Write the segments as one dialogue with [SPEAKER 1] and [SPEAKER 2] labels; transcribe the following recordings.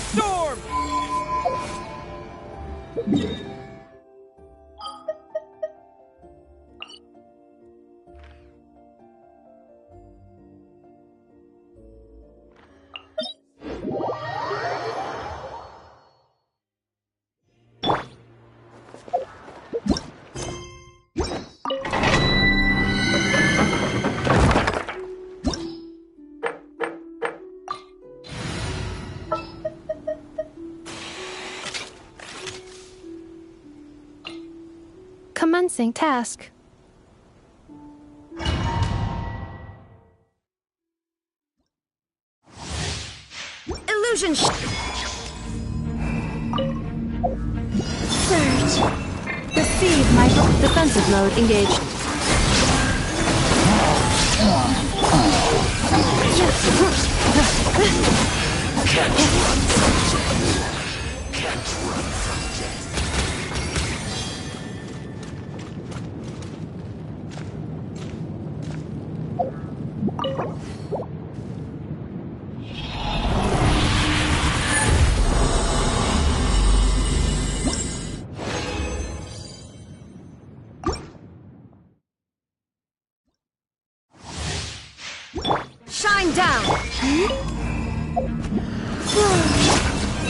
[SPEAKER 1] the storm!
[SPEAKER 2] Commencing task.
[SPEAKER 3] Illusion
[SPEAKER 2] Surge. Receive my defensive mode engaged.
[SPEAKER 3] Shine down!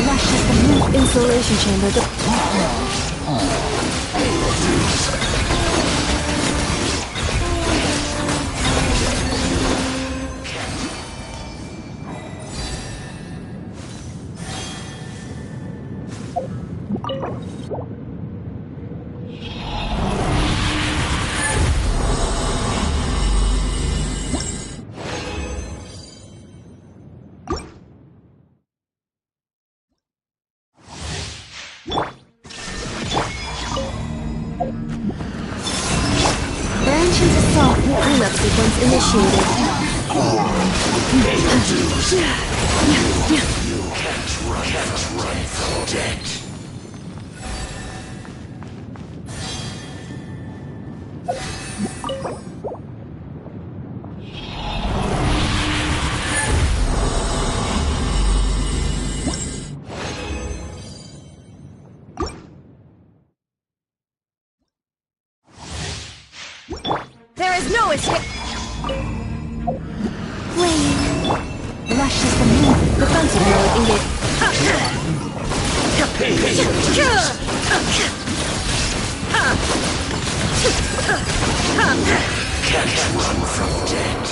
[SPEAKER 2] Lashes the new insulation chamber. Branching assault cleanup sequence initiated.
[SPEAKER 3] There is no escape!
[SPEAKER 2] Wave. Lashes the new defensive mode engaged.
[SPEAKER 4] Can't run from death.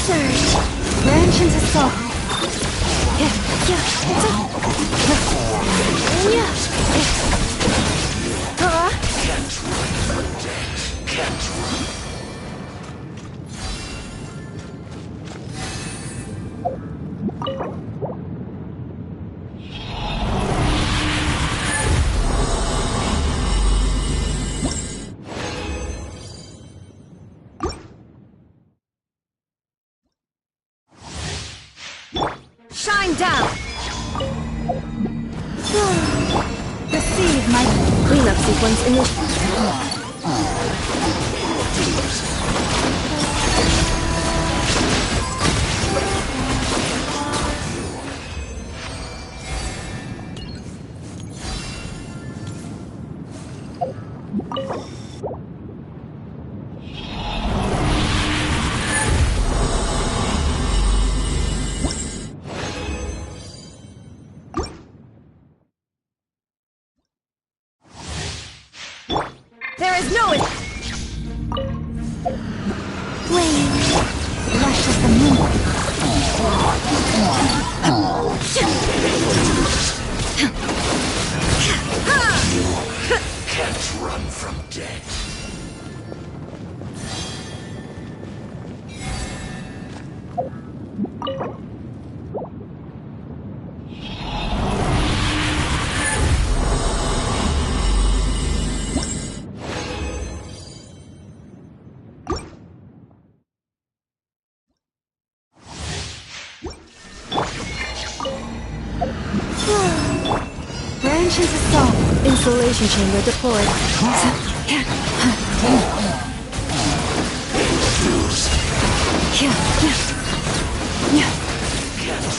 [SPEAKER 2] Surge. Branching assault.
[SPEAKER 3] Shine down!
[SPEAKER 2] Receive my cleanup sequence initiated.
[SPEAKER 3] There is no escape!
[SPEAKER 2] Wave. Lashes the moon.
[SPEAKER 4] Can't run from death.
[SPEAKER 2] Branches assault.
[SPEAKER 3] Insulation chamber deployed.
[SPEAKER 4] Can't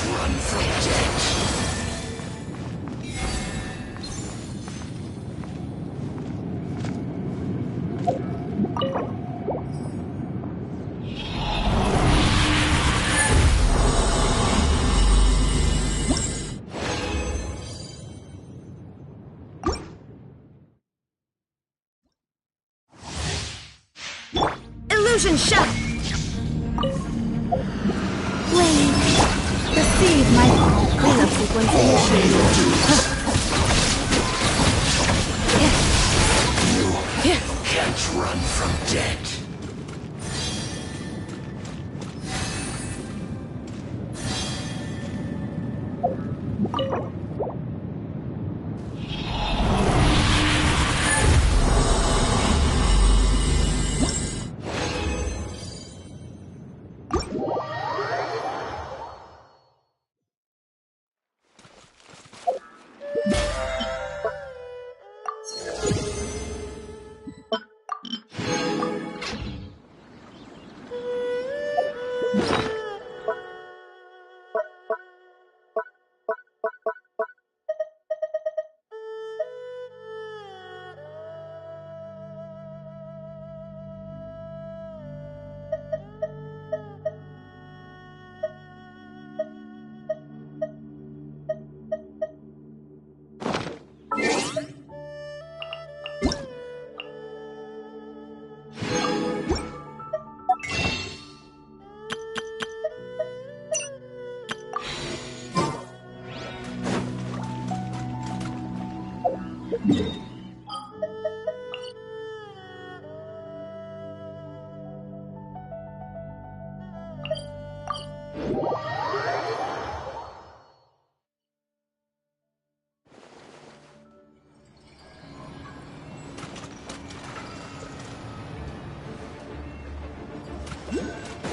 [SPEAKER 4] run from death.
[SPEAKER 3] Illusion shot!
[SPEAKER 2] Blade. Receive my
[SPEAKER 3] Cleanup sequence initiated.
[SPEAKER 4] You can't run from death.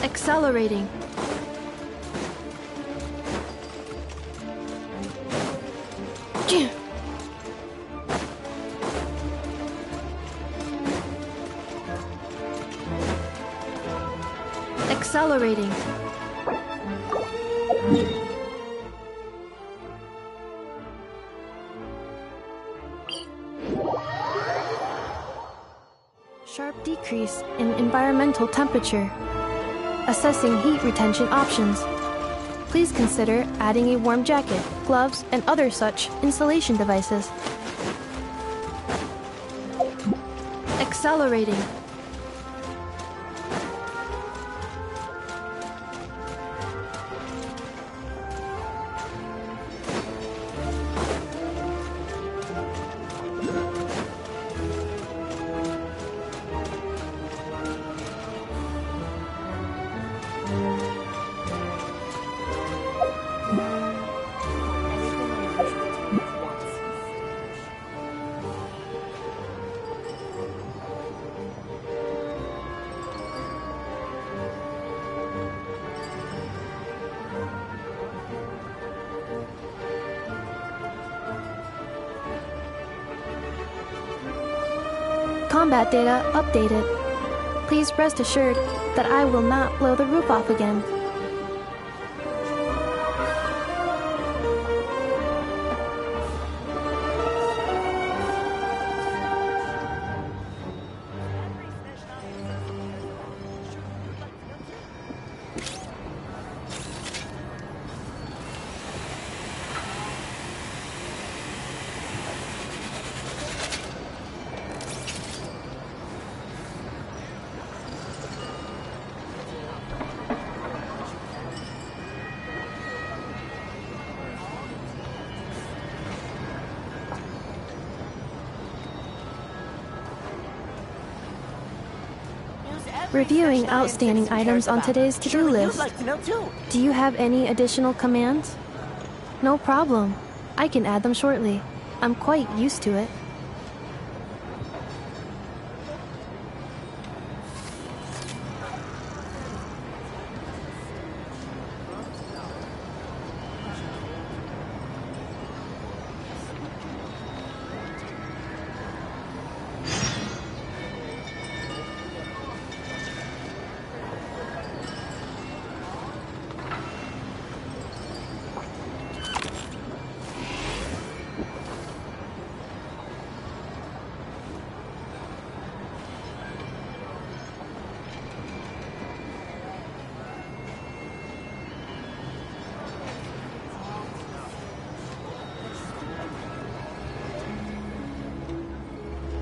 [SPEAKER 3] Accelerating. Accelerating. Sharp decrease in environmental temperature. Assessing heat retention options. Please consider adding a warm jacket, gloves, and other such insulation devices. Accelerating. Combat data updated. Please rest assured that I will not blow the roof off again. Reviewing outstanding items on today's to-do list. Do you have any additional commands? No problem. I can add them shortly. I'm quite used to it.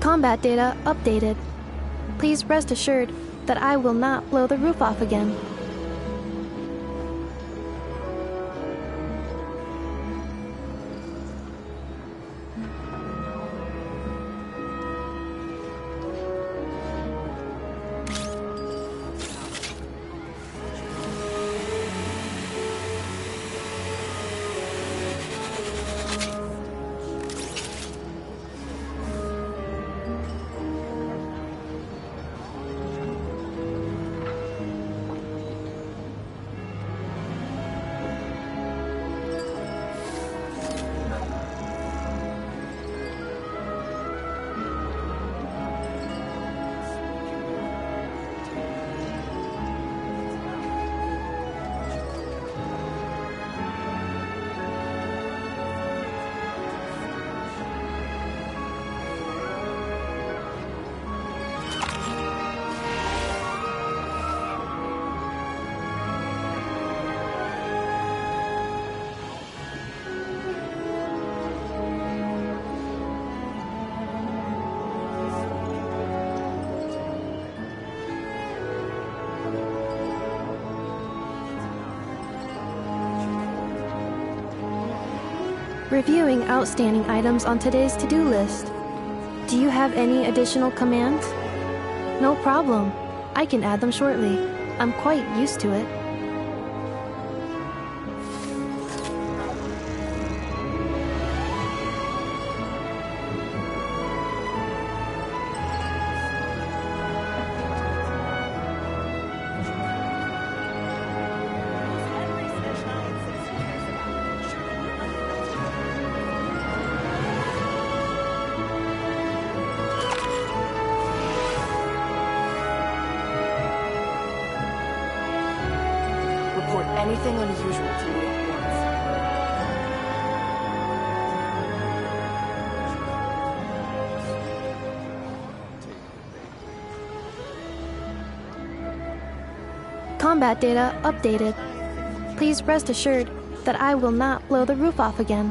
[SPEAKER 3] Combat data updated. Please rest assured that I will not blow the roof off again. Reviewing outstanding items on today's to-do list. Do you have any additional commands? No problem. I can add them shortly. I'm quite used to it.
[SPEAKER 1] Anything unusual to me at once.
[SPEAKER 3] Combat data updated. Please rest assured that I will not blow the roof off again.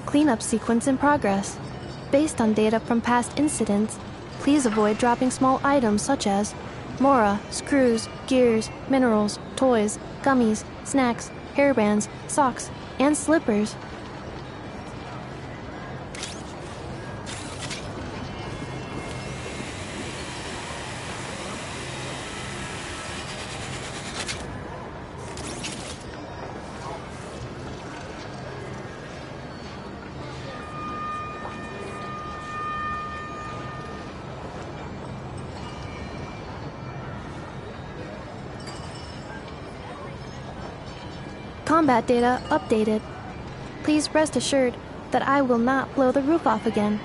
[SPEAKER 3] Cleanup sequence in progress. Based on data from past incidents, please avoid dropping small items such as mora, screws, gears, minerals, toys, gummies, snacks, hairbands, socks, and slippers. Combat data updated. Please rest assured that I will not blow the roof off again.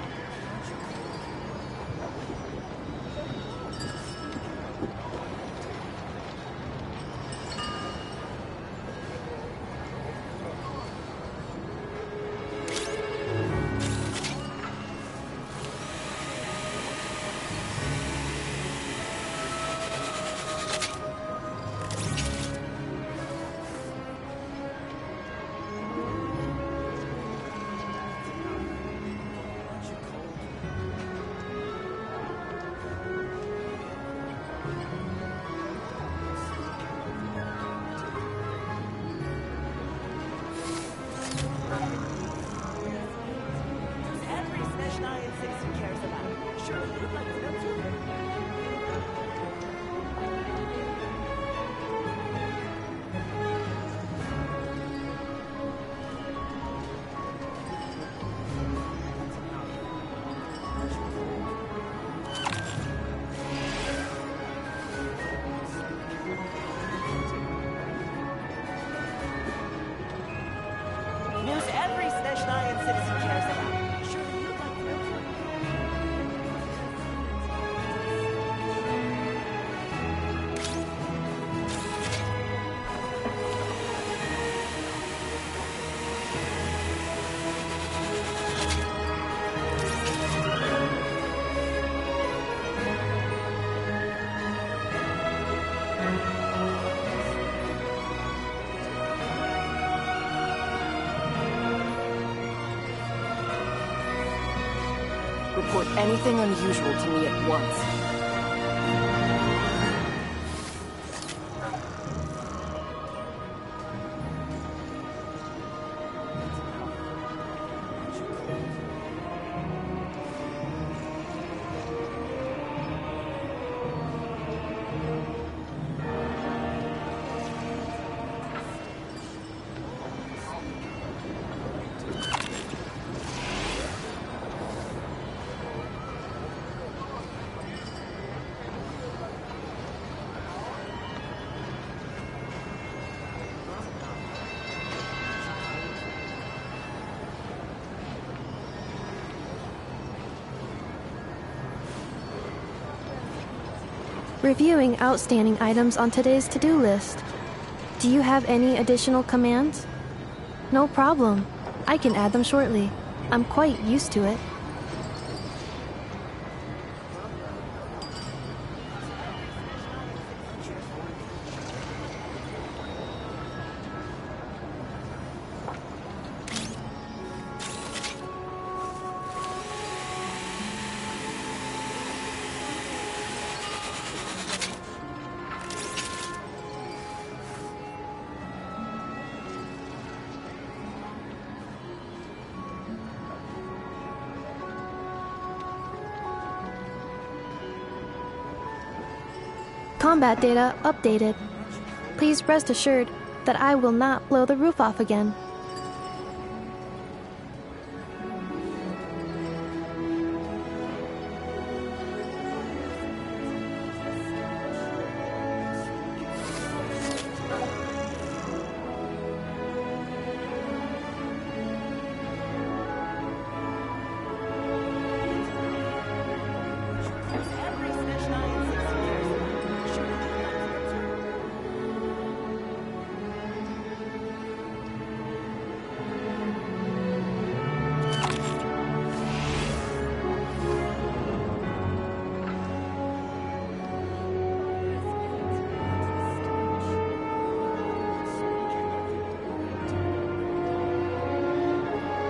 [SPEAKER 1] Report anything unusual to me at once.
[SPEAKER 3] Reviewing outstanding items on today's to-do list. Do you have any additional commands? No problem. I can add them shortly. I'm quite used to it. Combat data updated. Please rest assured that I will not blow the roof off again.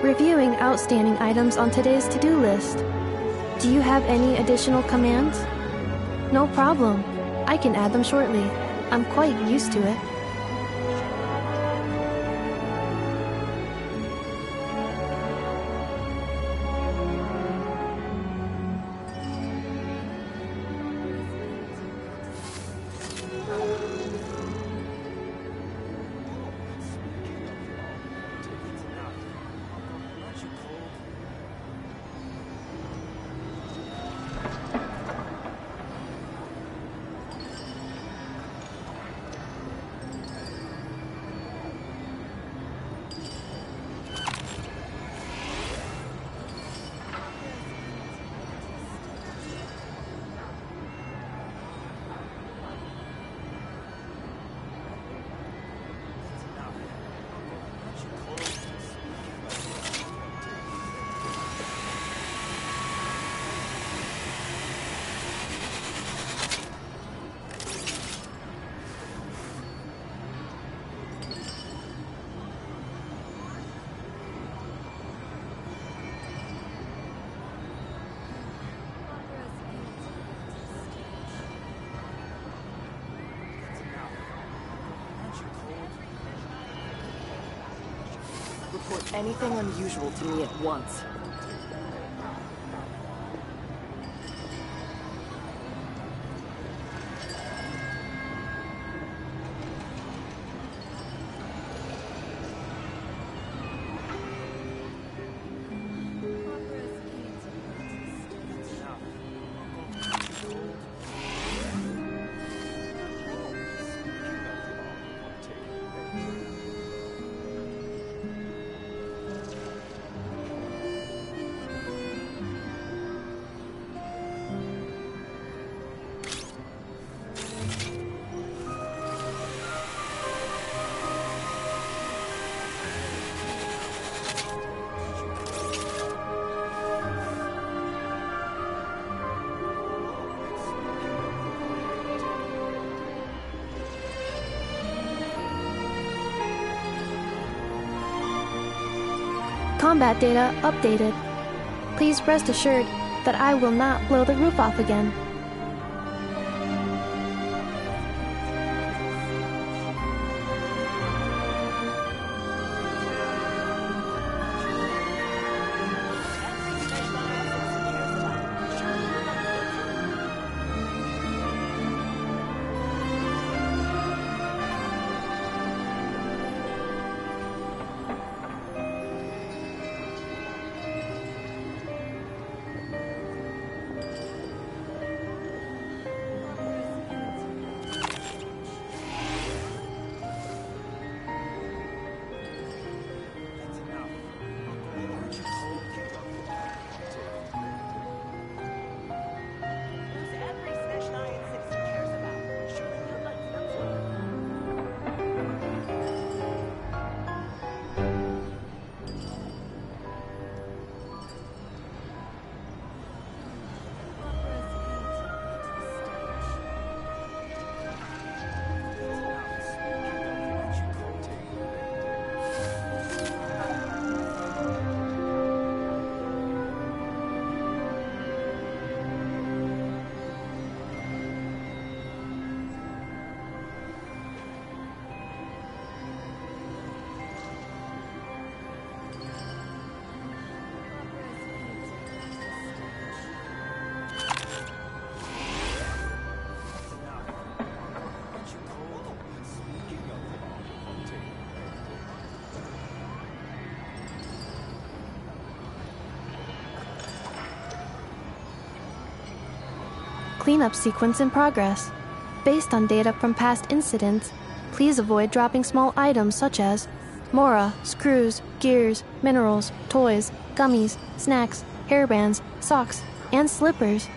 [SPEAKER 3] Reviewing outstanding items on today's to-do list. Do you have any additional commands? No problem. I can add them shortly. I'm quite used to it.
[SPEAKER 1] Report anything unusual to me at once. Combat data updated. Please rest assured
[SPEAKER 3] that I will not blow the roof off again. Cleanup sequence in progress. Based on data from past incidents, please avoid dropping small items such as mora, screws, gears, minerals, toys, gummies, snacks, hairbands, socks, and slippers.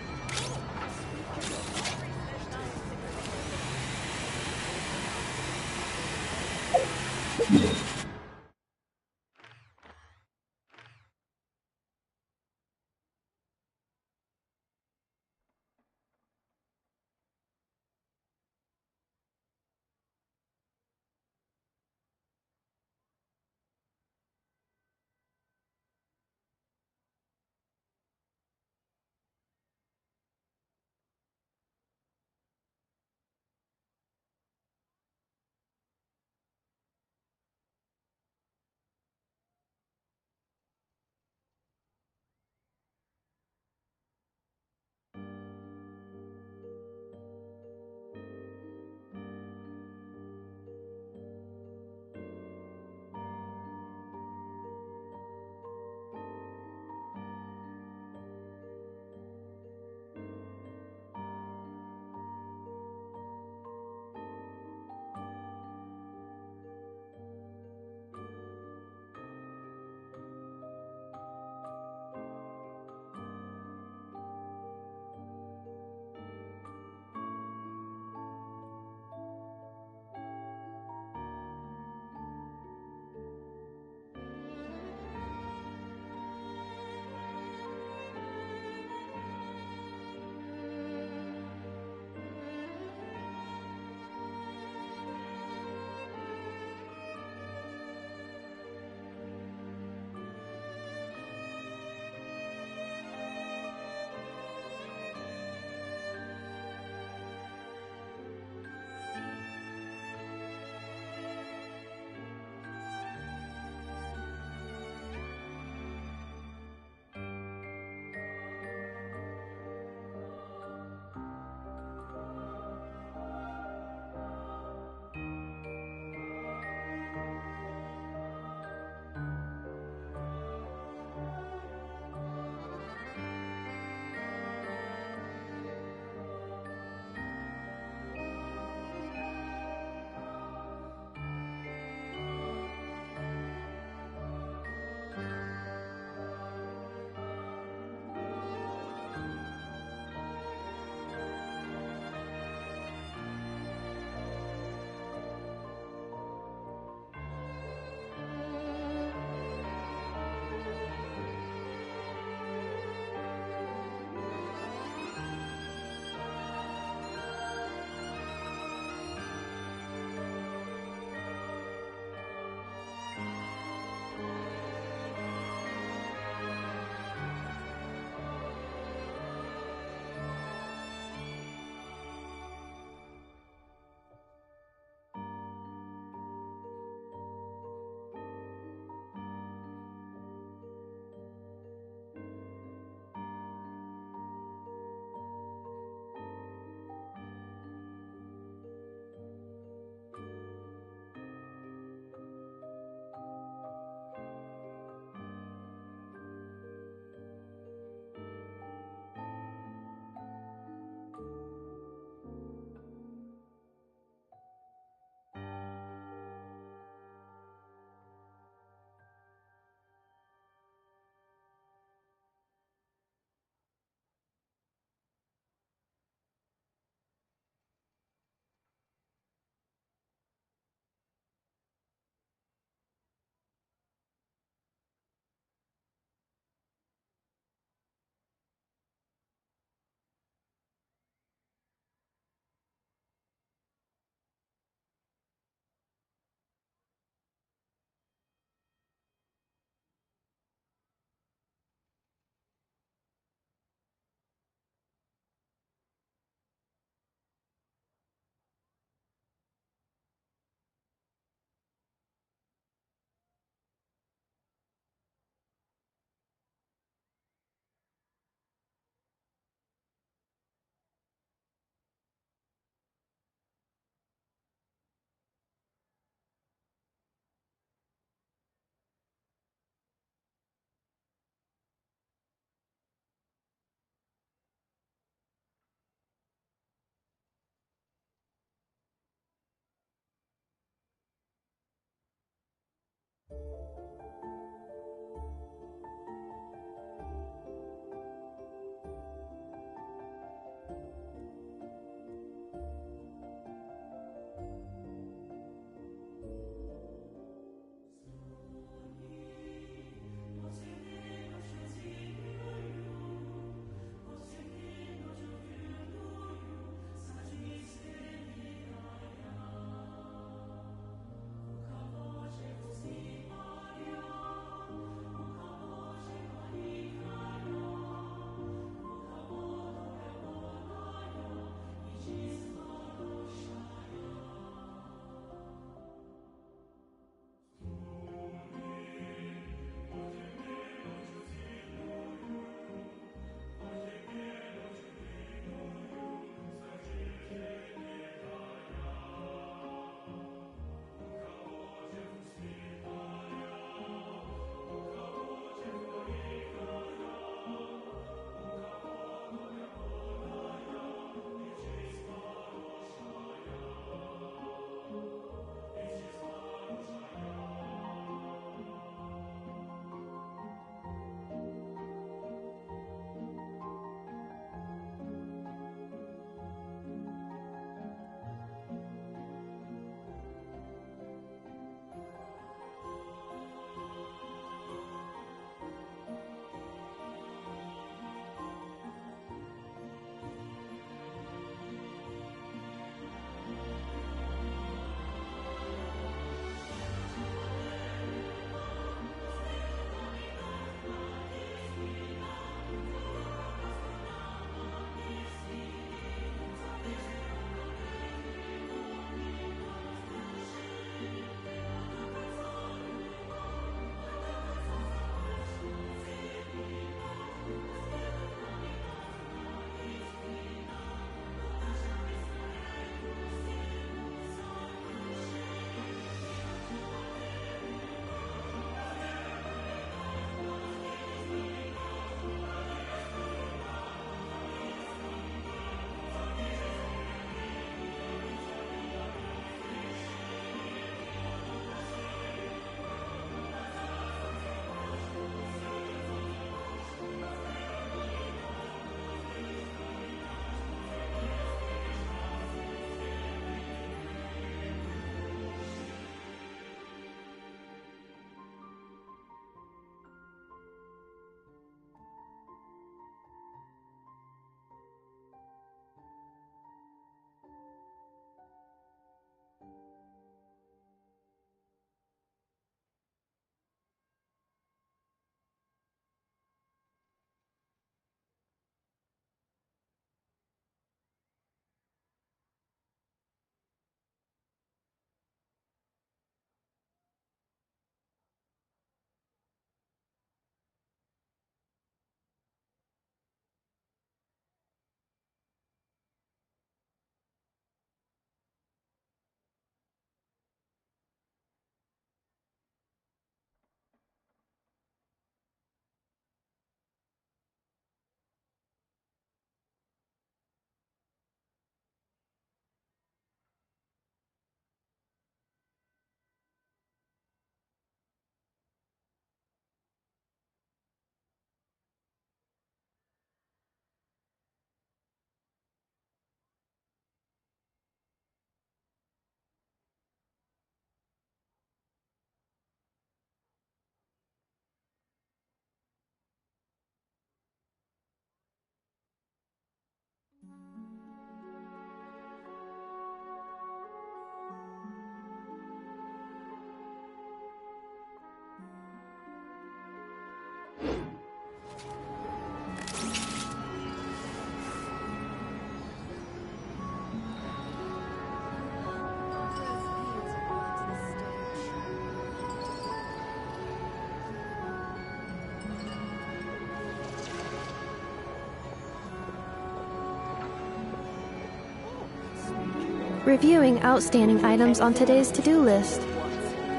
[SPEAKER 3] Reviewing outstanding items on today's to-do list.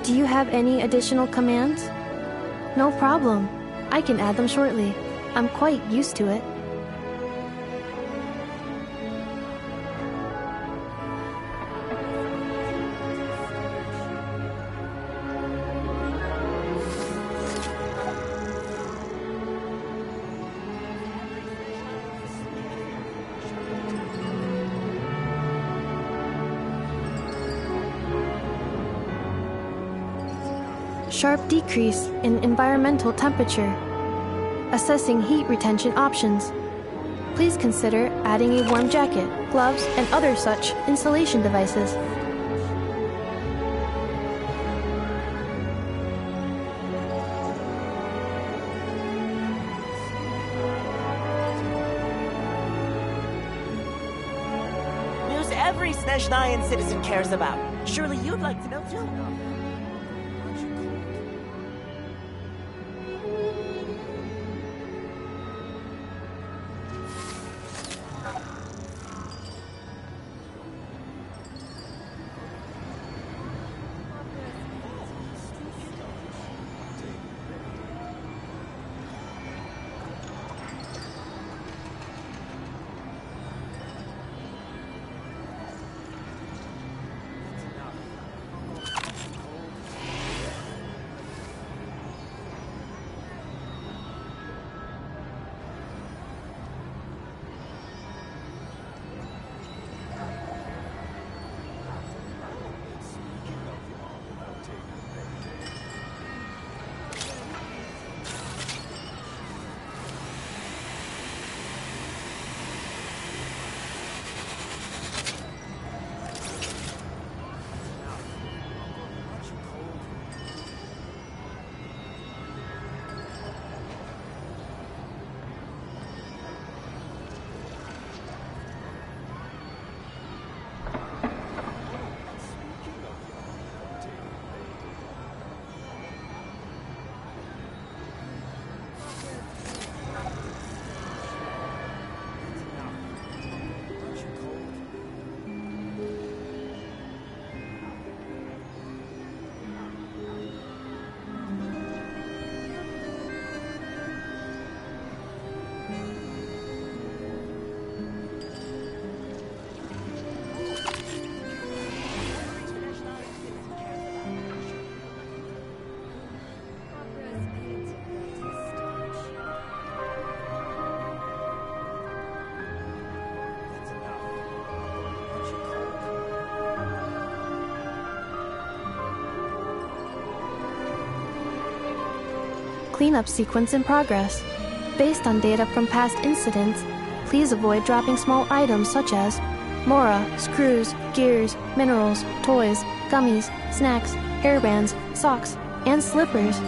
[SPEAKER 3] Do you have any additional commands? No problem. I can add them shortly. I'm quite used to it. Sharp decrease in environmental temperature. Assessing heat retention options. Please consider adding a warm jacket, gloves, and other such insulation devices.
[SPEAKER 5] News every Snezhnayan citizen cares about. Surely you'd like to know too.
[SPEAKER 3] Cleanup sequence in progress. Based on data from past incidents, please avoid dropping small items such as mora, screws, gears, minerals, toys, gummies, snacks, hairbands, socks, and slippers.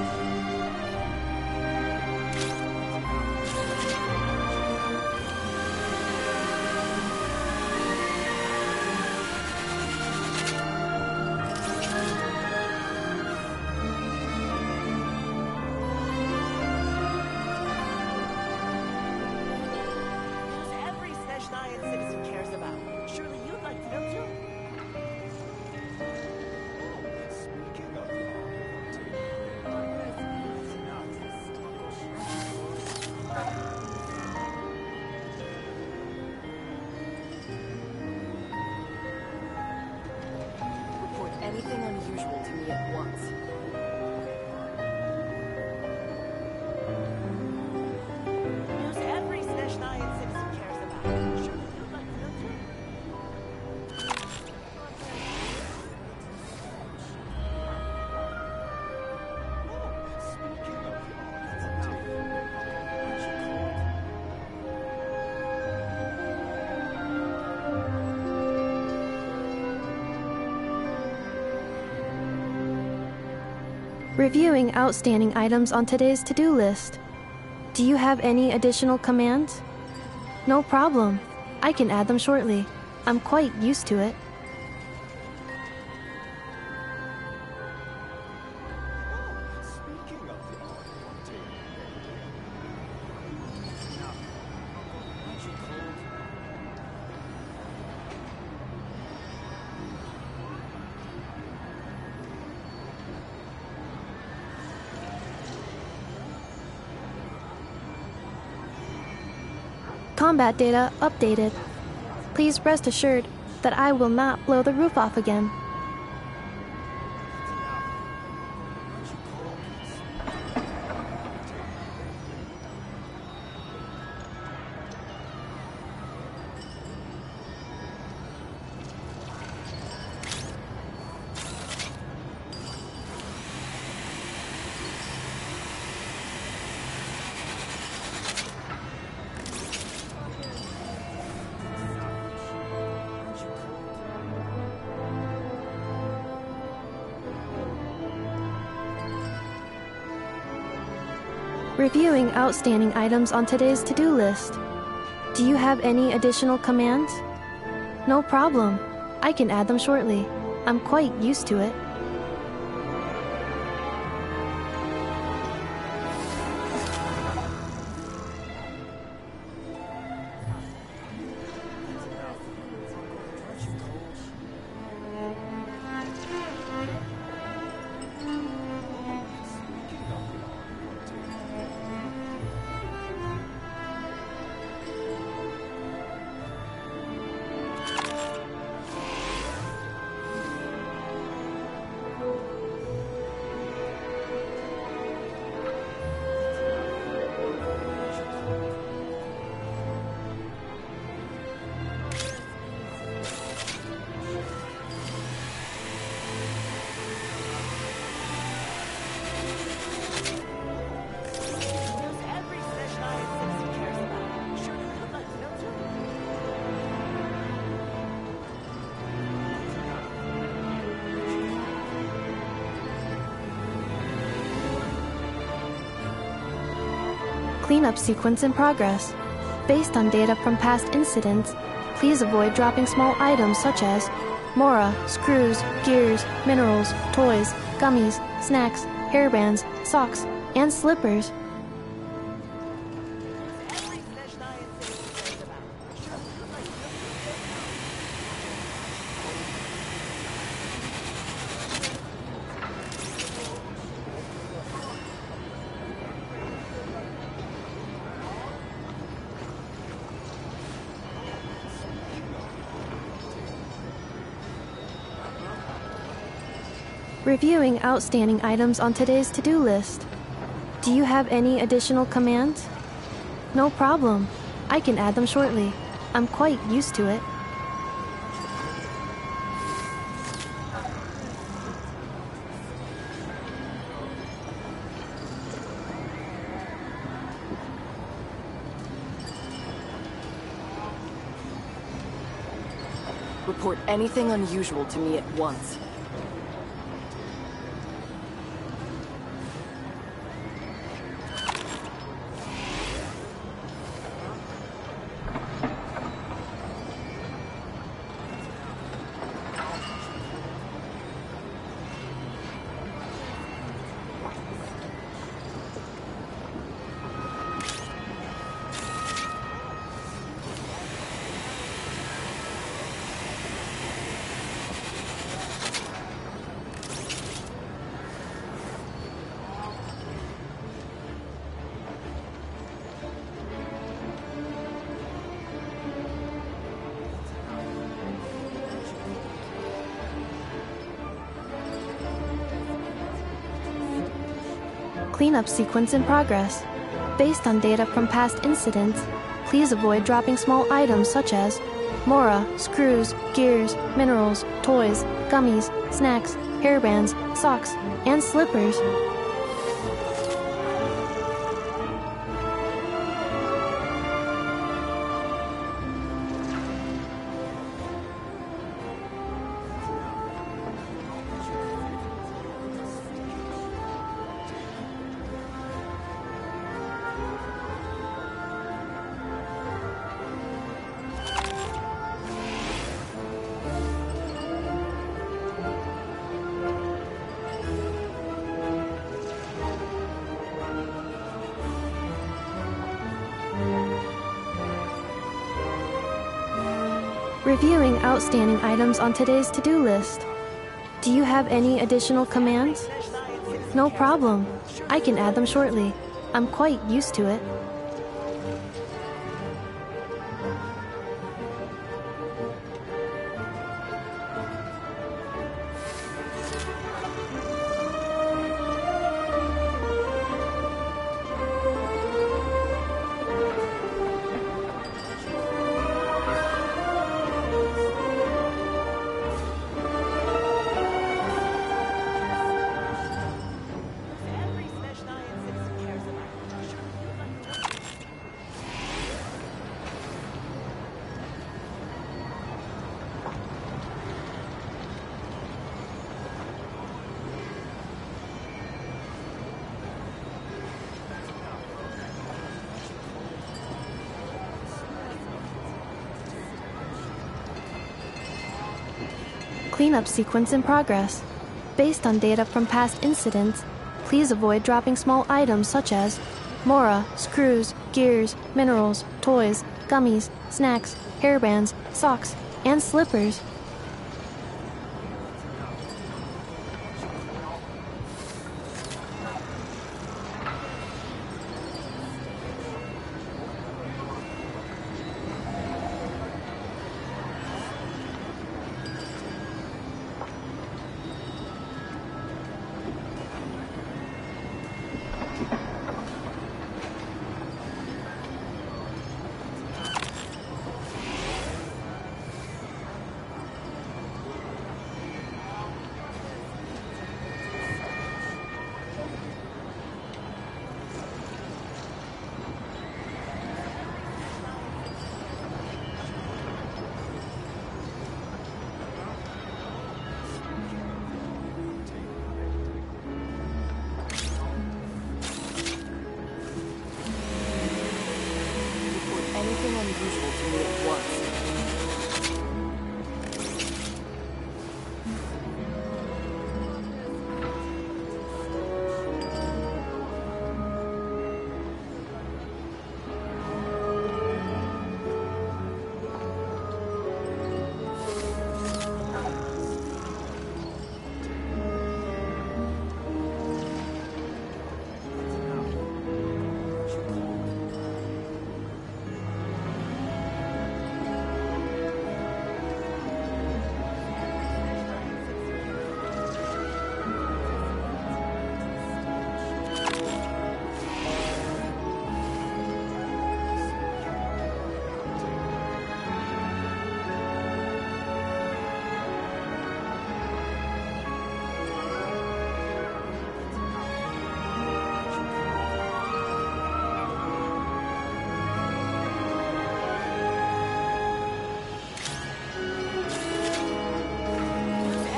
[SPEAKER 1] Anything unusual to me at once.
[SPEAKER 5] News every Snezhnayan citizen cares about. Surely you'd like to know too.
[SPEAKER 3] Reviewing outstanding items on today's to-do list. Do you have any additional commands? No problem. I can add them shortly. I'm quite used to it. Combat data updated. Please rest assured that I will not blow the roof off again. Reviewing outstanding items on today's to-do list. Do you have any additional commands? No problem. I can add them shortly. I'm quite used to it. Cleanup sequence in progress. Based on data from past incidents, please avoid dropping small items such as mora, screws, gears, minerals, toys, gummies, snacks, hairbands, socks, and slippers.
[SPEAKER 5] Every Snezhnaya citizen cares about.
[SPEAKER 3] Reviewing outstanding items on today's to-do list. Do you have any additional commands? No problem. I can add them shortly. I'm quite used to it.
[SPEAKER 1] Report anything unusual to me at once.
[SPEAKER 3] Cleanup sequence in progress. Based on data from past incidents, please avoid dropping small items such as mora, screws, gears, minerals, toys, gummies, snacks, hairbands, socks, and slippers. Reviewing outstanding items on today's to-do list. Do you have any additional commands? No problem. I can add them shortly. I'm quite used to it. Cleanup sequence in progress. Based on data from past incidents, please avoid dropping small items such as mora, screws, gears, minerals, toys, gummies, snacks, hairbands, socks, and slippers.
[SPEAKER 1] Anything unusual to me at once.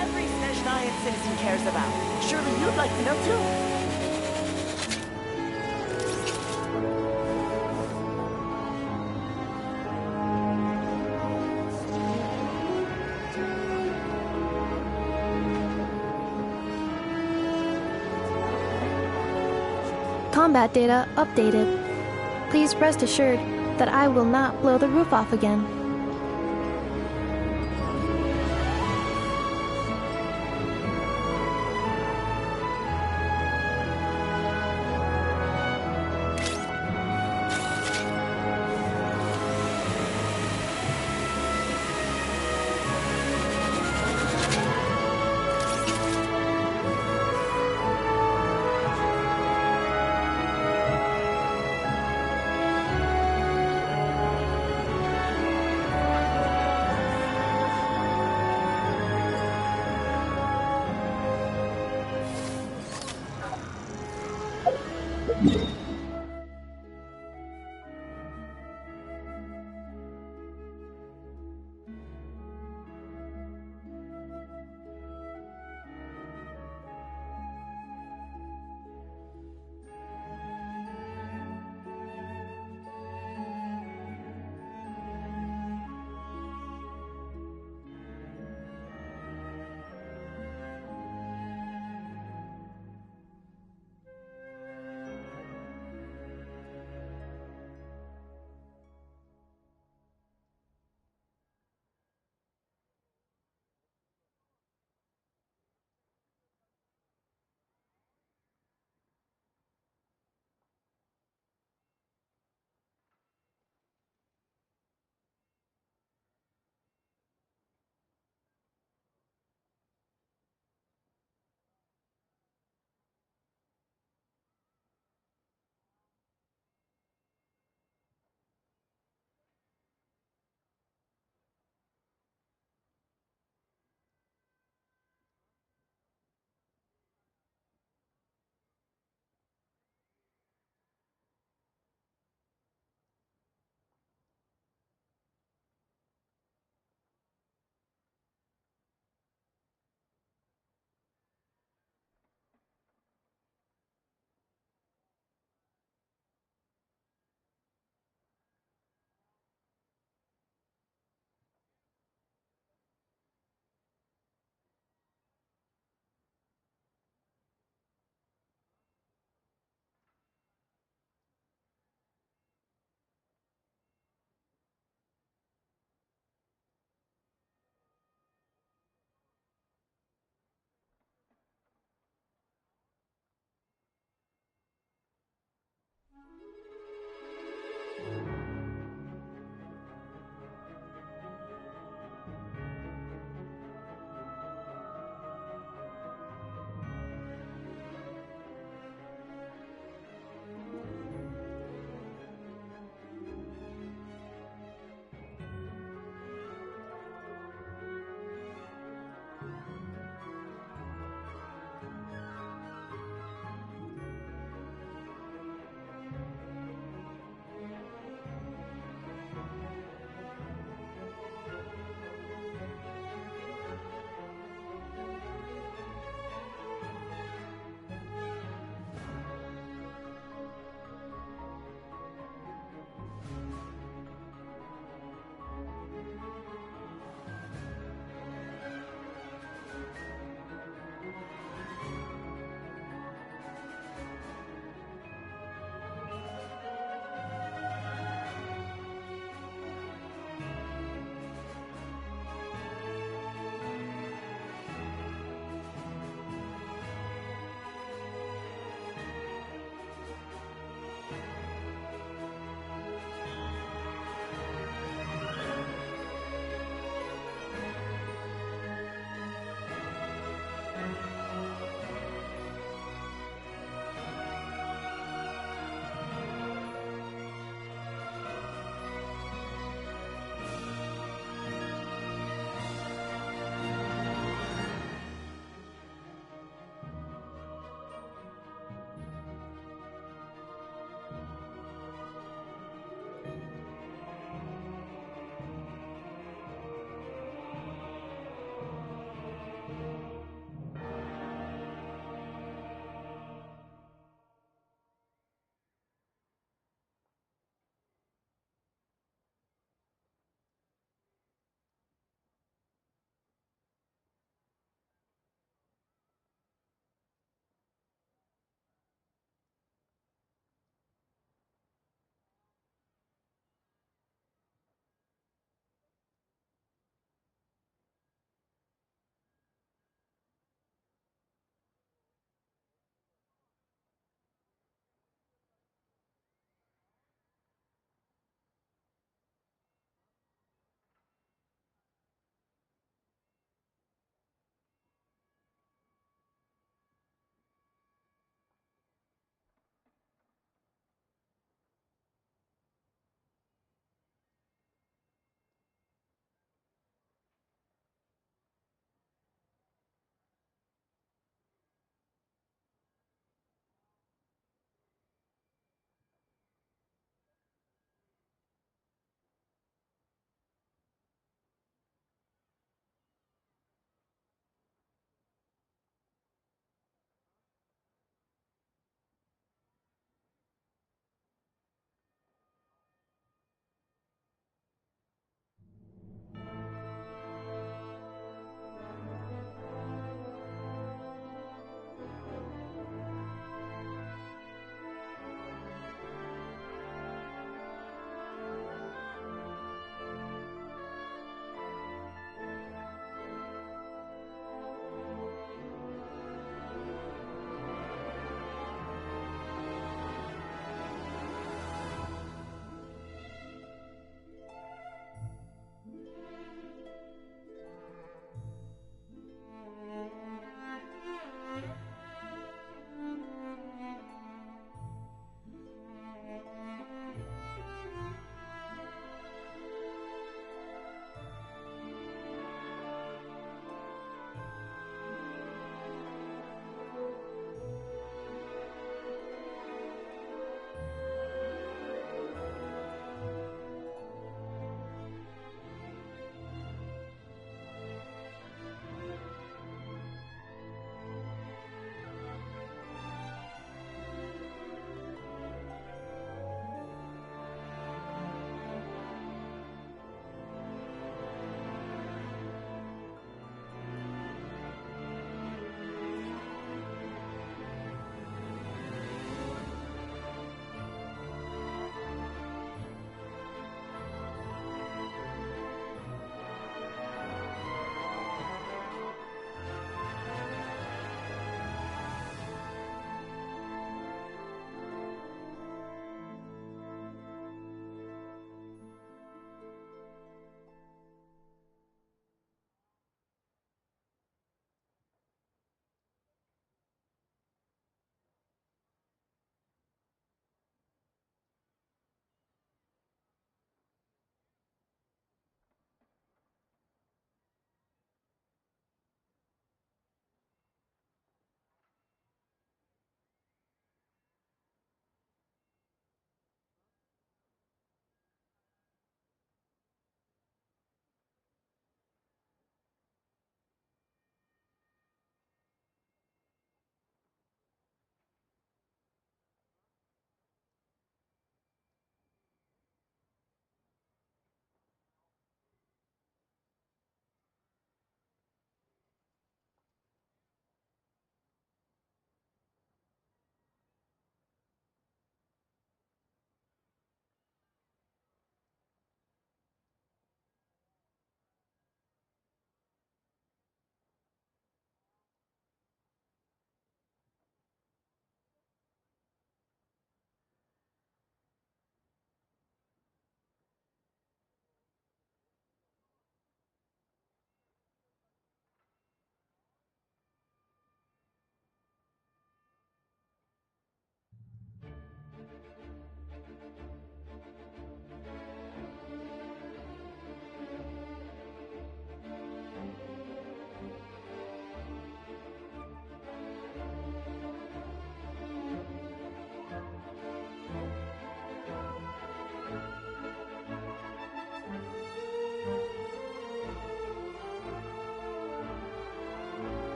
[SPEAKER 5] Every Snezhnaya citizen cares about. Surely you'd like to know too.
[SPEAKER 3] Combat data updated. Please rest assured that I will not blow the roof off again.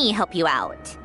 [SPEAKER 6] me help you out.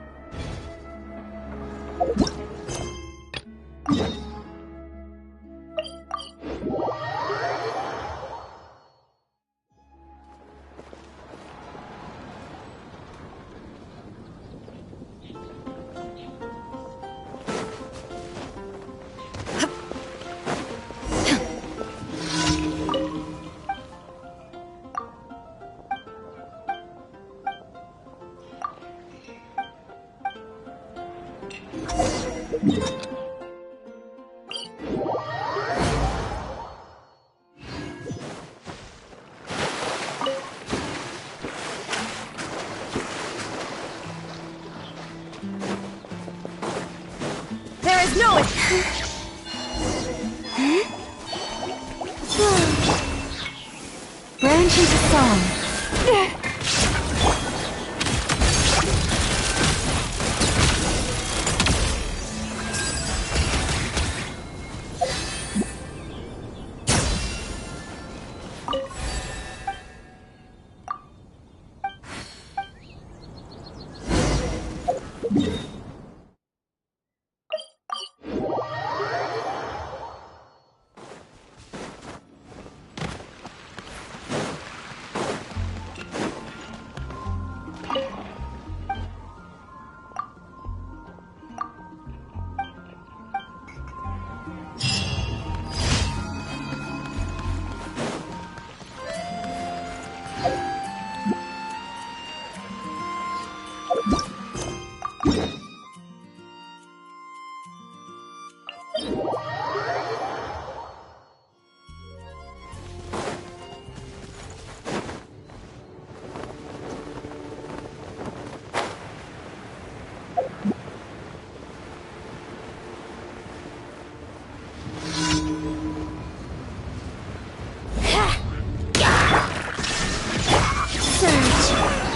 [SPEAKER 2] There is no... Branch into song.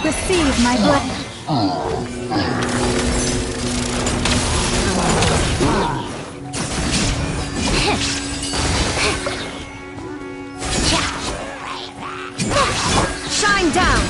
[SPEAKER 2] Receive my blessing. Shine down.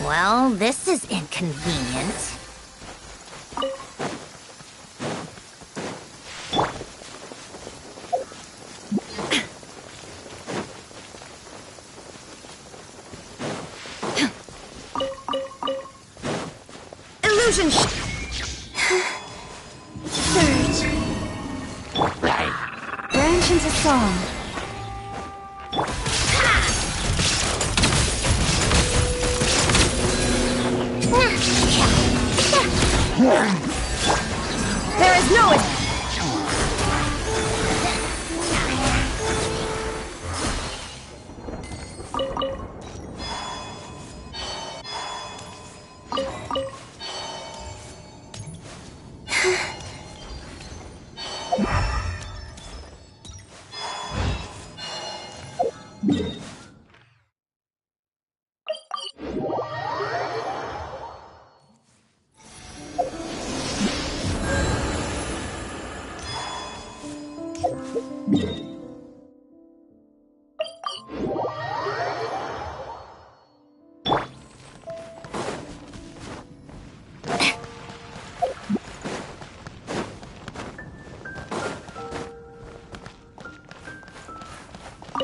[SPEAKER 6] Well, this is inconvenient.
[SPEAKER 2] Illusion Surge. Branch into song. There is no...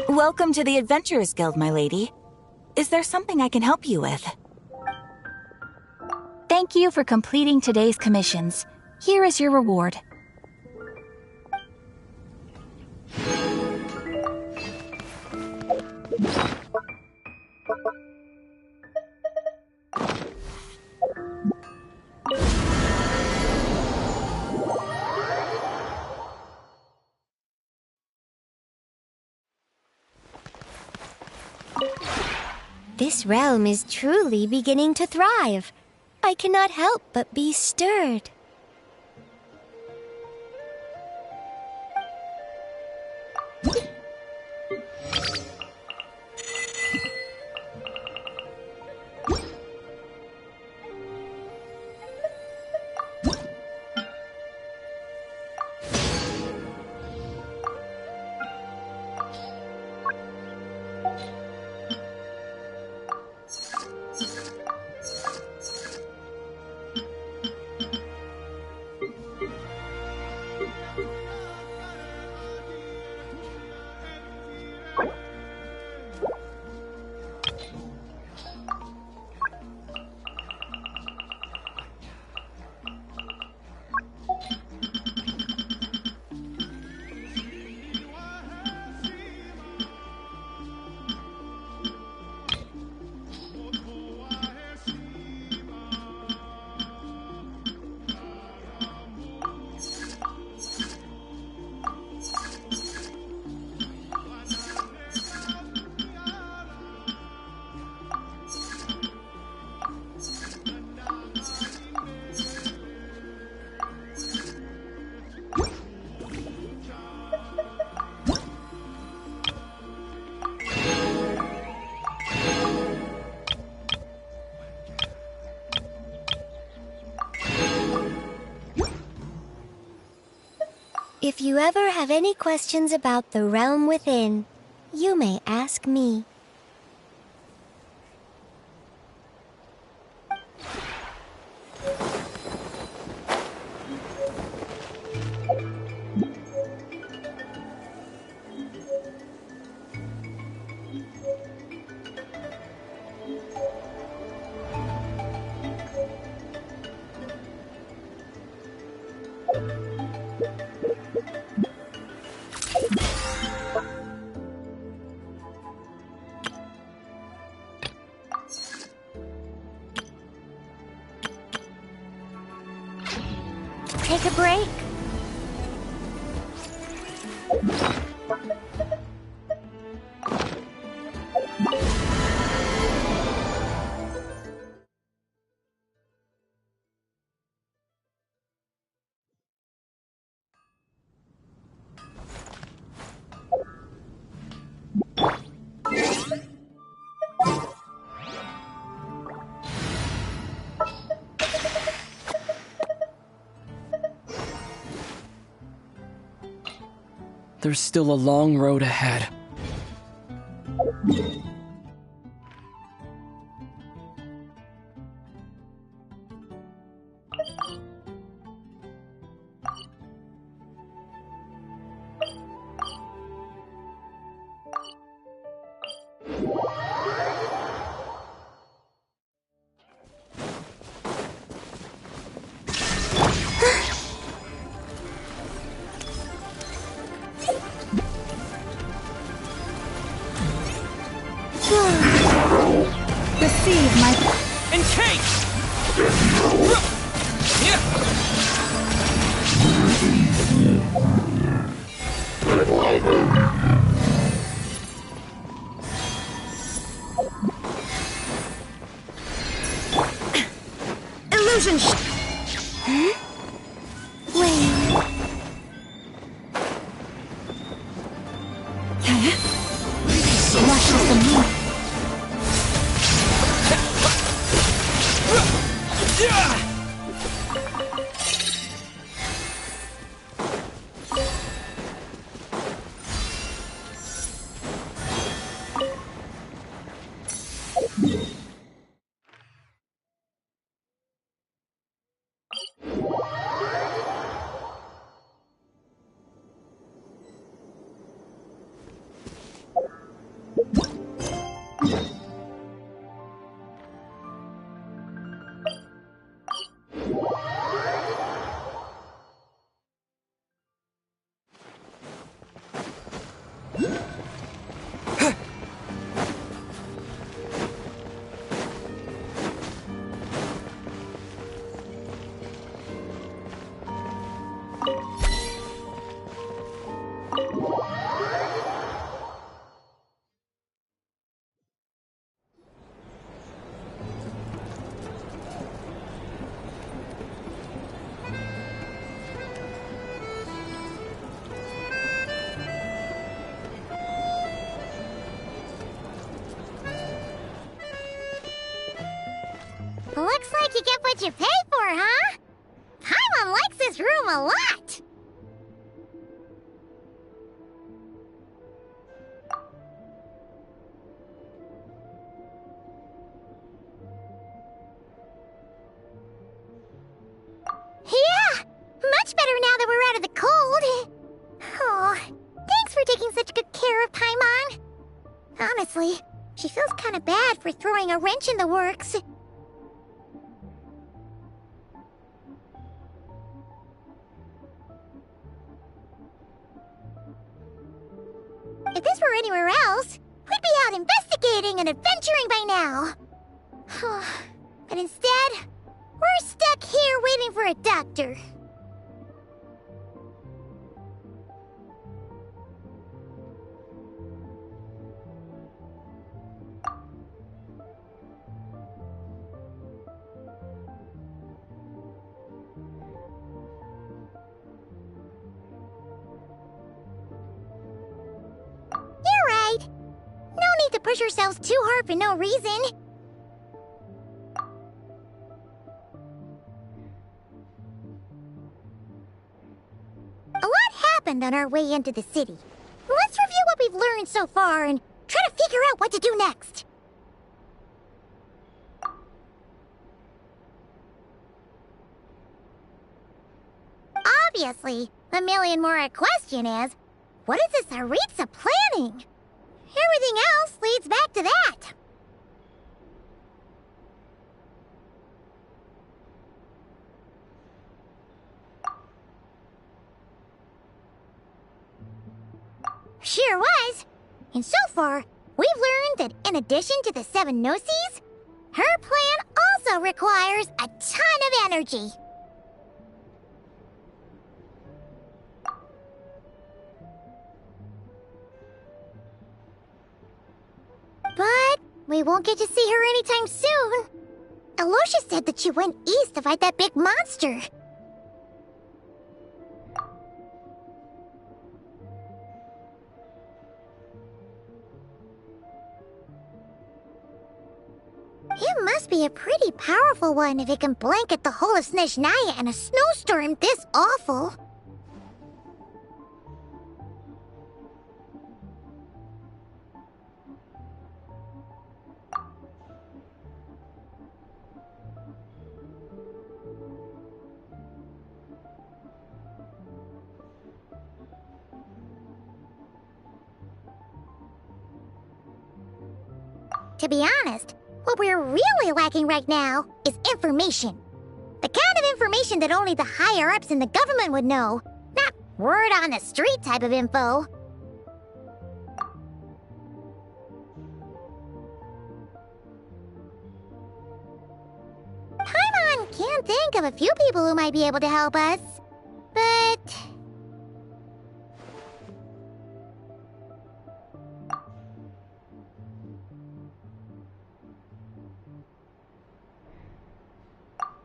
[SPEAKER 7] Welcome to the Adventurers Guild, my lady. Is there something I can help you with?
[SPEAKER 2] Thank you for completing today's commissions. Here is your reward.
[SPEAKER 6] This realm is truly beginning to thrive. I cannot help but be stirred. If you ever have any questions about the realm within, you may ask me. Take a break.
[SPEAKER 8] There's still a long road ahead.
[SPEAKER 2] Receive my...
[SPEAKER 8] Encase!
[SPEAKER 2] Illusion. Wait. Rush is the move.
[SPEAKER 6] Looks like you get what you pay for, huh? Paimon likes this room a lot. Yeah, much better now that we're out of the cold. Oh, thanks for taking such good care of Paimon. Honestly, she feels kind of bad for throwing a wrench in the works. If this were anywhere else, we'd be out investigating and adventuring by now. But instead, we're stuck here waiting for a doctor. You're right. No need to push ourselves too hard for no reason. A lot happened on our way into the city. Let's review what we've learned so far and try to figure out what to do next. Obviously, the million more question is, what is this Aritza planning? Everything else leads back to that. Sure was. And so far, we've learned that in addition to the 7 Gnosis, her plan also requires a ton of energy. But we won't get to see her anytime soon. Aloysius said that she went east to fight that big monster. It must be a pretty powerful one if it can blanket the whole of Snezhnaya in a snowstorm this awful. To be honest, what we're really lacking right now is information. The kind of information that only the higher-ups in the government would know, not word on the street type of info. Paimon can can think of a few people who might be able to help us. But...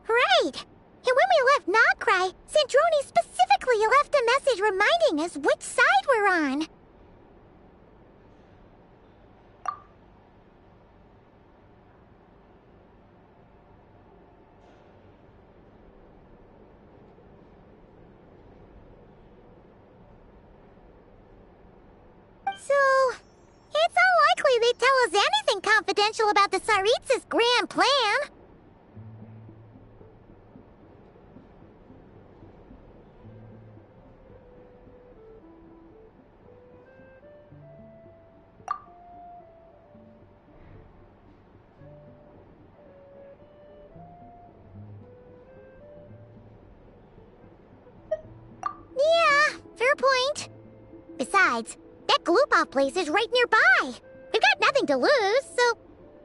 [SPEAKER 6] Right! And when we left Nod-Krai, Sandrone specifically left a message reminding us which side we're on. So, it's unlikely they'd tell us anything confidential about the Tsaritsa's grand plan. Yeah, fair point. Besides, that Gloop-Off place is right nearby. We've got nothing to lose, so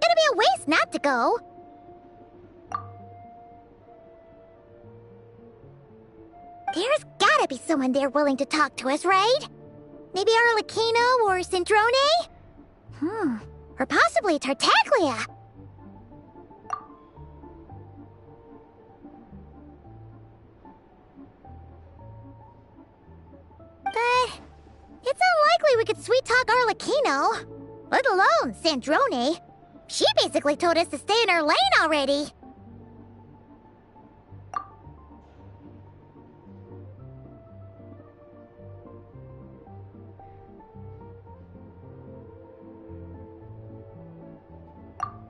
[SPEAKER 6] it'd be a waste not to go. There's gotta be someone there willing to talk to us, right? Maybe Arlecchino or Sandrone? Or possibly Tartaglia. But it's unlikely we could sweet-talk Arlecchino, let alone Sandrone. She basically told us to stay in our lane already.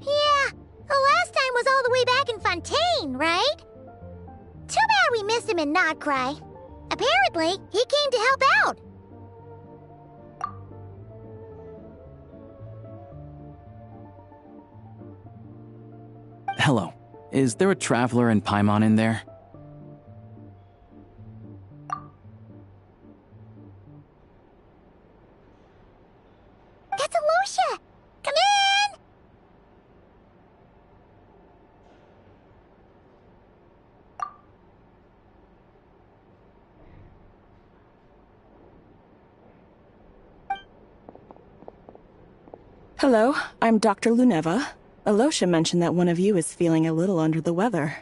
[SPEAKER 6] Yeah, the last time was all the way back in Fontaine, right? Too bad we missed him in Nod-Krai. Apparently, he came to help out.
[SPEAKER 9] Hello. Is there a traveler in Paimon in there?
[SPEAKER 6] That's Alosha! Come in!
[SPEAKER 10] Hello, I'm Dr. Luneva. Alosha mentioned that one of you is feeling a little under the weather.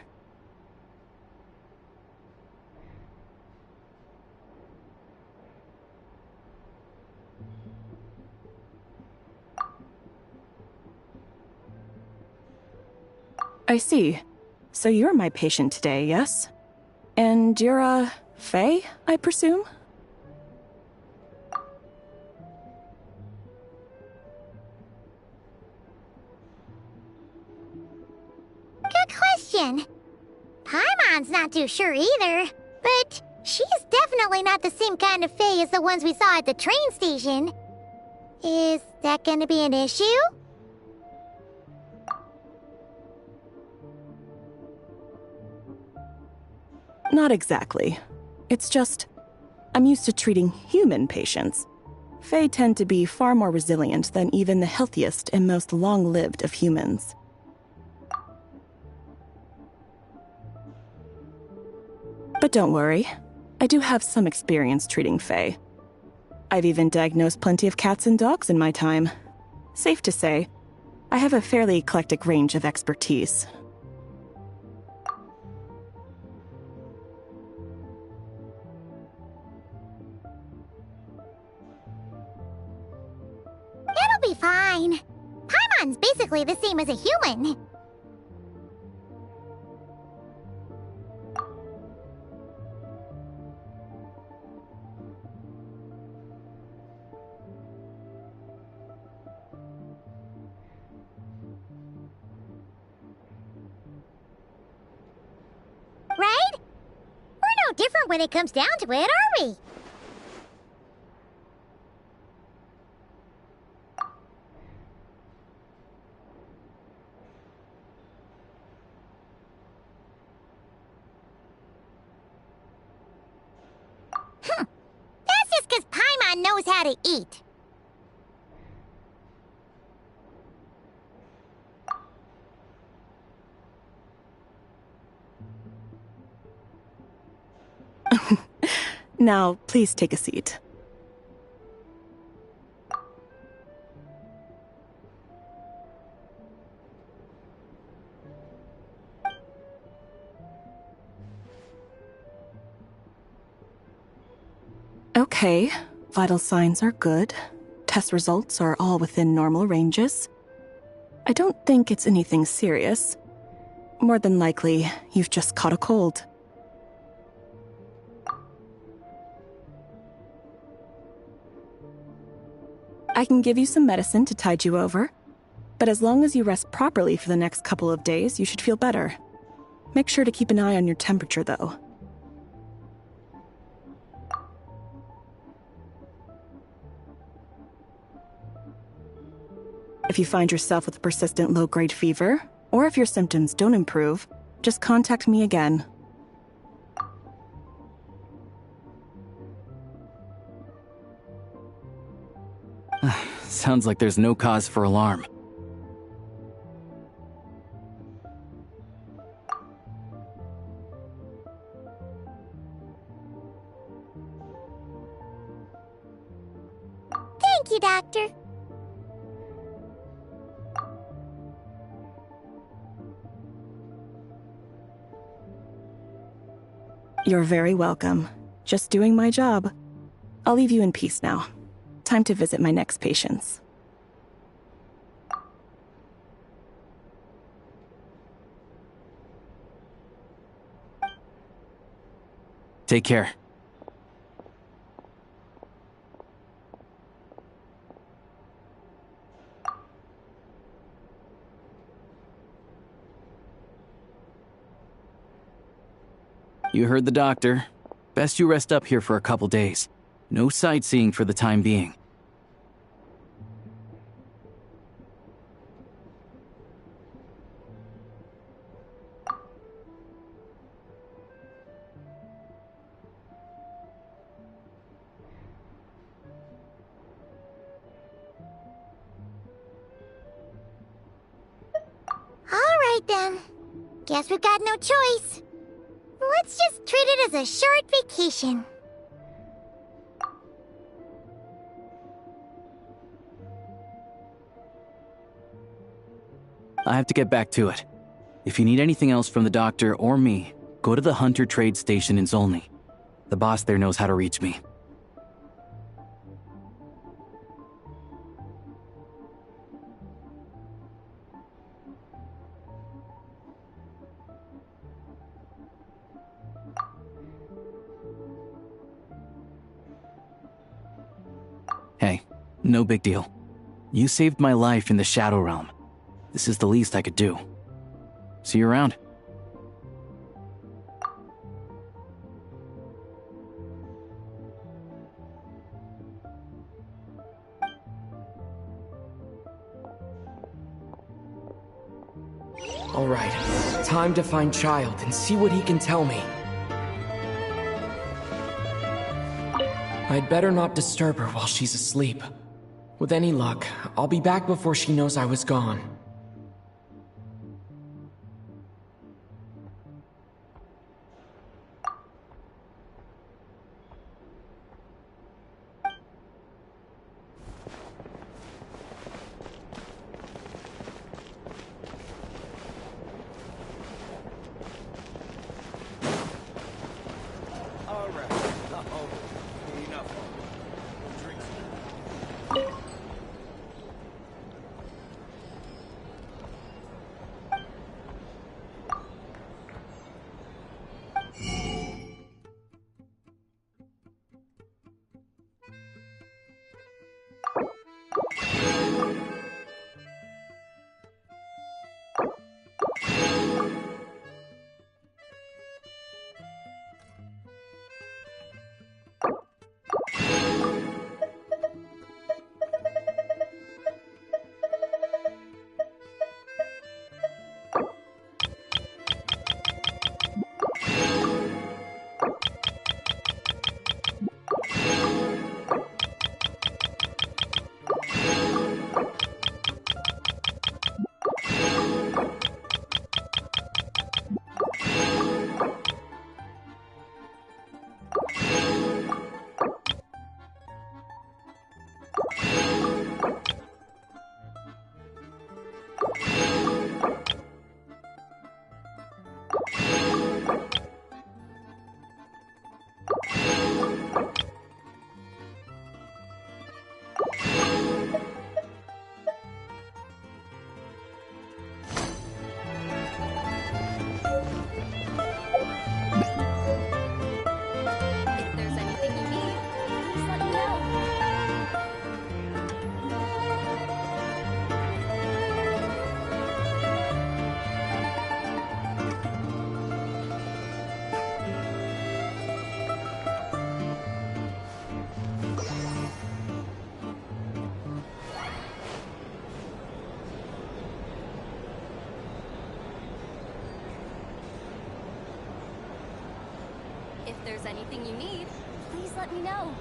[SPEAKER 10] I see. So you're my patient today, yes? And you're, Faye, I presume?
[SPEAKER 6] Good question. Paimon's not too sure either, but she's definitely not the same kind of Fae as the ones we saw at the train station. Is that gonna be an issue?
[SPEAKER 10] Not exactly. It's just, I'm used to treating human patients. Fae tend to be far more resilient than even the healthiest and most long-lived of humans. But don't worry, I do have some experience treating Fae. I've even diagnosed plenty of cats and dogs in my time. Safe to say, I have a fairly eclectic range of expertise.
[SPEAKER 6] It'll be fine. Paimon's basically the same as a human. Right? We're no different when it comes down to it, are we? That's just because Paimon knows how to eat.
[SPEAKER 10] Now, please take a seat. Okay, vital signs are good. Test results are all within normal ranges. I don't think it's anything serious. More than likely, you've just caught a cold. I can give you some medicine to tide you over, but as long as you rest properly for the next couple of days, you should feel better. Make sure to keep an eye on your temperature, though. If you find yourself with a persistent low-grade fever, or if your symptoms don't improve, just contact me again.
[SPEAKER 9] Sounds like there's no cause for alarm.
[SPEAKER 6] Thank you, Doctor.
[SPEAKER 10] You're very welcome. Just doing my job. I'll leave you in peace now. Time to visit my next patients.
[SPEAKER 9] Take care. You heard the doctor. Best you rest up here for a couple days. No sightseeing for the time being.
[SPEAKER 6] All right, then. Guess we've got no choice. Let's just treat it as a short vacation.
[SPEAKER 9] I have to get back to it. If you need anything else from the doctor or me, go to the Hunter Trade Station in Zolny. The boss there knows how to reach me. Hey, no big deal. You saved my life in the Shadow Realm. This is the least I could do. See you around.
[SPEAKER 8] All right, time to find Child and see what he can tell me. I'd better not disturb her while she's asleep. With any luck, I'll be back before she knows I was gone.
[SPEAKER 2] there's anything you need, please let me know.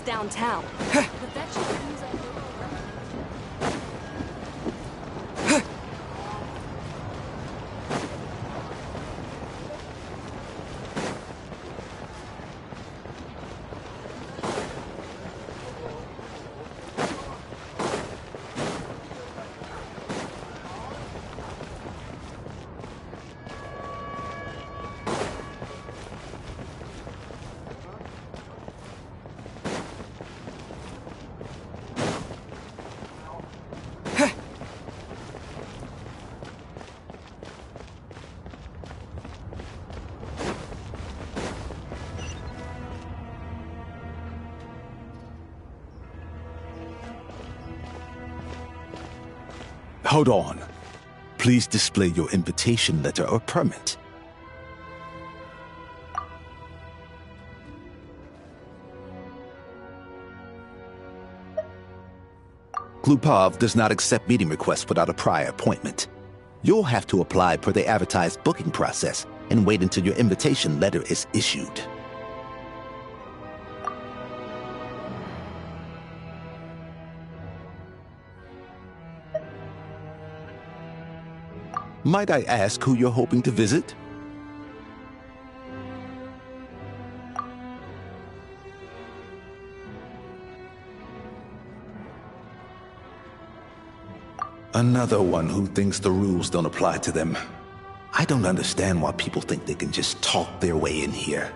[SPEAKER 2] Downtown. But that just means I know
[SPEAKER 11] Hold on. Please display your invitation letter or permit. Glupov does not accept meeting requests without a prior appointment. You'll have to apply per the advertised booking process and wait until your invitation letter is issued. Might I ask who you're hoping to visit? Another one who thinks the rules don't apply to them. I don't understand why people think they can just talk their way in here.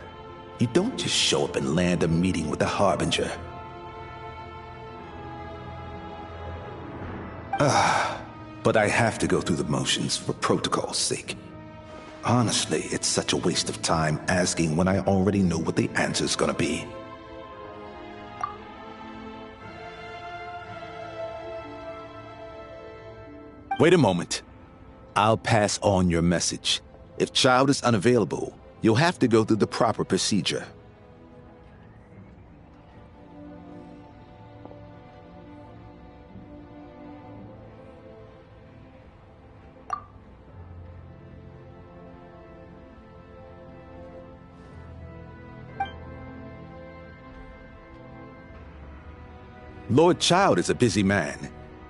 [SPEAKER 11] You don't just show up and land a meeting with a harbinger. But I have to go through the motions for protocol's sake. Honestly, it's such a waste of time asking when I already know what the answer's gonna be. Wait a moment. I'll pass on your message. If child is unavailable, you'll have to go through the proper procedure. Lord Child is a busy man.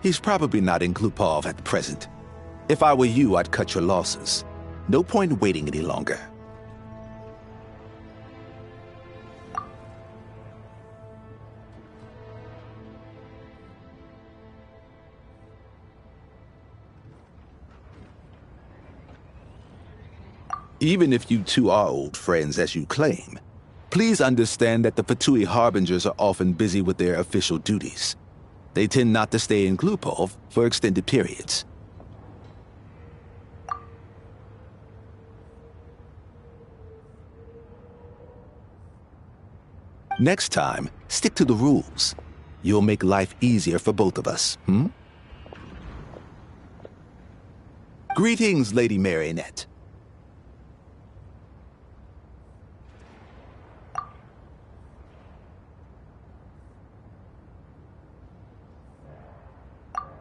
[SPEAKER 11] He's probably not in Glupov at present. If I were you, I'd cut your losses. No point waiting any longer. Even if you two are old friends as you claim, please understand that the Fatui Harbingers are often busy with their official duties. They tend not to stay in Glupov for extended periods. Next time, stick to the rules. You'll make life easier for both of us, Greetings, Lady Marionette.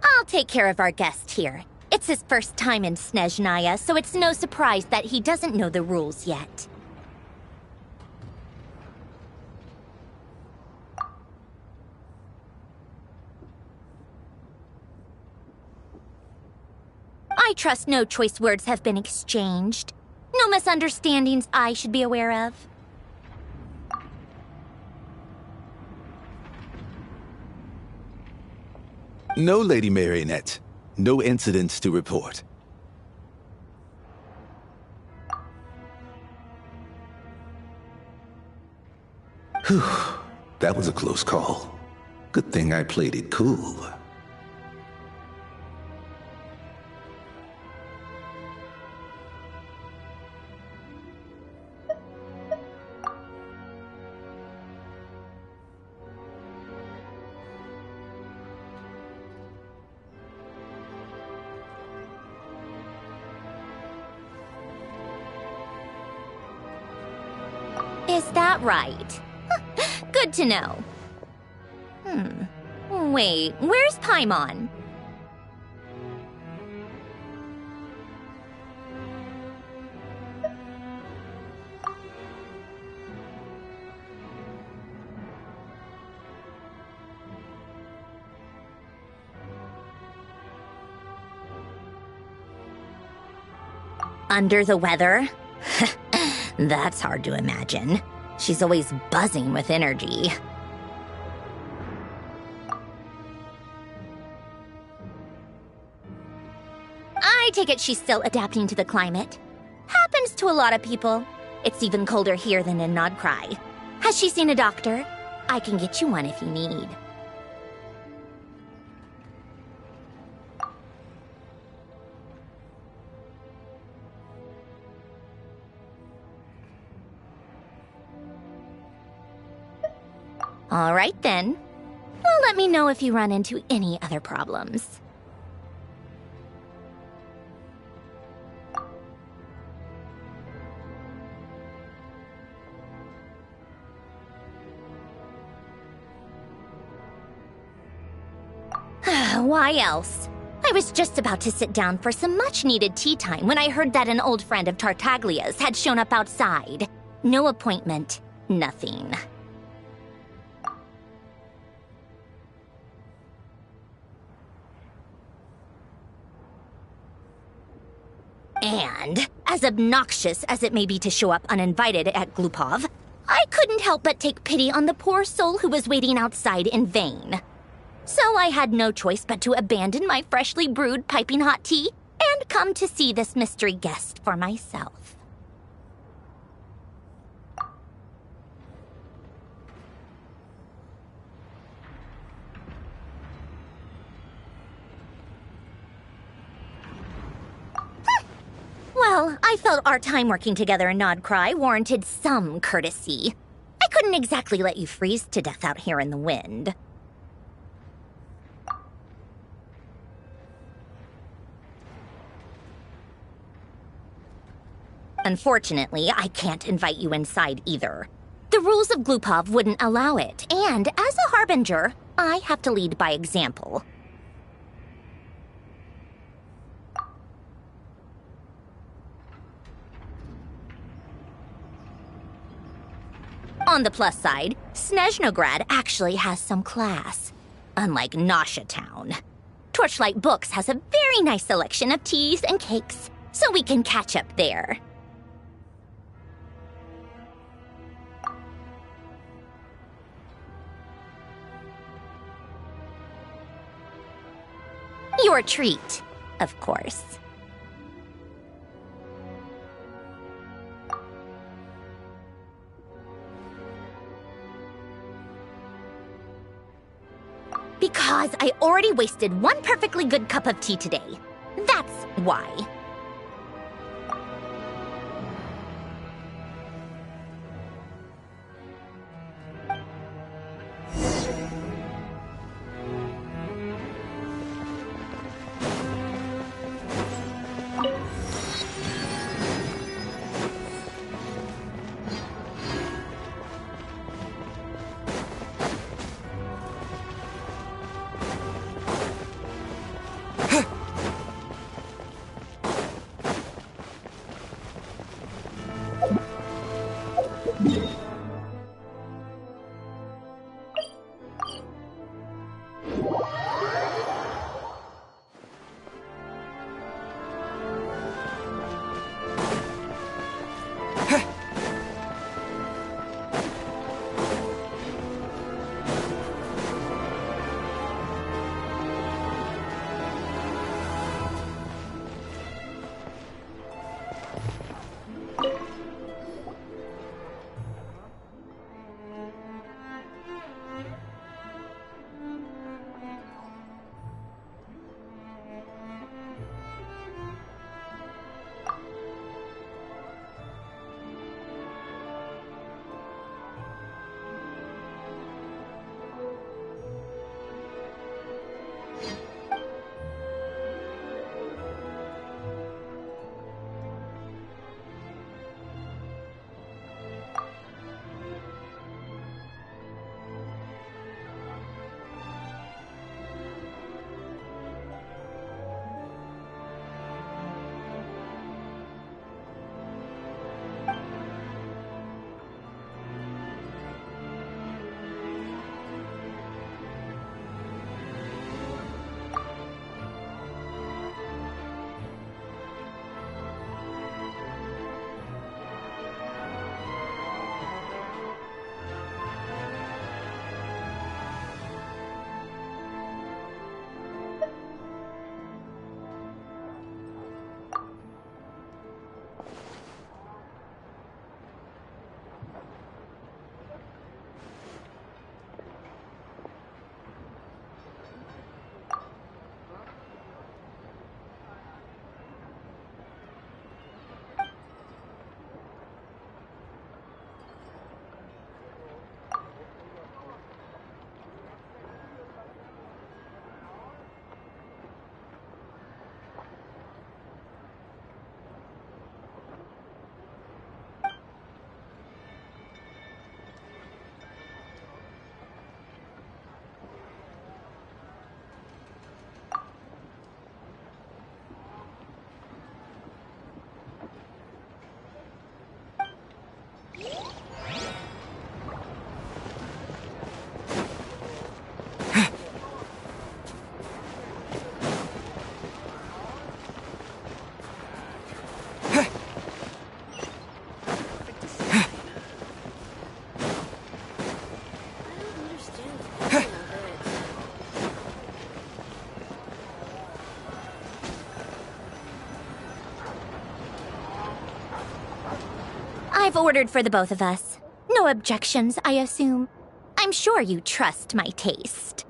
[SPEAKER 6] I'll take care of our guest here. It's his first time in Snezhnaya, so it's no surprise that he doesn't know the rules yet. I trust no choice words have been exchanged. No misunderstandings I should be aware of.
[SPEAKER 11] No, Lady Marionette. No incidents to report. Whew. That was a close call. Good thing I played it cool.
[SPEAKER 6] Is that right? Good to know. Wait, where's Paimon? Under the weather? That's hard to imagine. She's always buzzing with energy. I take it she's still adapting to the climate. Happens to a lot of people. It's even colder here than in Nod-Krai. Has she seen a doctor? I can get you one if you need. All right, then. Well, let me know if you run into any other problems. Why else? I was just about to sit down for some much-needed tea time when I heard that an old friend of Tartaglia's had shown up outside. No appointment, nothing. And, as obnoxious as it may be to show up uninvited at Glupov, I couldn't help but take pity on the poor soul who was waiting outside in vain. So I had no choice but to abandon my freshly brewed piping hot tea and come to see this mystery guest for myself. Well, I felt our time working together in Nod-Krai warranted some courtesy. I couldn't exactly let you freeze to death out here in the wind.
[SPEAKER 12] Unfortunately, I can't invite you inside either. The rules of Glupov wouldn't allow it, and as a harbinger, I have to lead by example. On the plus side, Snezhnograd actually has some class, unlike Nasha Town. Torchlight Books has a very nice selection of teas and cakes, so we can catch up there. Your treat, of course. Because I already wasted one perfectly good cup of tea today. That's why. I've ordered for the both of us. No objections, I assume. I'm sure you trust my taste.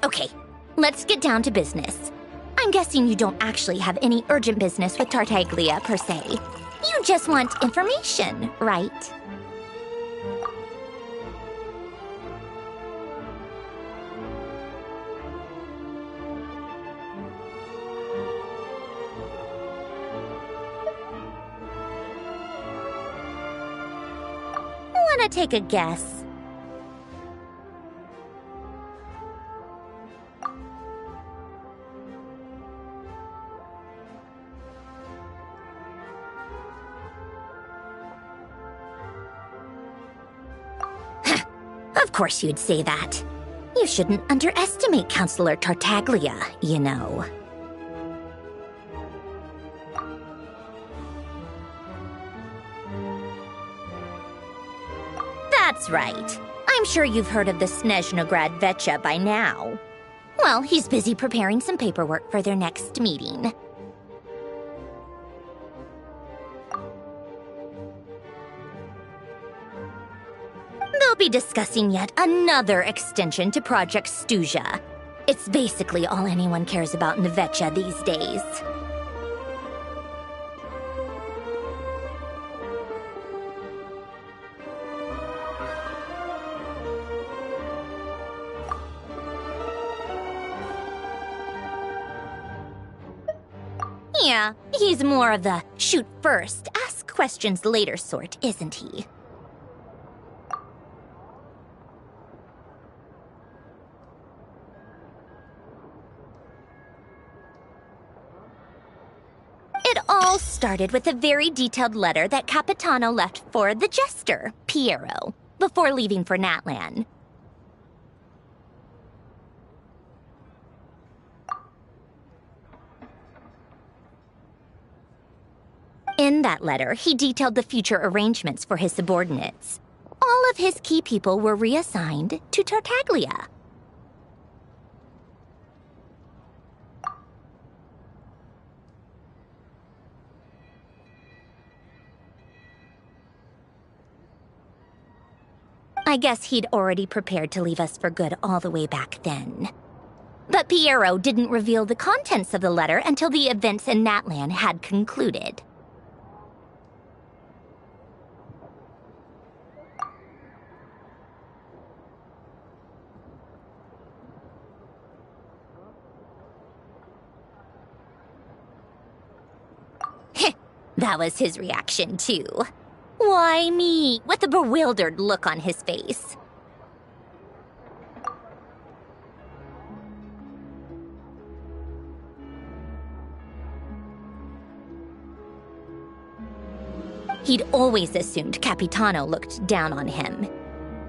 [SPEAKER 12] Okay, let's get down to business. I'm guessing you don't actually have any urgent business with Tartaglia, per se. You just want information, right? Wanna take a guess? Of course you'd say that. You shouldn't underestimate Counselor Tartaglia, you know. That's right. I'm sure you've heard of the Snezhnaya Vetcha by now. Well, he's busy preparing some paperwork for their next meeting. They'll be discussing yet another extension to Project Stuja. It's basically all anyone cares about in the Vetcha these days. Yeah, he's more of the shoot first, ask questions later sort, isn't he? It all started with a very detailed letter that Capitano left for the jester, Piero, before leaving for Natlan. In that letter, he detailed the future arrangements for his subordinates. All of his key people were reassigned to Tartaglia. I guess he'd already prepared to leave us for good all the way back then. But Piero didn't reveal the contents of the letter until the events in Natlan had concluded. That was his reaction, too. Why me? With a bewildered look on his face. He'd always assumed Capitano looked down on him.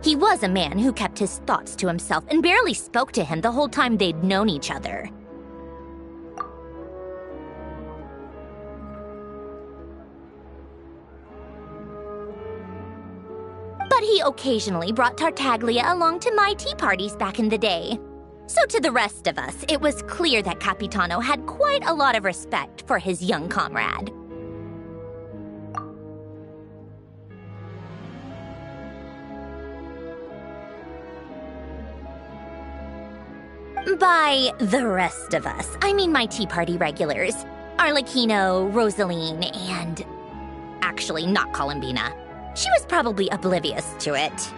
[SPEAKER 12] He was a man who kept his thoughts to himself and barely spoke to him the whole time they'd known each other. But he occasionally brought Tartaglia along to my tea parties back in the day. So to the rest of us, it was clear that Capitano had quite a lot of respect for his young comrade. By the rest of us, I mean my tea party regulars. Arlecchino, Rosaline, and... actually, not Columbina. She was probably oblivious to it.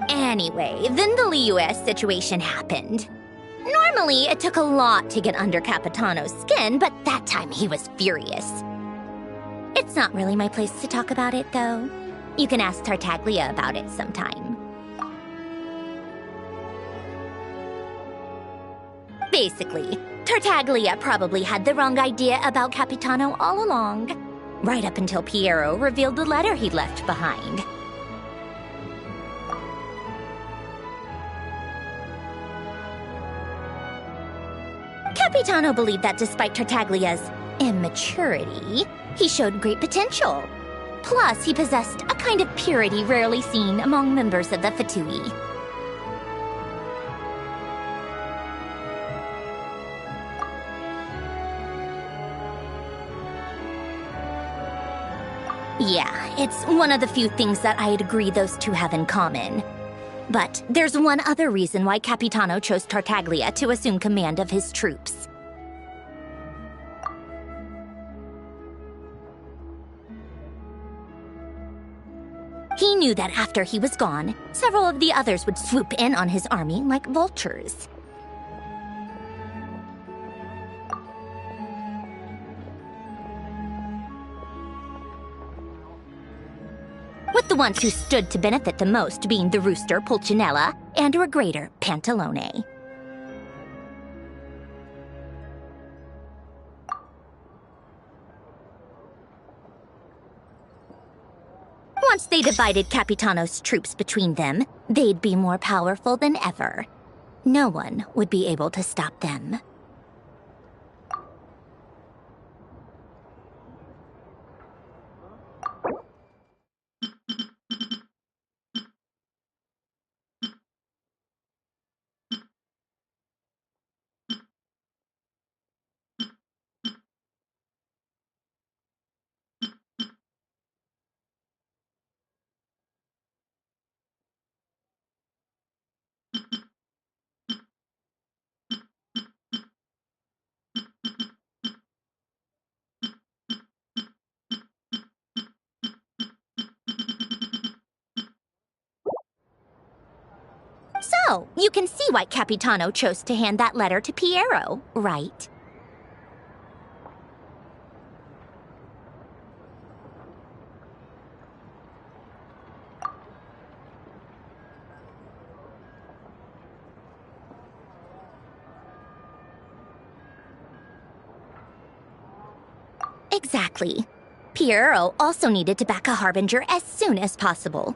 [SPEAKER 12] Anyway, then the Liyue situation happened. Normally, it took a lot to get under Capitano's skin, but that time he was furious. It's not really my place to talk about it, though. You can ask Tartaglia about it sometime. Basically, Tartaglia probably had the wrong idea about Capitano all along, right up until Piero revealed the letter he'd left behind. Capitano believed that despite Tartaglia's immaturity, he showed great potential. Plus, he possessed a kind of purity rarely seen among members of the Fatui. Yeah, it's one of the few things that I'd agree those two have in common. But there's one other reason why Capitano chose Tartaglia to assume command of his troops. He knew that after he was gone, several of the others would swoop in on his army like vultures. With the ones who stood to benefit the most being the rooster Pulcinella and her grater Pantalone. Once they divided Capitano's troops between them, they'd be more powerful than ever. No one would be able to stop them. So, you can see why Capitano chose to hand that letter to Piero, right? Exactly. Piero also needed to back a harbinger as soon as possible.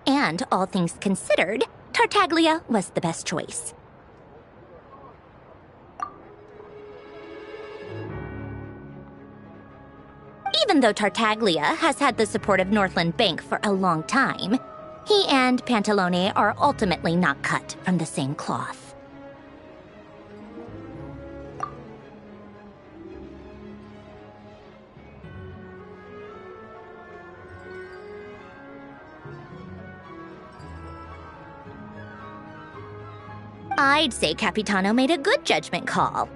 [SPEAKER 12] And all things considered, Tartaglia was the best choice. Even though Tartaglia has had the support of Northland Bank for a long time, he and Pantalone are ultimately not cut from the same cloth. I'd say Capitano made a good judgment call.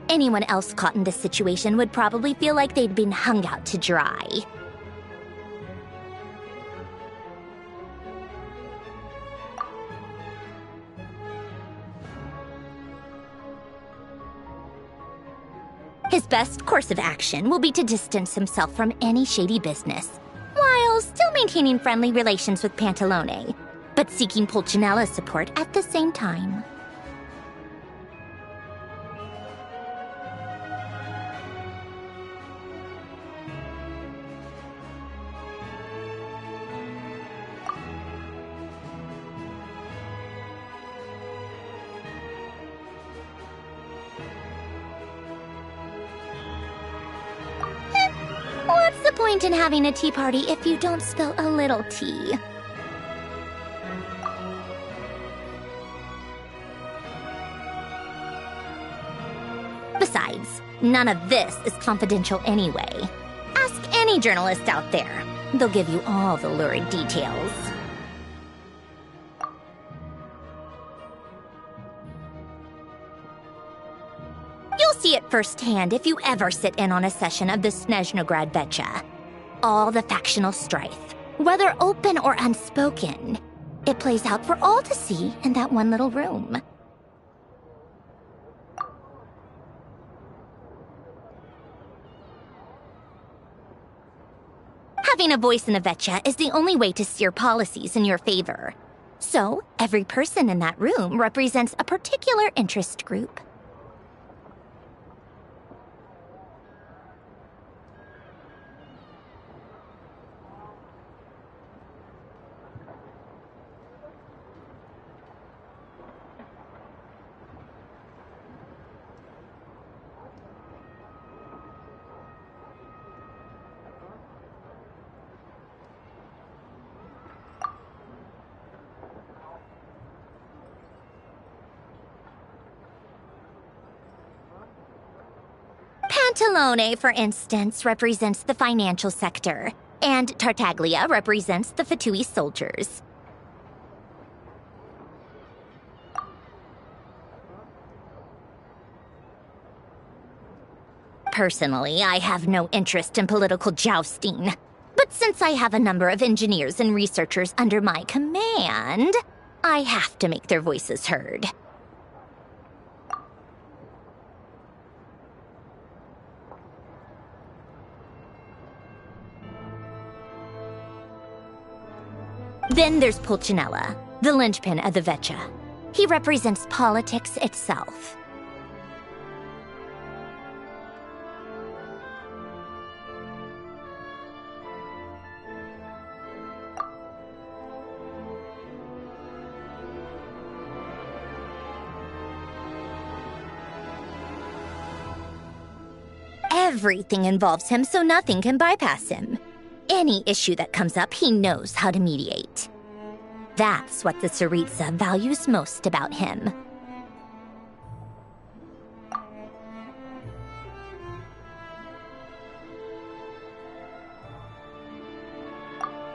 [SPEAKER 12] Anyone else caught in this situation would probably feel like they'd been hung out to dry. His best course of action will be to distance himself from any shady business, while still maintaining friendly relations with Pantalone, but seeking Pulcinella's support at the same time. What's the point in having a tea party if you don't spill a little tea? Besides, none of this is confidential anyway. Ask any journalist out there. They'll give you all the lurid details. You'll see it firsthand if you ever sit in on a session of the Snezhnaya Betcha. All the factional strife, whether open or unspoken, it plays out for all to see in that one little room. Having a voice in a Vetcha is the only way to steer policies in your favor. So, every person in that room represents a particular interest group. Pantalone, for instance, represents the financial sector, and Tartaglia represents the Fatui soldiers. Personally, I have no interest in political jousting. But since I have a number of engineers and researchers under my command, I have to make their voices heard. Then there's Pulcinella, the linchpin of the Vecha. He represents politics itself. Everything involves him, so nothing can bypass him. Any issue that comes up, he knows how to mediate. That's what the Tsaritsa values most about him.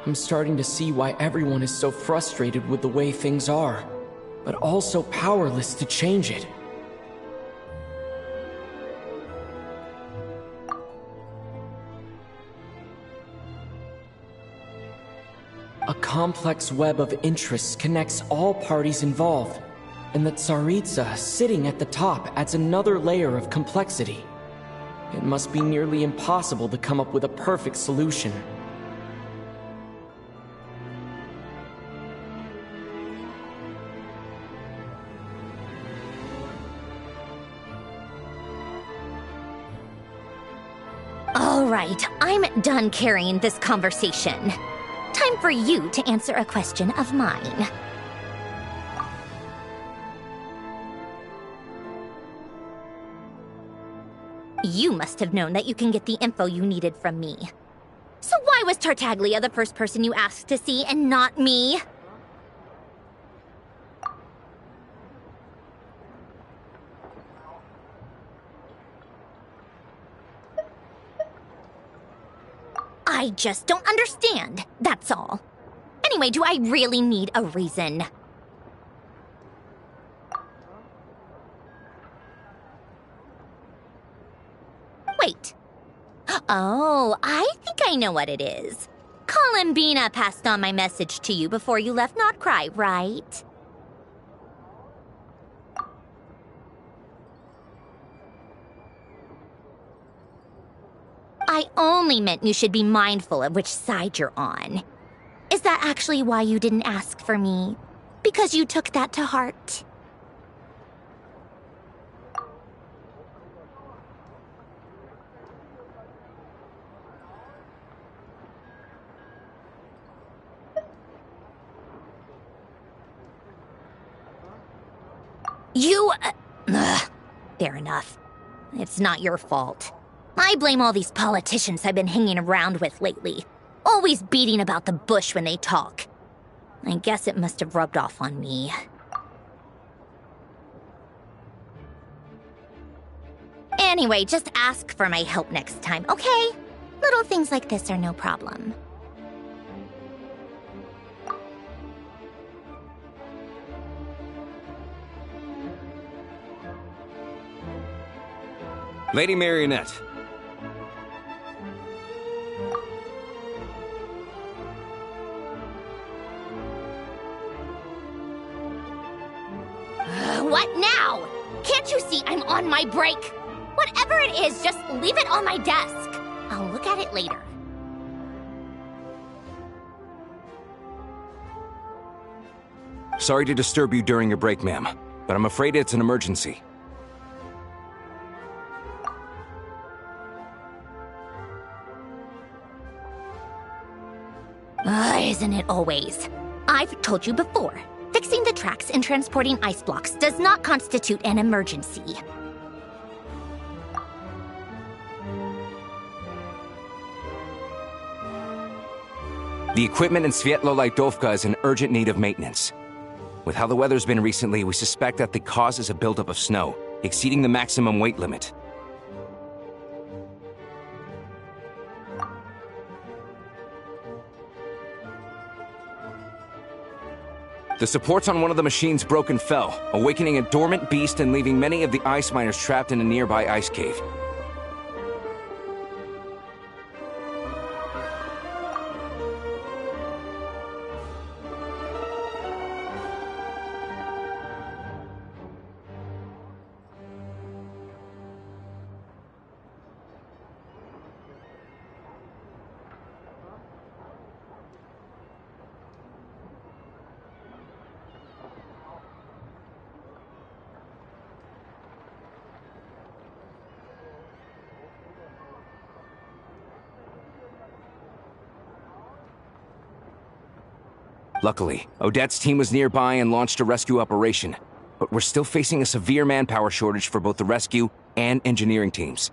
[SPEAKER 8] I'm starting to see why everyone is so frustrated with the way things are, but also powerless to change it. A complex web of interests connects all parties involved, and the Tsaritsa sitting at the top adds another layer of complexity. It must be nearly impossible to come up with a perfect solution.
[SPEAKER 12] All right, I'm done carrying this conversation. Time for you to answer a question of mine. You must have known that you can get the info you needed from me. So why was Tartaglia the first person you asked to see and not me? I just don't understand, that's all. Anyway, do I really need a reason? Wait. Oh, I think I know what it is. Columbina passed on my message to you before you left Nod-Krai, right? I only meant you should be mindful of which side you're on. Is that actually why you didn't ask for me? Because you took that to heart? Fair enough. It's not your fault. I blame all these politicians I've been hanging around with lately. Always beating about the bush when they talk. I guess it must have rubbed off on me. Anyway, just ask for my help next time, okay? Little things like this are no problem.
[SPEAKER 13] Lady Marionette.
[SPEAKER 12] What now? Can't you see I'm on my break? Whatever it is, just leave it on my desk. I'll look at it later.
[SPEAKER 13] Sorry to disturb you during your break, ma'am, but I'm afraid it's an emergency.
[SPEAKER 12] Isn't it always? I've told you before, fixing the tracks and transporting ice blocks does not constitute an emergency.
[SPEAKER 13] The equipment in Svietlo-Lightovka is in urgent need of maintenance. With how the weather's been recently, we suspect that the cause is a buildup of snow, exceeding the maximum weight limit. The supports on one of the machines broke and fell, awakening a dormant beast and leaving many of the ice miners trapped in a nearby ice cave. Luckily, Odette's team was nearby and launched a rescue operation, but we're still facing a severe manpower shortage for both the rescue and engineering teams.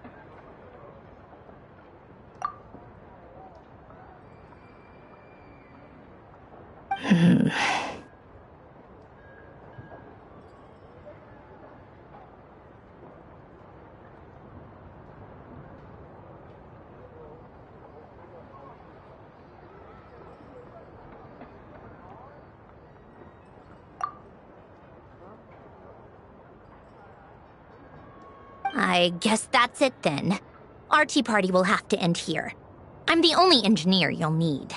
[SPEAKER 12] I guess that's it then. Our tea party will have to end here. I'm the only engineer you'll need.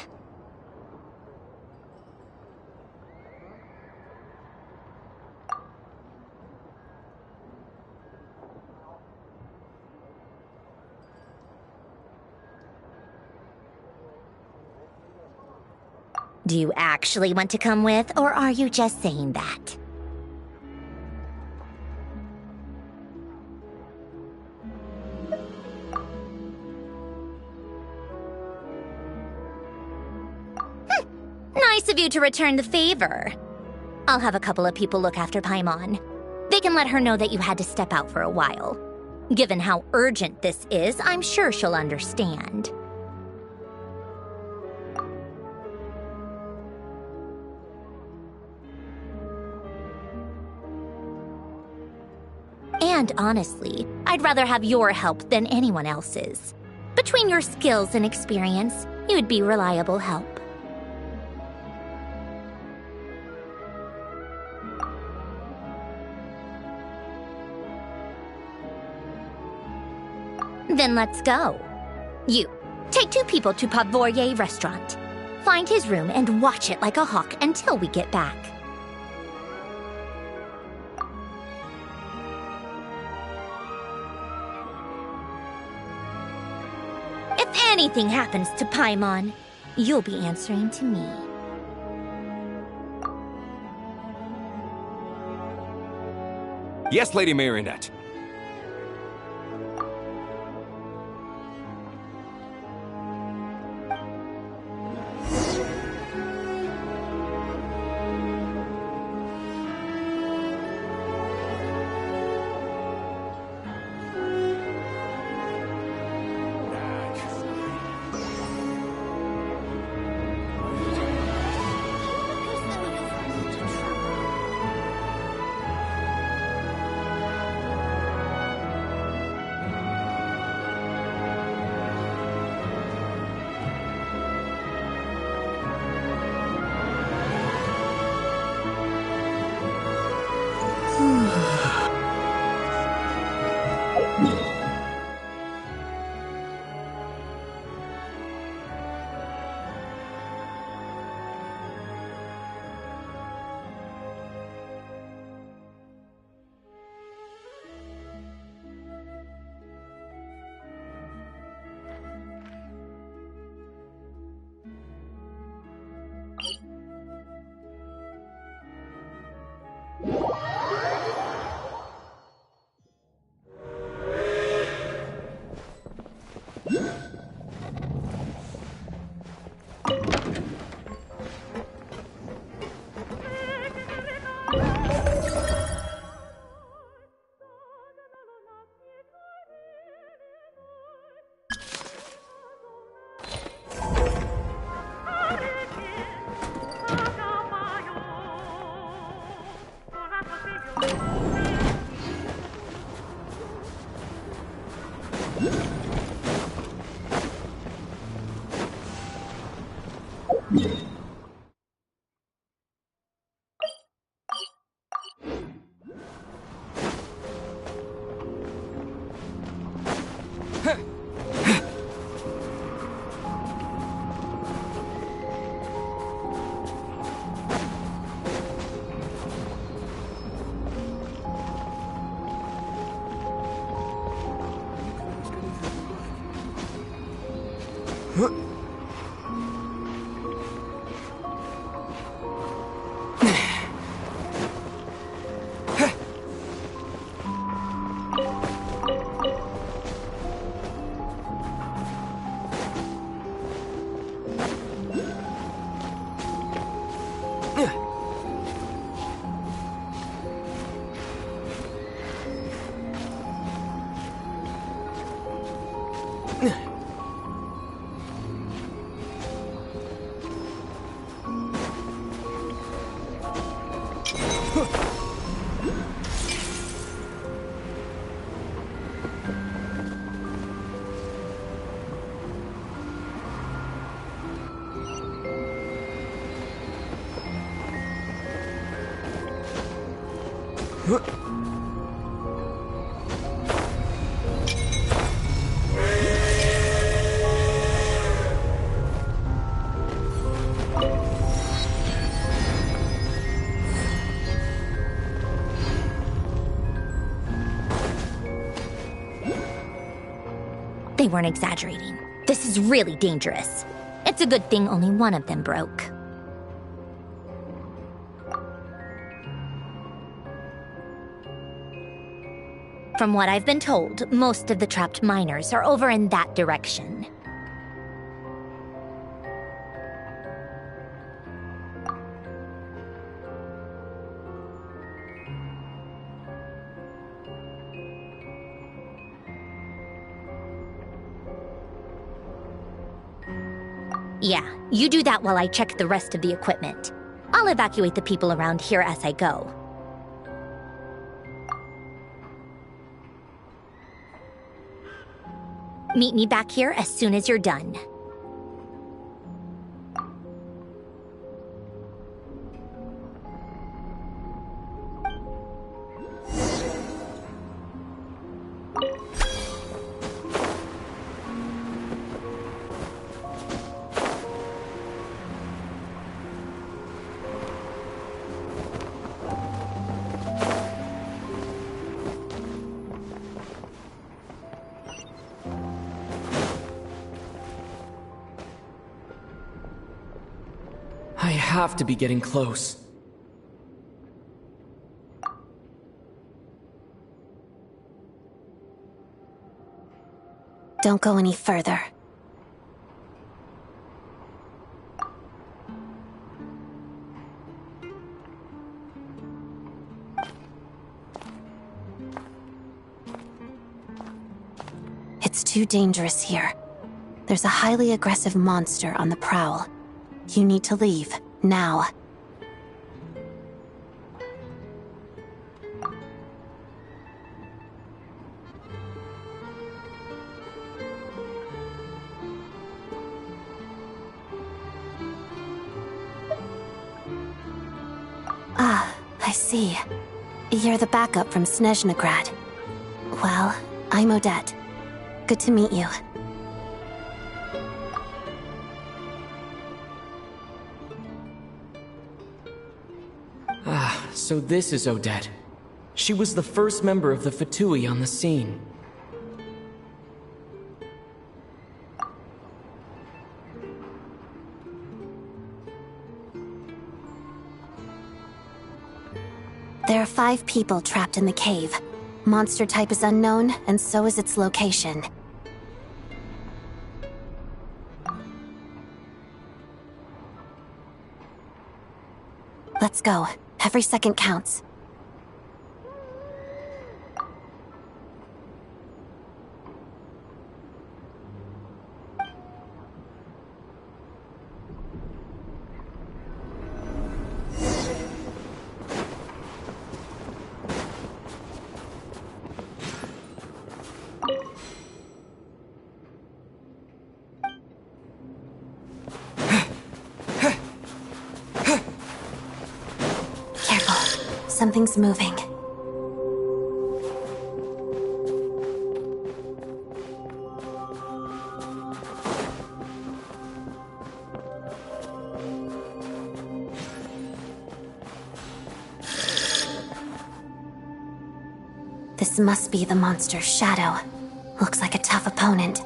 [SPEAKER 12] Do you actually want to come with, or are you just saying that? Nice of you to return the favor. I'll have a couple of people look after Paimon. They can let her know that you had to step out for a while. Given how urgent this is, I'm sure she'll understand. And honestly, I'd rather have your help than anyone else's. Between your skills and experience, you'd be reliable help. Then let's go. You, take 2 people to Pavoyer restaurant. Find his room and watch it like a hawk until we get back. If anything happens to Paimon, you'll be answering to me.
[SPEAKER 13] Yes, Lady Marionette.
[SPEAKER 12] They weren't exaggerating. This is really dangerous. It's a good thing only one of them broke. From what I've been told, most of the trapped miners are over in that direction. Yeah, you do that while I check the rest of the equipment. I'll evacuate the people around here as I go. Meet me back here as soon as you're done.
[SPEAKER 8] I have to be getting close.
[SPEAKER 6] Don't go any further. It's too dangerous here. There's a highly aggressive monster on the prowl. You need to leave, now. Ah, I see. You're the backup from Snezhnaya. Well, I'm Odette. Good to meet you.
[SPEAKER 8] So this is Odette. She was the first member of the Fatui on the scene.
[SPEAKER 6] There are 5 people trapped in the cave. Monster type is unknown, and so is its location. Let's go. Every second counts. Something's moving. This must be the monster's shadow. Looks like a tough opponent.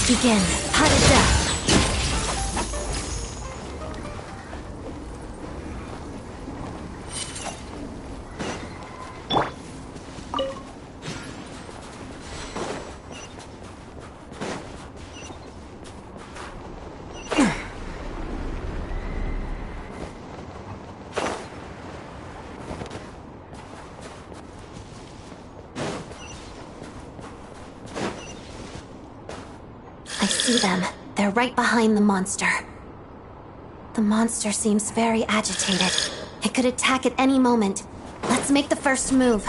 [SPEAKER 6] Begin. Harada.
[SPEAKER 14] I see them. They're right behind the monster. The monster seems very agitated. It could attack at any moment. Let's make the first move.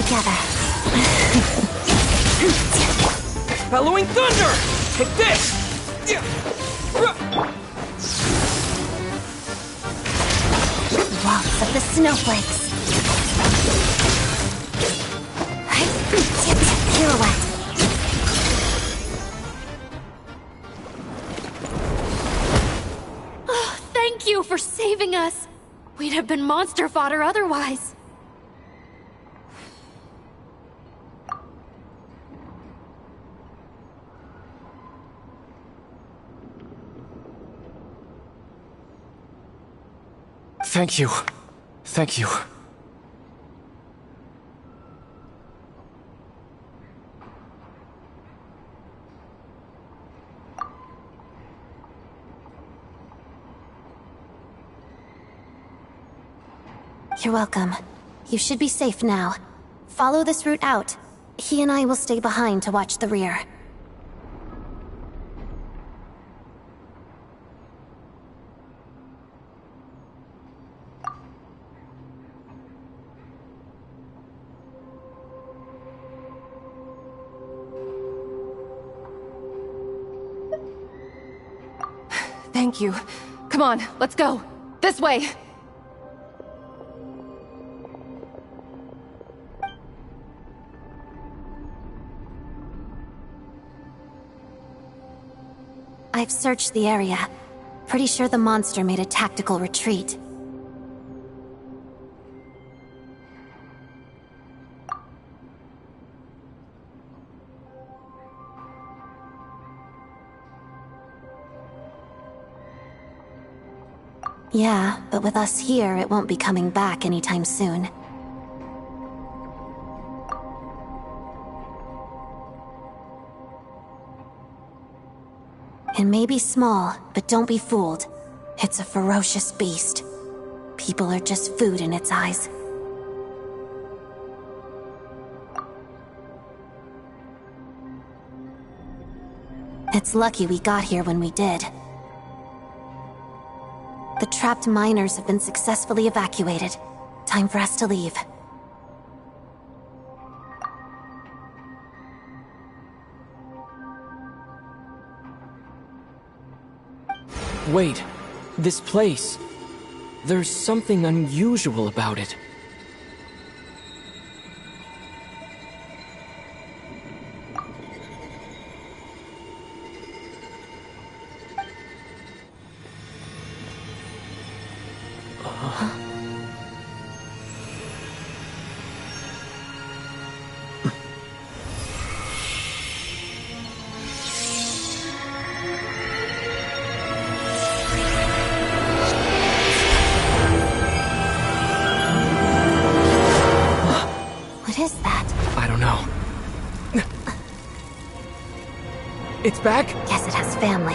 [SPEAKER 14] Together.
[SPEAKER 8] Bellowing thunder! Take this!
[SPEAKER 14] Waltz of the snowflakes. Pirouette.
[SPEAKER 3] Oh, thank you for saving us. We'd have been monster fodder otherwise.
[SPEAKER 8] Thank you. Thank you.
[SPEAKER 14] You're welcome. You should be safe now. Follow this route out. He and I will stay behind to watch the rear.
[SPEAKER 15] Thank you. Come on, let's go. This way!
[SPEAKER 14] I've searched the area. Pretty sure the monster made a tactical retreat. Yeah, but with us here, it won't be coming back anytime soon. It may be small, but don't be fooled. It's a ferocious beast. People are just food in its eyes. It's lucky we got here when we did. The trapped miners have been successfully evacuated. Time for us to leave.
[SPEAKER 8] Wait, this place. There's something unusual about it. It's back?
[SPEAKER 14] Guess it has family.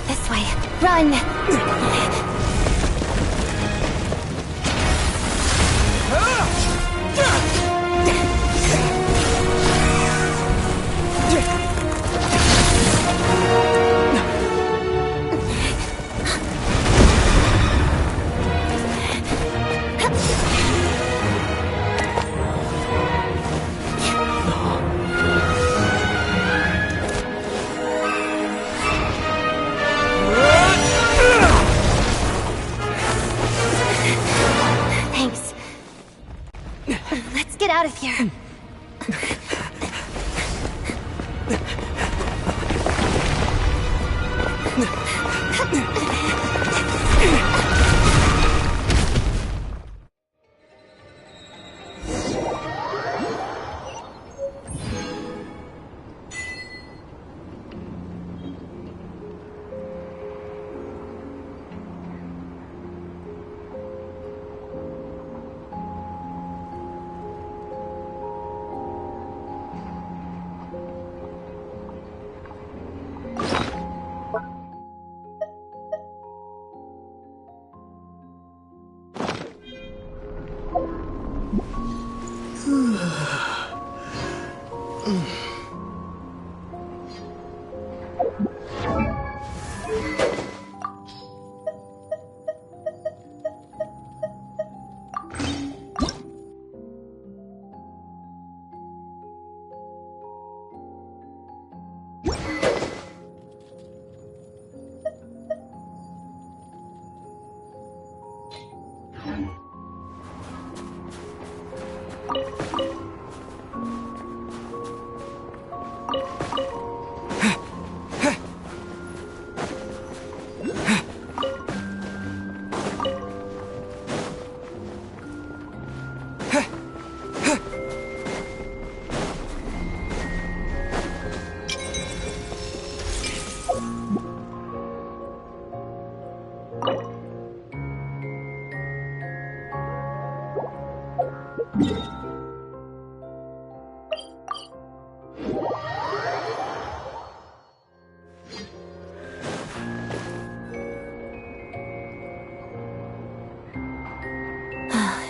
[SPEAKER 14] This way. Run! Out of here.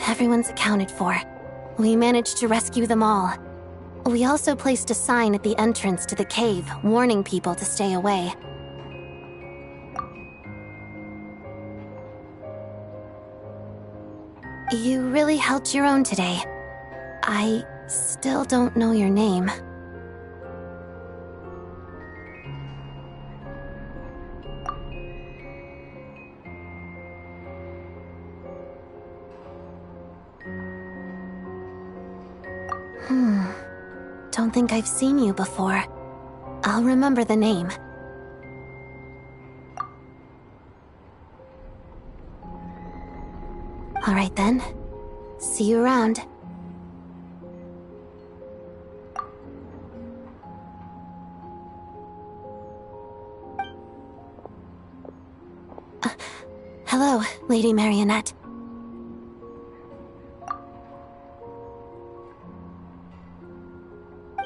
[SPEAKER 14] Everyone's accounted for. We managed to rescue them all. We also placed a sign at the entrance to the cave, warning people to stay away. You really held your own today. I still don't know your name. Don't think I've seen you before. I'll remember the name. All right then. See you around. Hello, Lady Marionette.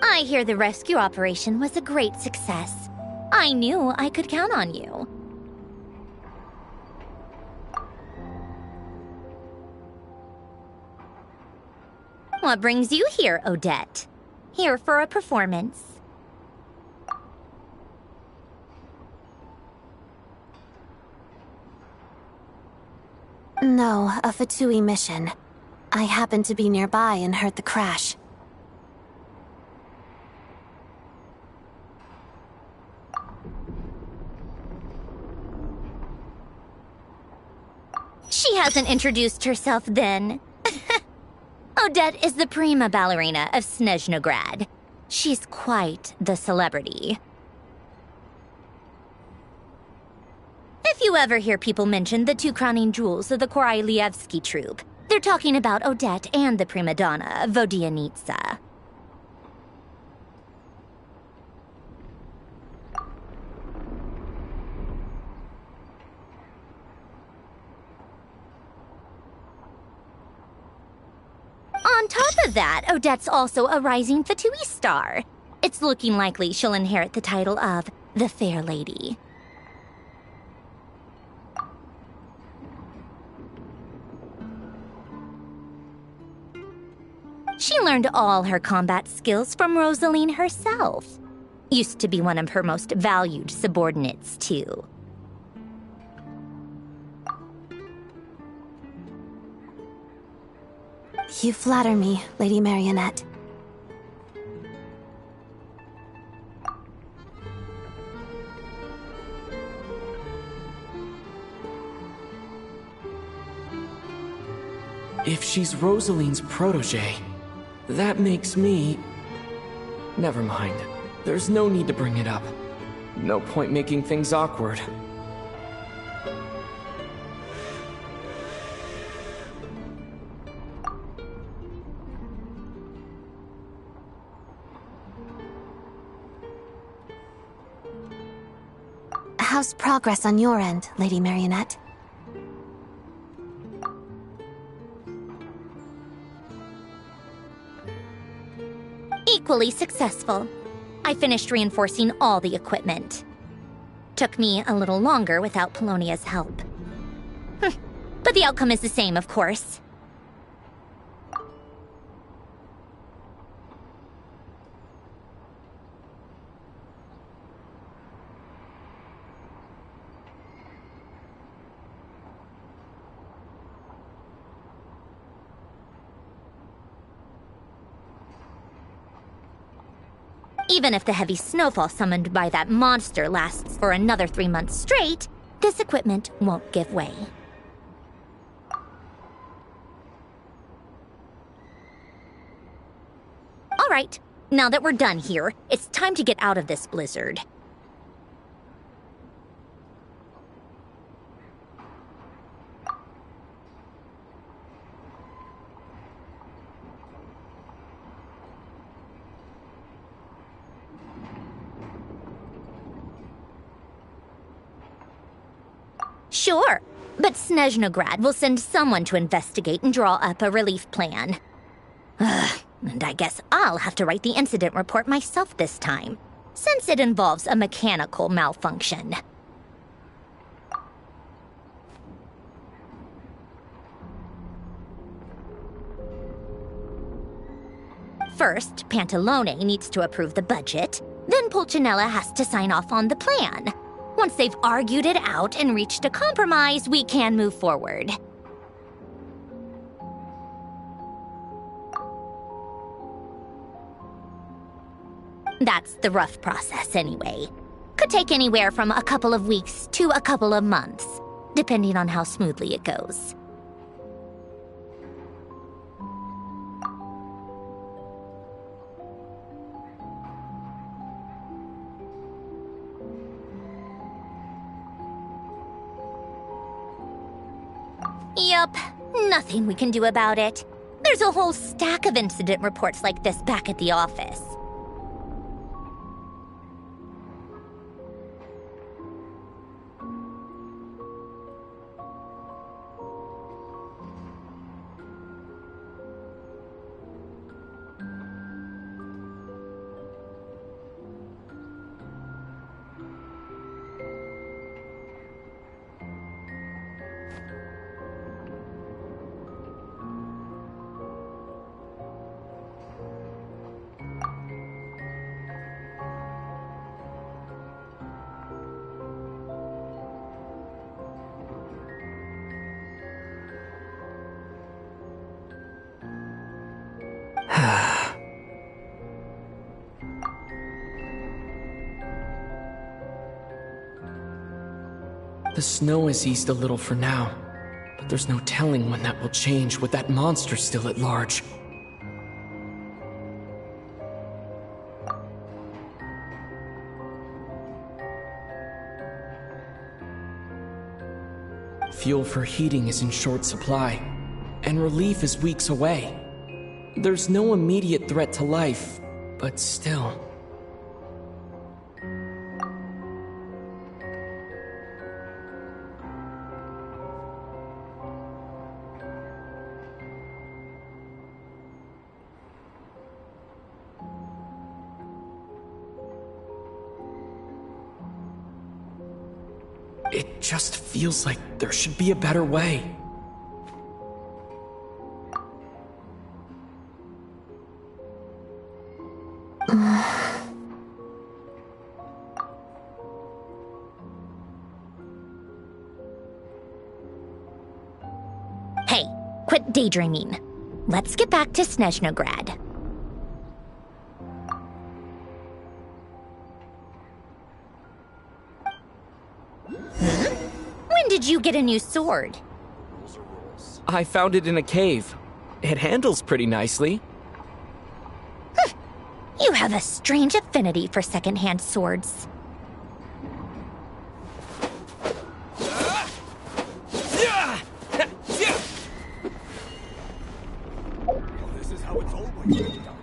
[SPEAKER 12] I hear the rescue operation was a great success. I knew I could count on you. What brings you here, Odette? Here for a performance?
[SPEAKER 14] No, a Fatui mission. I happened to be nearby and heard the crash.
[SPEAKER 12] She hasn't introduced herself then. Odette is the prima ballerina of Snezhnaya. She's quite the celebrity. If you ever hear people mention the two crowning jewels of the Korolievsky troupe, they're talking about Odette and the prima donna, Vodianitsa. On top of that, Odette's also a rising Fatui star. It's looking likely she'll inherit the title of the Fair Lady. She learned all her combat skills from Rosaline herself. Used to be one of her most valued subordinates, too.
[SPEAKER 14] You flatter me, Lady Marionette.
[SPEAKER 8] If she's Rosaline's protege, that makes me... Never mind. There's no need to bring it up. No point making things awkward.
[SPEAKER 14] How's progress on your end, Lady Marionette?
[SPEAKER 12] Equally successful. I finished reinforcing all the equipment. Took me a little longer without Polonia's help. But the outcome is the same, of course. Even if the heavy snowfall summoned by that monster lasts for another 3 months straight, this equipment won't give way. All right, now that we're done here, it's time to get out of this blizzard. Sure, but Snezhnaya will send someone to investigate and draw up a relief plan. And I guess I'll have to write the incident report myself this time, since it involves a mechanical malfunction. First, Pantalone needs to approve the budget, then Pulcinella has to sign off on the plan. Once they've argued it out and reached a compromise, we can move forward. That's the rough process anyway. Could take anywhere from a couple of weeks to a couple of months, depending on how smoothly it goes. Yup, nothing we can do about it. There's a whole stack of incident reports like this back at the office.
[SPEAKER 8] The snow has eased a little for now, but there's no telling when that will change with that monster still at large. Fuel for heating is in short supply, and relief is weeks away. There's no immediate threat to life, but still. It just feels like there should be a better way.
[SPEAKER 12] Hey, quit daydreaming. Let's get back to Snezhnaya. When did you get a new sword?
[SPEAKER 8] I found it in a cave. It handles pretty nicely.
[SPEAKER 12] You have a strange affinity for second-hand swords.
[SPEAKER 4] This is how it's always been done.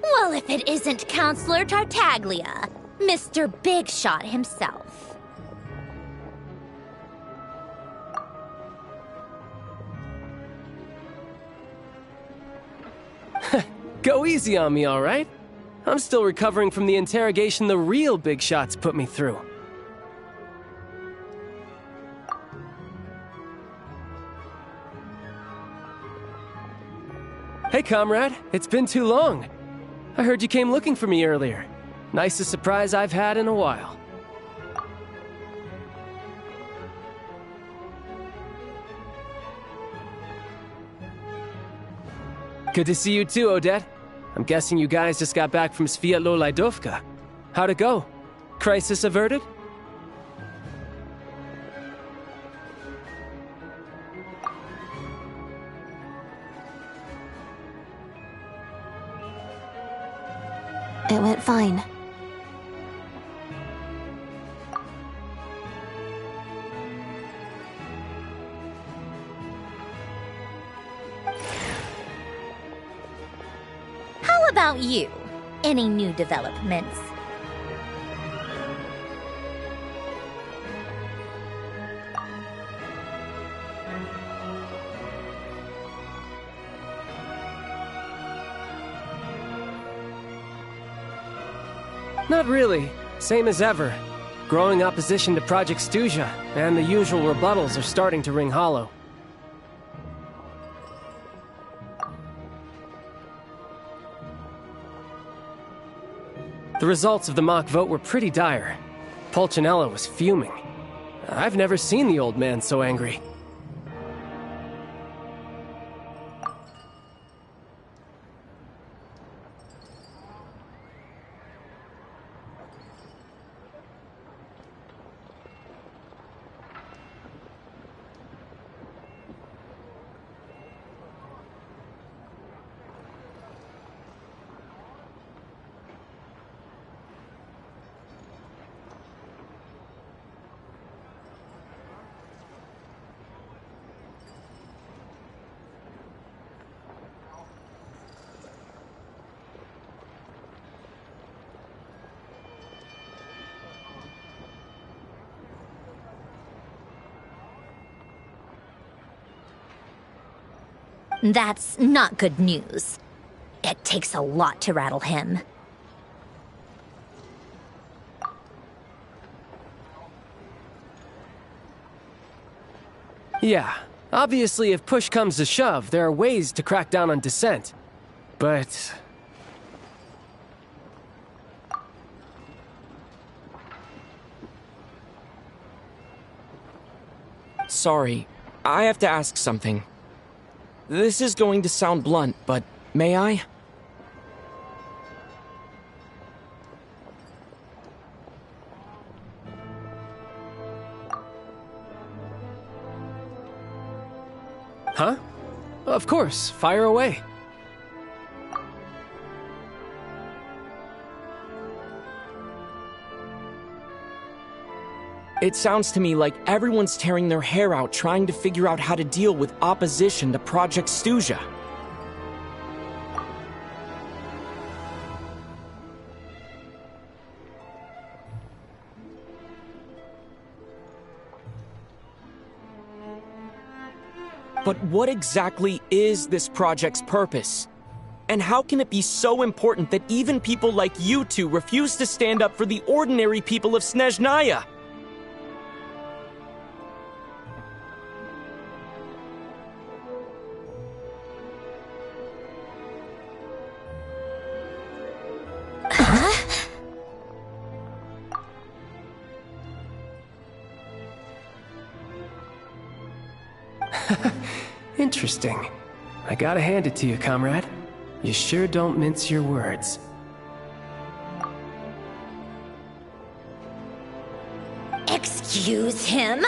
[SPEAKER 12] Well, if it isn't Counselor Tartaglia, Mr. Big Shot himself.
[SPEAKER 16] Go easy on me, all right? I'm still recovering from the interrogation the real Big Shots put me through. Hey, comrade. It's been too long. I heard you came looking for me earlier. Nicest surprise I've had in a while. Good to see you too, Odette. I'm guessing you guys just got back from Sviatlo-Laidovka. How'd it go? Crisis averted?
[SPEAKER 14] It went fine.
[SPEAKER 12] How about you? Any new developments?
[SPEAKER 16] Not really. Same as ever. Growing opposition to Project Stuja, and the usual rebuttals are starting to ring hollow. The results of the mock vote were pretty dire. Pulcinella was fuming. I've never seen the old man so angry.
[SPEAKER 12] That's not good news. It takes a lot to rattle him.
[SPEAKER 16] Yeah, obviously if push comes to shove, there are ways to crack down on dissent. But...
[SPEAKER 8] Sorry, I have to ask something. This is going to sound blunt, but may I?
[SPEAKER 16] Huh? Of course, fire away.
[SPEAKER 8] It sounds to me like everyone's tearing their hair out trying to figure out how to deal with opposition to Project Stuja. But what exactly is this project's purpose? And how can it be so important that even people like you two refuse to stand up for the ordinary people of Snezhnaya?
[SPEAKER 16] Interesting. I gotta hand it to you, comrade. You sure don't mince your words.
[SPEAKER 12] Excuse him?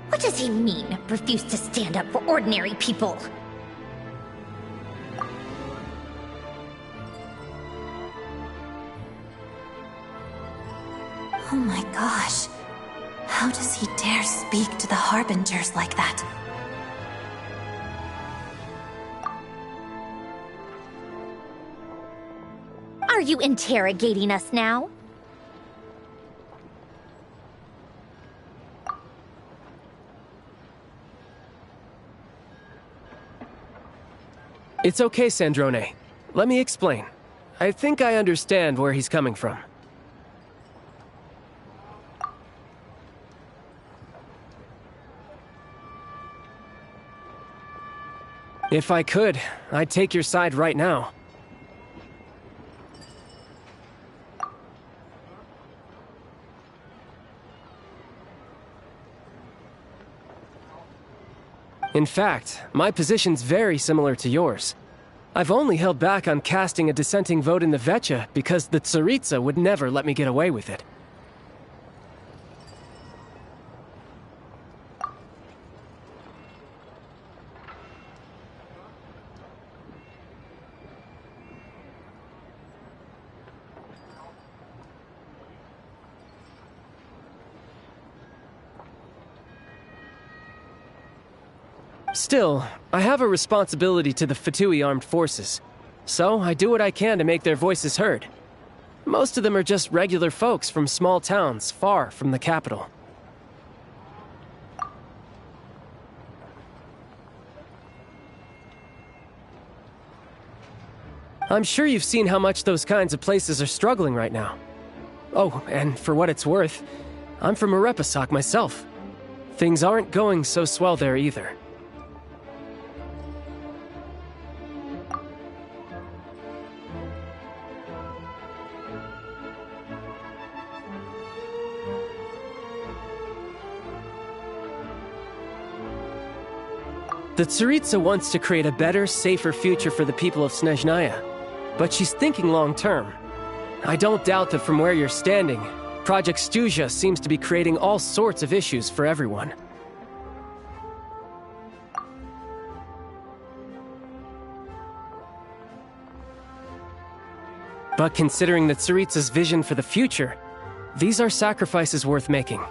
[SPEAKER 12] What does he mean, refuse to stand up for ordinary people?
[SPEAKER 14] Oh my gosh. How does he dare speak to the Harbingers like that?
[SPEAKER 12] Are you interrogating us now?
[SPEAKER 16] It's okay, Sandrone. Let me explain. I think I understand where he's coming from. If I could, I'd take your side right now. In fact, my position's very similar to yours. I've only held back on casting a dissenting vote in the Vetcha because the Tsaritsa would never let me get away with it. Still, I have a responsibility to the Fatui armed forces, so I do what I can to make their voices heard. Most of them are just regular folks from small towns far from the capital. I'm sure you've seen how much those kinds of places are struggling right now. Oh, and for what it's worth, I'm from Arepasak myself. Things aren't going so swell there either. The Tsaritsa wants to create a better, safer future for the people of Snezhnaya, but she's thinking long-term. I don't doubt that from where you're standing, Project Stuzha seems to be creating all sorts of issues for everyone. But considering the Tsaritsa's vision for the future, these are sacrifices worth making.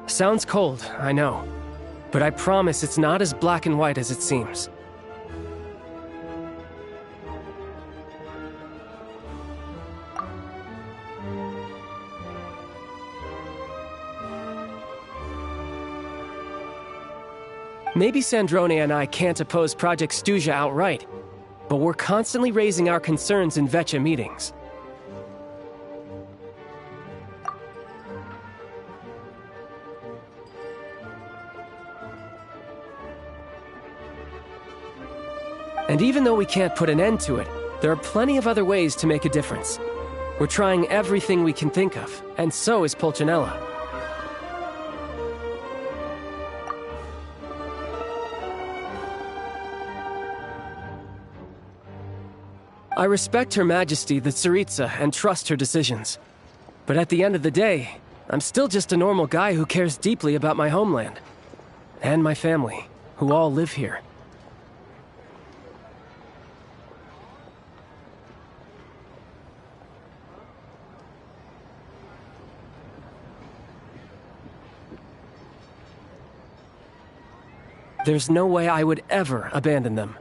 [SPEAKER 16] Sounds cold, I know. But I promise it's not as black and white as it seems. Maybe Sandrone and I can't oppose Project Stuzha outright, but we're constantly raising our concerns in Vetcha meetings. And even though we can't put an end to it, there are plenty of other ways to make a difference. We're trying everything we can think of, and so is Pulcinella. I respect Her Majesty the Tsaritsa and trust her decisions. But at the end of the day, I'm still just a normal guy who cares deeply about my homeland. And my family, who all live here. There's no way I would ever abandon them.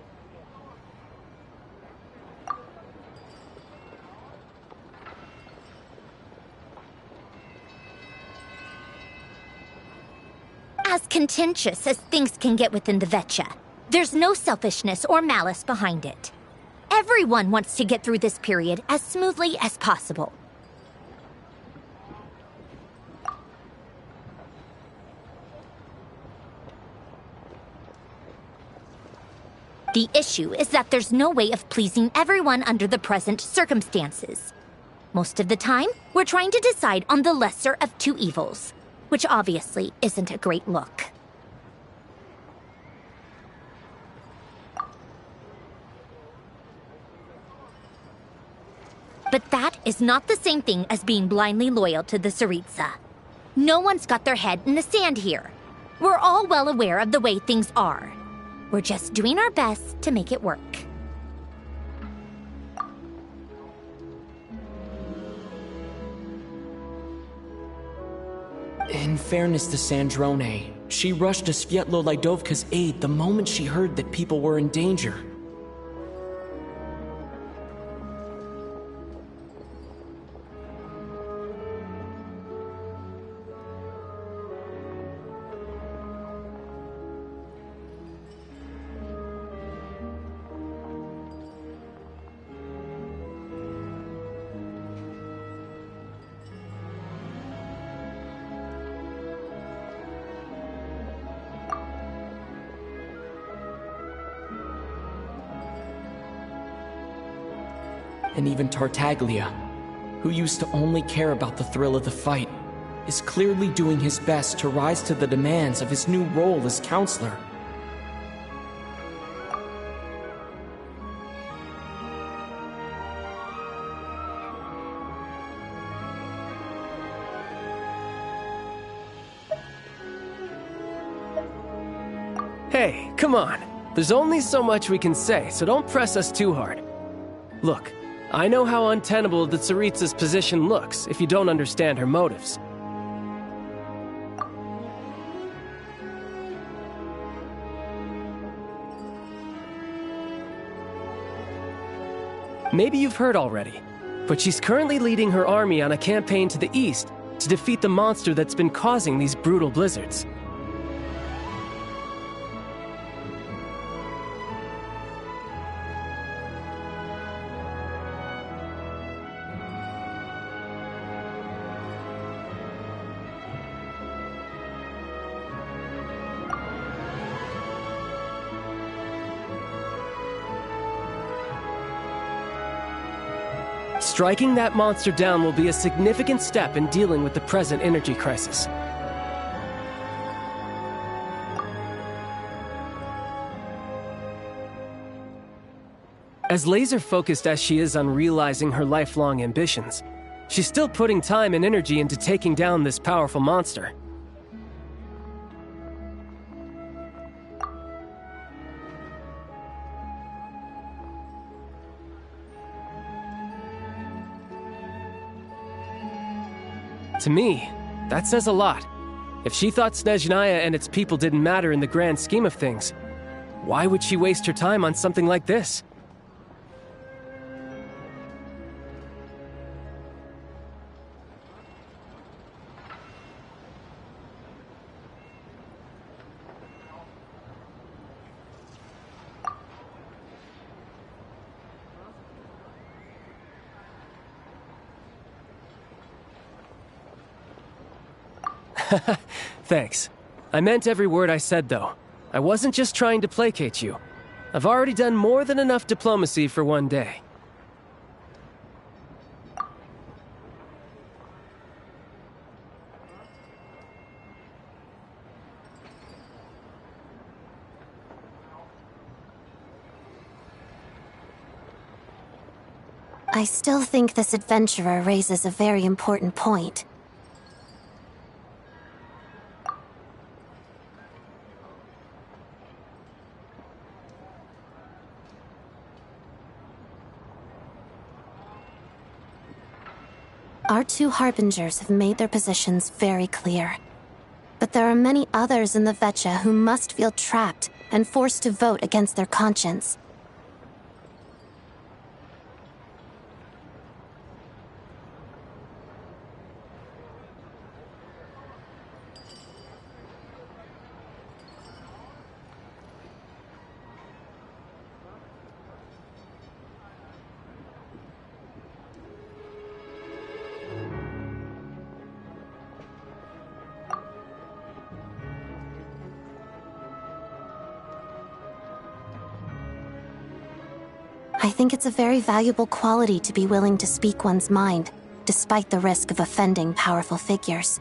[SPEAKER 12] As contentious as things can get within the Vetcha, there's no selfishness or malice behind it. Everyone wants to get through this period as smoothly as possible. The issue is that there's no way of pleasing everyone under the present circumstances. Most of the time, we're trying to decide on the lesser of two evils, which obviously isn't a great look. But that is not the same thing as being blindly loyal to the Tsaritsa. No one's got their head in the sand here. We're all well aware of the way things are. We're just doing our best to make it work.
[SPEAKER 8] In fairness to Sandrone, she rushed to Svietlo Lydovka's aid the moment she heard that people were in danger. and even Tartaglia, who used to only care about the thrill of the fight, is clearly doing his best to rise to the demands of his new role as counselor.
[SPEAKER 16] Hey, come on. There's only so much we can say, so don't press us too hard. Look, I know how untenable the Tsaritsa's position looks if you don't understand her motives. Maybe you've heard already, but she's currently leading her army on a campaign to the east to defeat the monster that's been causing these brutal blizzards. Striking that monster down will be a significant step in dealing with the present energy crisis. As laser-focused as she is on realizing her lifelong ambitions, she's still putting time and energy into taking down this powerful monster. To me, that says a lot. If she thought Snezhnaya and its people didn't matter in the grand scheme of things, why would she waste her time on something like this? Thanks. I meant every word I said, though. I wasn't just trying to placate you. I've already done more than enough diplomacy for one day.
[SPEAKER 14] I still think this adventurer raises a very important point. Our two harbingers have made their positions very clear. But there are many others in the Vecha who must feel trapped and forced to vote against their conscience. I think it's a very valuable quality to be willing to speak one's mind, despite the risk of offending powerful figures.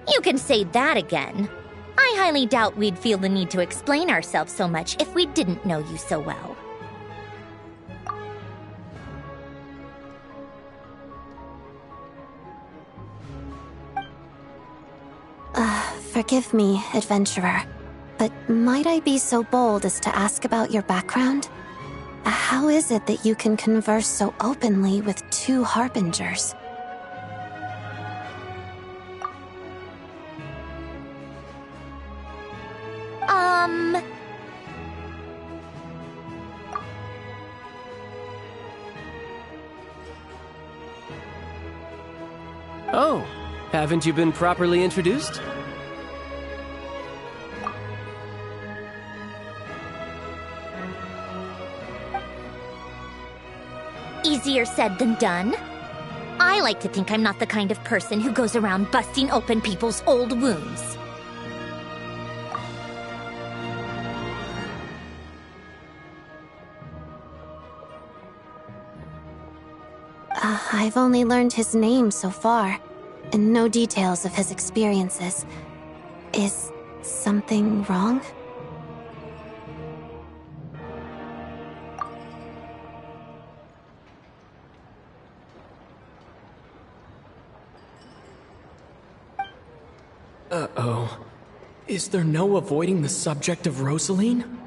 [SPEAKER 12] You can say that again. I highly doubt we'd feel the need to explain ourselves so much if we didn't know you so well.
[SPEAKER 14] Forgive me, adventurer, but might I be so bold as to ask about your background? How is it that you can converse so openly with two harbingers?
[SPEAKER 16] Oh, haven't you been properly introduced?
[SPEAKER 12] easier said than done. I like to think I'm not the kind of person who goes around busting open people's old wounds.
[SPEAKER 14] I've only learned his name so far, and no details of his experiences. Is something wrong?
[SPEAKER 8] Uh-oh. Is there no avoiding the subject of Rosaline?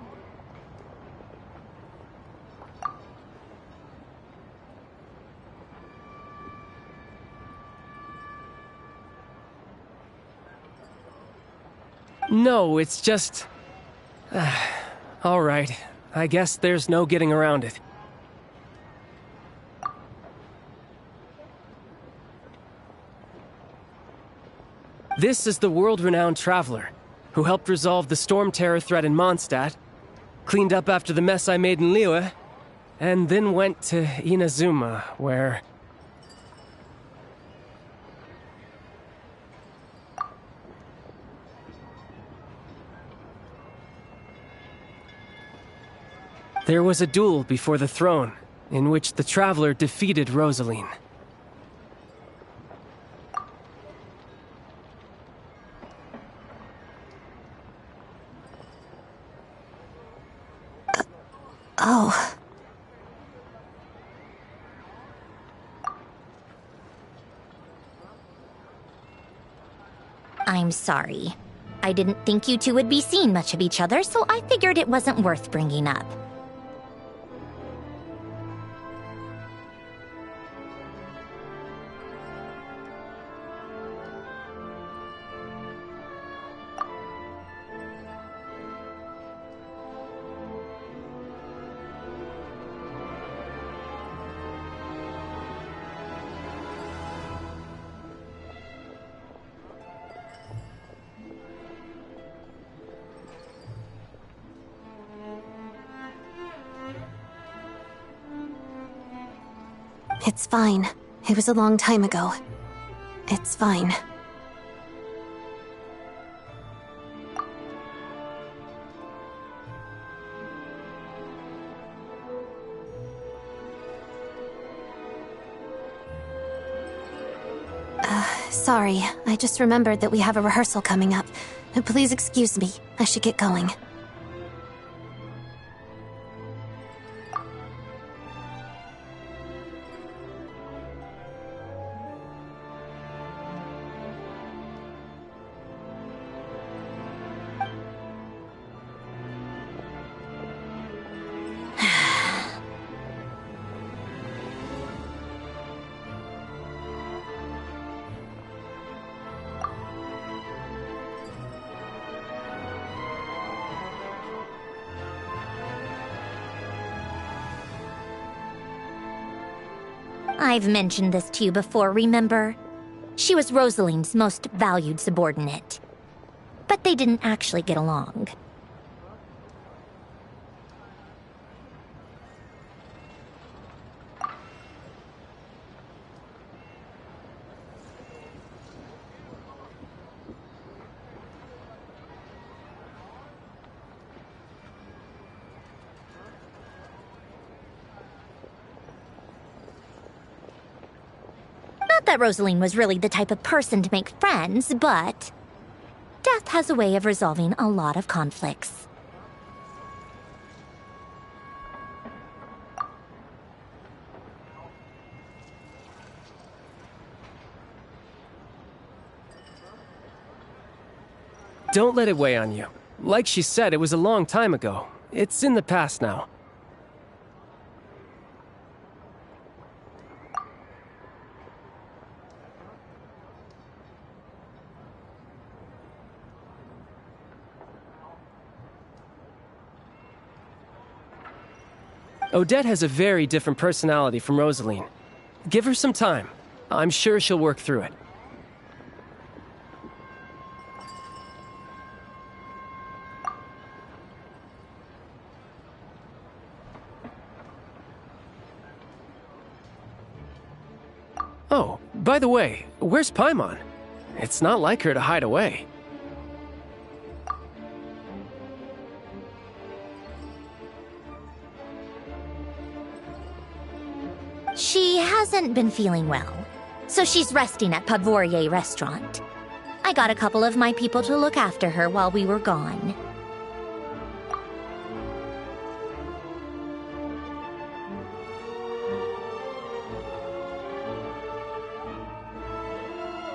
[SPEAKER 16] No, it's just... all right. I guess there's no getting around it. This is the world-renowned traveler, who helped resolve the storm terror threat in Mondstadt, cleaned up after the mess I made in Liyue, and then went to Inazuma, where... there was a duel before the throne, in which the traveler defeated Rosaline.
[SPEAKER 14] Oh.
[SPEAKER 12] I'm sorry. I didn't think you two would be seeing much of each other, so I figured it wasn't worth bringing up.
[SPEAKER 14] It's fine. It was a long time ago. It's fine. Sorry. I just remembered that we have a rehearsal coming up. Please excuse me. I should get going.
[SPEAKER 12] I've mentioned this to you before, remember? She was Rosaline's most valued subordinate. But they didn't actually get along. Not that Rosaline was really the type of person to make friends, but death has a way of resolving a lot of conflicts.
[SPEAKER 16] Don't let it weigh on you. Like she said, it was a long time ago. It's in the past now. Odette has a very different personality from Rosaline. Give her some time. I'm sure she'll work through it. Oh, by the way, where's Paimon? It's not like her to hide away.
[SPEAKER 12] She hasn't been feeling well, so she's resting at Podvorier restaurant. I got a couple of my people to look after her while we were gone.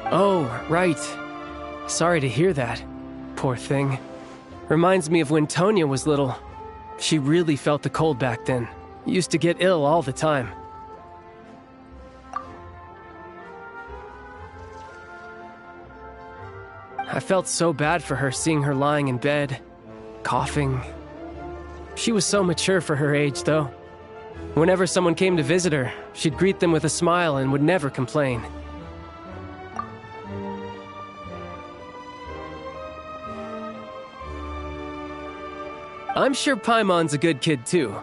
[SPEAKER 16] Oh, right. Sorry to hear that. Poor thing. Reminds me of when Tonya was little. She really felt the cold back then. Used to get ill all the time. I felt so bad for her seeing her lying in bed, coughing. She was so mature for her age, though. Whenever someone came to visit her, she'd greet them with a smile and would never complain. I'm sure Paimon's a good kid, too.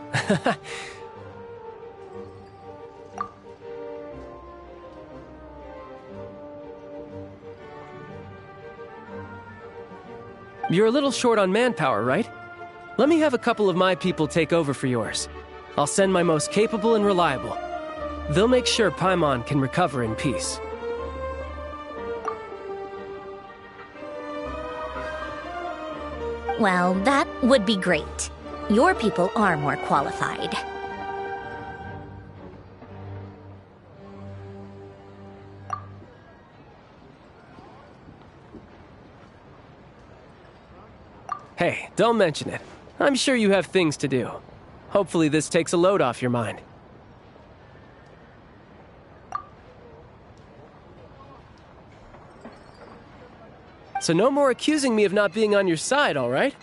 [SPEAKER 16] You're a little short on manpower, right? Let me have a couple of my people take over for yours. I'll send my most capable and reliable. They'll make sure Paimon can recover in peace.
[SPEAKER 12] Well, that would be great. Your people are more qualified.
[SPEAKER 16] Hey, don't mention it. I'm sure you have things to do. Hopefully this takes a load off your mind. So no more accusing me of not being on your side, all right?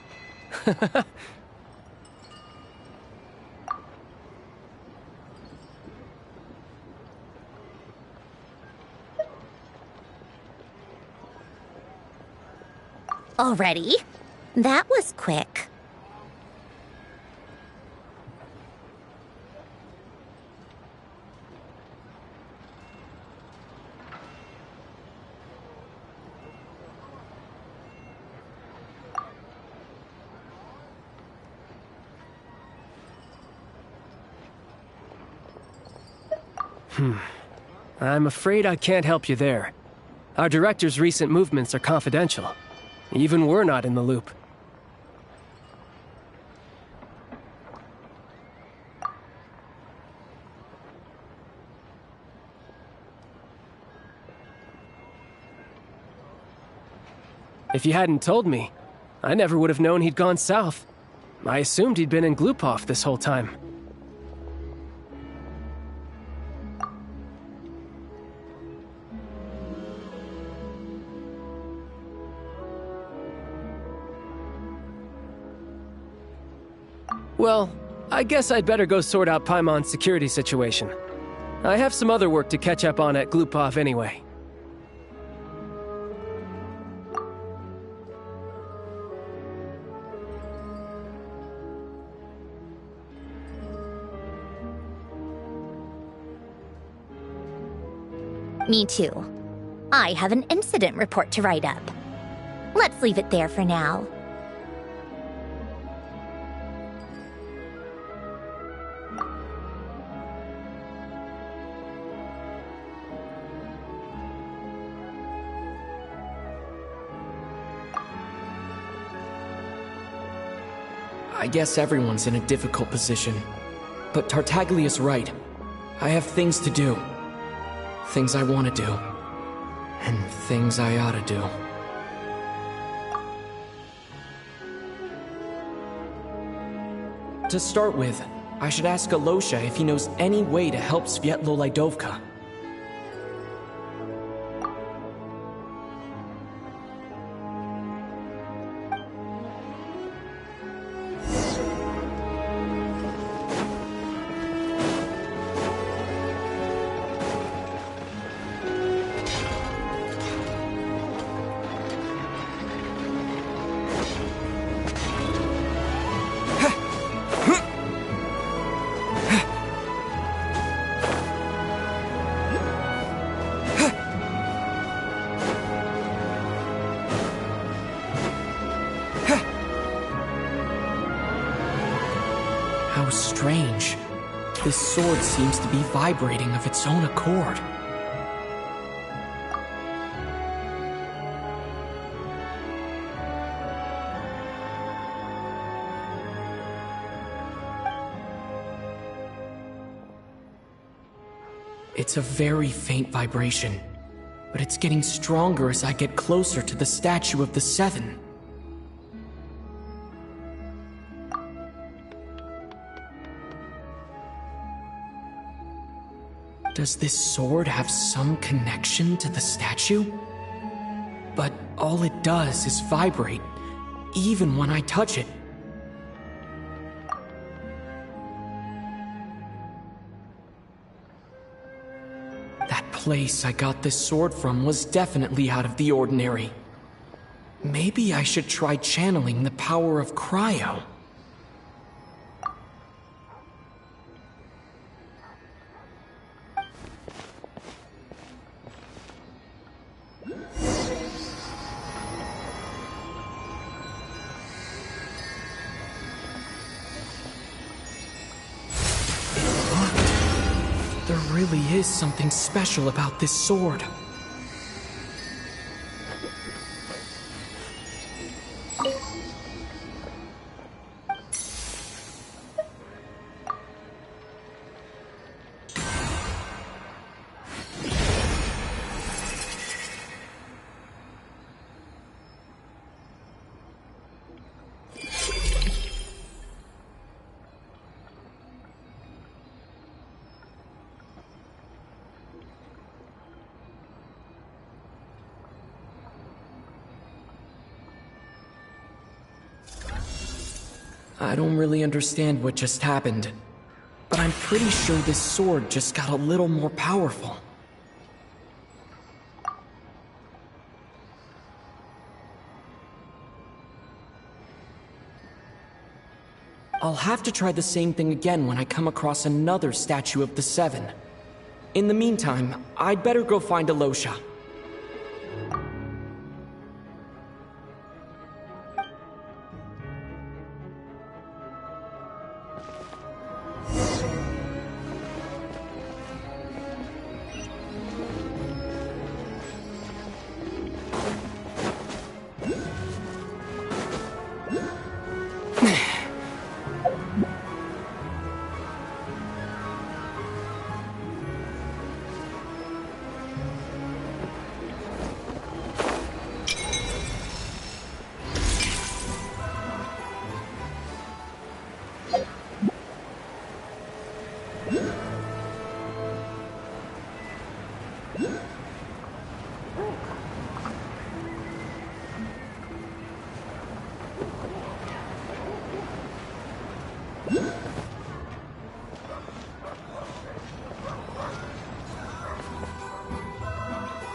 [SPEAKER 12] Already? That was quick.
[SPEAKER 16] I'm afraid I can't help you there. Our director's recent movements are confidential. Even we're not in the loop. If you hadn't told me, I never would have known he'd gone south. I assumed he'd been in Glupov this whole time. Well, I guess I'd better go sort out Paimon's security situation. I have some other work to catch up on at Glupov anyway.
[SPEAKER 12] Me too. I have an incident report to write up. Let's leave it there for now.
[SPEAKER 8] I guess everyone's in a difficult position. But Tartaglia's right. I have things to do. Things I want to do. And things I ought to do. To start with, I should ask Alosha if he knows any way to help Svietlolaidovka. How strange. This sword seems to be vibrating of its own accord. It's a very faint vibration, but it's getting stronger as I get closer to the statue of the Seven. Does this sword have some connection to the statue? But all it does is vibrate, even when I touch it. That place I got this sword from was definitely out of the ordinary. Maybe I should try channeling the power of cryo. There really is something special about this sword. I don't really understand what just happened, but I'm pretty sure this sword just got a little more powerful. I'll have to try the same thing again when I come across another statue of the Seven. In the meantime, I'd better go find Alosha.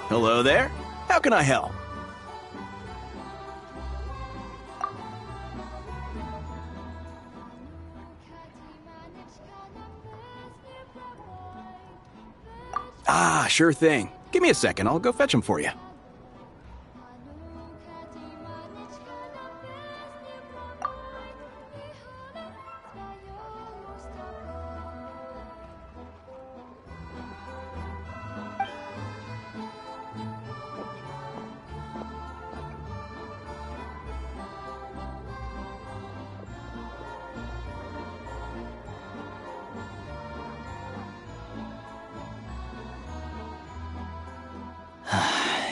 [SPEAKER 17] Hello there. How can I help? Ah, sure thing. Give me a second. I'll go fetch him for you.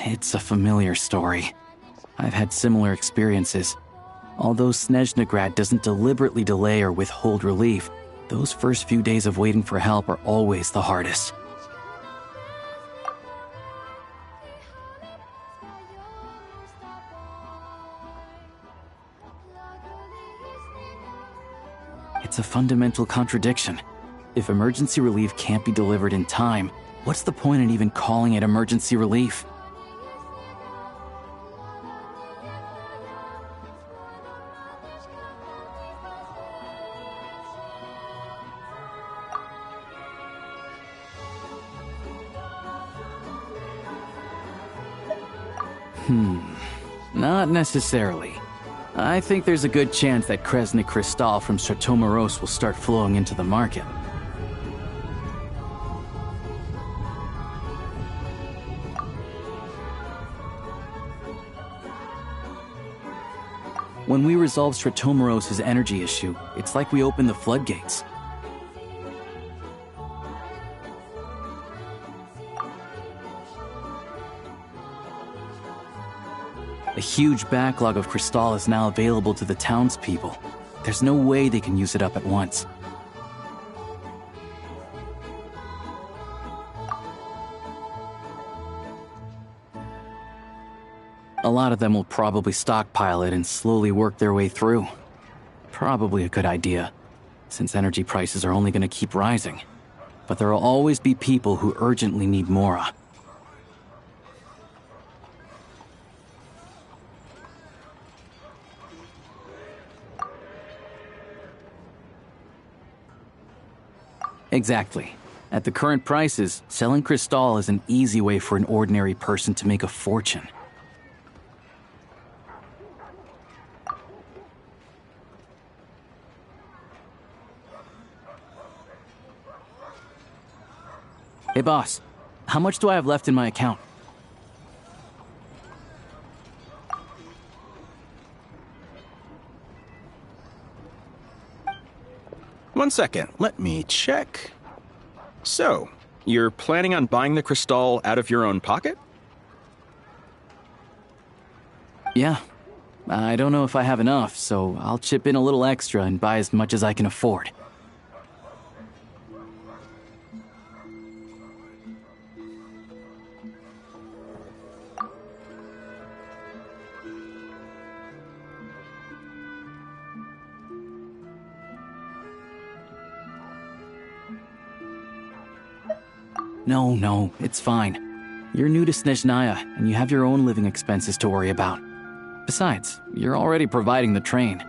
[SPEAKER 9] It's a familiar story. I've had similar experiences. Although Snezhnaya doesn't deliberately delay or withhold relief, those first few days of waiting for help are always the hardest. It's a fundamental contradiction. If emergency relief can't be delivered in time, what's the point in even calling it emergency relief? Not necessarily. I think there's a good chance that Kresny Crystal from Chateau Moros will start flowing into the market. When we resolve Chateau Moros' energy issue, it's like we open the floodgates. A huge backlog of crystal is now available to the townspeople. There's no way they can use it up at once. A lot of them will probably stockpile it and slowly work their way through. Probably a good idea, since energy prices are only going to keep rising. But there will always be people who urgently need Mora. Exactly. At the current prices, selling crystal is an easy way for an ordinary person to make a fortune. Hey boss, how much do I have left in my account?
[SPEAKER 17] One second, let me check. So, you're planning on buying the crystal out of your own pocket?
[SPEAKER 9] Yeah. I don't know if I have enough, so I'll chip in a little extra and buy as much as I can afford. No, it's fine. You're new to Snezhnaya, and you have your own living expenses to worry about. Besides, you're already providing the train.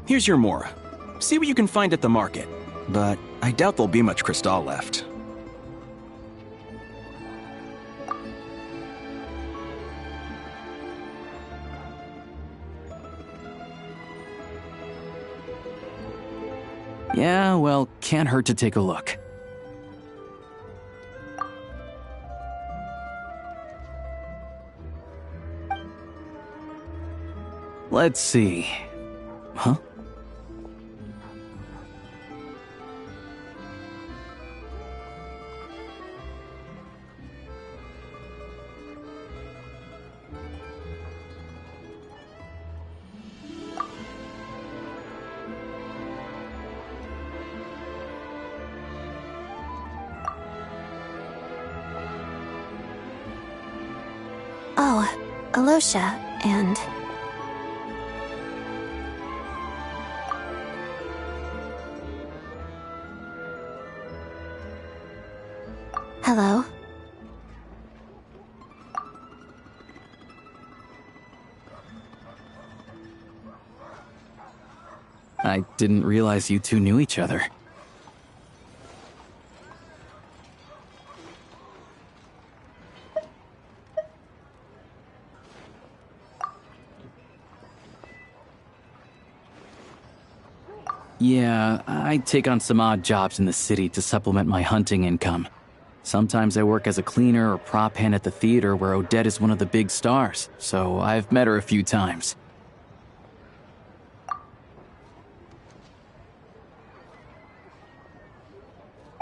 [SPEAKER 17] Here's your Mora. See what you can find at the market. But I doubt there'll be much crystal left.
[SPEAKER 9] Yeah, well, can't hurt to take a look. Let's see. Huh?
[SPEAKER 14] Oh, Alosha, and... Hello?
[SPEAKER 9] I didn't realize you two knew each other. Yeah, I take on some odd jobs in the city to supplement my hunting income. Sometimes I work as a cleaner or prop hand at the theater where Odette is one of the big stars, so I've met her a few times.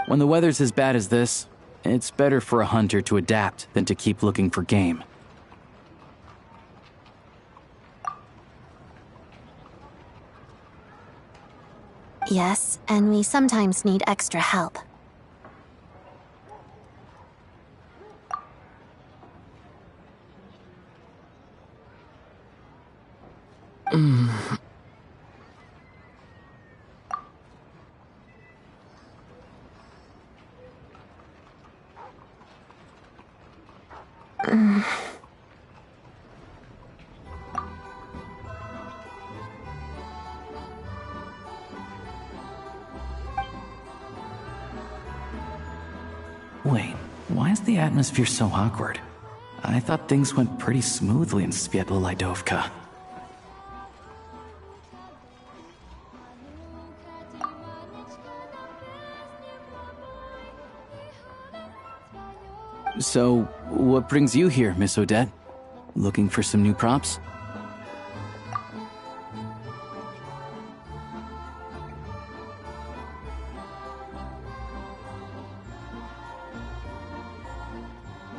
[SPEAKER 9] When the weather's as bad as this, it's better for a hunter to adapt than to keep looking for game.
[SPEAKER 14] Yes, and we sometimes need extra help.
[SPEAKER 9] Wait, why is the atmosphere so awkward? I thought things went pretty smoothly in Svietlolaidovka. So, what brings you here, Miss Odette? Looking for some new props?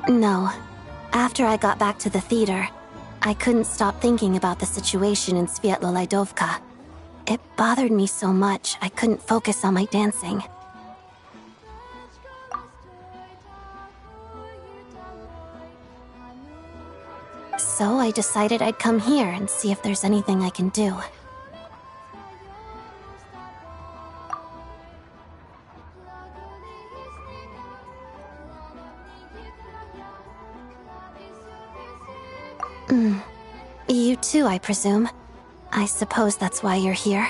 [SPEAKER 14] No. After I got back to the theater, I couldn't stop thinking about the situation in Svietlolaidovka. It bothered me so much, I couldn't focus on my dancing. So I decided I'd come here and see if there's anything I can do. You too, I presume. I suppose that's why you're here.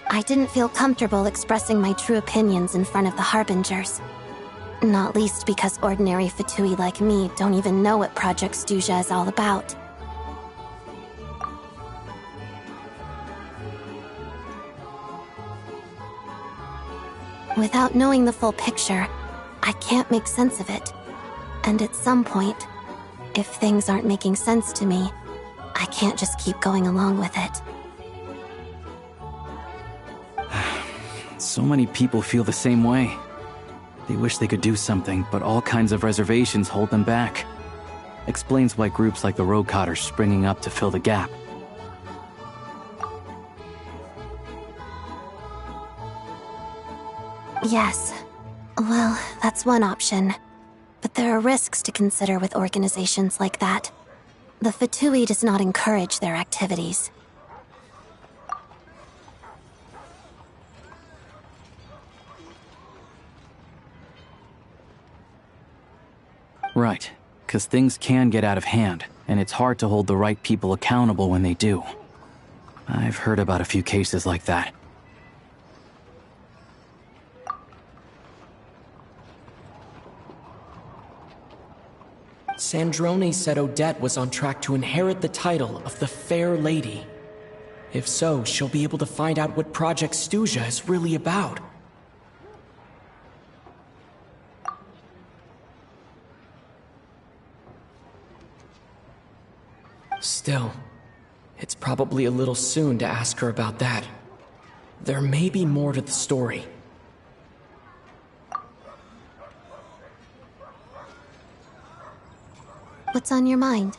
[SPEAKER 14] I didn't feel comfortable expressing my true opinions in front of the Harbingers. Not least because ordinary Fatui like me don't even know what Project Stuzha is all about. Without knowing the full picture, I can't make sense of it. And at some point, if things aren't making sense to me, I can't just keep going along with it.
[SPEAKER 9] So many people feel the same way. They wish they could do something, but all kinds of reservations hold them back. Explains why groups like the Rogue Cod are springing up to fill the gap.
[SPEAKER 14] Yes. Well, that's one option. But there are risks to consider with organizations like that. The Fatui does not encourage their activities.
[SPEAKER 9] Right, because things can get out of hand, and it's hard to hold the right people accountable when they do. I've heard about a few cases like that.
[SPEAKER 8] Sandrone said Odette was on track to inherit the title of the Fair Lady. If so, she'll be able to find out what Project Stuzha is really about. Still, it's probably a little soon to ask her about that. There may be more to the story.
[SPEAKER 14] What's on your mind?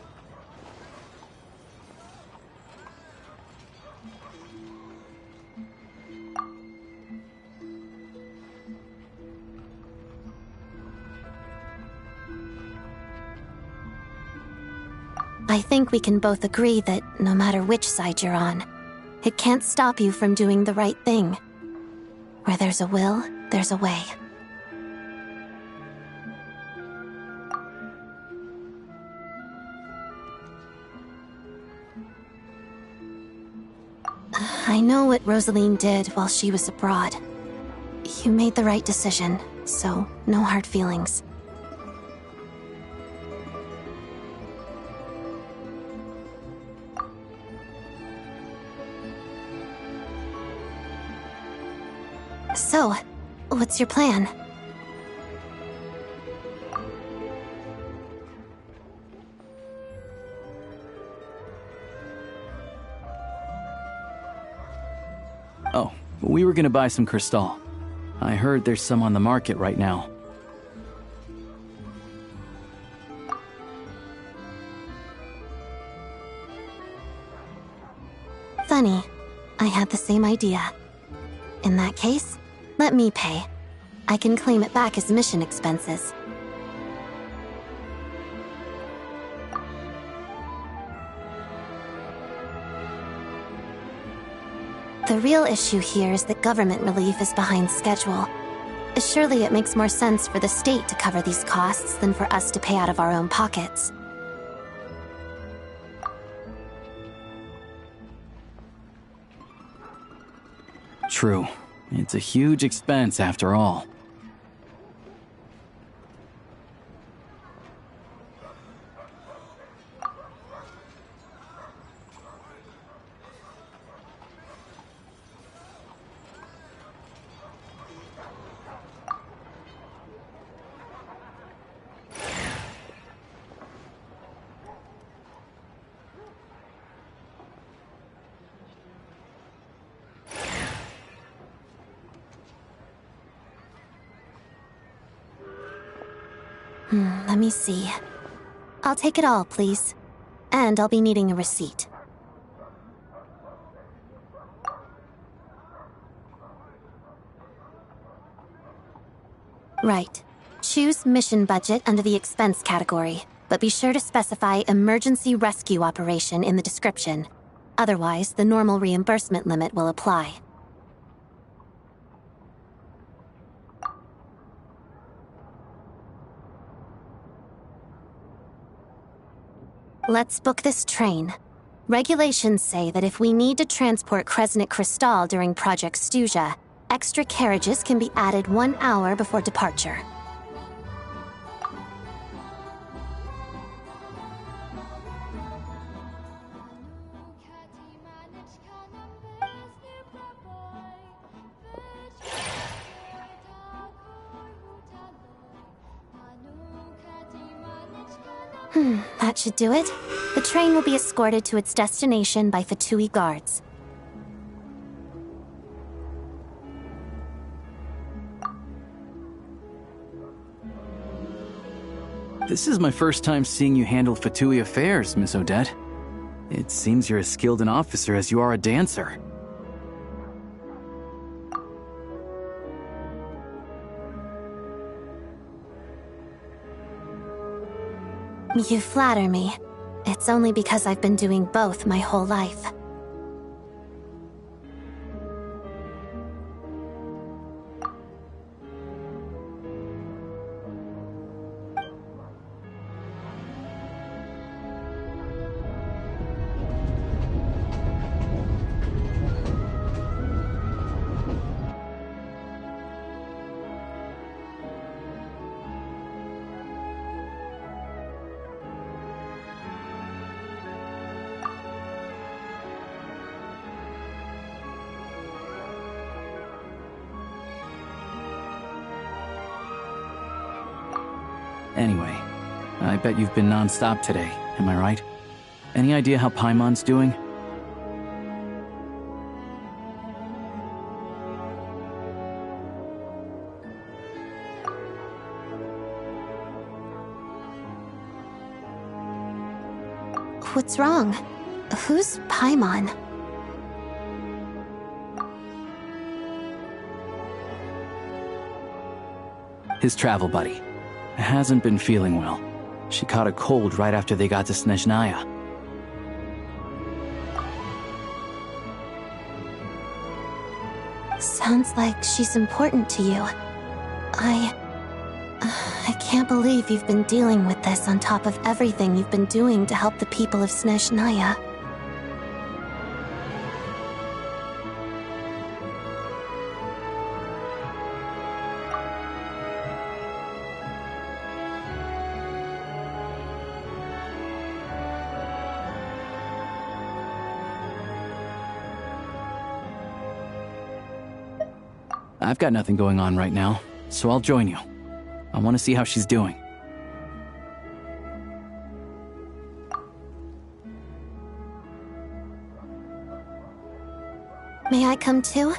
[SPEAKER 14] I think we can both agree that no matter which side you're on, it can't stop you from doing the right thing. Where there's a will, there's a way. I know what Rosaline did while she was abroad. You made the right decision, so no hard feelings. So, what's your plan?
[SPEAKER 9] Oh, we were gonna buy some crystal. I heard there's some on the market right now.
[SPEAKER 14] Funny. I had the same idea. In that case, let me pay. I can claim it back as mission expenses. The real issue here is that government relief is behind schedule. Surely it makes more sense for the state to cover these costs than for us to pay out of our own pockets.
[SPEAKER 9] true. It's a huge expense after all.
[SPEAKER 14] Let me see. I'll take it all, please. And I'll be needing a receipt. Right. Choose mission budget under the expense category, but be sure to specify emergency rescue operation in the description. Otherwise, the normal reimbursement limit will apply. Let's book this train. Regulations say that if we need to transport Kresnik Crystal during Project Stuja, extra carriages can be added 1 hour before departure. That should do it. The train will be escorted to its destination by Fatui guards.
[SPEAKER 9] This is my first time seeing you handle Fatui affairs, Miss Odette. It seems you're as skilled an officer as you are a dancer.
[SPEAKER 14] You flatter me. It's only because I've been doing both my whole life.
[SPEAKER 9] Anyway, I bet you've been non-stop today, am I right? Any idea how Paimon's doing?
[SPEAKER 14] What's wrong? Who's Paimon?
[SPEAKER 9] His travel buddy. Hasn't been feeling well. She caught a cold right after they got to Snezhnaya.
[SPEAKER 14] Sounds like she's important to you. I can't believe you've been dealing with this on top of everything you've been doing to help the people of Snezhnaya.
[SPEAKER 9] I've got nothing going on right now, so I'll join you. I want to see how she's doing.
[SPEAKER 14] May I come too?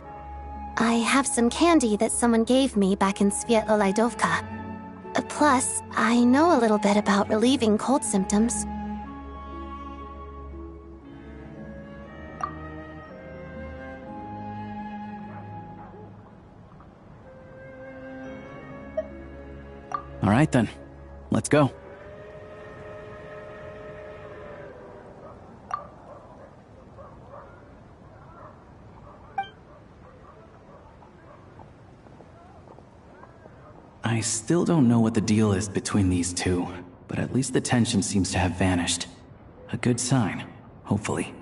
[SPEAKER 14] I have some candy that someone gave me back in Svietlo-Lidovka. Plus, I know a little bit about relieving cold symptoms.
[SPEAKER 9] All right then, let's go. I still don't know what the deal is between these two, but at least the tension seems to have vanished. A good sign, hopefully.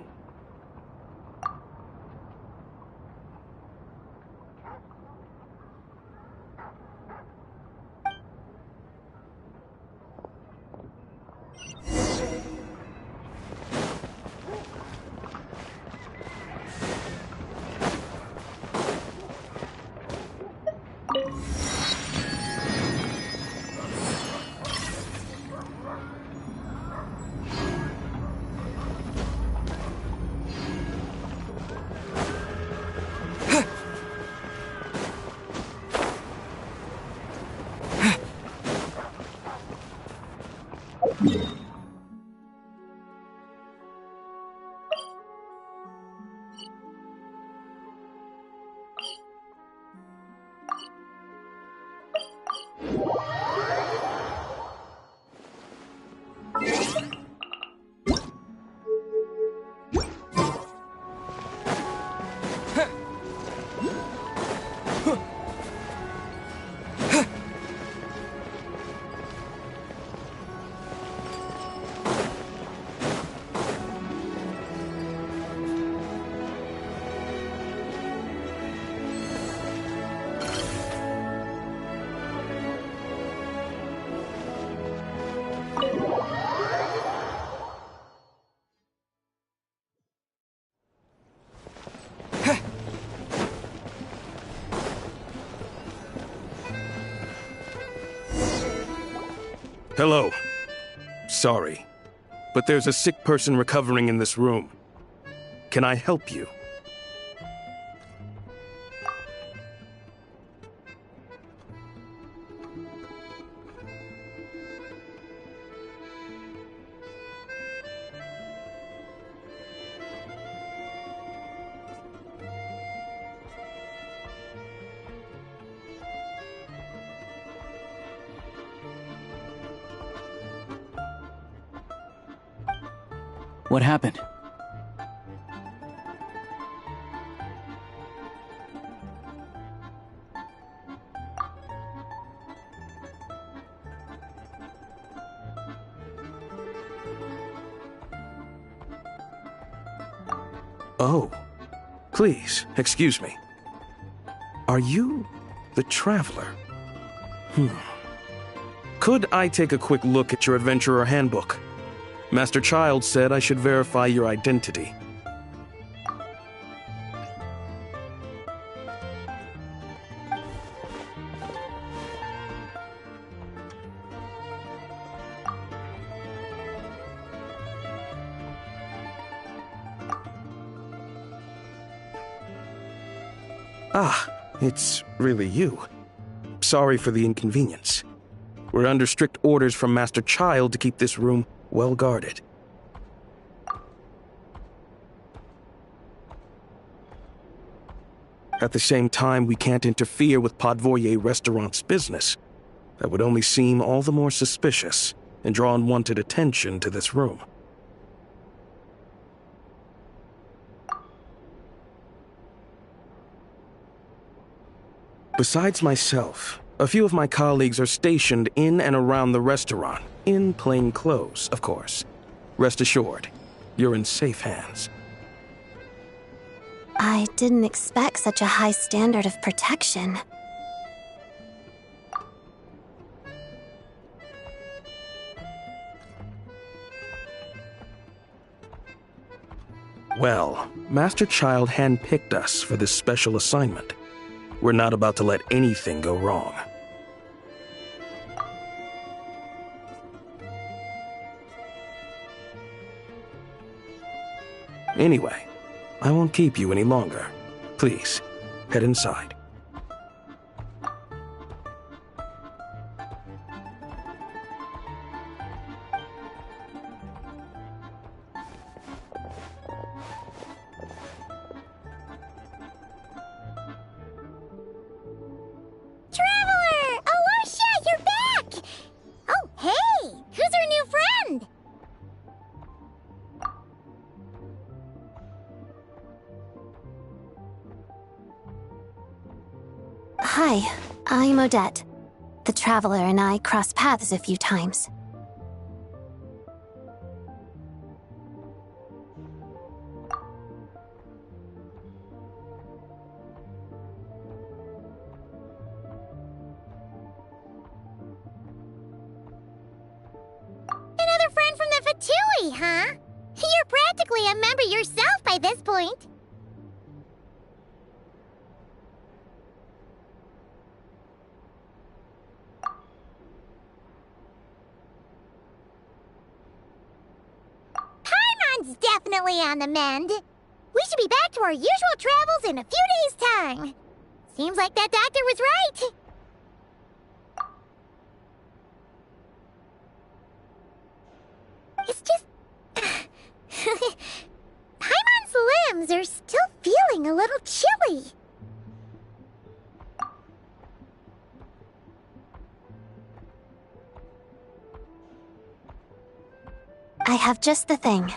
[SPEAKER 18] Hello. Sorry, but there's a sick person recovering in this room. Can I help you?
[SPEAKER 9] What happened?
[SPEAKER 18] Oh, please, excuse me. Are you the Traveler? Could I take a quick look at your Adventurer Handbook? Master Child said I should verify your identity. Ah, it's really you. Sorry for the inconvenience. We're under strict orders from Master Child to keep this room well guarded. At the same time, we can't interfere with Podvoye Restaurant's business. That would only seem all the more suspicious and draw unwanted attention to this room. Besides myself, a few of my colleagues are stationed in and around the restaurant, in plain clothes, of course. Rest assured, you're in safe hands.
[SPEAKER 14] I didn't expect such a high standard of protection.
[SPEAKER 18] Well, Master Child handpicked us for this special assignment. We're not about to let anything go wrong. Anyway, I won't keep you any longer. Please, head inside.
[SPEAKER 6] Traveler! Alosha, you're back! Oh, hey! Who's our new friend?
[SPEAKER 14] Hi, I'm Odette. The Traveler and I crossed paths a few times.
[SPEAKER 6] Another friend from the Fatui, huh? You're practically a member yourself by this point. Paimon's definitely on the mend. We should be back to our usual travels in a few days' time. Seems like that doctor was right. Really?
[SPEAKER 14] I have just the thing.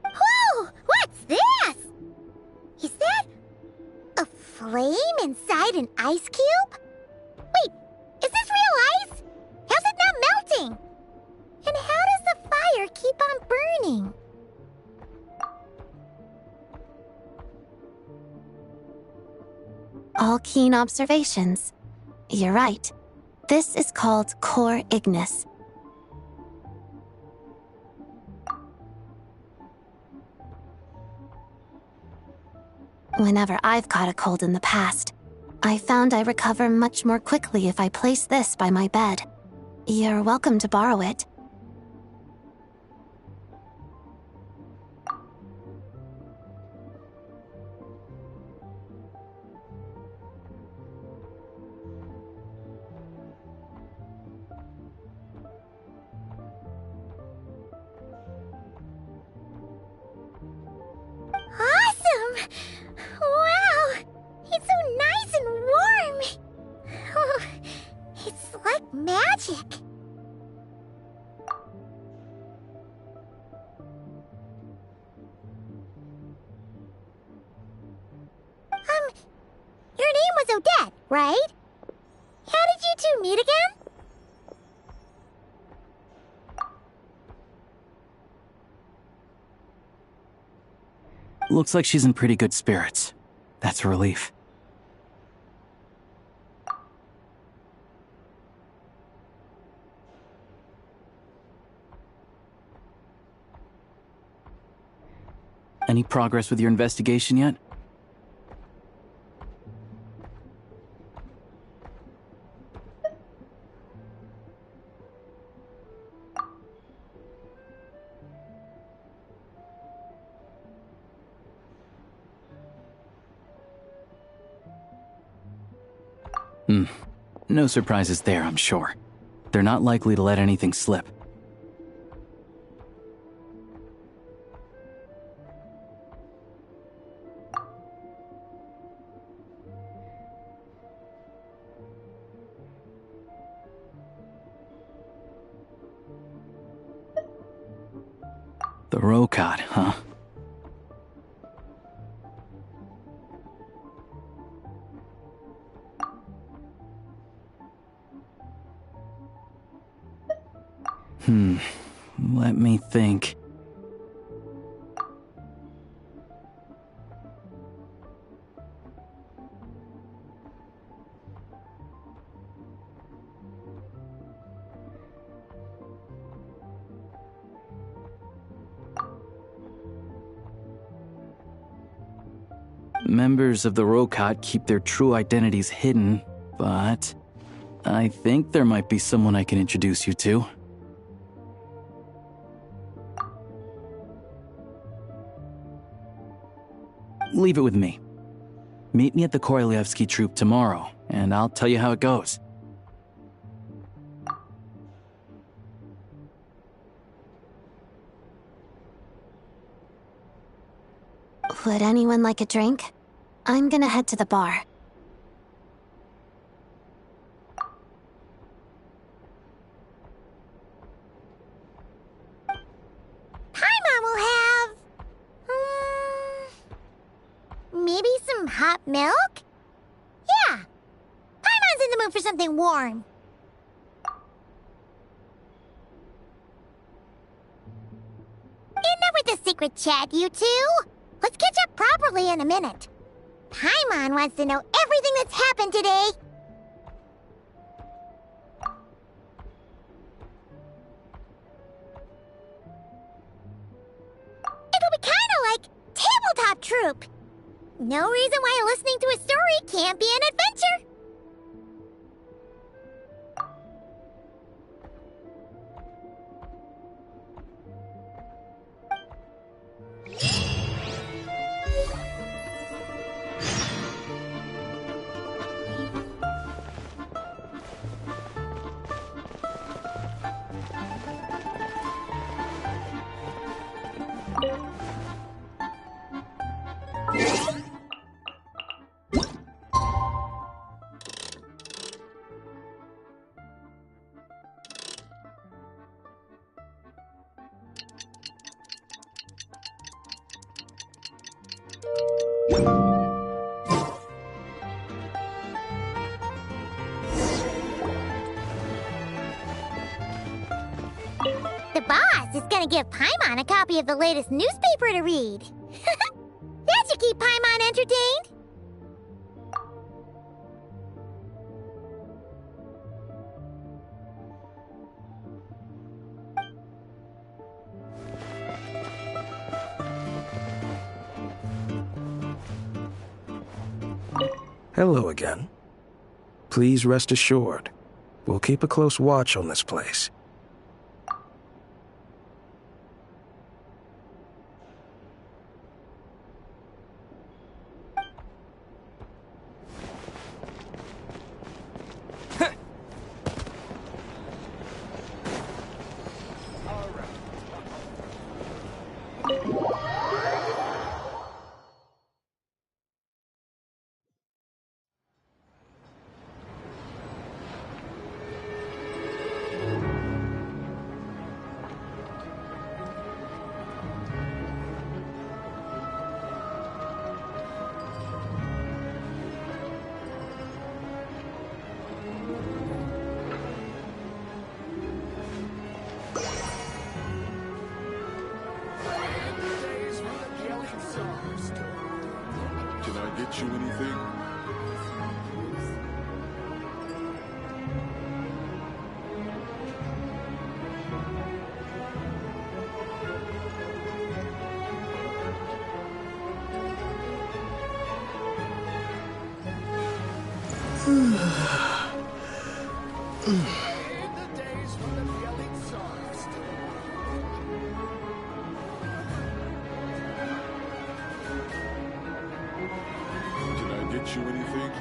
[SPEAKER 6] Whoa! What's this? Is that a flame inside an ice cube? Wait, is this real ice? How's it not melting? And how does the fire keep on burning?
[SPEAKER 14] All keen observations. You're right. This is called core ignis. Whenever I've caught a cold in the past, I found I recover much more quickly if I place this by my bed. You're welcome to borrow it.
[SPEAKER 6] Awesome! Wow! It's so nice and warm! Oh, it's like magic! Your name was Odette, right? How did you two meet again?
[SPEAKER 9] Looks like she's in pretty good spirits. That's a relief. Any progress with your investigation yet? No surprises there, I'm sure. They're not likely to let anything slip. The Rokad, huh? Let me think. Members of the Rokad keep their true identities hidden, but I think there might be someone I can introduce you to. Leave it with me. Meet me at the Korolyevsky Troop tomorrow, and I'll tell you how it goes.
[SPEAKER 14] Would anyone like a drink? I'm gonna head to the bar.
[SPEAKER 6] Paimon will have... maybe some hot milk? Yeah. Paimon's in the mood for something warm. Enough with the secret chat, you two. Let's catch up properly in a minute. Paimon wants to know everything that's happened today. It'll be kinda like tabletop troop. No reason why listening to a story can't be an adventure. gonna give Paimon a copy of the latest newspaper to read. That should keep Paimon entertained.
[SPEAKER 18] Hello again. Please rest assured, we'll keep a close watch on this place.
[SPEAKER 4] Get you anything? Get you anything?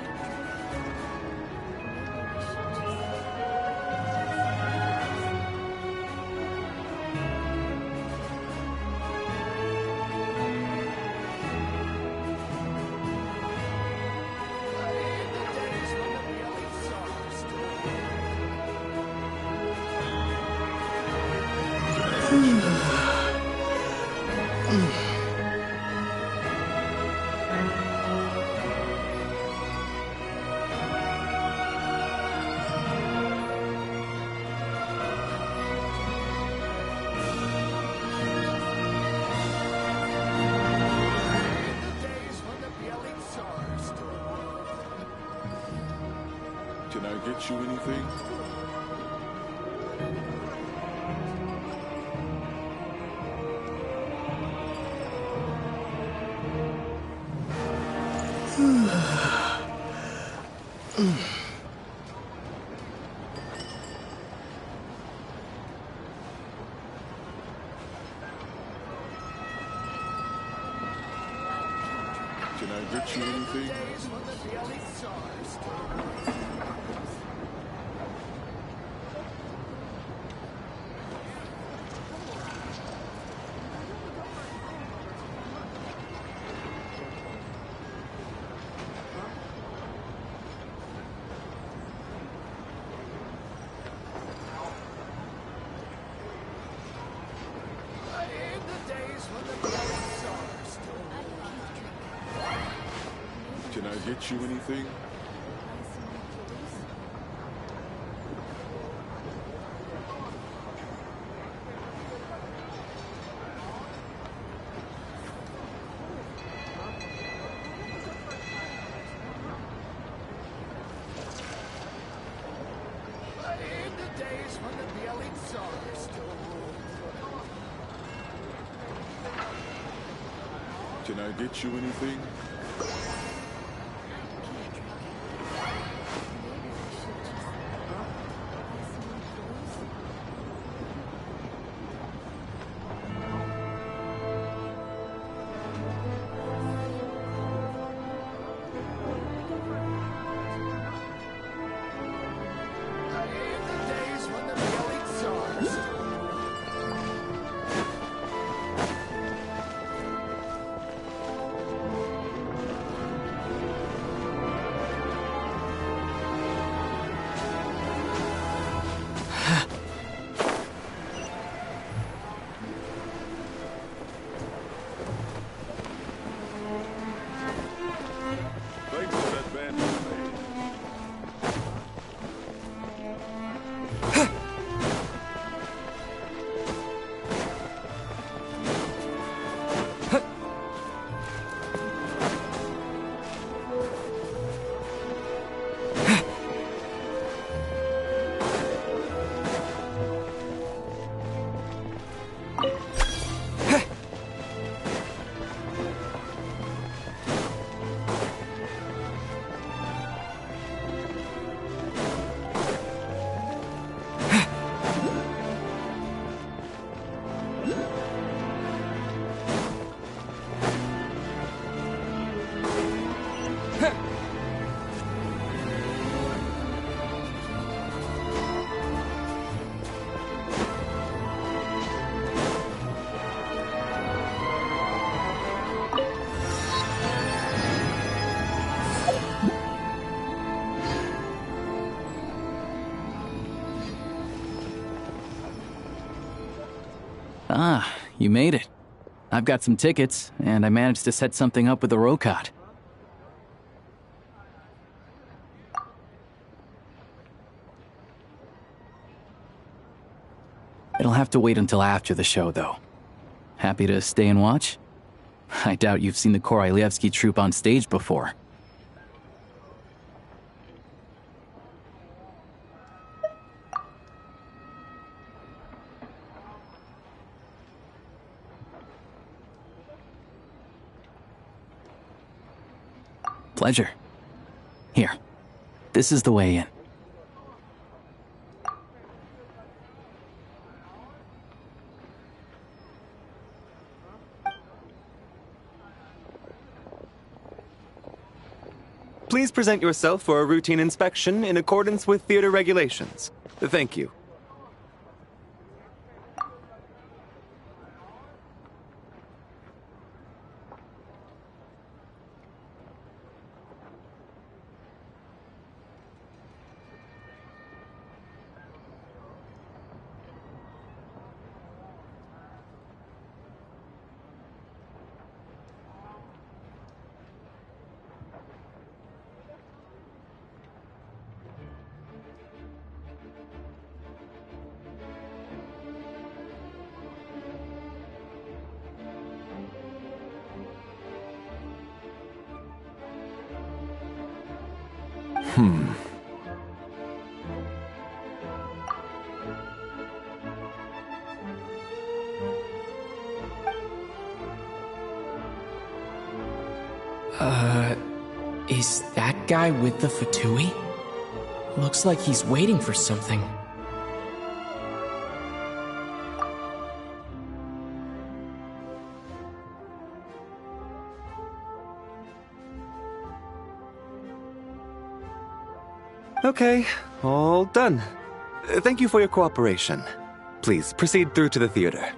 [SPEAKER 4] Can I get you anything? Can I get you anything? Can I get you anything? Can I get you anything?
[SPEAKER 9] Ah, you made it. I've got some tickets, and I managed to set something up with the Rokot. It'll have to wait until after the show, though. Happy to stay and watch? I doubt you've seen the Korolyevsky troupe on stage before. Pleasure. Here. This is the way in.
[SPEAKER 19] Please present yourself for a routine inspection in accordance with theater regulations. Thank you.
[SPEAKER 8] Is that guy with the Fatui? Looks like he's waiting for something.
[SPEAKER 19] Okay, all done. Thank you for your cooperation. Please proceed through to the theater.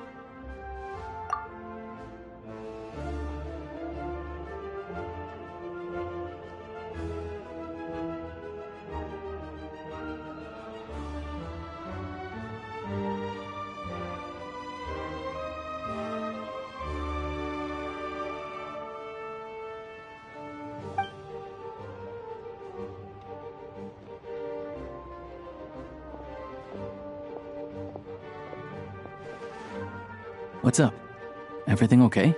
[SPEAKER 9] What's up? Everything okay?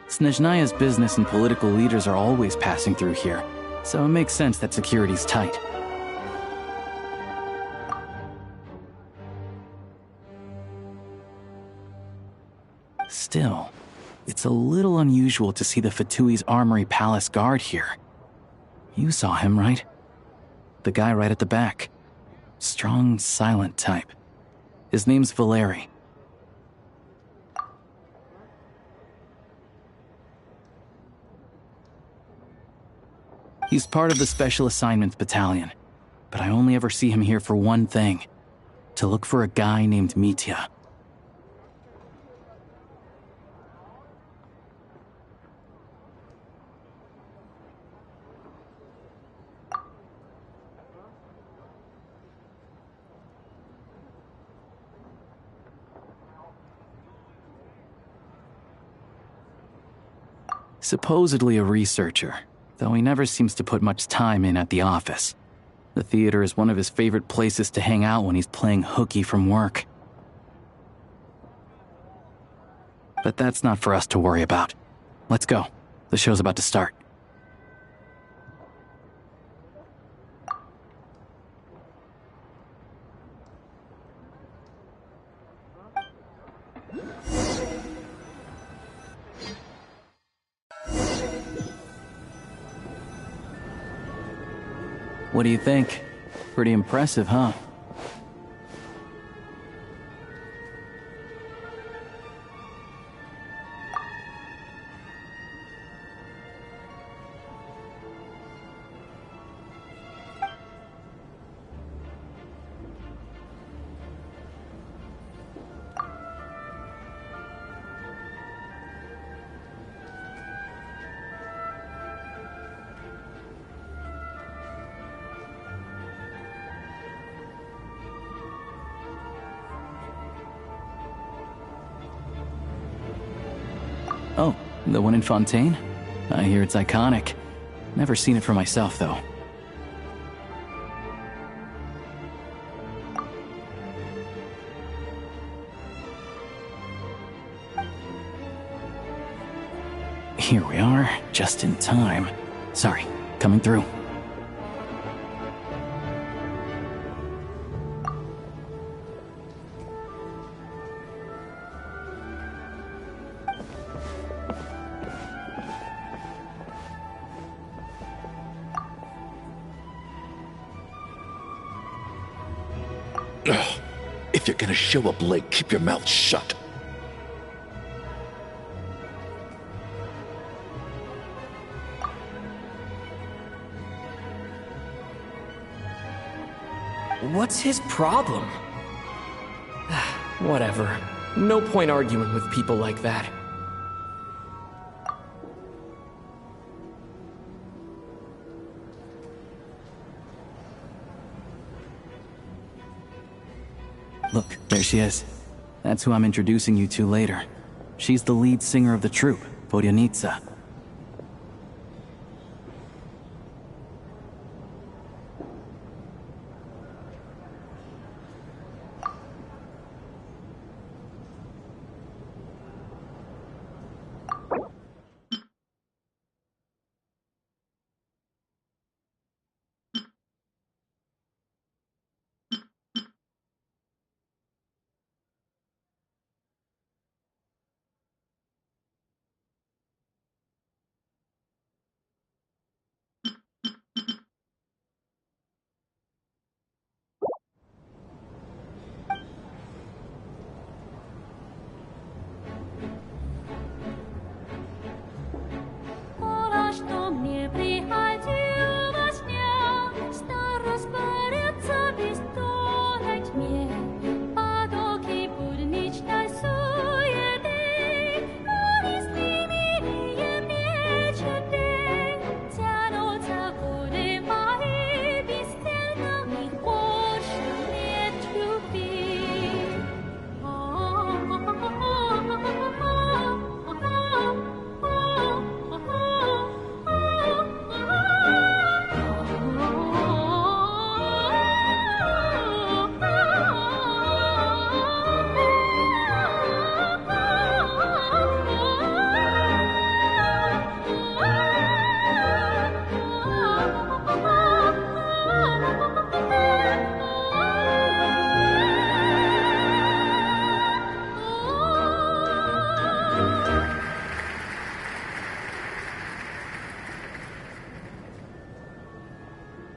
[SPEAKER 9] Snezhnaya's business and political leaders are always passing through here, so it makes sense that security's tight. Still, it's a little unusual to see the Fatui's Armory Palace guard here. You saw him, right? The guy right at the back. Strong, silent type. His name's Valeri. He's part of the Special Assignments Battalion, but I only ever see him here for one thing. To look for a guy named Mitya. Supposedly a researcher, though he never seems to put much time in at the office. The theater is one of his favorite places to hang out when he's playing hooky from work. But that's not for us to worry about. Let's go. The show's about to start. What do you think? Pretty impressive, huh? Oh, the one in Fontaine? I hear it's iconic. Never seen it for myself, though. Here we are, just in time. Sorry, coming through.
[SPEAKER 20] If you're gonna show up late, keep your mouth shut.
[SPEAKER 8] What's his problem? Whatever. No point arguing with people like that.
[SPEAKER 9] Look, there she is. That's who I'm introducing you to later. She's the lead singer of the troupe, Vodyanitsa.
[SPEAKER 2] что мне приходило во сне, старость борется без тона тьме, потоки будничной суеты, неистребимые мечты, тянутся годы мои бесцельно, и больше нет любви.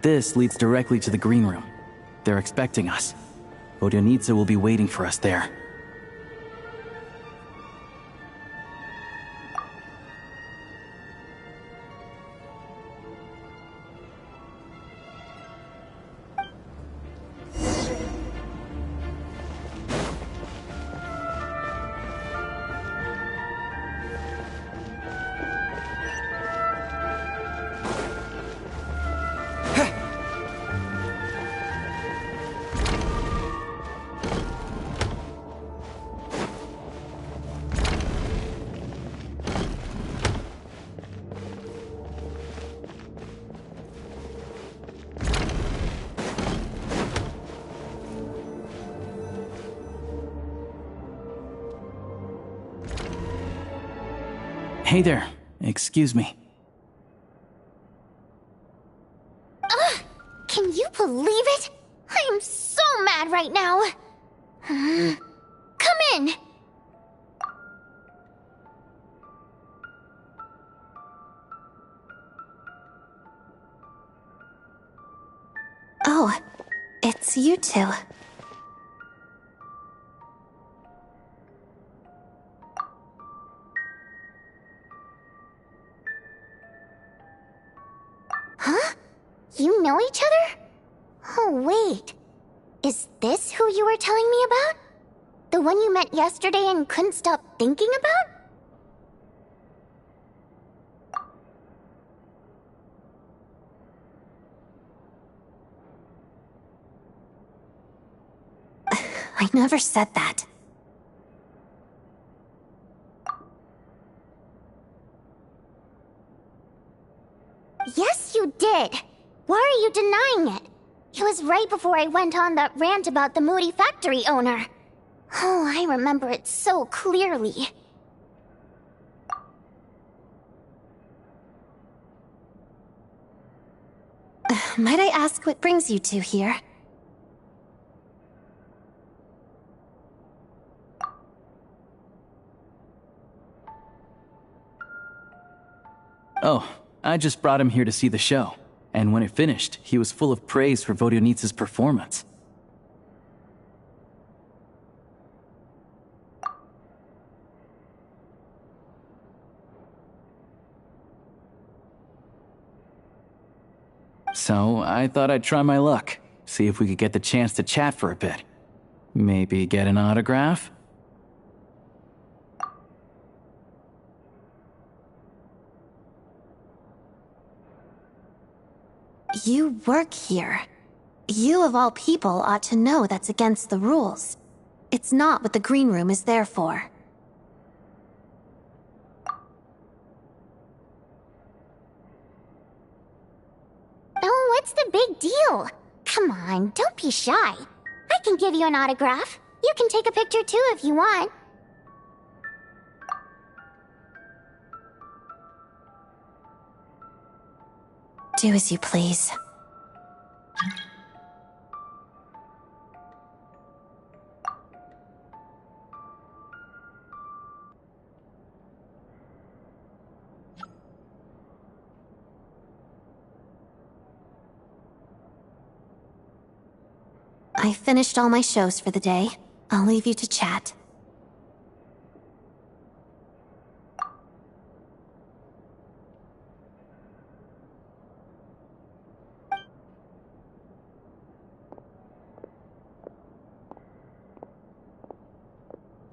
[SPEAKER 9] This leads directly to the green room. They're expecting us. Vodyanitsa will be waiting for us there. Hey there. Excuse me.
[SPEAKER 6] Can you believe it? I am so mad right now. Come in.
[SPEAKER 14] Oh, It's you two.
[SPEAKER 6] Huh? You know each other? Oh, wait. Is this who you were telling me about? The one you met yesterday and couldn't stop thinking about?
[SPEAKER 14] I never said that.
[SPEAKER 6] Yes, you did. Why are you denying it? It was right before I went on that rant about the moody factory owner. Oh, I remember it so clearly.
[SPEAKER 14] Might I ask what brings you two here?
[SPEAKER 9] Oh, I just brought him here to see the show. And when it finished, he was full of praise for Vodionitsa's performance. So, I thought I'd try my luck, see if we could get the chance to chat for a bit. Maybe get an autograph?
[SPEAKER 14] You work here. You of all people ought to know that's against the rules. It's not what the green room is there for.
[SPEAKER 6] Oh, what's the big deal? Come on, don't be shy. I can give you an autograph. You can take a picture too if you want.
[SPEAKER 14] Do as you please. I finished all my shows for the day. I'll leave you to chat.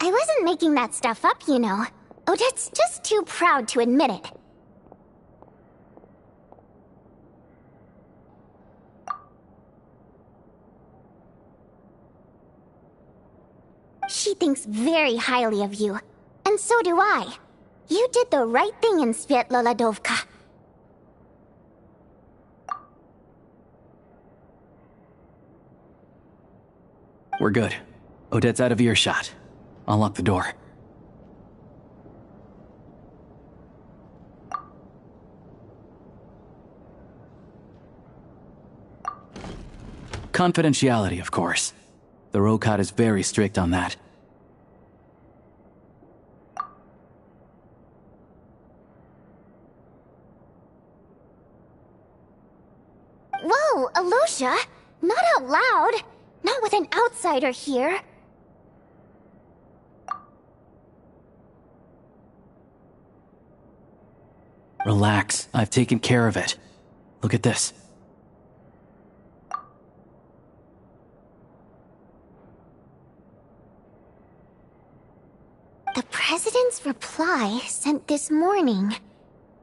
[SPEAKER 6] I wasn't making that stuff up, you know. Odette's just too proud to admit it. She thinks very highly of you. And so do I. You did the right thing in Svietloladovka.
[SPEAKER 9] We're good. Odette's out of earshot. I'll lock the door. Confidentiality, of course. The Rokat is very strict on that.
[SPEAKER 6] Whoa, Alosha! Not out loud! Not with an outsider here!
[SPEAKER 9] Relax, I've taken care of it. Look at this.
[SPEAKER 6] The President's reply sent this morning.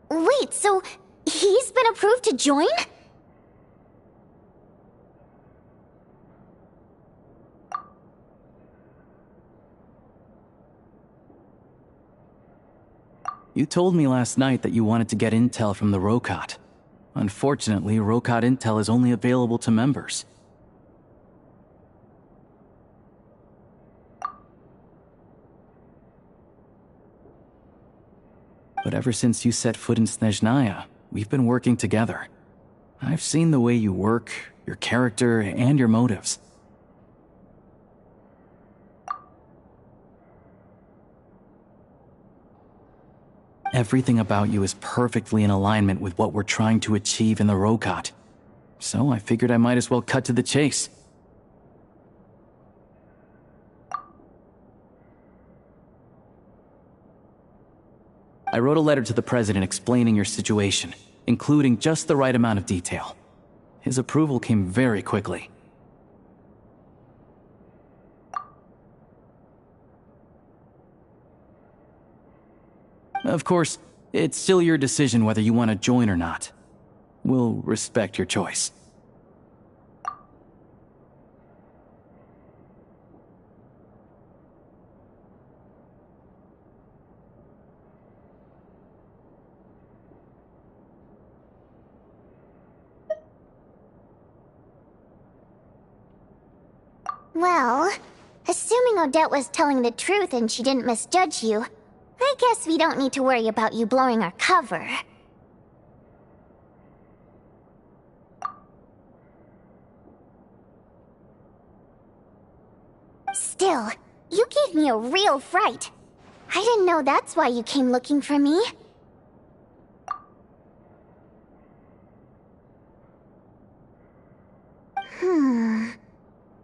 [SPEAKER 6] Wait, so he's been approved to join?
[SPEAKER 9] You told me last night that you wanted to get intel from the Rokat. Unfortunately, Rokat intel is only available to members. But ever since you set foot in Snezhnaya, we've been working together. I've seen the way you work, your character, and your motives. Everything about you is perfectly in alignment with what we're trying to achieve in the Rokat. So I figured I might as well cut to the chase. I wrote a letter to the president explaining your situation, including just the right amount of detail. His approval came very quickly. Of course, it's still your decision whether you want to join or not. We'll respect your choice.
[SPEAKER 6] Well, assuming Odette was telling the truth and she didn't misjudge you, I guess we don't need to worry about you blowing our cover. Still, you gave me a real fright. I didn't know that's why you came looking for me.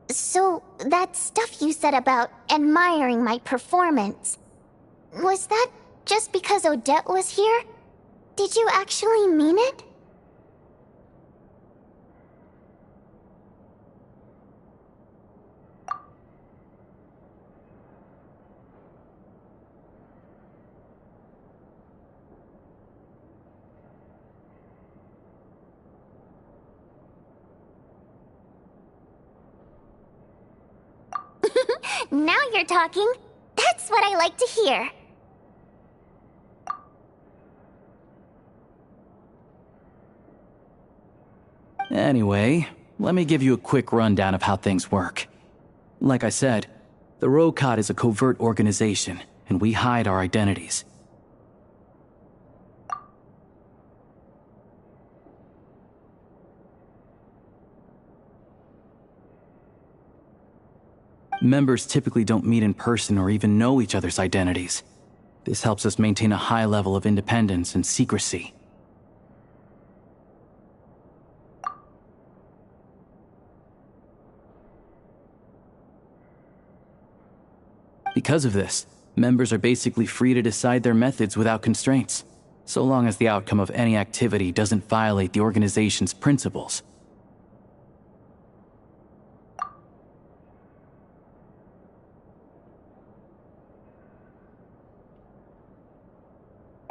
[SPEAKER 6] So, that stuff you said about admiring my performance, was that just because Odette was here? Did you actually mean it? Now you're talking. That's what I like to hear.
[SPEAKER 9] Anyway, let me give you a quick rundown of how things work. Like I said, the Rokot is a covert organization, and we hide our identities. Members typically don't meet in person or even know each other's identities. This helps us maintain a high level of independence and secrecy. Because of this, members are basically free to decide their methods without constraints, so long as the outcome of any activity doesn't violate the organization's principles.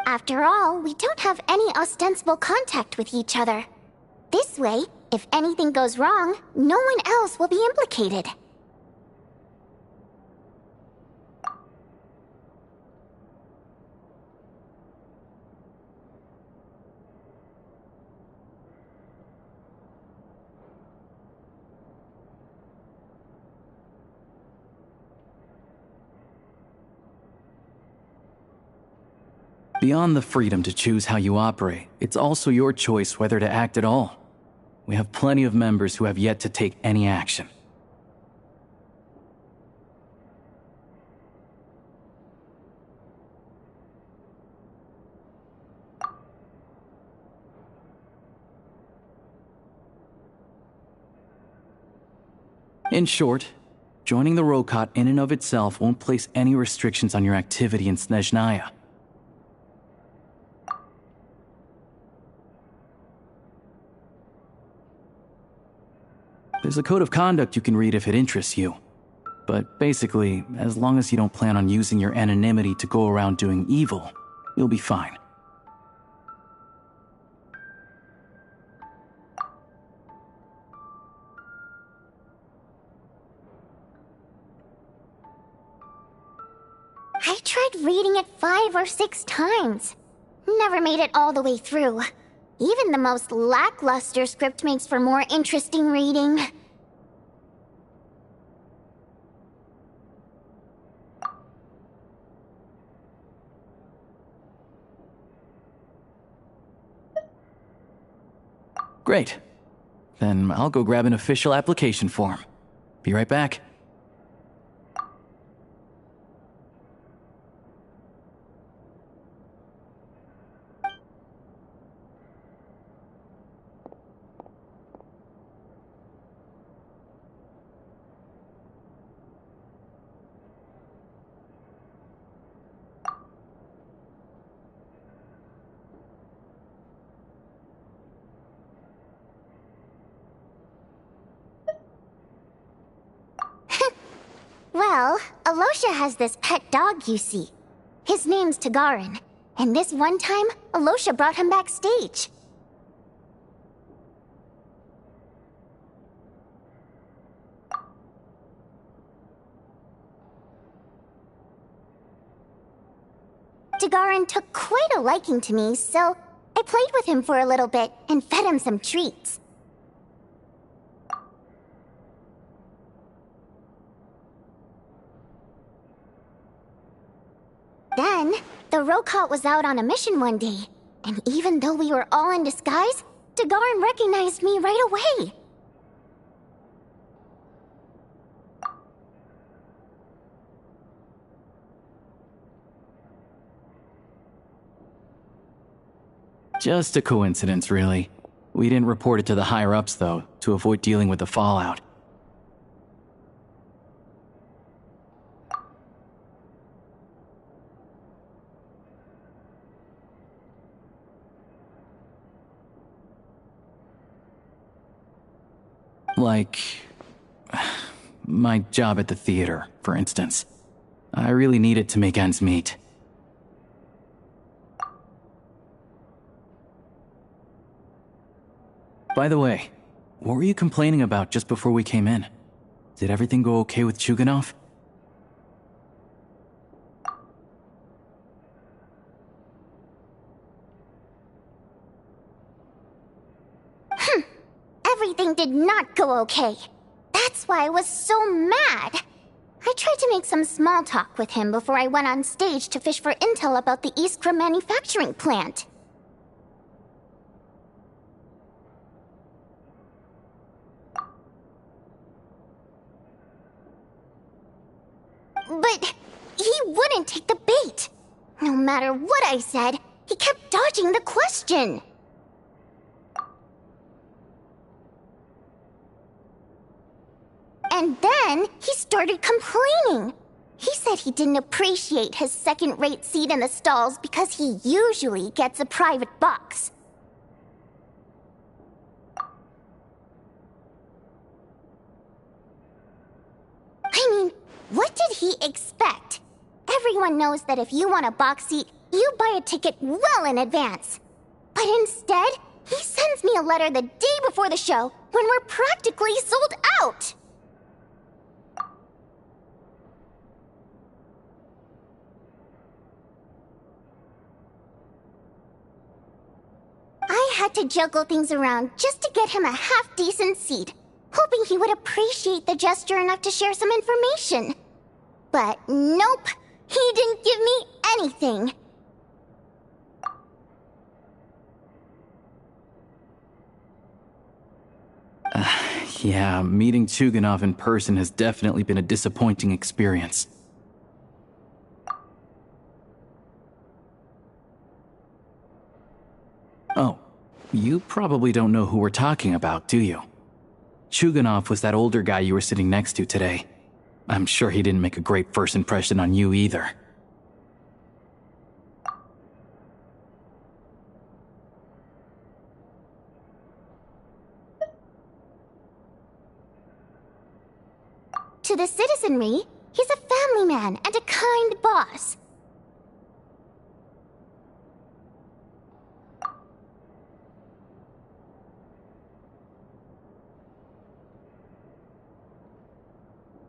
[SPEAKER 6] After all, we don't have any ostensible contact with each other. This way, if anything goes wrong, no one else will be implicated.
[SPEAKER 9] Beyond the freedom to choose how you operate, it's also your choice whether to act at all. We have plenty of members who have yet to take any action. In short, joining the Rokot in and of itself won't place any restrictions on your activity in Snezhnaya. There's a code of conduct you can read if it interests you. But basically, as long as you don't plan on using your anonymity to go around doing evil, you'll be fine.
[SPEAKER 6] I tried reading it 5 or 6 times. Never made it all the way through. Even the most lackluster script makes for more interesting reading.
[SPEAKER 9] Great. Then I'll go grab an official application form. Be right back.
[SPEAKER 6] Well, Alosha has this pet dog, you see. His name's Tagarin, and this one time, Alosha brought him backstage. Tagarin took quite a liking to me, so I played with him for a little bit and fed him some treats. Then, the Rokot was out on a mission one day, and even though we were all in disguise, Tagarin recognized me right away.
[SPEAKER 9] Just a coincidence, really. We didn't report it to the higher-ups, though, to avoid dealing with the fallout. Like, my job at the theater, for instance. I really need it to make ends meet. By the way, what were you complaining about just before we came in? Did everything go okay with Chuganov?
[SPEAKER 6] Everything did not go okay. That's why I was so mad. I tried to make some small talk with him before I went on stage to fish for intel about the Iskra manufacturing plant. But he wouldn't take the bait. No matter what I said, he kept dodging the question. And then he started complaining. He said he didn't appreciate his second-rate seat in the stalls because he usually gets a private box. I mean, what did he expect? Everyone knows that if you want a box seat, you buy a ticket well in advance. But instead, he sends me a letter the day before the show when we're practically sold out. I had to juggle things around just to get him a half-decent seat, hoping he would appreciate the gesture enough to share some information. But nope, he didn't give me anything.
[SPEAKER 9] Yeah, meeting Chuganov in person has definitely been a disappointing experience. Oh, you probably don't know who we're talking about, do you? Chuganov was that older guy you were sitting next to today. I'm sure he didn't make a great first impression on you either.
[SPEAKER 6] To the citizenry, he's a family man and a kind boss.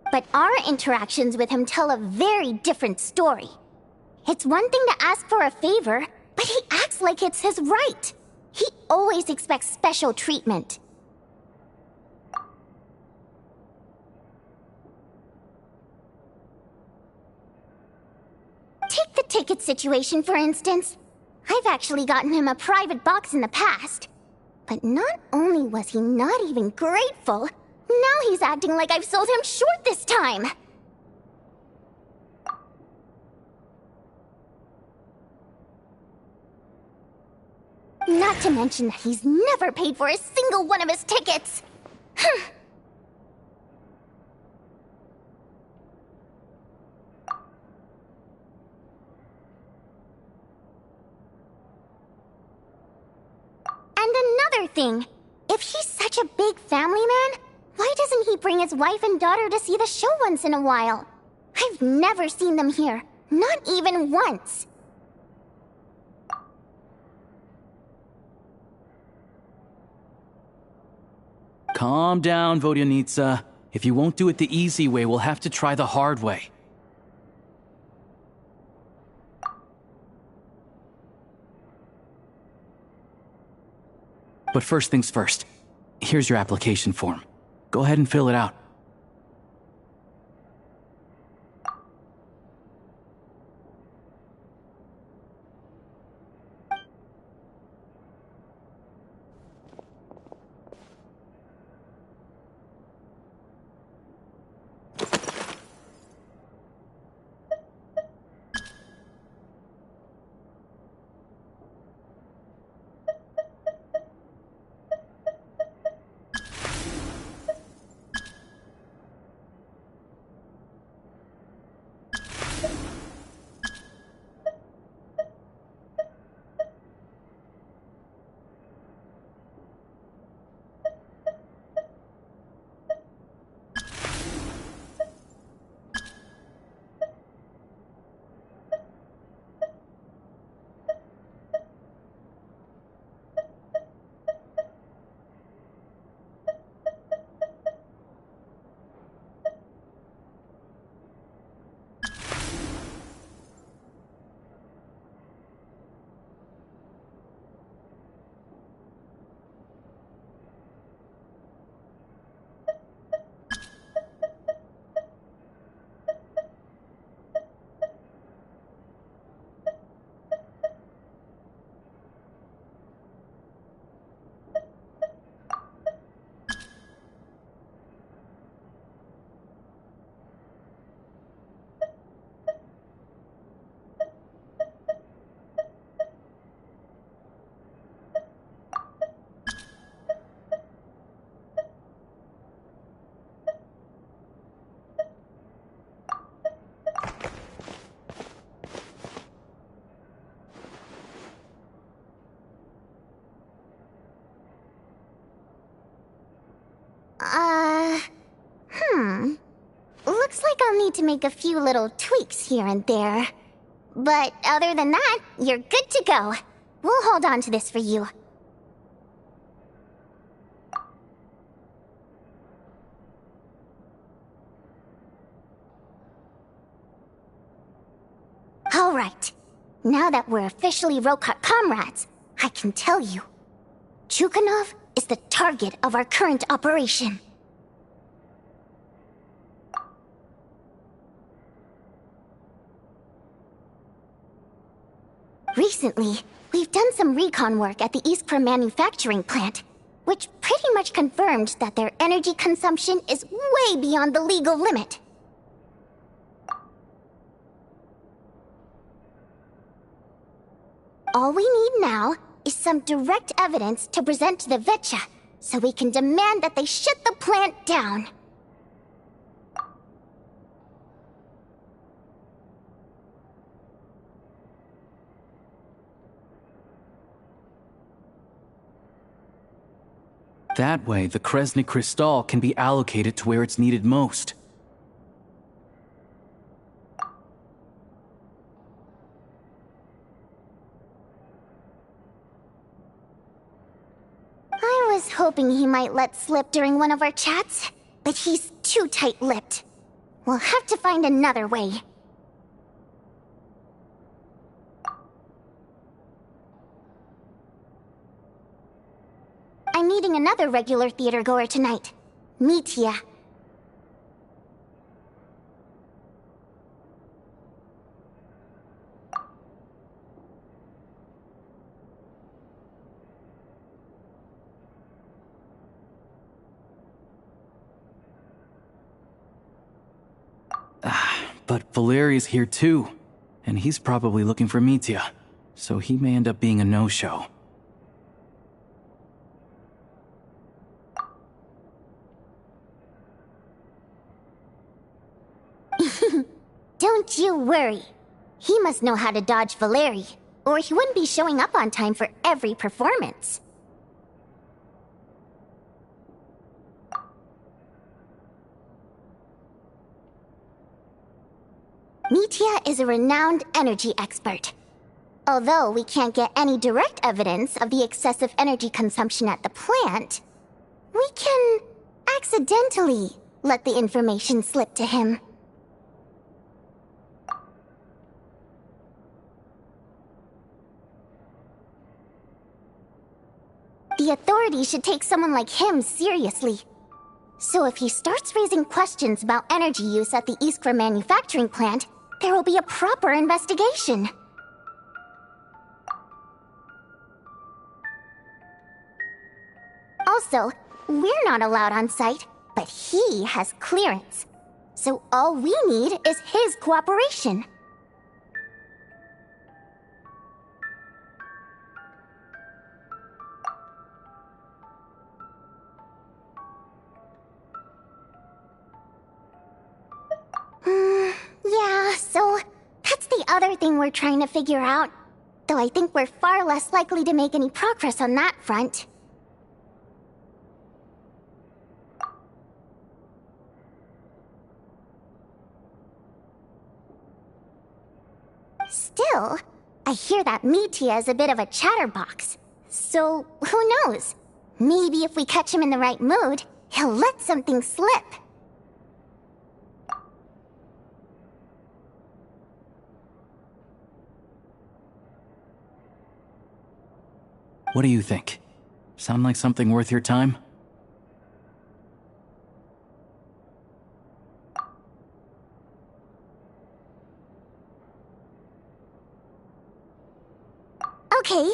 [SPEAKER 6] But our interactions with him tell a very different story. It's one thing to ask for a favor, but he acts like it's his right. He always expects special treatment. Take the ticket situation, for instance. I've actually gotten him a private box in the past. But not only was he not even grateful, now he's acting like I've sold him short this time. Not to mention that he's never paid for a single one of his tickets. And another thing, if he's such a big family man, why doesn't he bring his wife and daughter to see the show once in a while? I've never seen them here, not even once.
[SPEAKER 9] Calm down, Vodyanitsa. If you won't do it the easy way, we'll have to try the hard way. But first things first. Here's your application form. Go ahead and fill it out.
[SPEAKER 6] Looks like I'll need to make a few little tweaks here and there. But other than that, you're good to go. We'll hold on to this for you. Alright. Now that we're officially Rokat comrades, I can tell you. Chukhanov is the target of our current operation. Recently, we've done some recon work at the Iskra manufacturing plant, which pretty much confirmed that their energy consumption is way beyond the legal limit. All we need now is some direct evidence to present to the Vetcha, so we can demand that they shut the plant down.
[SPEAKER 9] That way, the Kresny Crystal can be allocated to where it's needed most.
[SPEAKER 6] I was hoping he might let slip during one of our chats, but he's too tight-lipped. We'll have to find another way. I'm meeting another regular theater-goer tonight. Mitia.
[SPEAKER 9] But Valeri's here too, and he's probably looking for Mitia, so he may end up being a no-show.
[SPEAKER 6] Don't you worry. He must know how to dodge Valeri, or he wouldn't be showing up on time for every performance. Mitia is a renowned energy expert. Although we can't get any direct evidence of the excessive energy consumption at the plant, we can accidentally let the information slip to him. The authorities should take someone like him seriously. So if he starts raising questions about energy use at the Iskra manufacturing plant, there will be a proper investigation. Also, we're not allowed on site, but he has clearance. So all we need is his cooperation. Yeah, so that's the other thing we're trying to figure out. Though I think we're far less likely to make any progress on that front. Still, I hear that Mitia is a bit of a chatterbox. So, who knows? Maybe if we catch him in the right mood, he'll let something slip.
[SPEAKER 9] What do you think? Sound like something worth your time?
[SPEAKER 6] Okay,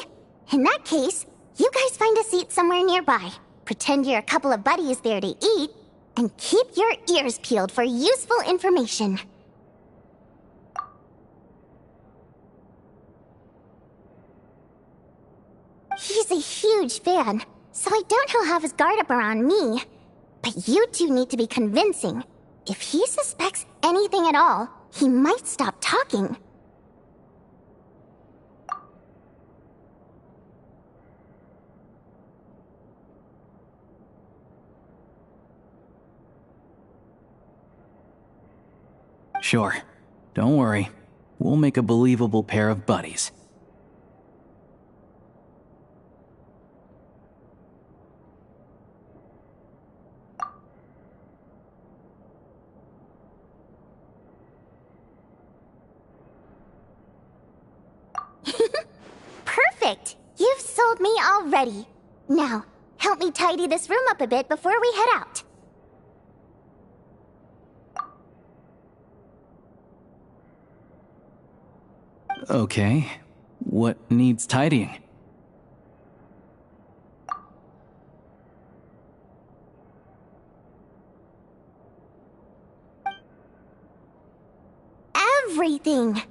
[SPEAKER 6] in that case, you guys find a seat somewhere nearby. Pretend you're a couple of buddies there to eat, and keep your ears peeled for useful information. He's a huge fan, so I doubt he'll have his guard up around me. But you two need to be convincing. If he suspects anything at all, he might stop talking.
[SPEAKER 9] Sure. Don't worry. We'll make a believable pair of buddies.
[SPEAKER 6] Perfect! You've sold me already. Now, help me tidy this room up a bit before we head out.
[SPEAKER 9] Okay. What needs tidying?
[SPEAKER 6] Everything!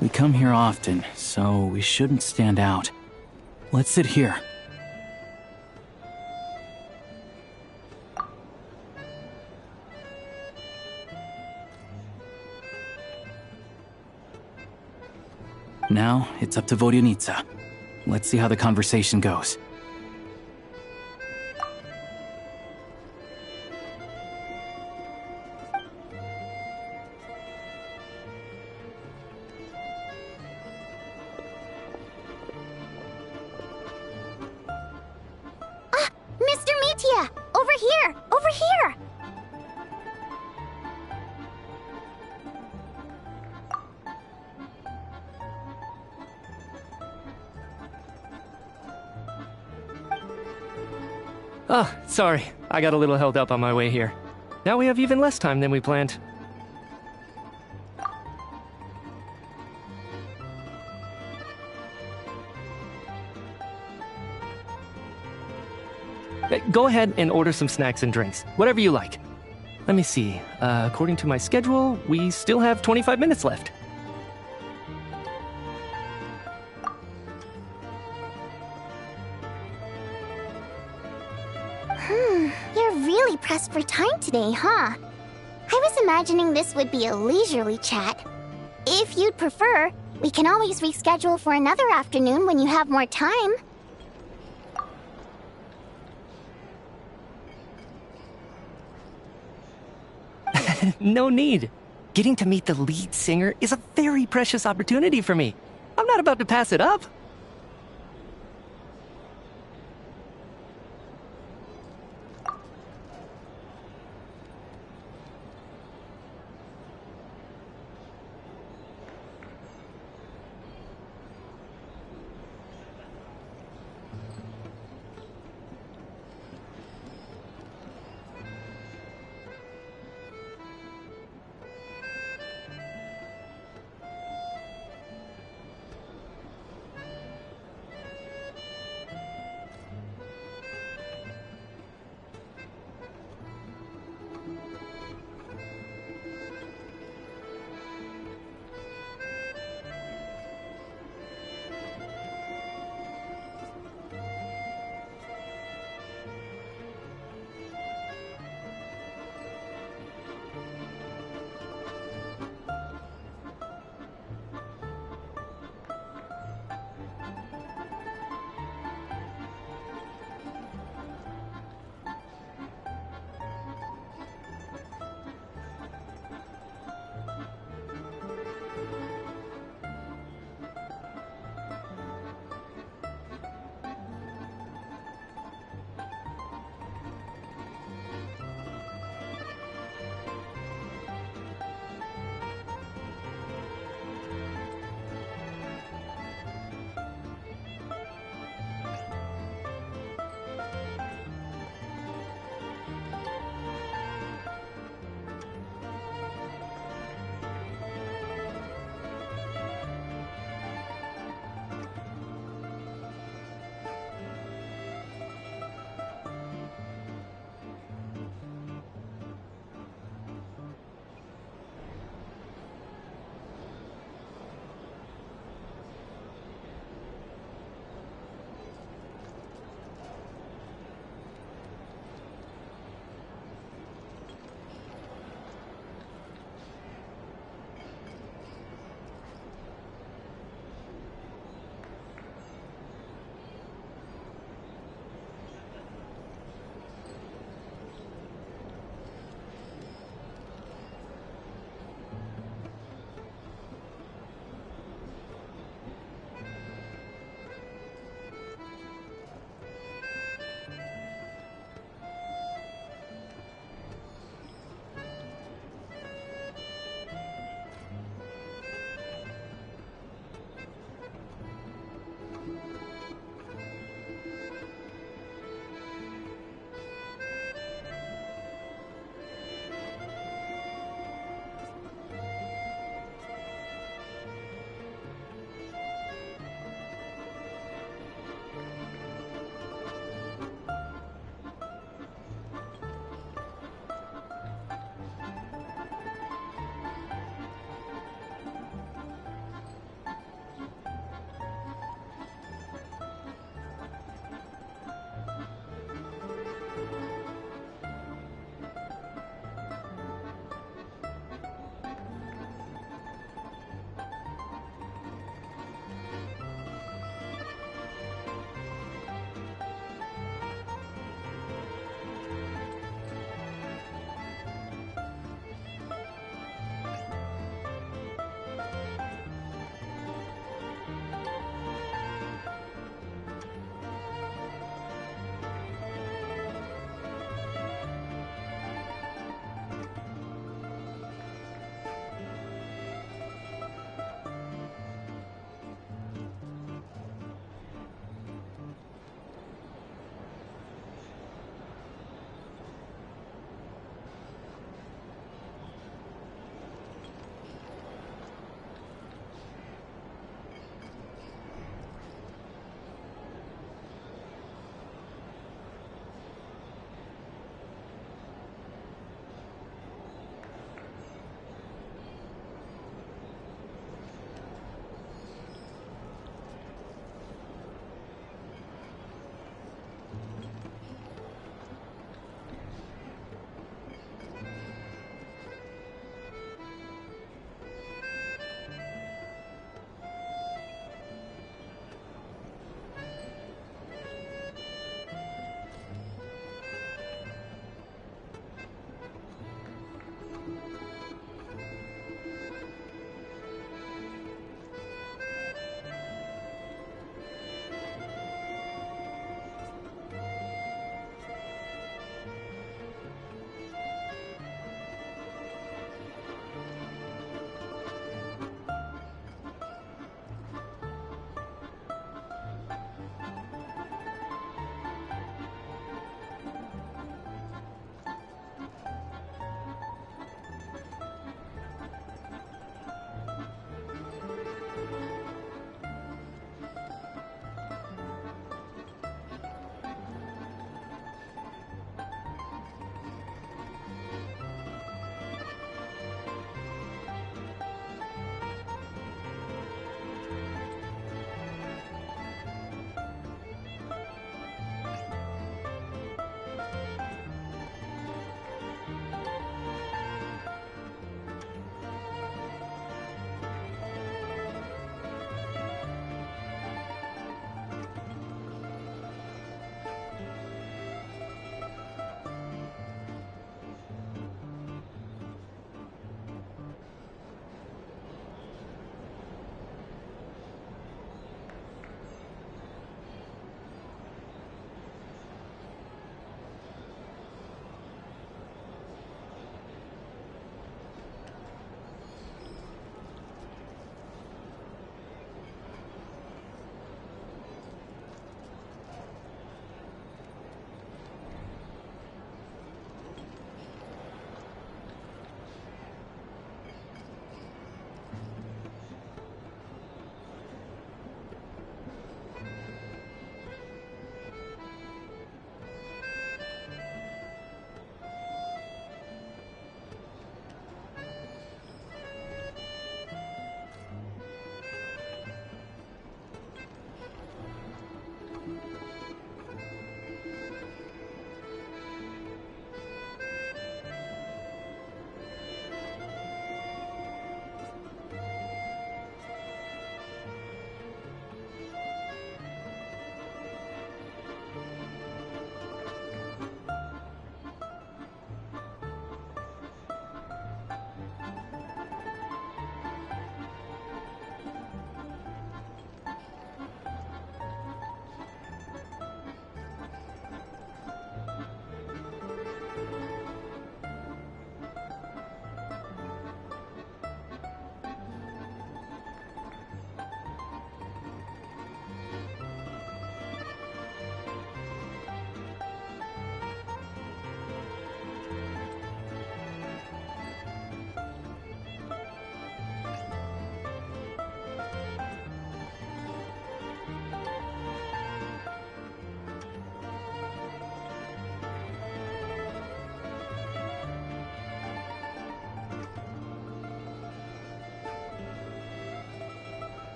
[SPEAKER 9] We come here often, so we shouldn't stand out. Let's sit here. Now, it's up to Vodyanitsa. Let's see how the conversation goes.
[SPEAKER 16] Oh, sorry. I got a little held up on my way here. Now we have even less time than we planned. Go ahead and order some snacks and drinks. Whatever you like. Let me see. According to my schedule, we still have 25 minutes left.
[SPEAKER 6] You're really pressed for time today, huh? I was imagining this would be a leisurely chat. If you'd prefer, we can always reschedule for another afternoon when you have more time.
[SPEAKER 16] No need. Getting to meet the lead singer is a very precious opportunity for me. I'm not about to pass it up.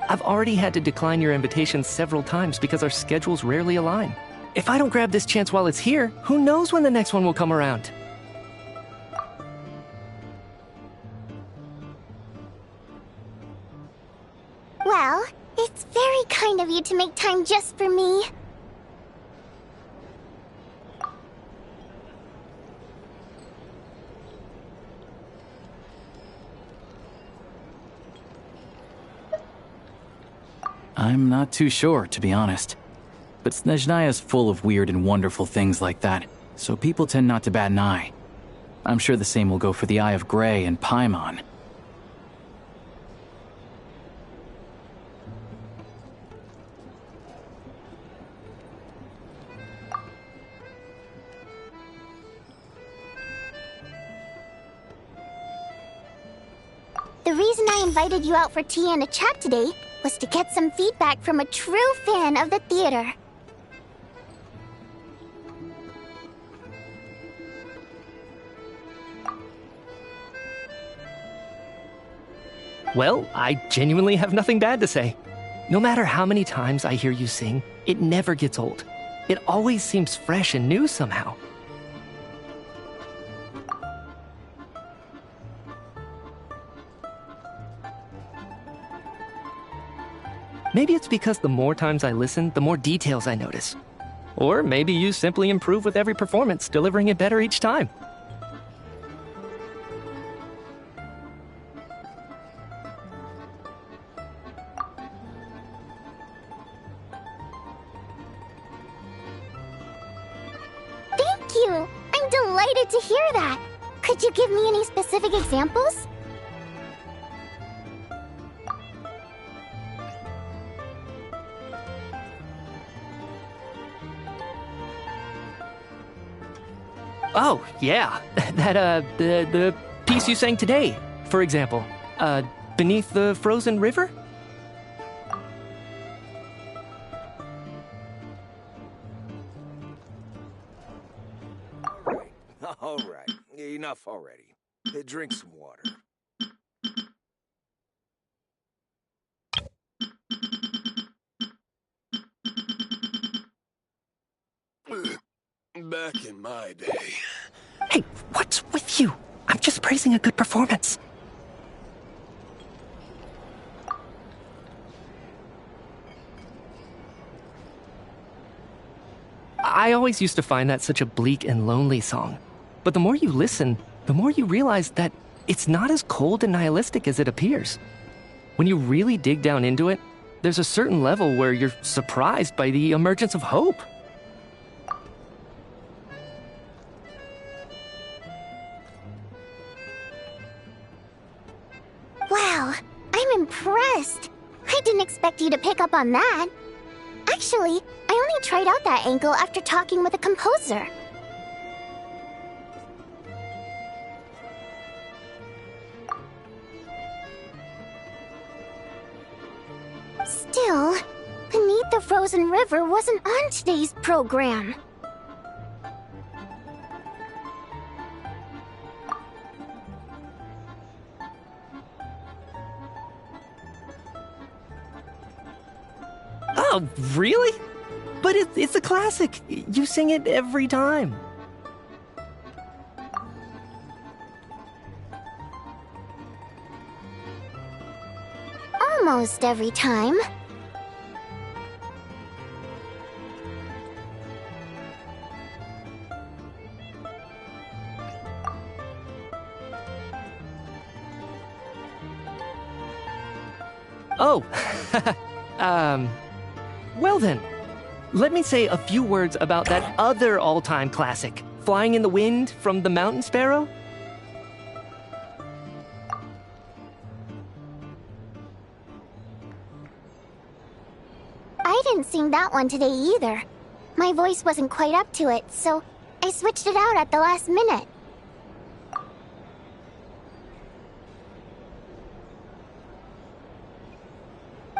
[SPEAKER 16] I've already had to decline your invitation several times because our schedules rarely align. If I don't grab this chance while it's here, who knows when the next one will come around?
[SPEAKER 6] Well, it's very kind of you to make time just for me.
[SPEAKER 9] I'm not too sure, to be honest. But Snezhnaya is full of weird and wonderful things like that, so people tend not to bat an eye. I'm sure the same will go for the Eye of Grey and Paimon.
[SPEAKER 6] The reason I invited you out for tea and a chat today was to get some feedback from a true fan of the theater.
[SPEAKER 16] Well, I genuinely have nothing bad to say. No matter how many times I hear you sing, it never gets old. It always seems fresh and new somehow. Maybe it's because the more times I listen, the more details I notice. Or maybe you simply improve with every performance, delivering it better each time.
[SPEAKER 6] Thank you! I'm delighted to hear that! Could you give me any specific examples?
[SPEAKER 16] Oh, yeah. The piece you sang today, for example. Beneath the Frozen River?
[SPEAKER 21] All right. Enough already. Drink some water. Back in my day.
[SPEAKER 16] Hey, what's with you? I'm just praising a good performance. I always used to find that such a bleak and lonely song. But the more you listen, the more you realize that it's not as cold and nihilistic as it appears. When you really dig down into it, there's a certain level where you're surprised by the emergence of hope.
[SPEAKER 6] Wow, I'm impressed. I didn't expect you to pick up on that. Actually, I only tried out that angle after talking with a composer. Still, Beneath the Frozen River wasn't on today's program.
[SPEAKER 16] Oh, really? But it's a classic. You sing it every time.
[SPEAKER 6] Almost every time.
[SPEAKER 16] Oh, well then, let me say a few words about that other all-time classic, Flying in the Wind from the Mountain Sparrow.
[SPEAKER 6] I didn't sing that one today either. My voice wasn't quite up to it, so I switched it out at the last minute.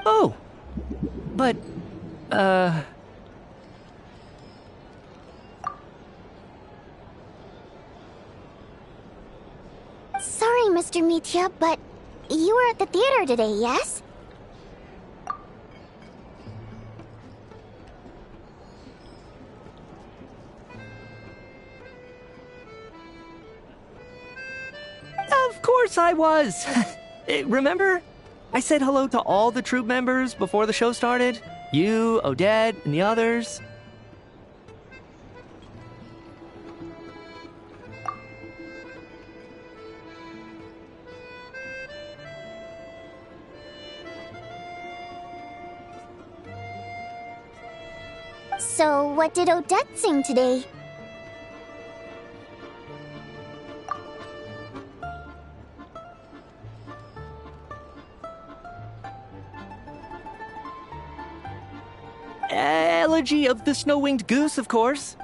[SPEAKER 16] Oh, but,
[SPEAKER 6] Sorry, Mr. Mitya, but you were at the theater today, yes?
[SPEAKER 1] course I was! Remember? I said hello to all the troop members before the show started. You, Odette, and the others.
[SPEAKER 6] So, what did Odette sing today?
[SPEAKER 1] Elegy of the Snow-Winged Goose, of course.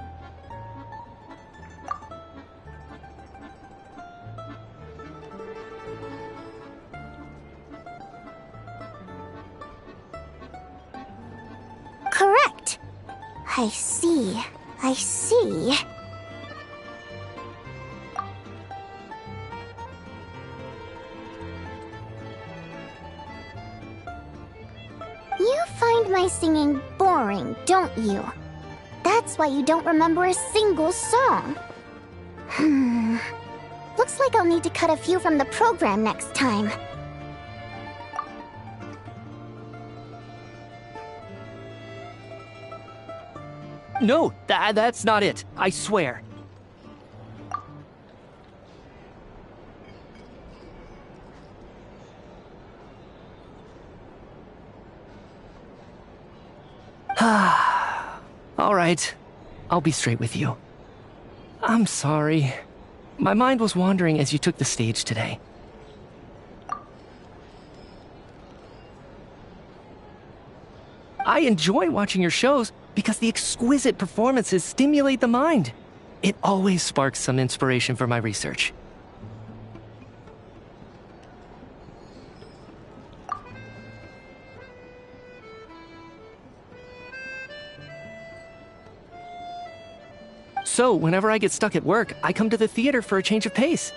[SPEAKER 6] Correct. I see. I see. You find my singing boring, don't you? That's why you don't remember a single song. Looks like I'll need to cut a few from the program next time.
[SPEAKER 1] No, that's not it. I swear. All right. I'll be straight with you. I'm sorry. My mind was wandering as you took the stage today. I enjoy watching your shows because the exquisite performances stimulate the mind. It always sparks some inspiration for my research. So, whenever I get stuck at work, I come to the theater for a change of pace.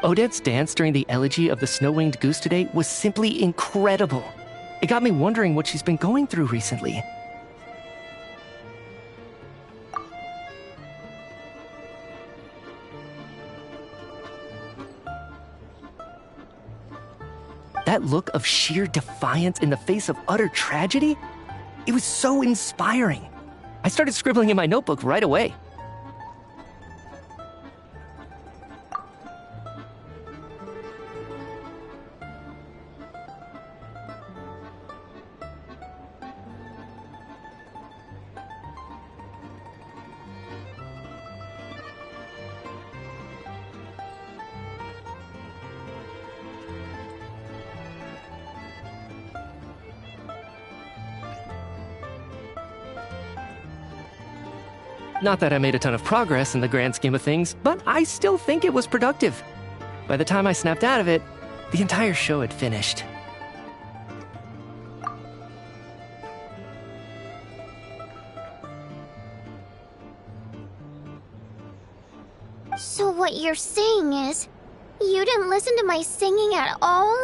[SPEAKER 1] Odette's dance during the elegy of the Snow-Winged Goose today was simply incredible. It got me wondering what she's been going through recently. That look of sheer defiance in the face of utter tragedy? It was so inspiring. I started scribbling in my notebook right away. Not that I made a ton of progress in the grand scheme of things, but I still think it was productive. By the time I snapped out of it, the entire show had finished.
[SPEAKER 6] So what you're saying is, you didn't listen to my singing at all?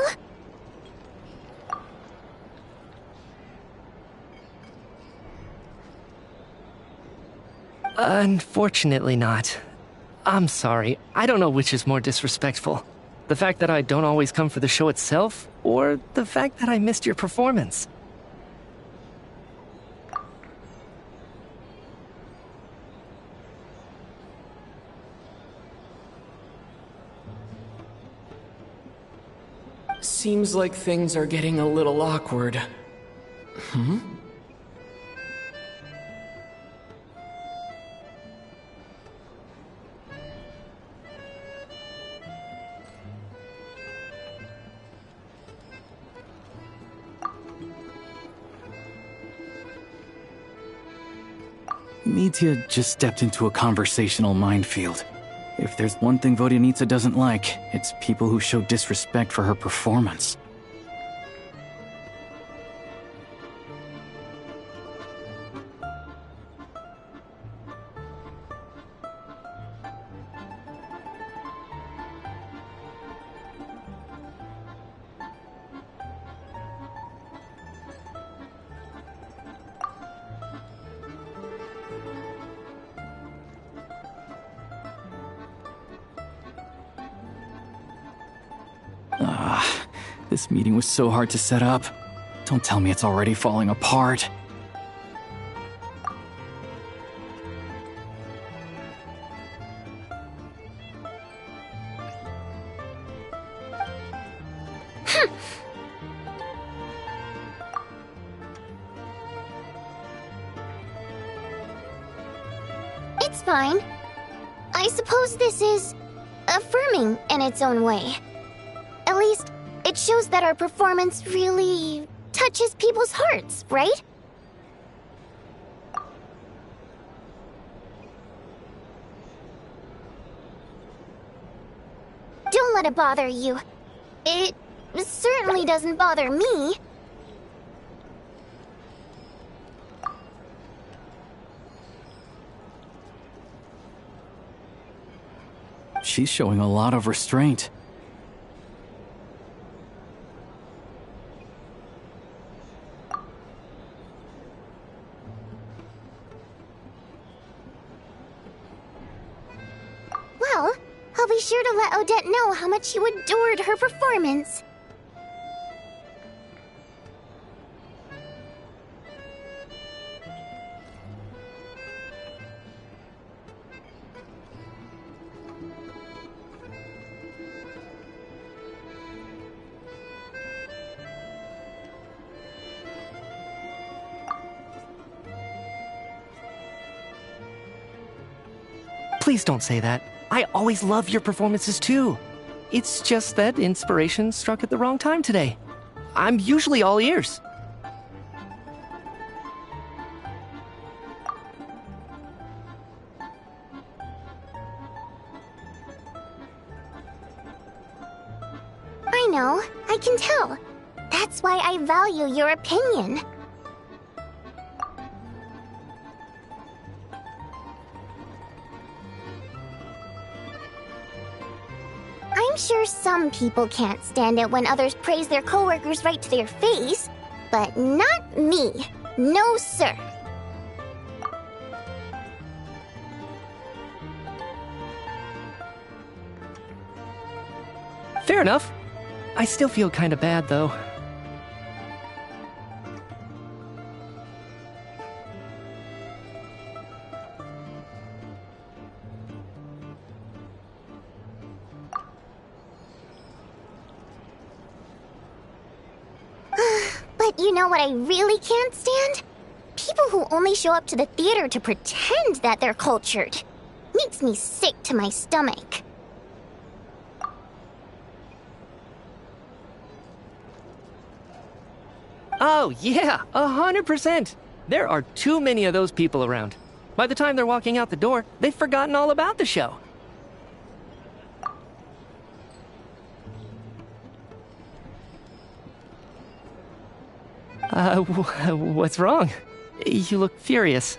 [SPEAKER 1] Unfortunately not. I'm sorry. I don't know which is more disrespectful. The fact that I don't always come for the show itself, or the fact that I missed your performance.
[SPEAKER 8] Seems like things are getting a little awkward.
[SPEAKER 9] Nitya just stepped into a conversational minefield. If there's one thing Vodyanitsa doesn't like, it's people who show disrespect for her performance. This meeting was so hard to set up. Don't tell me it's already falling apart.
[SPEAKER 6] It's fine. I suppose this is affirming in its own way. At least, it shows that our performance really touches people's hearts, right? Don't let it bother you. It certainly doesn't bother me.
[SPEAKER 9] She's showing a lot of restraint.
[SPEAKER 6] Well, I'll be sure to let Odette know how much you adored her performance.
[SPEAKER 1] Please don't say that. I always love your performances too. It's just that inspiration struck at the wrong time today. I'm usually all ears.
[SPEAKER 6] I know, I can tell. That's why I value your opinion. I'm sure some people can't stand it when others praise their coworkers right to their face, but not me. No, sir.
[SPEAKER 1] Fair enough. I still feel kinda bad, though.
[SPEAKER 6] But you know what I really can't stand? People who only show up to the theater to pretend that they're cultured. Makes me sick to my stomach.
[SPEAKER 1] Oh, yeah, 100%. There are too many of those people around. By the time they're walking out the door, they've forgotten all about the show. What's wrong? You look furious.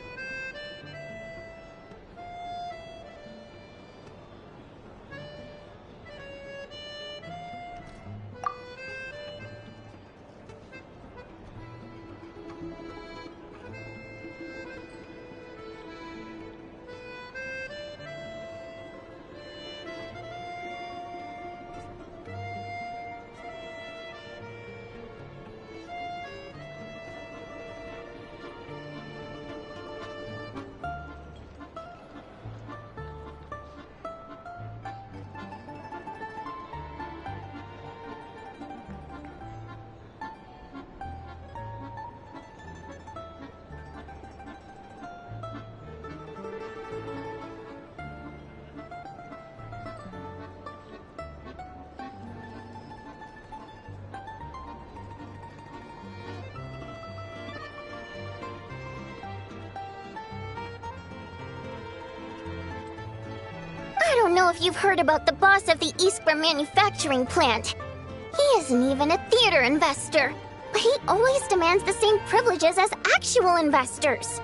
[SPEAKER 6] I don't know if you've heard about the boss of the Eastborough manufacturing plant. He isn't even a theater investor, but he always demands the same privileges as actual investors.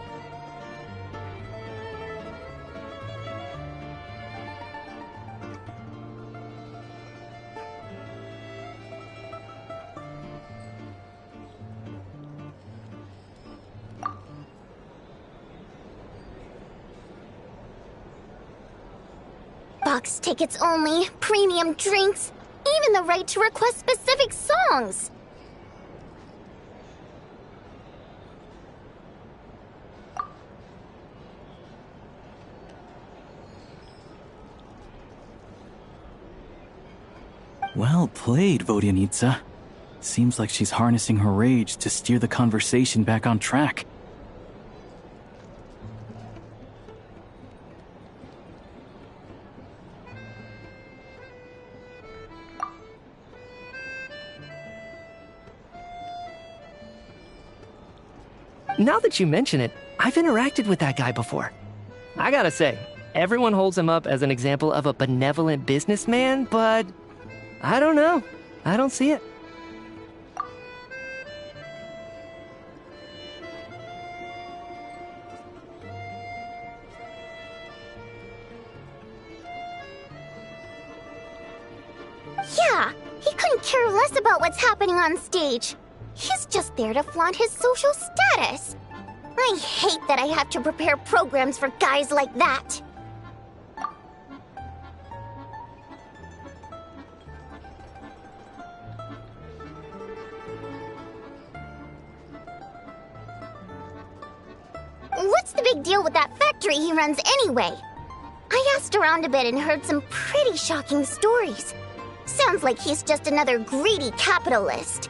[SPEAKER 6] Box tickets only, premium drinks. even the right to request specific songs.
[SPEAKER 9] Well played, Vodyanitsa. Seems like she's harnessing her rage to steer the conversation back on track.
[SPEAKER 1] Now that you mention it, I've interacted with that guy before. I gotta say, everyone holds him up as an example of a benevolent businessman, but I don't know. I don't see it.
[SPEAKER 6] Yeah, he couldn't care less about what's happening on stage. He's just there to flaunt his social status. I hate that I have to prepare programs for guys like that. What's the big deal with that factory he runs anyway? I asked around a bit and heard some pretty shocking stories. Sounds like he's just another greedy capitalist.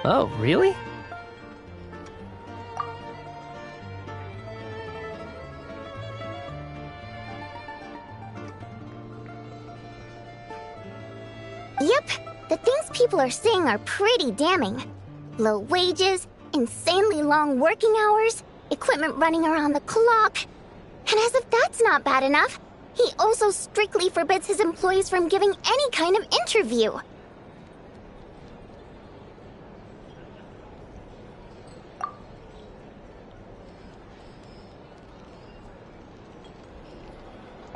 [SPEAKER 1] Oh, really?
[SPEAKER 6] Yep, the things people are saying are pretty damning. Low wages, insanely long working hours, equipment running around the clock. And as if that's not bad enough, he also strictly forbids his employees from giving any kind of interview.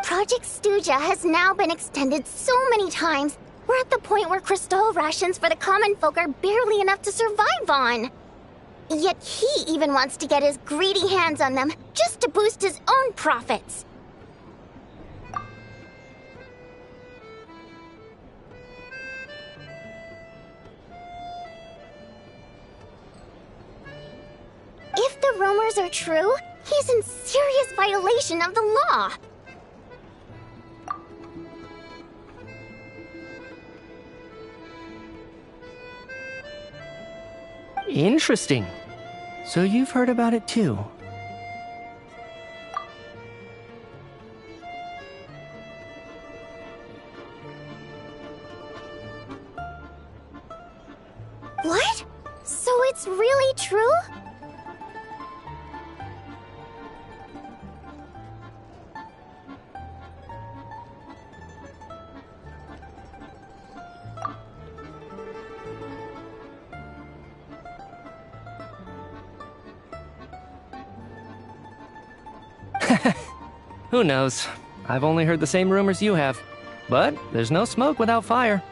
[SPEAKER 6] Project Stuja has now been extended so many times, we're at the point where crystal rations for the common folk are barely enough to survive on. Yet he even wants to get his greedy hands on them just to boost his own profits. If the rumors are true, he's in serious violation of the law.
[SPEAKER 1] Interesting. So you've heard about it too.
[SPEAKER 6] What? So it's really true?
[SPEAKER 1] Who knows? I've only heard the same rumors you have. But there's no smoke without fire.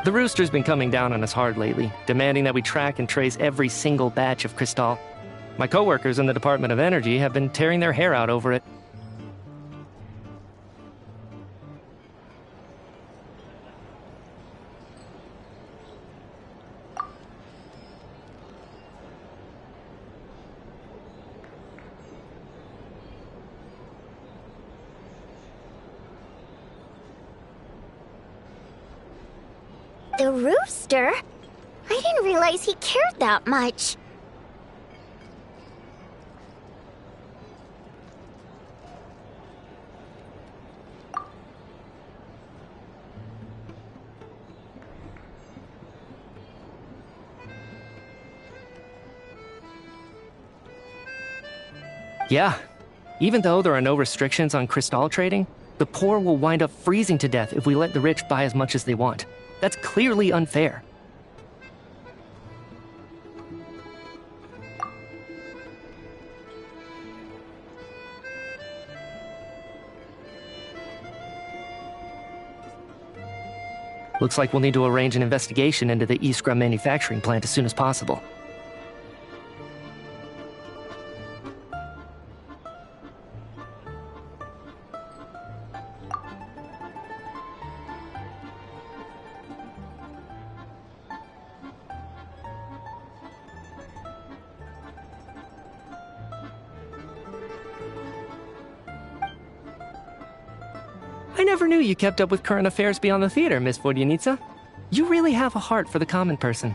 [SPEAKER 1] The Rooster's been coming down on us hard lately, demanding that we track and trace every single batch of Crystal. My coworkers in the Department of Energy have been tearing their hair out over it.
[SPEAKER 6] The Rooster? I didn't realize he cared that much.
[SPEAKER 1] Yeah. Even though there are no restrictions on crystal trading, the poor will wind up freezing to death if we let the rich buy as much as they want. That's clearly unfair. Looks like we'll need to arrange an investigation into the Iskra manufacturing plant as soon as possible. I never knew you kept up with current affairs beyond the theater, Miss Vodyanica. You really have a heart for the common person.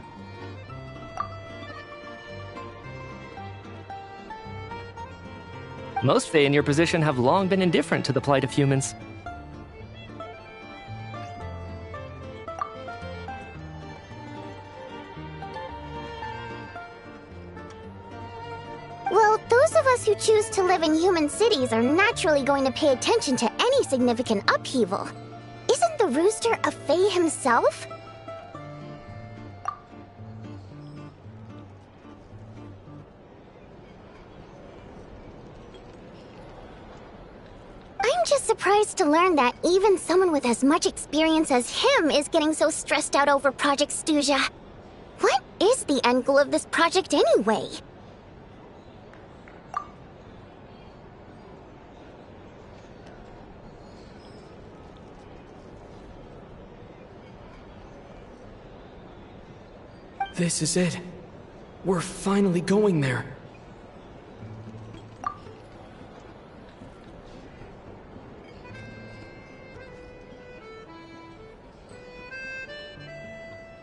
[SPEAKER 1] Most Fae in your position have long been indifferent to the plight of humans.
[SPEAKER 6] Well, those of us who choose to live in human cities are naturally going to pay attention to any significant upheaval. Isn't the rooster a Fae himself? I'm just surprised to learn that even someone with as much experience as him is getting so stressed out over Project Stuzha. What is the end goal of this project anyway?
[SPEAKER 8] This is it. We're finally going there.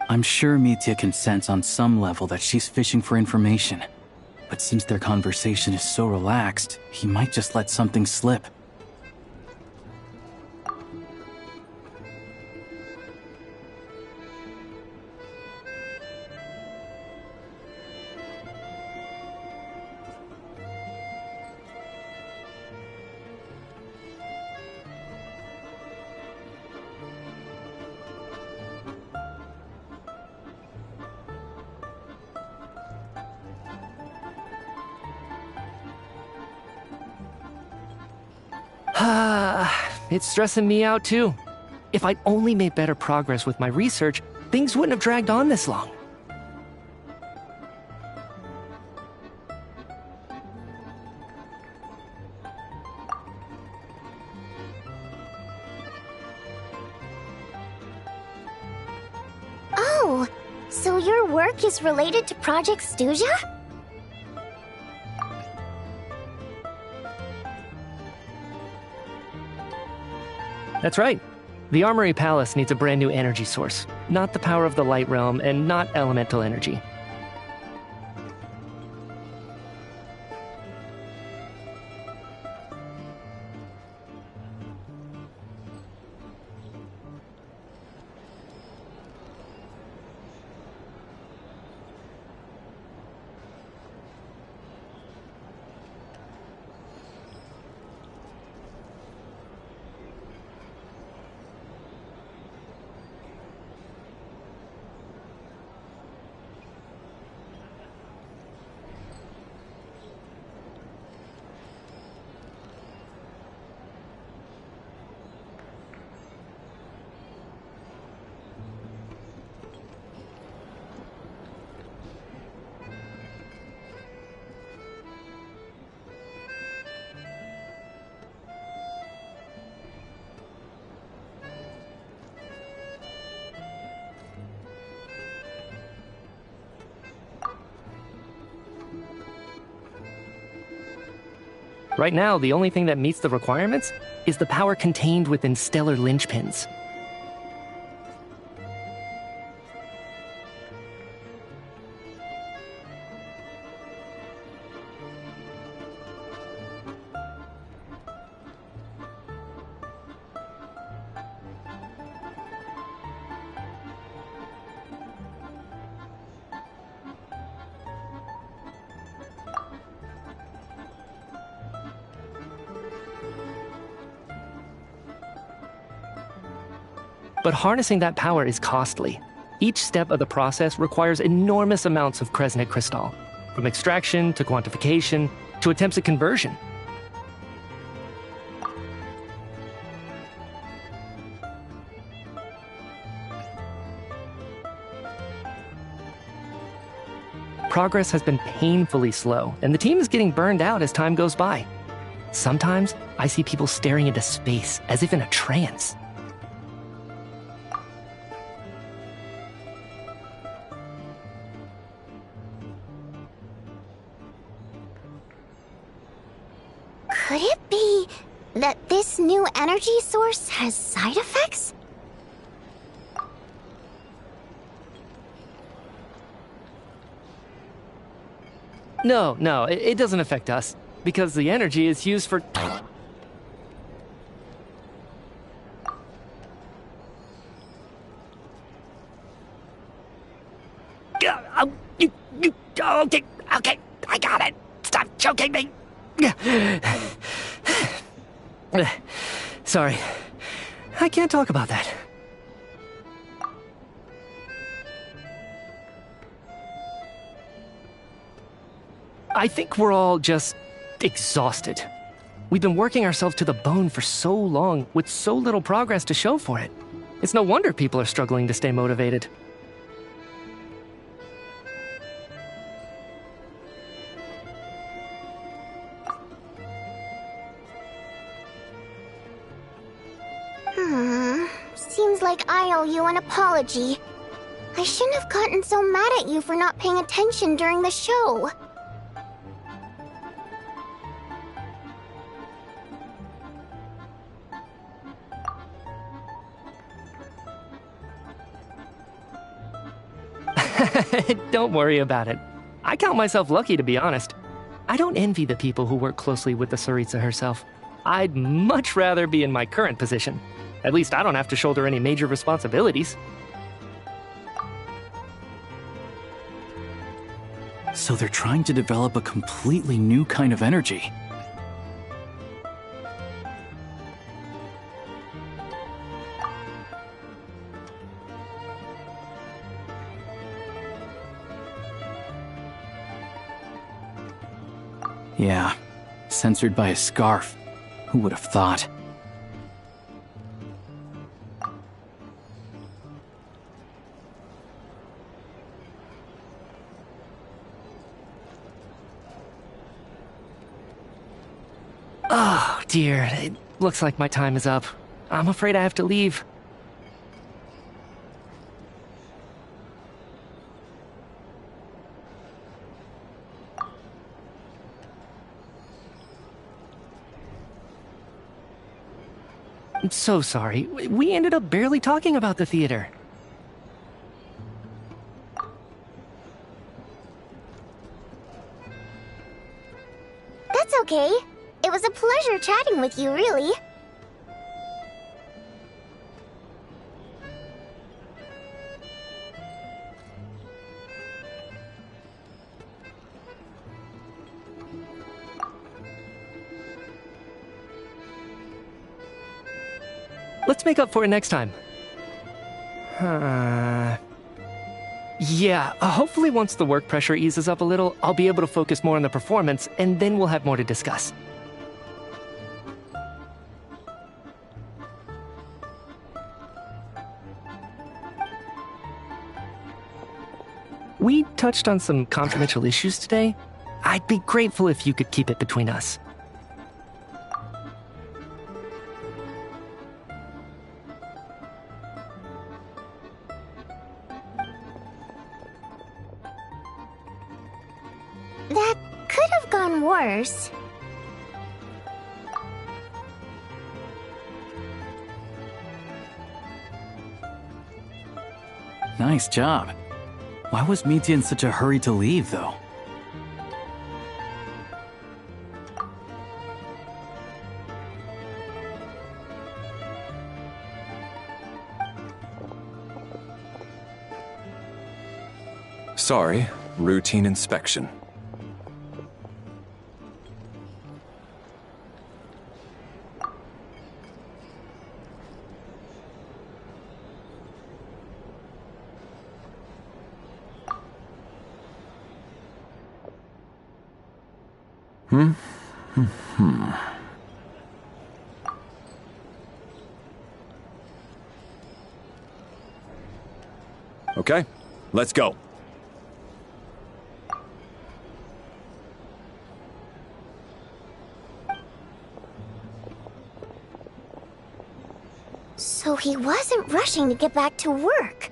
[SPEAKER 9] I'm sure Mitya can sense on some level that she's fishing for information. But since their conversation is so relaxed, he might just let something slip.
[SPEAKER 1] It's stressing me out too. If I'd only made better progress with my research, things wouldn't have dragged on this long.
[SPEAKER 6] Oh, so your work is related to Project Stuzha?
[SPEAKER 1] That's right. The Armory Palace needs a brand new energy source. Not the power of the Light Realm, and not elemental energy. Right now, the only thing that meets the requirements is the power contained within stellar linchpins. But harnessing that power is costly. Each step of the process requires enormous amounts of Kresnet crystal, from extraction to quantification to attempts at conversion. progress has been painfully slow, and the team is getting burned out as time goes by. Sometimes, I see people staring into space as if in a trance.
[SPEAKER 6] Could it be that this new energy source has side effects?
[SPEAKER 1] No, it doesn't affect us, because the energy is used for... Okay, I got it. Stop choking me. Sorry, I can't talk about that. I think we're all just exhausted. We've been working ourselves to the bone for so long with so little progress to show for it. It's no wonder people are struggling to stay motivated.
[SPEAKER 6] Seems like I owe you an apology. I shouldn't have gotten so mad at you for not paying attention during the show.
[SPEAKER 1] Don't worry about it. I count myself lucky, to be honest. I don't envy the people who work closely with the Serenitea herself. I'd much rather be in my current position. At least I don't have to shoulder any major responsibilities.
[SPEAKER 9] So they're trying to develop a completely new kind of energy. Yeah, censored by a scarf. Who would have thought?
[SPEAKER 1] Oh, dear. It looks like my time is up. I'm afraid I have to leave. I'm so sorry. We ended up barely talking about the theater.
[SPEAKER 6] That's okay. It was a pleasure chatting with you, really.
[SPEAKER 1] Let's make up for it next time. Yeah, hopefully once the work pressure eases up a little, I'll be able to focus more on the performance, and then we'll have more to discuss. We touched on some confidential issues today. I'd be grateful if you could keep it between us.
[SPEAKER 6] That could have gone worse.
[SPEAKER 9] Nice job. Why was Mitya in such a hurry to leave, though?
[SPEAKER 5] Sorry, routine inspection. Okay, let's go.
[SPEAKER 6] he wasn't rushing to get back to work.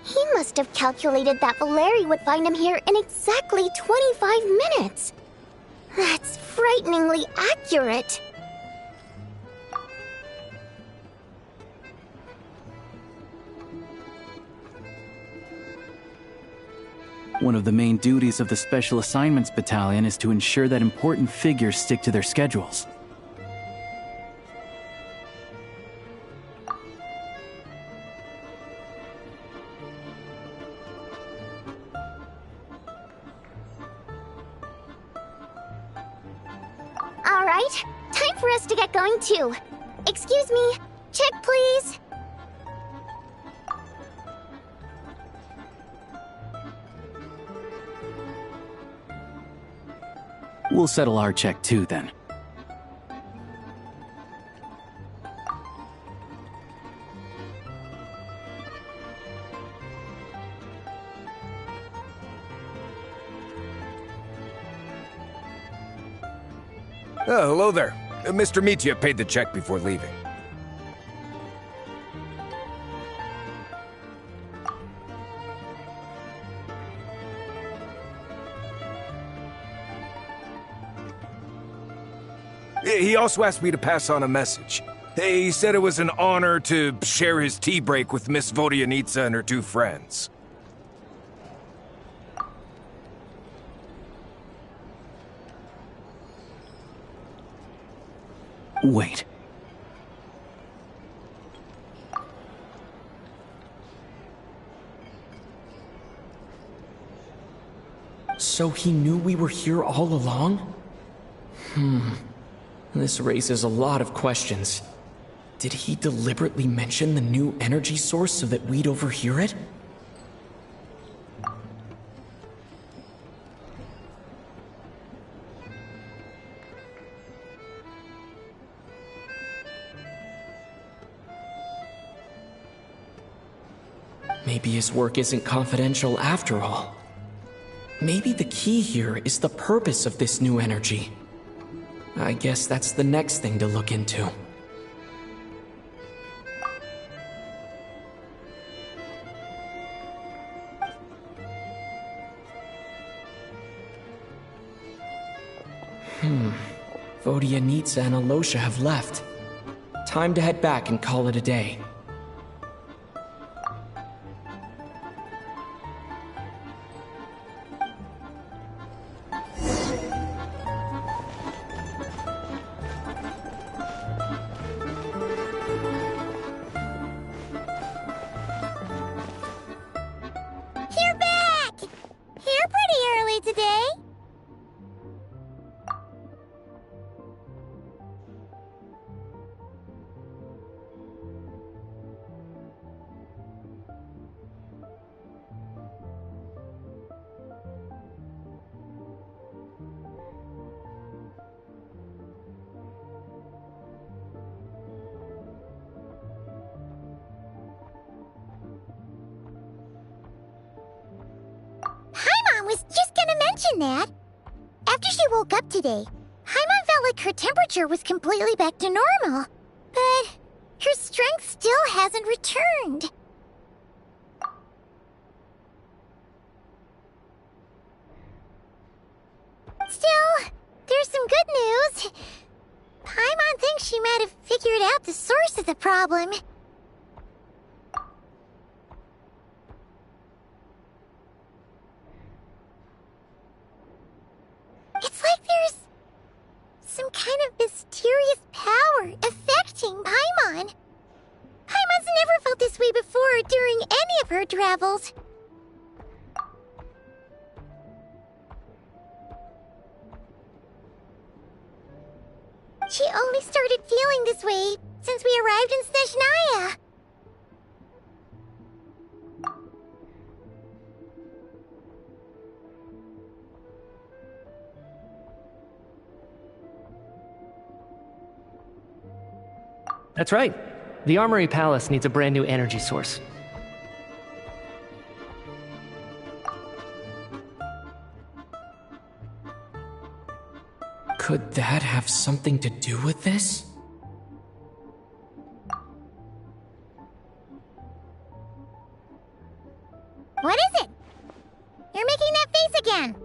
[SPEAKER 6] He must have calculated that Valeri would find him here in exactly 25 minutes. That's frighteningly accurate.
[SPEAKER 9] One of the main duties of the Special Assignments Battalion is to ensure that important figures stick to their schedules.
[SPEAKER 6] All right, time for us to get going too. Excuse me, check please.
[SPEAKER 9] We'll settle our check too, then.
[SPEAKER 13] Oh, hello there. Mr. Mitya paid the check before leaving. He also asked me to pass on a message. He said it was an honor to share his tea break with Miss Vodyanitsa and her two friends.
[SPEAKER 9] Wait.
[SPEAKER 8] So he knew we were here all along? This raises a lot of questions. Did he deliberately mention the new energy source so that we'd overhear it? Maybe his work isn't confidential after all. Maybe the key here is the purpose of this new energy. I guess that's the next thing to look into. Vodyanitsa and Alosha have left. Time to head back and call it a day.
[SPEAKER 6] That. After she woke up today, Haimon felt like her temperature was completely back to normal. But her strength still hasn't returned. Still, there's some good news. Paimon thinks she might have figured out the source of the problem. It's like there's some kind of mysterious power affecting Paimon. Paimon's never felt this way before during any of her travels. She only started feeling this way since we arrived in Snezhnaya.
[SPEAKER 1] That's right. The Armory Palace needs a brand new energy source.
[SPEAKER 8] Could that have something to do with this?
[SPEAKER 6] What is it? You're making that face again.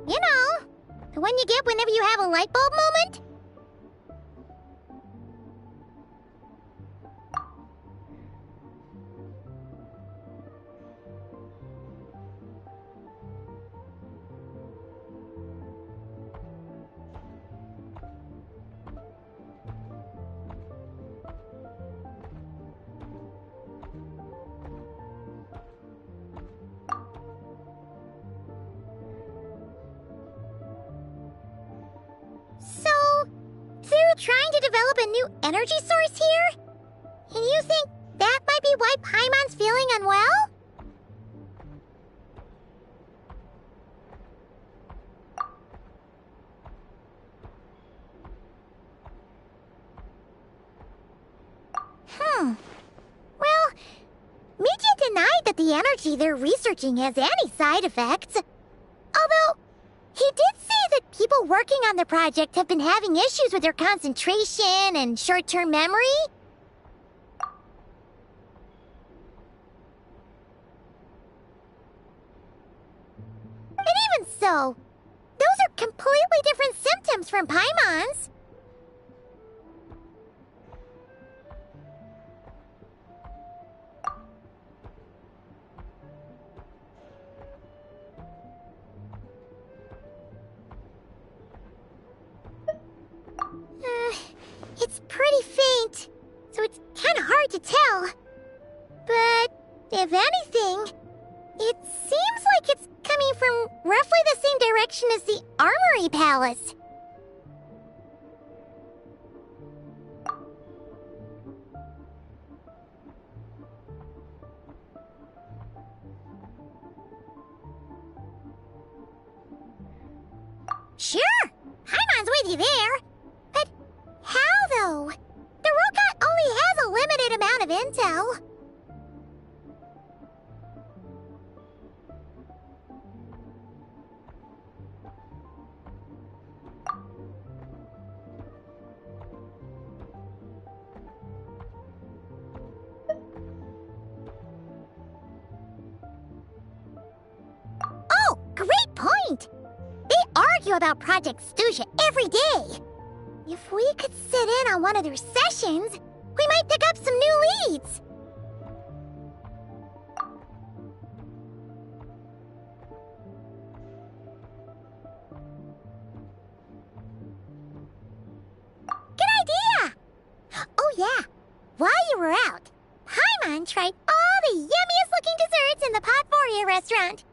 [SPEAKER 6] You know, the one you get whenever you have a light bulb moment? Trying to develop a new energy source here? And you think that might be why Paimon's feeling unwell? Well, Midget denied that the energy they're researching has any side effects. Although, he did say that people working on the project have been having issues with their concentration and short-term memory. And even so, those are completely different symptoms from Paimon's. It's pretty faint, so it's kind of hard to tell. But if anything, it seems like it's coming from roughly the same direction as the Armory Palace. Sure, Paimon's with you there. But how, though? The robot only has a limited amount of intel. Oh, great point! They argue about Project Stuja every day. If we could sit in on one of their sessions, we might pick up some new leads. Good idea! Oh yeah, while you were out, Paimon tried all the yummiest looking desserts in the Potforia restaurant.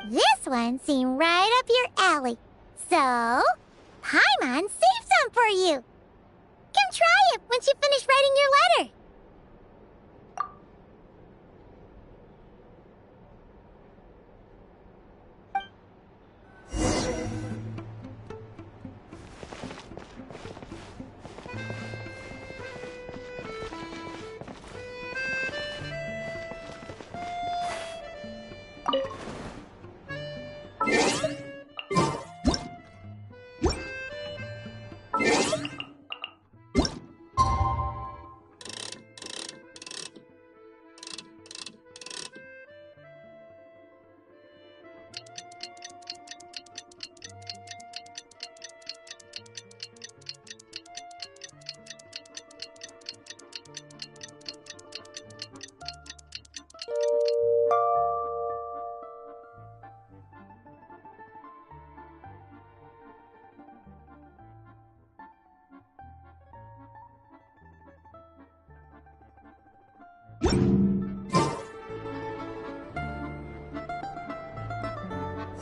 [SPEAKER 6] This one seemed right up your alley. So, Paimon saved some for you. Come try it once you finish writing your letter.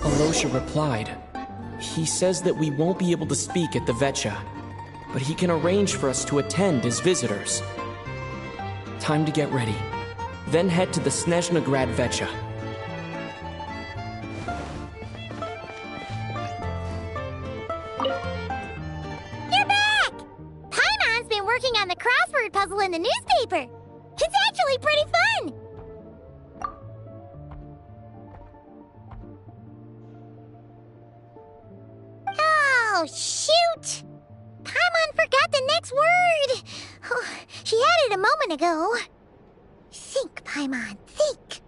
[SPEAKER 8] Alosha replied. He says that we won't be able to speak at the Vetcha, but he can arrange for us to attend as visitors. Time to get ready. Then head to the Snezhnaya Vetcha.
[SPEAKER 6] You're back! Paimon's been working on the crossword puzzle in the newspaper. It's actually pretty fun! Oh, shoot! Paimon forgot the next word! it a moment ago. Think, Paimon, think.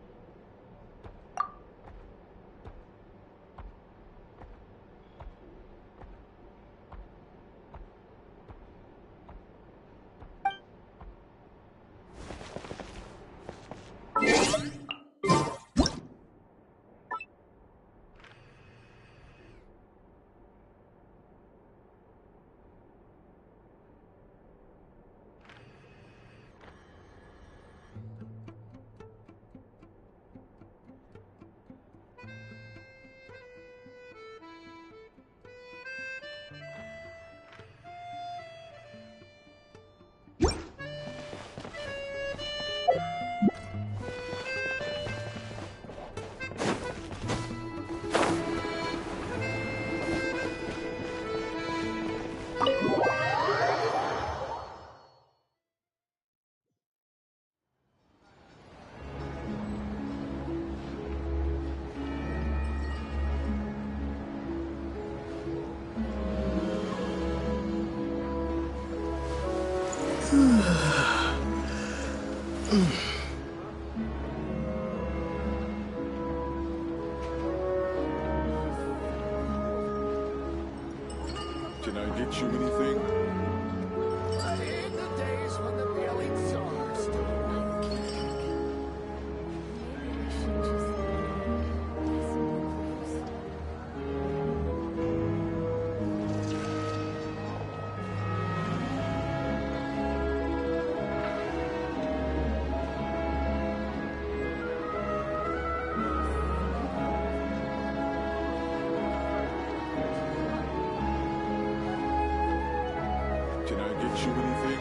[SPEAKER 4] Can I get you anything?
[SPEAKER 21] In the days when the veiling stars
[SPEAKER 4] Can I get you anything?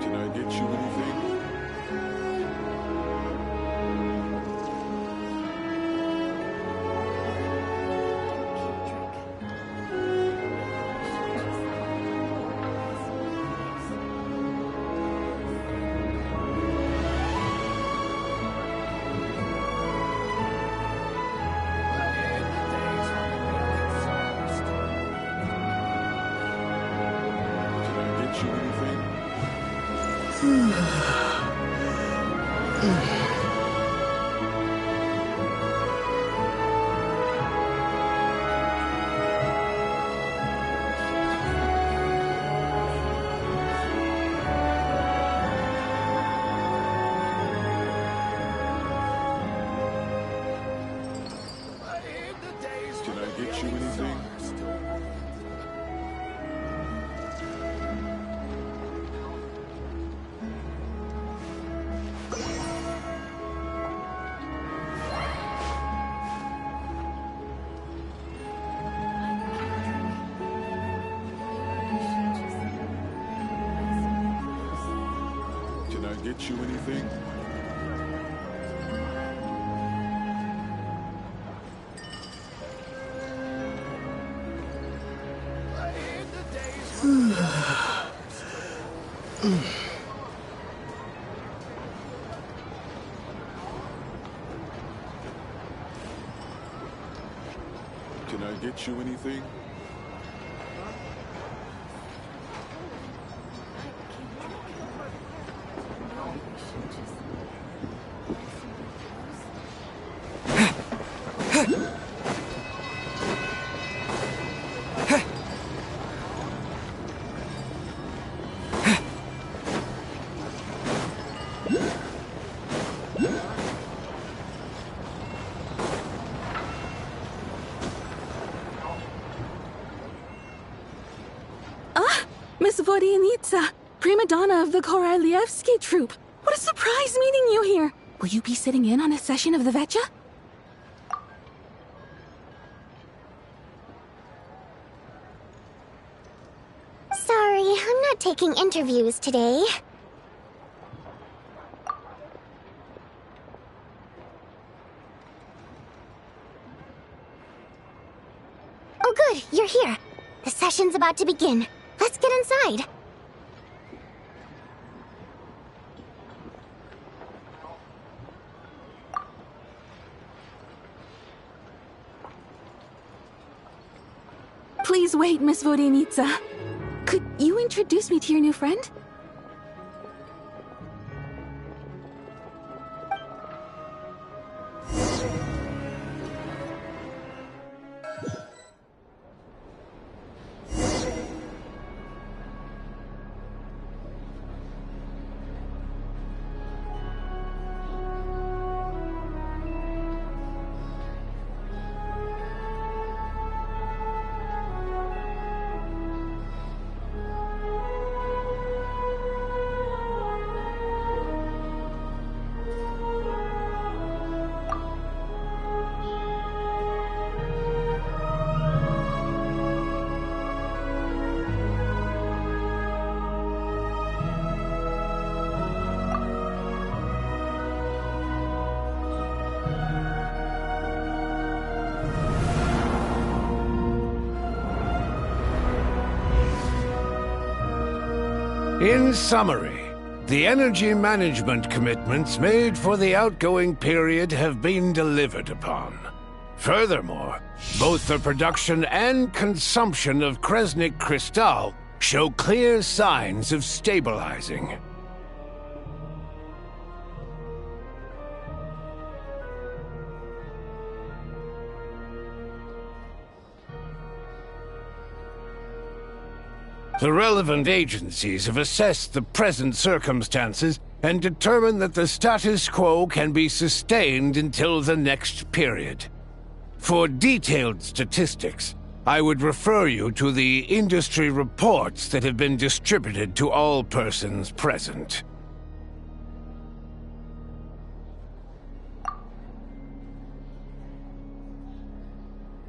[SPEAKER 4] Can I get you anything? Can I get you anything? Can I get you anything? Can I get you anything? Can I get you anything?
[SPEAKER 10] Miss Vodianitsa, prima donna of the Korolievsky troupe. What a surprise meeting you here. Will you be sitting in on a session of the Vetcha?
[SPEAKER 6] Sorry, I'm not taking interviews today. you're here. The session's about to begin. Let's get inside.
[SPEAKER 2] Please wait, Miss Vodenitsa. Could you introduce me to your new friend?
[SPEAKER 21] In summary, the energy management commitments made for the outgoing period have been delivered upon. Furthermore, both the production and consumption of Kresnik Crystal show clear signs of stabilizing. The relevant agencies have assessed the present circumstances and determined that the status quo can be sustained until the next period. For detailed statistics, I would refer you to the industry reports that have been distributed to all persons present.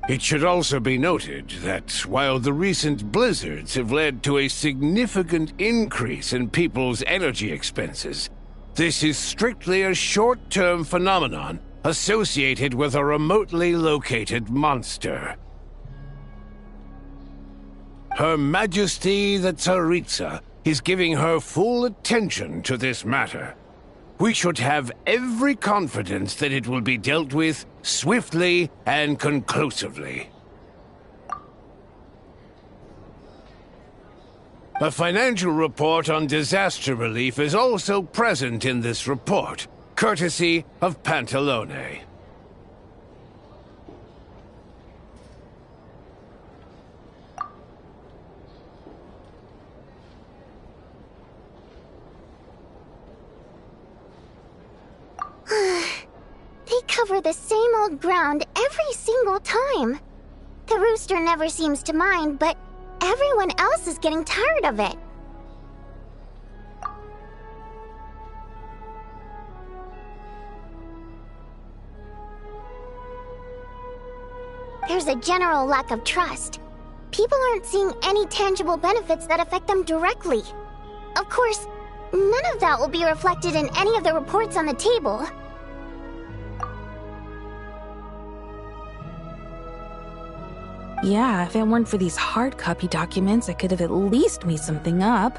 [SPEAKER 21] It should also be noted that while the recent blizzards have led to a significant increase in people's energy expenses, this is strictly a short-term phenomenon associated with a remotely located monster. Her Majesty the Tsaritsa is giving her full attention to this matter. We should have every confidence that it will be dealt with swiftly and conclusively. A financial report on disaster relief is also present in this report, courtesy of Pantalone.
[SPEAKER 6] They cover the same old ground every single time. The rooster never seems to mind, but everyone else is getting tired of it. There's a general lack of trust. People aren't seeing any tangible benefits that affect them directly. Of course, none of that will be reflected in any of the reports on the table.
[SPEAKER 2] Yeah, if it weren't for these hard copy documents, I could have at least made something up.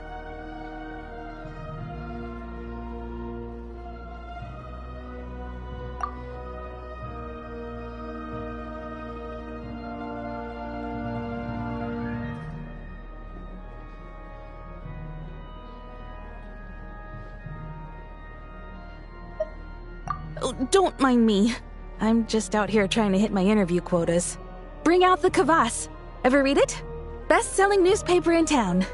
[SPEAKER 2] Oh, don't mind me. I'm just out here trying to hit my interview quotas. Bring out the kvass. Ever read it? Best-selling newspaper in town.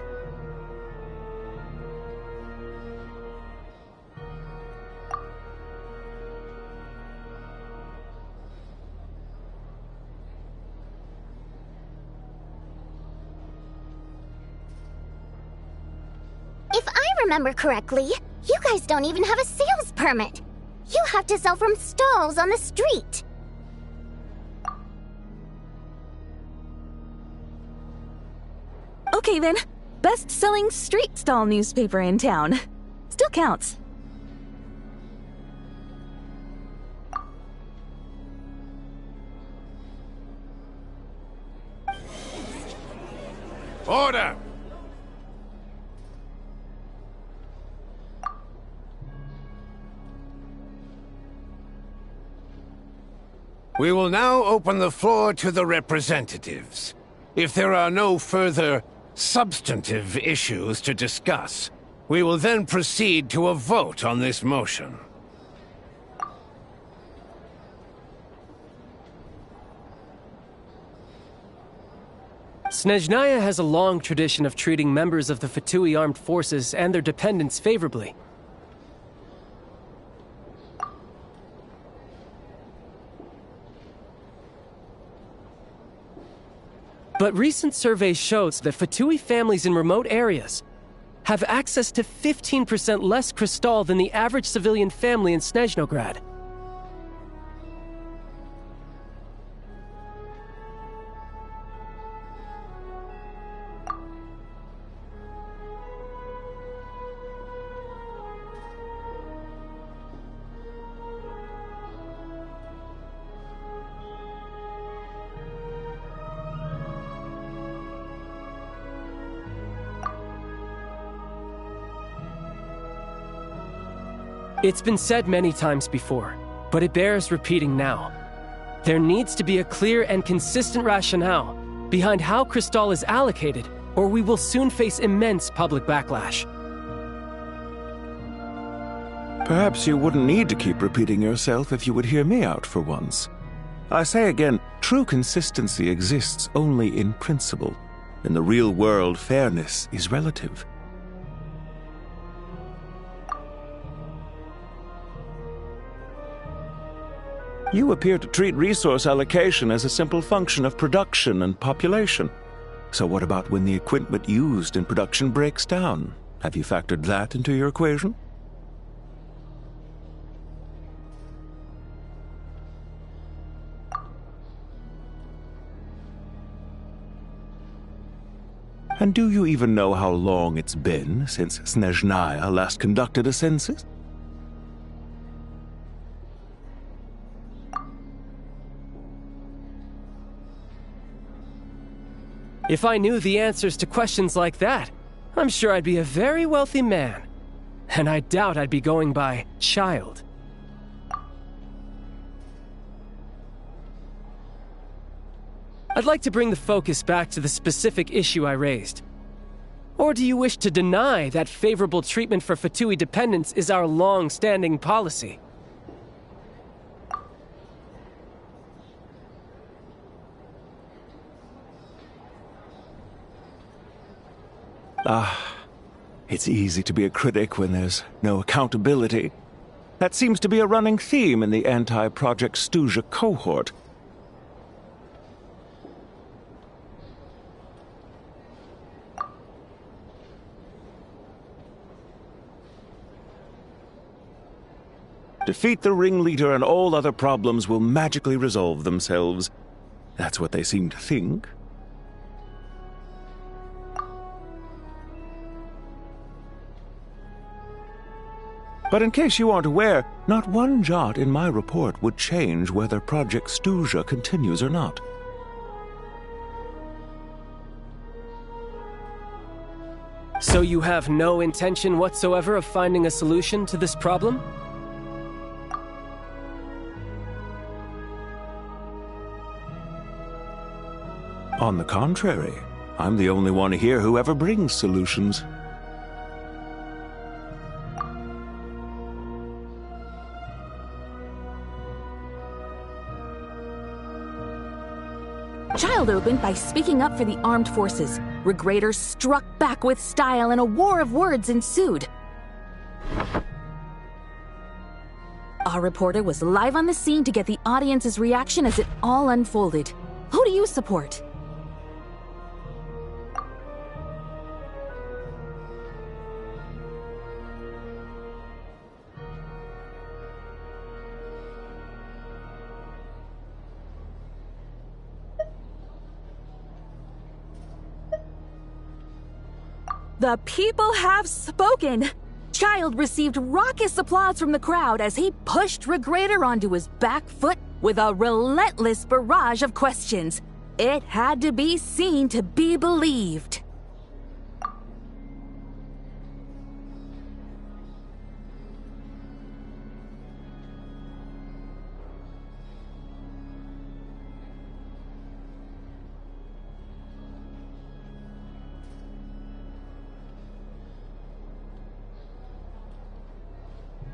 [SPEAKER 6] If I remember correctly, you guys don't even have a sales permit. You have to sell from stalls on the street.
[SPEAKER 2] Okay then, best-selling street stall newspaper in town. Still counts.
[SPEAKER 21] Order! We will now open the floor to the representatives. If there are no further substantive issues to discuss, we will then proceed to a vote on this motion.
[SPEAKER 16] Snezhnaya has a long tradition of treating members of the Fatui armed forces and their dependents favorably. But recent surveys shows that Fatui families in remote areas have access to 15% less crystal than the average civilian family in Snezhnograd. It's been said many times before, but it bears repeating now. There needs to be a clear and consistent rationale behind how crystal is allocated, or we will soon face immense public backlash.
[SPEAKER 18] Perhaps you wouldn't need to keep repeating yourself if you would hear me out for once. I say again, true consistency exists only in principle. In the real world, fairness is relative. You appear to treat resource allocation as a simple function of production and population. So what about when the equipment used in production breaks down? Have you factored that into your equation? And do you even know how long it's been since Snezhnaya last conducted a census?
[SPEAKER 16] If I knew the answers to questions like that, I'm sure I'd be a very wealthy man. And I doubt I'd be going by child. I'd like to bring the focus back to the specific issue I raised. Or do you wish to deny that favorable treatment for Fatui dependents is our long-standing policy?
[SPEAKER 18] It's easy to be a critic when there's no accountability. That seems to be a running theme in the anti-Project Stuja cohort. Defeat the ringleader and all other problems will magically resolve themselves. That's what they seem to think. But in case you aren't aware, not one jot in my report would change whether Project Stuja continues or not.
[SPEAKER 16] So you have no intention whatsoever of finding a solution to this problem?
[SPEAKER 18] On the contrary, I'm the only one here who ever brings solutions.
[SPEAKER 2] Child opened by speaking up for the armed forces. Regrader struck back with style and a war of words ensued. Our reporter was live on the scene to get the audience's reaction as it all unfolded. Who do you support? The people have spoken! Child received raucous applause from the crowd as he pushed Regrader onto his back foot with a relentless barrage of questions. It had to be seen to be believed.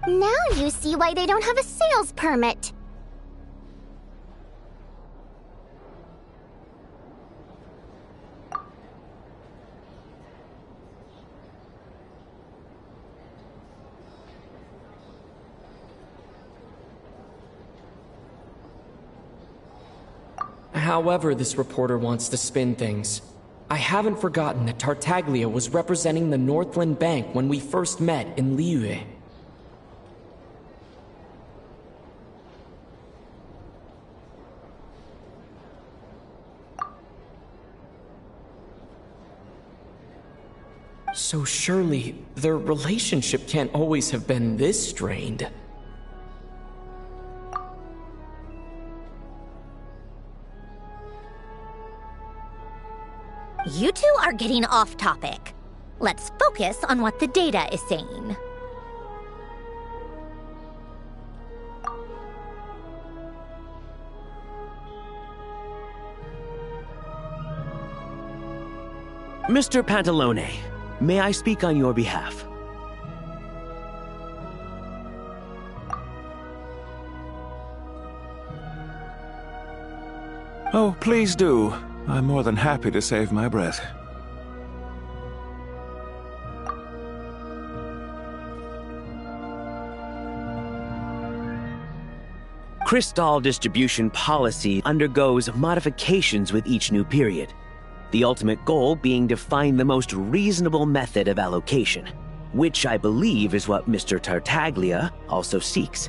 [SPEAKER 6] Now you see why they don't have a sales permit.
[SPEAKER 8] However this reporter wants to spin things, I haven't forgotten that Tartaglia was representing the Northland Bank when we first met in Liyue. So surely, their relationship can't always have been this strained.
[SPEAKER 12] You two are getting off topic. Let's focus on what the data is saying.
[SPEAKER 7] Mr. Pantalone, may I speak on your behalf?
[SPEAKER 18] Oh, please do. I'm more than happy to save my breath.
[SPEAKER 7] Crystal distribution policy undergoes modifications with each new period. The ultimate goal being to find the most reasonable method of allocation, which I believe is what Mr. Tartaglia also seeks.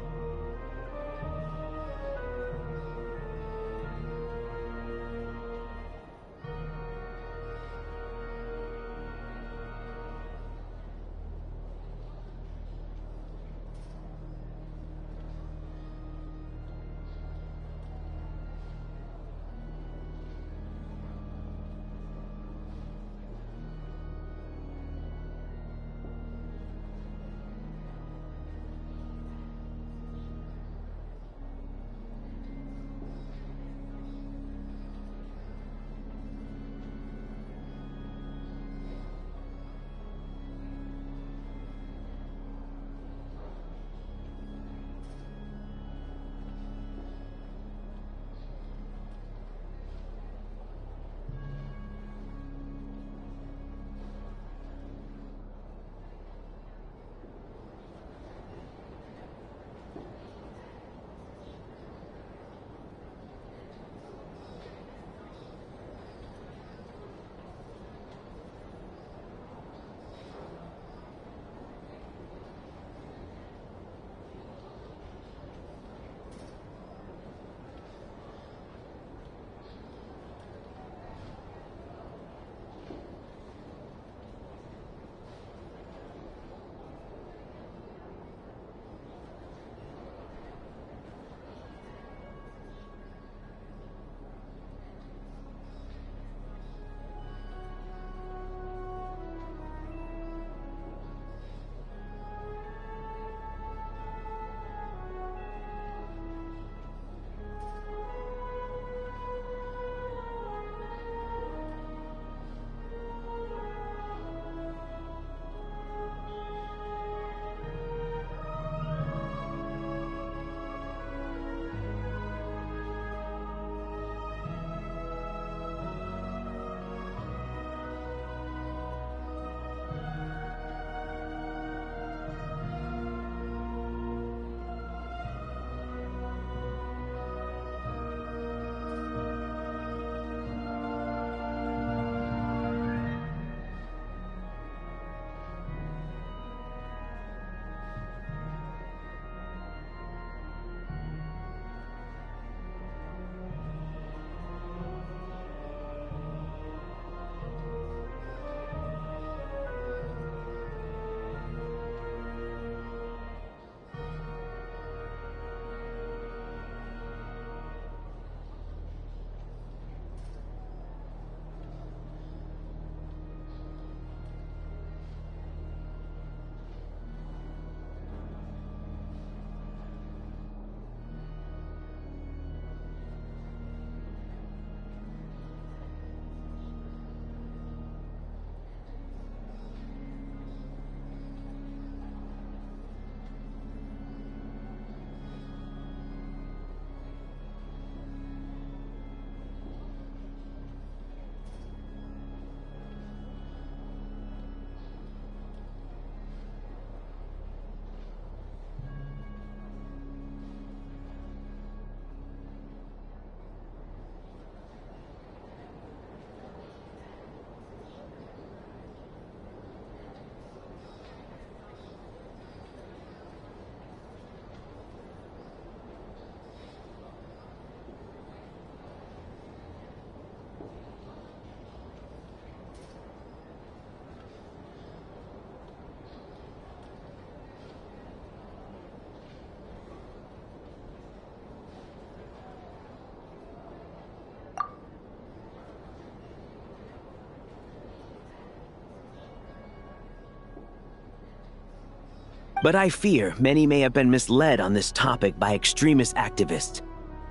[SPEAKER 7] But I fear many may have been misled on this topic by extremist activists.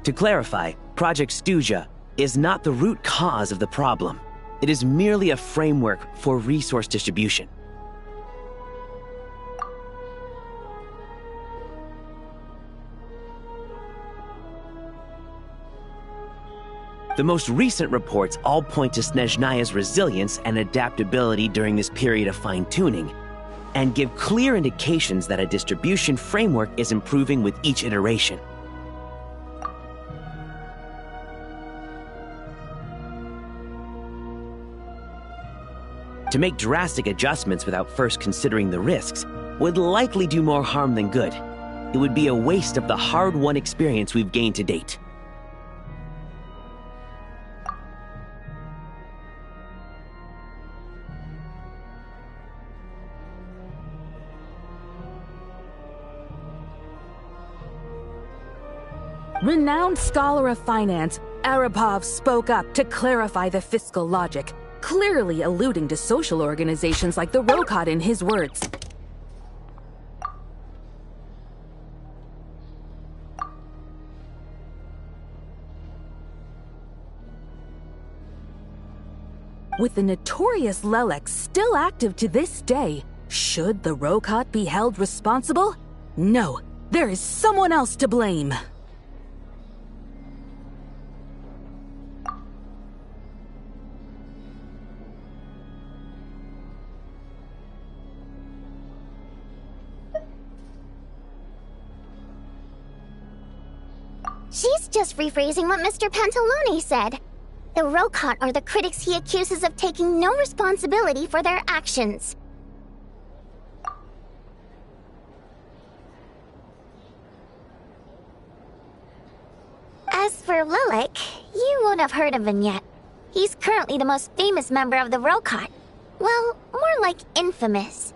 [SPEAKER 7] To clarify, Project Stuja is not the root cause of the problem. It is merely a framework for resource distribution. The most recent reports all point to Snezhnaya's resilience and adaptability during this period of fine-tuning, and give clear indications that a distribution framework is improving with each iteration. To make drastic adjustments without first considering the risks would likely do more harm than good. It would be a waste of the hard-won experience we've gained to date.
[SPEAKER 2] Renowned scholar of finance, Arapov spoke up to clarify the fiscal logic, clearly alluding to social organizations like the Rokot in his words. With the notorious Lelek still active to this day, should the Rokot be held responsible? No, there is someone else to blame.
[SPEAKER 6] She's just rephrasing what Mr. Pantalone said. The Rokot are the critics he accuses of taking no responsibility for their actions. As for Lilek, you won't have heard of him yet. He's currently the most famous member of the Rokot. Well, more like infamous.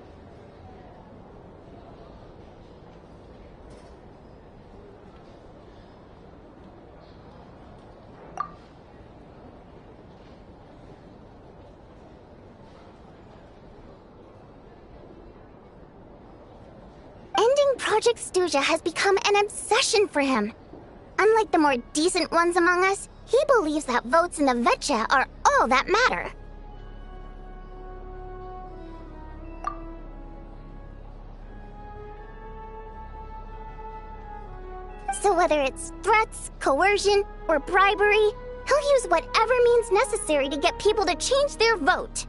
[SPEAKER 6] Ending Project Stuja has become an obsession for him. Unlike the more decent ones among us, he believes that votes in the Vetcha are all that matter. So whether it's threats, coercion, or bribery, he'll use whatever means necessary to get people to change their vote.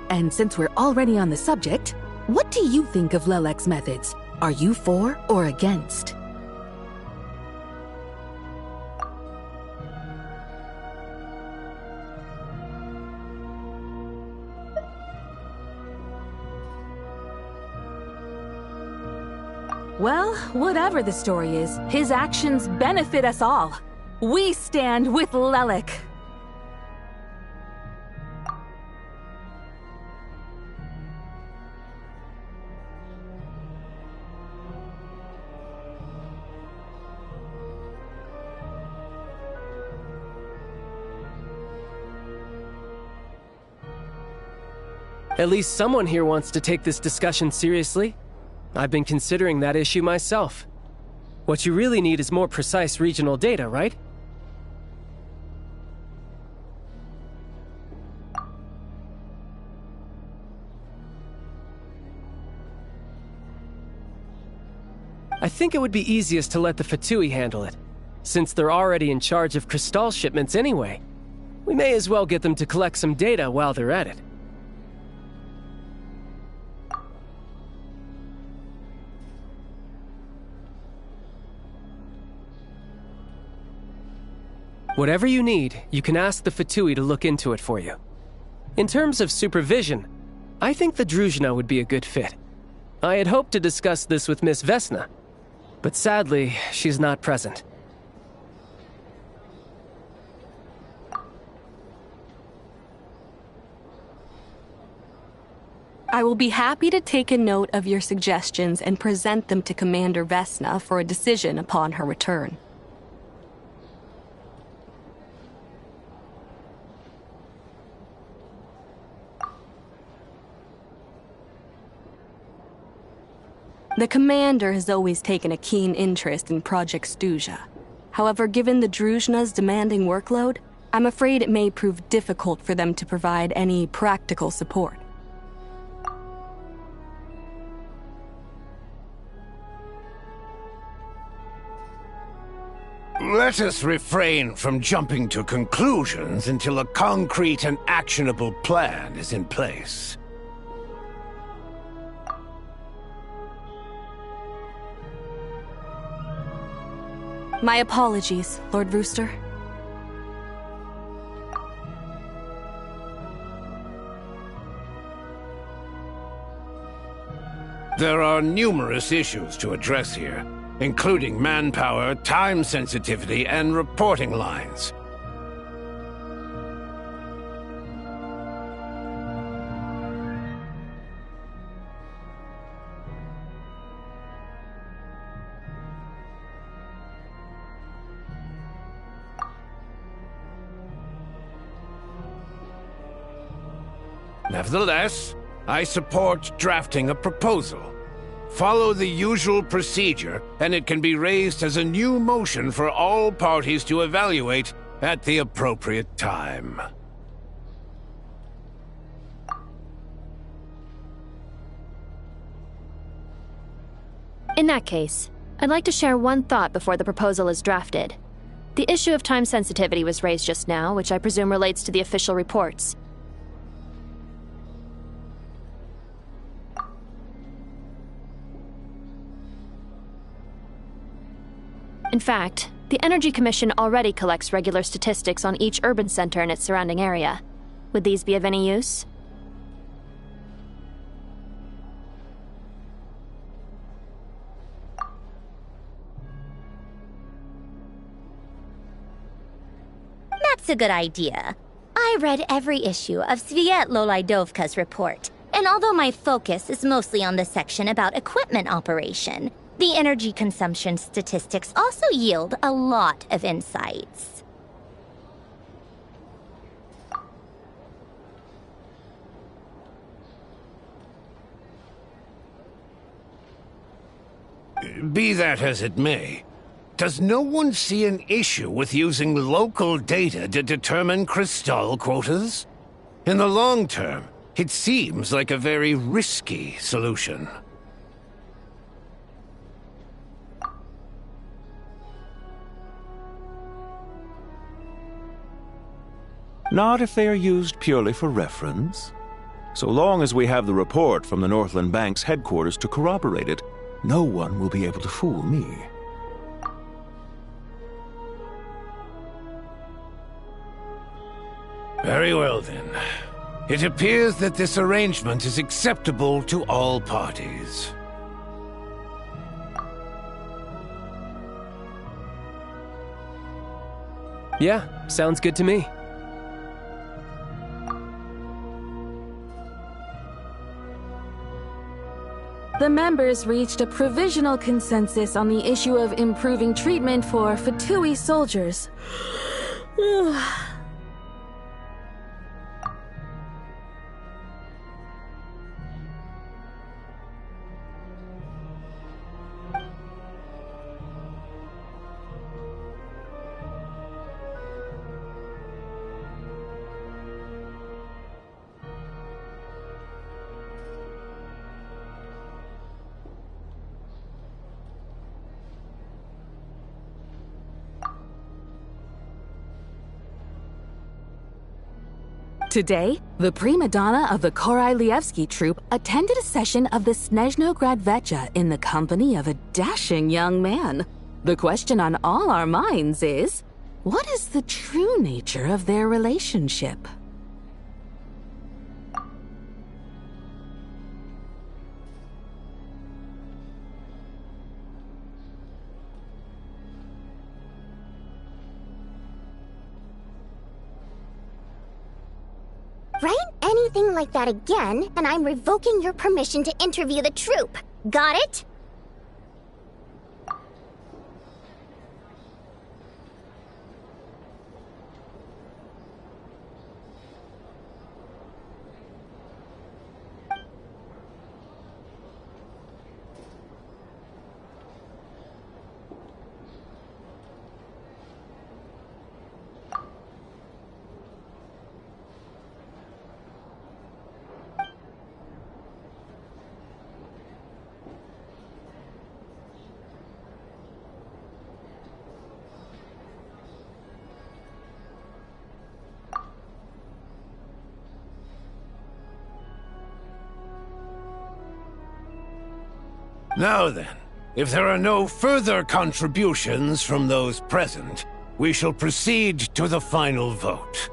[SPEAKER 2] And since we're already on the subject, what do you think of Lelek's methods? Are you for or against? Well, whatever the story is, his actions benefit us all. We stand with Lelek.
[SPEAKER 16] At least someone here wants to take this discussion seriously. I've been considering that issue myself. What you really need is more precise regional data, right? I think it would be easiest to let the Fatui handle it, since they're already in charge of Crystal shipments anyway. We may as well get them to collect some data while they're at it. Whatever you need, you can ask the Fatui to look into it for you. In terms of supervision, I think the Druzhna would be a good fit. I had hoped to discuss this with Miss Vesna, but sadly, she's not present.
[SPEAKER 11] I will be happy to take a note of your suggestions and present them to Commander Vesna for a decision upon her return. The commander has always taken a keen interest in Project Stuja. However, given the Druzhna's demanding workload, I'm afraid it may prove difficult for them to provide any practical support.
[SPEAKER 21] Let us refrain from jumping to conclusions until a concrete and actionable plan is in place.
[SPEAKER 11] My apologies, Lord Rooster.
[SPEAKER 21] There are numerous issues to address here, including manpower, time sensitivity, and reporting lines. Nevertheless, I support drafting a proposal. Follow the usual procedure, and it can be raised as a new motion for all parties to evaluate at the appropriate time.
[SPEAKER 3] In that case, I'd like to share one thought before the proposal is drafted. The issue of time sensitivity was raised just now, which I presume relates to the official reports. In fact, the Energy Commission already collects regular statistics on each urban center and its surrounding area. Would these be of any use?
[SPEAKER 12] That's a good idea. I read every issue of Svietlolaidovka's report, and although my focus is mostly on the section about equipment operation, the energy consumption statistics also yield a lot of insights.
[SPEAKER 21] Be that as it may, does no one see an issue with using local data to determine crystal quotas? In the long term, it seems like a very risky solution.
[SPEAKER 18] Not if they are used purely for reference. So long as we have the report from the Northland Bank's headquarters to corroborate it, no one will be able to fool me.
[SPEAKER 21] Very well then. It appears that this arrangement is acceptable to all parties.
[SPEAKER 16] Yeah, sounds good to me.
[SPEAKER 2] The members reached a provisional consensus on the issue of improving treatment for Fatui soldiers. Today, the prima donna of the Khaenri'ah troupe attended a session of the Snezhnograd Vecha in the company of a dashing young man. The question on all our minds is, what is the true nature of their relationship?
[SPEAKER 6] Write anything like that again, and I'm revoking your permission to interview the troupe. Got it?
[SPEAKER 21] Now then, if there are no further contributions from those present, we shall proceed to the final vote.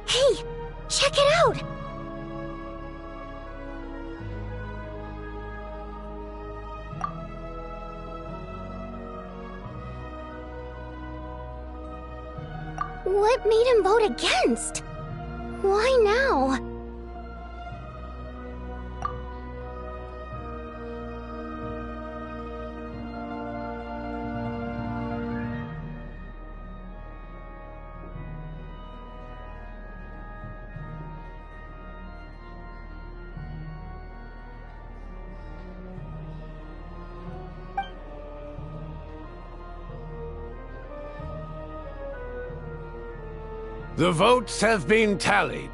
[SPEAKER 6] Hey, check it out! What made him vote against? Why now?
[SPEAKER 21] The votes have been tallied.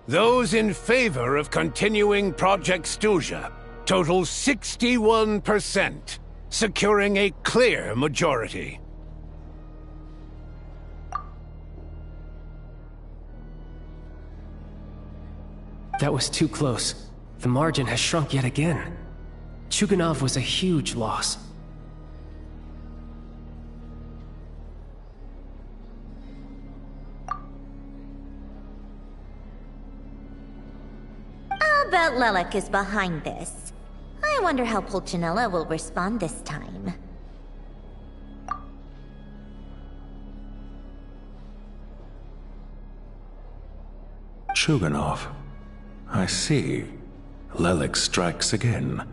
[SPEAKER 21] Those in favor of continuing Project Stuzha total 61%, securing a clear majority.
[SPEAKER 16] That was too close. The margin has shrunk yet again. Chuganov was a huge loss.
[SPEAKER 12] I'll bet Lelek is behind this. I wonder how Pulcinella will respond this time.
[SPEAKER 18] Chuganov. I see. Lelek strikes again.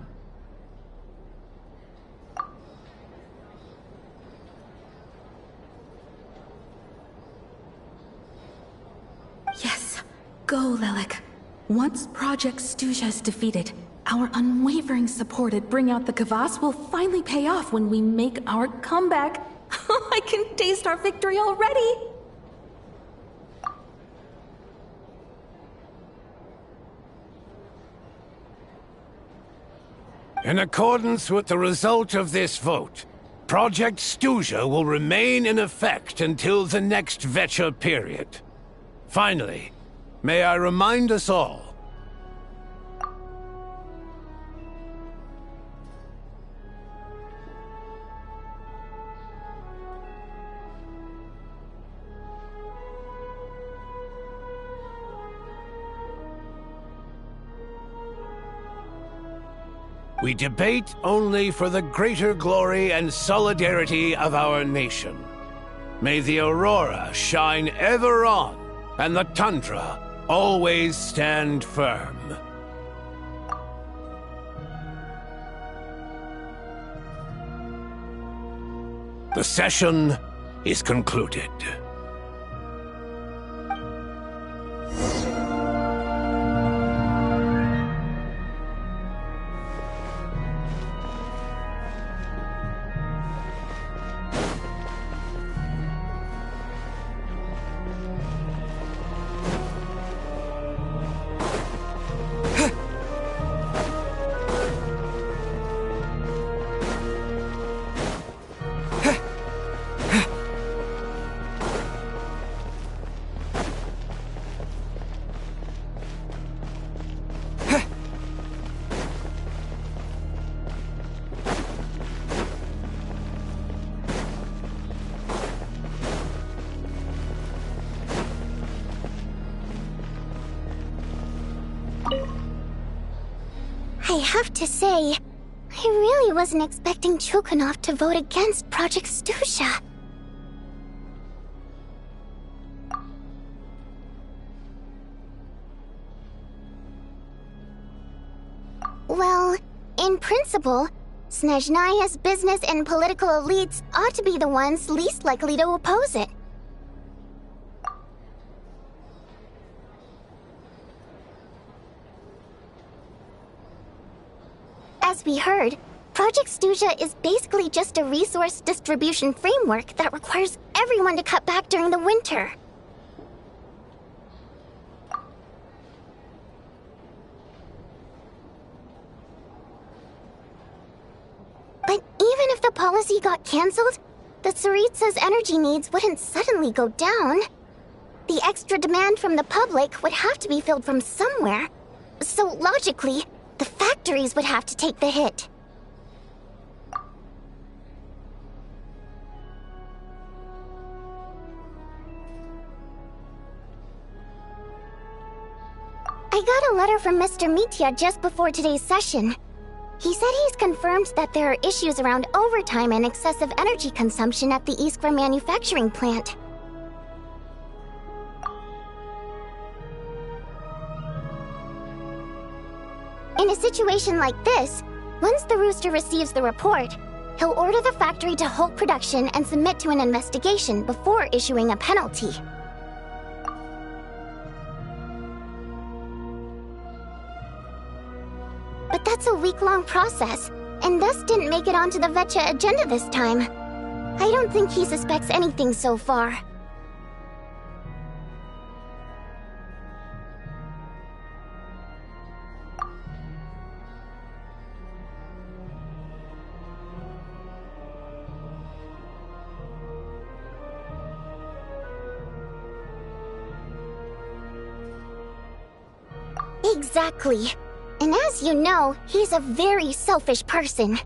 [SPEAKER 2] Yes, go, Lelek. Once Project Stuzha is defeated, our unwavering support at Bring Out the Kvass will finally pay off when we make our comeback. I can taste our victory already!
[SPEAKER 21] In accordance with the result of this vote, Project Stuzha will remain in effect until the next Vecha period. Finally, may I remind us all, we debate only for the greater glory and solidarity of our nation. May the aurora shine ever on, and the tundra always stand firm. The session is concluded.
[SPEAKER 6] I have to say, I really wasn't expecting Chuganov to vote against Project Stuzha. Well, in principle, Snezhnaya's business and political elites ought to be the ones least likely to oppose it. As we heard, Project Stuzha is basically just a resource distribution framework that requires everyone to cut back during the winter. But even if the policy got cancelled, the Tsaritsa's energy needs wouldn't suddenly go down. The extra demand from the public would have to be filled from somewhere. So logically, the factories would have to take the hit. I got a letter from Mr. Mitya just before today's session. He said he's confirmed that there are issues around overtime and excessive energy consumption at the Iskra manufacturing plant. In a situation like this, once the Rooster receives the report, he'll order the factory to halt production and submit to an investigation before issuing a penalty. But that's a week-long process, and thus didn't make it onto the Vetcha agenda this time. I don't think he suspects anything so far. Exactly. And as you know, he's a very selfish person.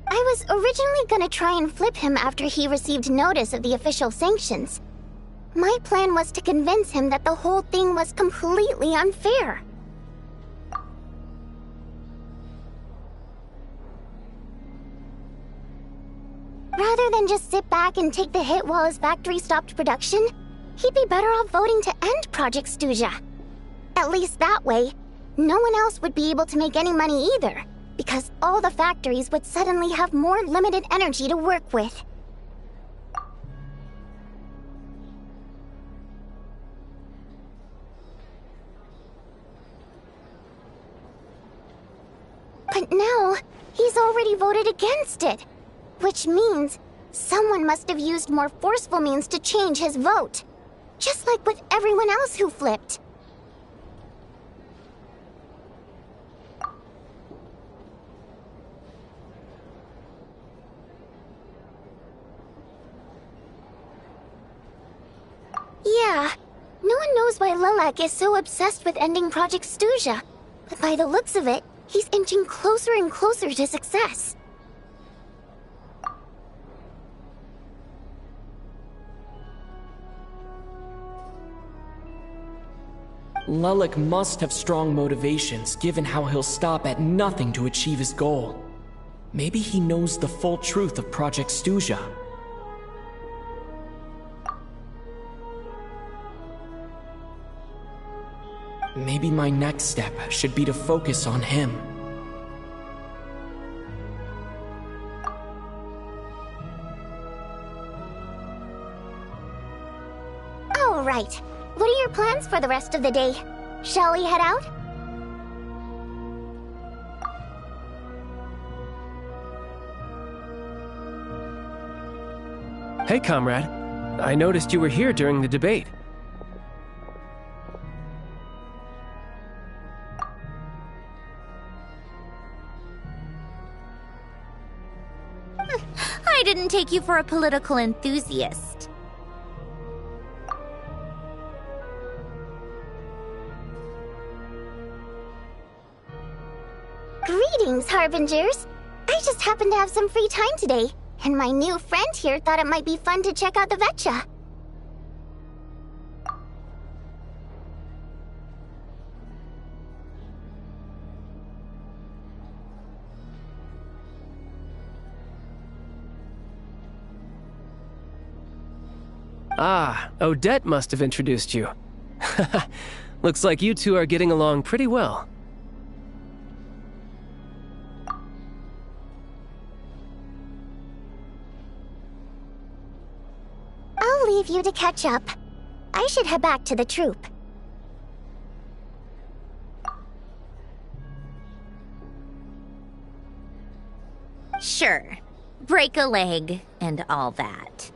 [SPEAKER 6] I was originally gonna try and flip him after he received notice of the official sanctions. My plan was to convince him that the whole thing was completely unfair. Rather than just sit back and take the hit while his factory stopped production, he'd be better off voting to end Project Stuzha. At least that way, no one else would be able to make any money either, because all the factories would suddenly have more limited energy to work with. But now, he's already voted against it. Which means someone must have used more forceful means to change his vote. Just like with everyone else who flipped. Yeah, no one knows why Lilac is so obsessed with ending Project Stuzha. But by the looks of it, he's inching closer and closer to success.
[SPEAKER 8] Lilac must have strong motivations, given how he'll stop at nothing to achieve his goal. Maybe he knows the full truth of Project Stuzha. Maybe my next step should be to focus on him.
[SPEAKER 6] All right. What are your plans for the rest of the day? Shall we head out?
[SPEAKER 16] Hey, comrade. I noticed you were here during the debate.
[SPEAKER 12] I didn't take you for a political enthusiast.
[SPEAKER 6] Greetings, Harbingers! I just happened to have some free time today, and my new friend here thought it might be fun to check out the Vetcha.
[SPEAKER 16] Ah, Odette must have introduced you. Looks like you two are getting along pretty well.
[SPEAKER 6] I'll leave you to catch up. I should head back to the troop.
[SPEAKER 12] Sure. Break a leg and all that.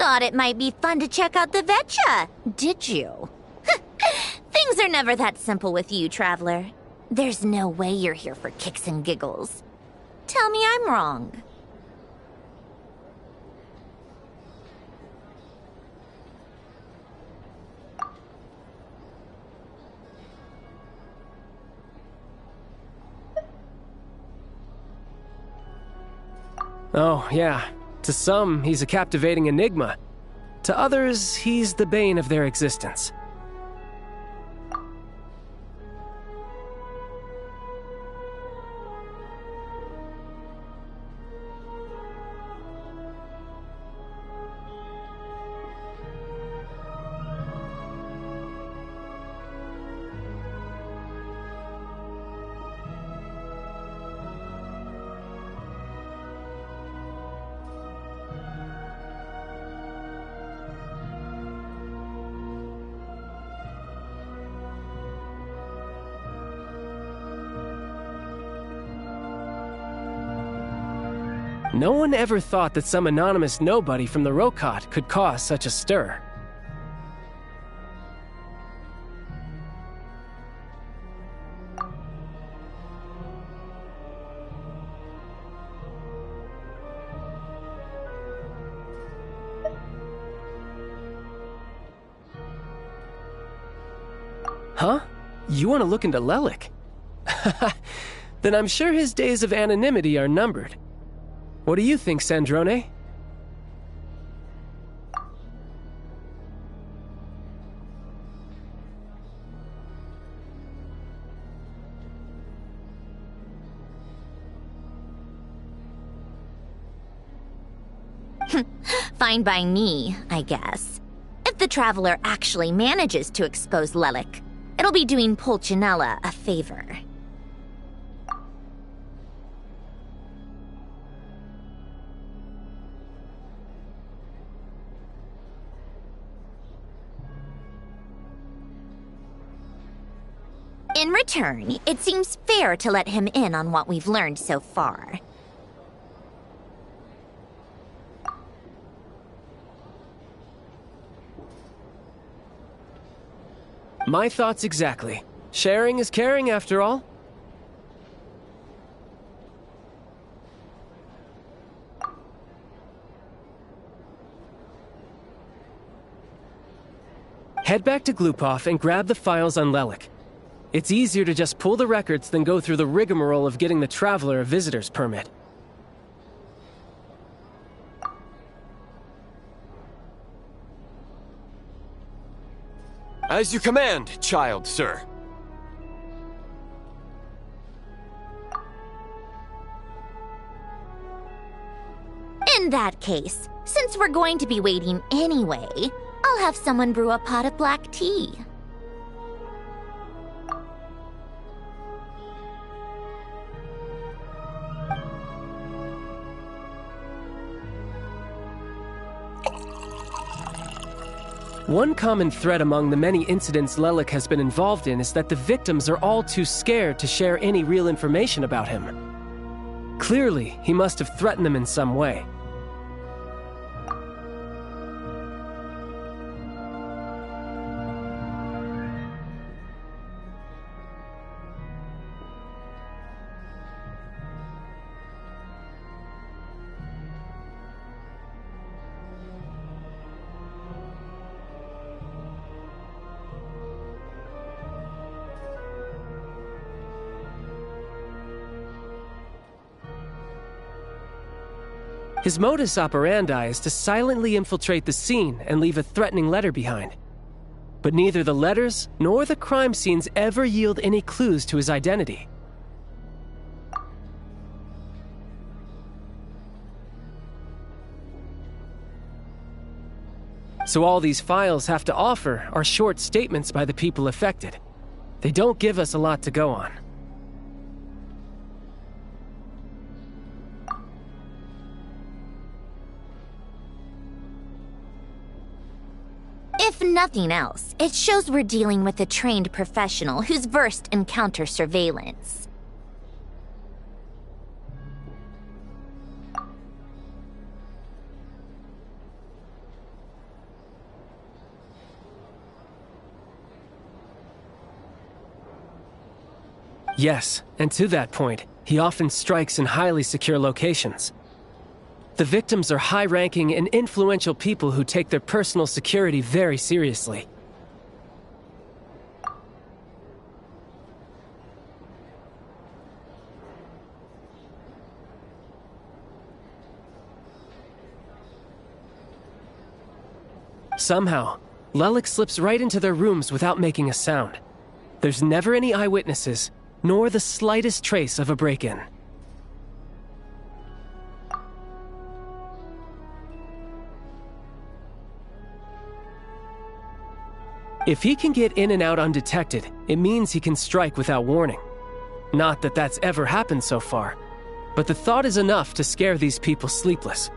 [SPEAKER 12] thought it might be fun to check out the Vetcha, did you? Things are never that simple with you, Traveler. There's no way you're here for kicks and giggles. Tell me I'm wrong.
[SPEAKER 16] Oh, yeah. To some, he's a captivating enigma. To others, he's the bane of their existence. No one ever thought that some anonymous nobody from the Rokot could cause such a stir. Huh? You want to look into Lelik? Then I'm sure his days of anonymity are numbered. What do you think, Sandrone?
[SPEAKER 12] Fine by me, I guess. If the Traveler actually manages to expose Lelik, it'll be doing Pulcinella a favor. In return, it seems fair to let him in on what we've learned so far.
[SPEAKER 16] My thoughts exactly. Sharing is caring, after all. Head back to Glupov and grab the files on Lelik. It's easier to just pull the records than go through the rigmarole of getting the Traveler a visitor's permit.
[SPEAKER 15] As you command, child, sir.
[SPEAKER 12] In that case, since we're going to be waiting anyway, I'll have someone brew a pot of black tea.
[SPEAKER 16] One common thread among the many incidents Lelik has been involved in is that the victims are all too scared to share any real information about him. Clearly, he must have threatened them in some way. His modus operandi is to silently infiltrate the scene and leave a threatening letter behind. But neither the letters nor the crime scenes ever yield any clues to his identity. So all these files have to offer are short statements by the people affected. They don't give us a lot to go on.
[SPEAKER 12] If nothing else, it shows we're dealing with a trained professional who's versed in counter-surveillance.
[SPEAKER 16] Yes, and to that point, he often strikes in highly secure locations. The victims are high-ranking and influential people who take their personal security very seriously. Somehow, Lelik slips right into their rooms without making a sound. There's never any eyewitnesses, nor the slightest trace of a break-in. If he can get in and out undetected, it means he can strike without warning. Not that that's ever happened so far, but the thought is enough to scare these people sleepless.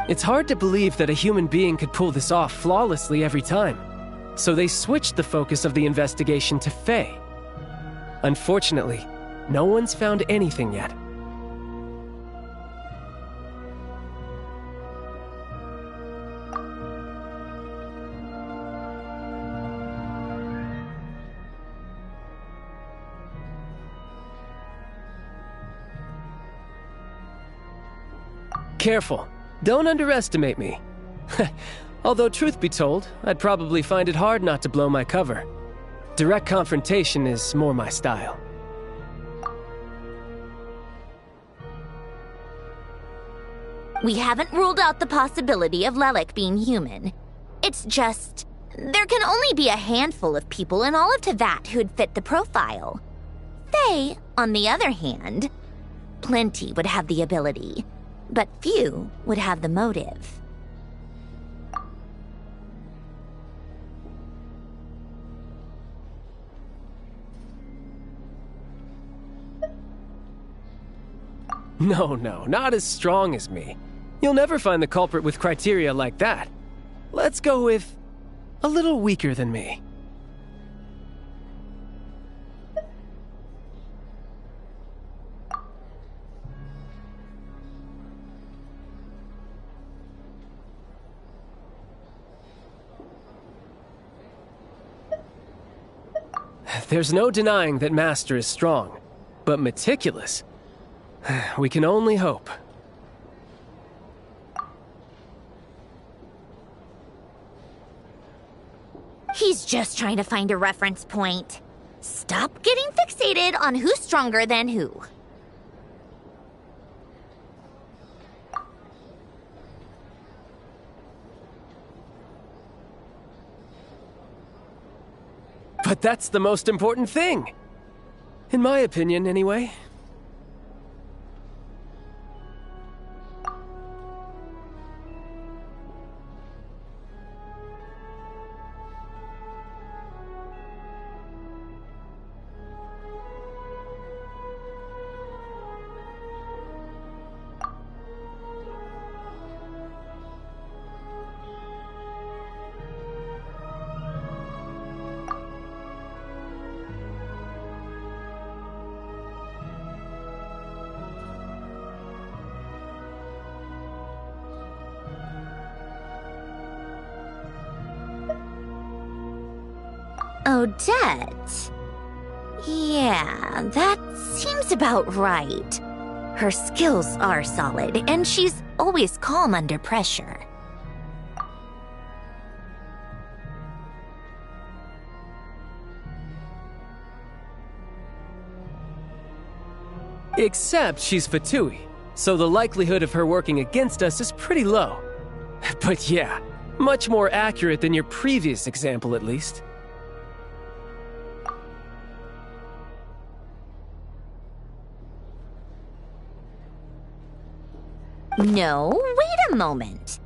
[SPEAKER 16] It's hard to believe that a human being could pull this off flawlessly every time, so they switched the focus of the investigation to Faye. Unfortunately, no one's found anything yet. Careful. Don't underestimate me. Although truth be told, I'd probably find it hard not to blow my cover. Direct confrontation is more my style.
[SPEAKER 12] We haven't ruled out the possibility of Lelik being human. It's just, there can only be a handful of people in all of Teyvat who'd fit the profile. Faye, on the other hand, plenty would have the ability. But few would have the motive.
[SPEAKER 16] No, not as strong as me. You'll never find the culprit with criteria like that. Let's go with a little weaker than me. There's no denying that Master is strong, but meticulous. We can only hope.
[SPEAKER 12] He's just trying to find a reference point. Stop getting fixated on who's stronger than who.
[SPEAKER 16] But that's the most important thing. In my opinion, anyway.
[SPEAKER 12] Odette? Yeah, that seems about right. Her skills are solid, and she's always calm under pressure.
[SPEAKER 16] Except she's Fatui, so the likelihood of her working against us is pretty low. But yeah, much more accurate than your previous example, at least.
[SPEAKER 12] No, wait a moment.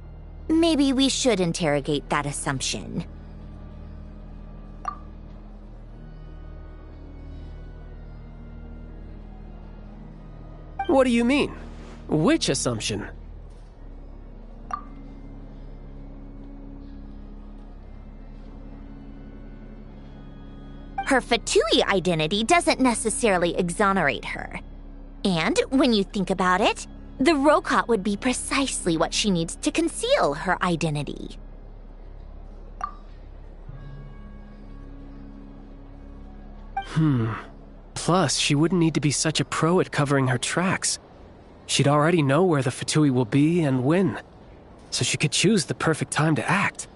[SPEAKER 12] Maybe we should interrogate that assumption.
[SPEAKER 16] What do you mean? Which assumption?
[SPEAKER 12] Her Fatui identity doesn't necessarily exonerate her. And when you think about it, The Rokot would be precisely what she needs to conceal her identity.
[SPEAKER 16] Plus, she wouldn't need to be such a pro at covering her tracks. She'd already know where the Fatui will be and when, so she could choose the perfect time to act.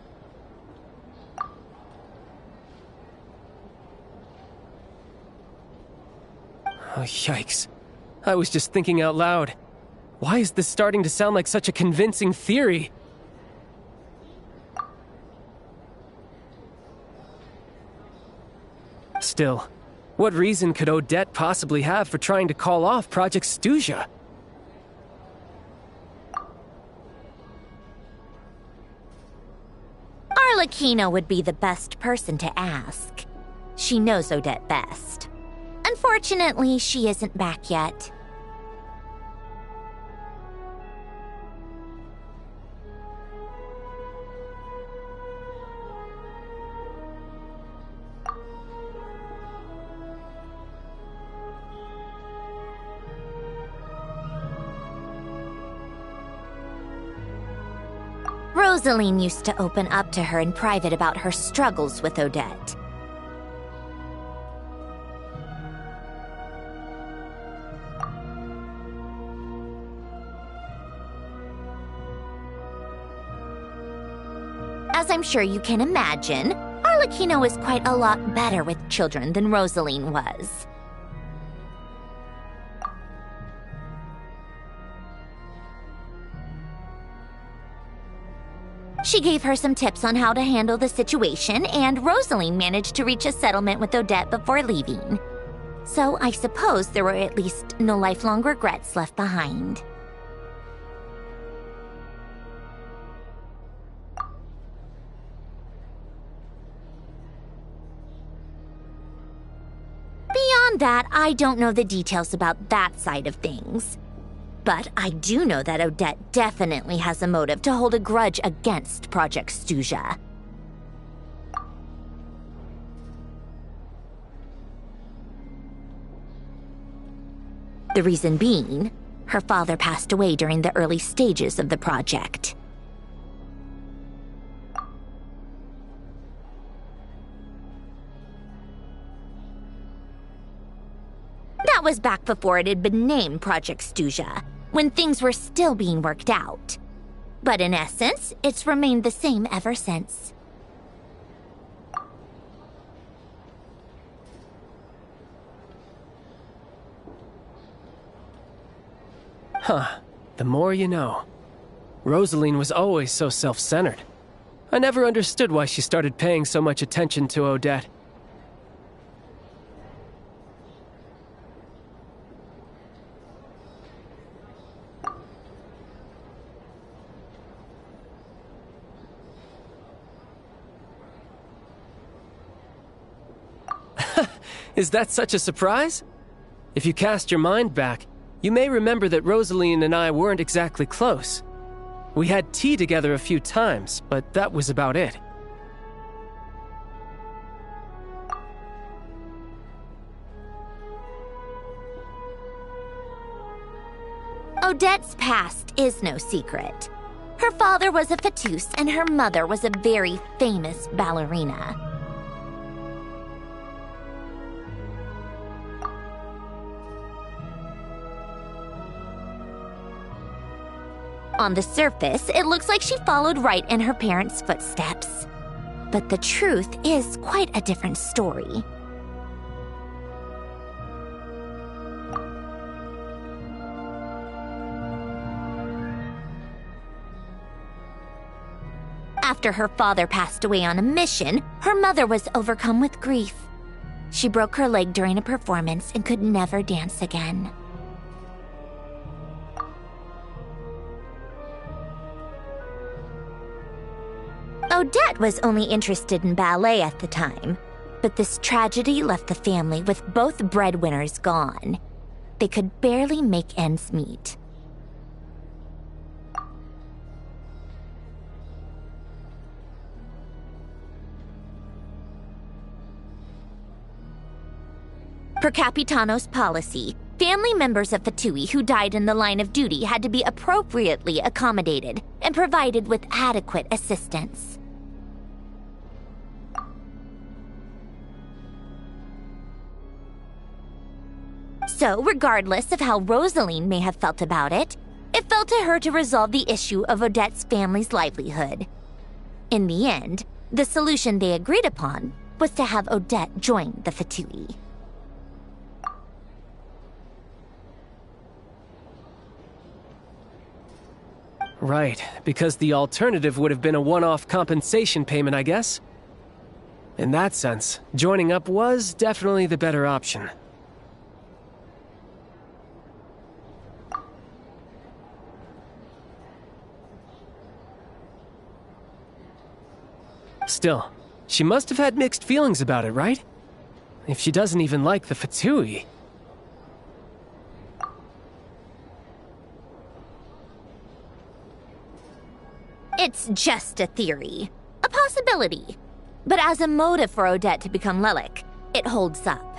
[SPEAKER 16] Oh, yikes. I was just thinking out loud. Why is this starting to sound like such a convincing theory? Still, what reason could Odette possibly have for trying to call off Project Stuzha?
[SPEAKER 12] Arlecchino would be the best person to ask. She knows Odette best. Unfortunately, she isn't back yet. Rosaline used to open up to her in private about her struggles with Odette. As I'm sure you can imagine, Arlecchino is quite a lot better with children than Rosaline was. She gave her some tips on how to handle the situation, and Rosaline managed to reach a settlement with Odette before leaving. So I suppose there were at least no lifelong regrets left behind. Beyond that, I don't know the details about that side of things. But I do know that Odette definitely has a motive to hold a grudge against Project Stuzha. The reason being, her father passed away during the early stages of the project. That was back before it had been named Project Stuzha, when things were still being worked out. But in essence, it's remained the same ever since.
[SPEAKER 16] Huh. The more you know. Rosaline was always so self-centered. I never understood why she started paying so much attention to Odette. Is that such a surprise? If you cast your mind back, you may remember that Rosaline and I weren't exactly close. We had tea together a few times, but that was about it.
[SPEAKER 12] Odette's past is no secret. Her father was a fatus and her mother was a very famous ballerina. On the surface, it looks like she followed right in her parents' footsteps. But the truth is quite a different story. After her father passed away on a mission, her mother was overcome with grief. She broke her leg during a performance and could never dance again. Odette was only interested in ballet at the time, but this tragedy left the family with both breadwinners gone. They could barely make ends meet. Per Capitano's policy, family members of Fatui who died in the line of duty had to be appropriately accommodated and provided with adequate assistance. So, regardless of how Rosaline may have felt about it, it fell to her to resolve the issue of Odette's family's livelihood. In the end, the solution they agreed upon was to have Odette join the Fatui.
[SPEAKER 16] Right, because the alternative would have been a one-off compensation payment, I guess? In that sense, joining up was definitely the better option. Still, she must have had mixed feelings about it, right? If she doesn't even like the Fatui.
[SPEAKER 12] It's just a theory, a possibility. But as a motive for Odette to become Lelyk, it holds up.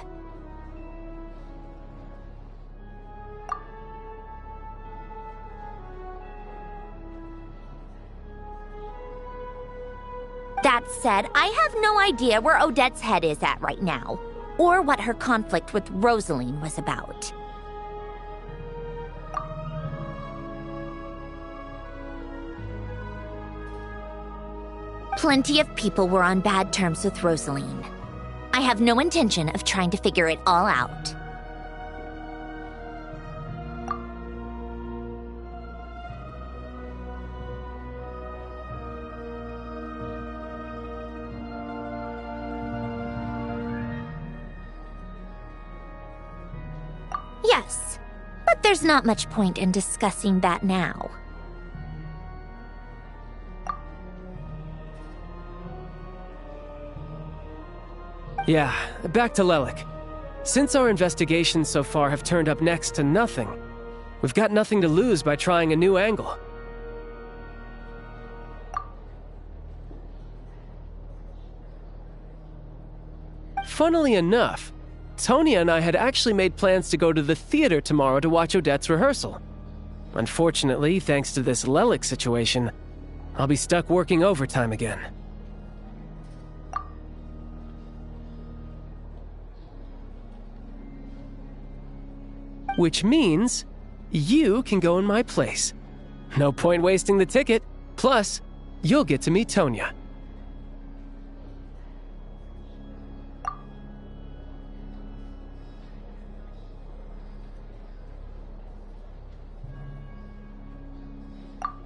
[SPEAKER 12] That said, I have no idea where Odette's head is at right now, or what her conflict with Rosaline was about. Plenty of people were on bad terms with Rosaline. I have no intention of trying to figure it all out. Yes, but there's not much point in discussing that now.
[SPEAKER 16] Yeah, back to Lelyk. Since our investigations so far have turned up next to nothing, we've got nothing to lose by trying a new angle. Funnily enough, Tonya and I had actually made plans to go to the theater tomorrow to watch Odette's rehearsal. Unfortunately, thanks to this Lelyk situation, I'll be stuck working overtime again. Which means you can go in my place. No point wasting the ticket. Plus, you'll get to meet Tonya.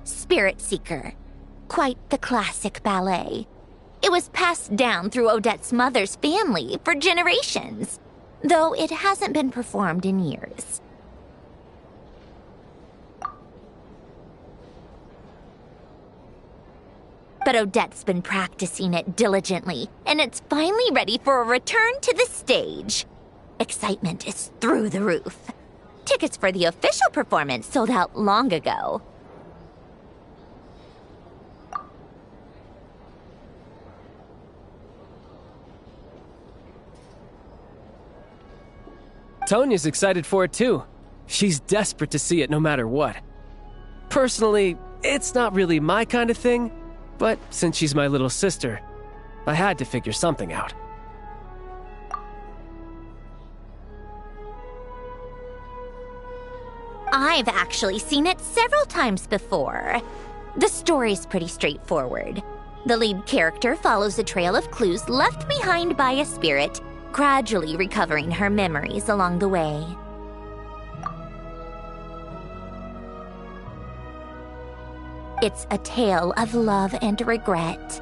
[SPEAKER 12] Spirit Seeker. Quite the classic ballet. It was passed down through Odette's mother's family for generations, though it hasn't been performed in years. But Odette's been practicing it diligently, and it's finally ready for a return to the stage. Excitement is through the roof. Tickets for the official performance sold out long ago.
[SPEAKER 16] Tonya's excited for it too. She's desperate to see it no matter what. Personally, it's not really my kind of thing, but since she's my little sister, I had to figure something out.
[SPEAKER 12] I've actually seen it several times before. The story's pretty straightforward. The lead character follows a trail of clues left behind by a spirit, gradually recovering her memories along the way. It's a tale of love and regret.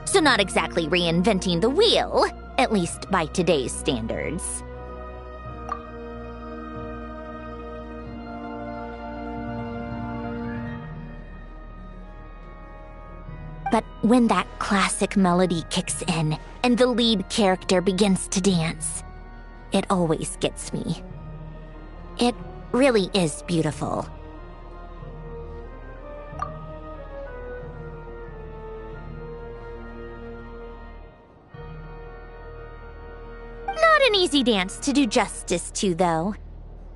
[SPEAKER 12] So not exactly reinventing the wheel, at least by today's standards. But when that classic melody kicks in and the lead character begins to dance, it always gets me. It really is beautiful. Not an easy dance to do justice to, though.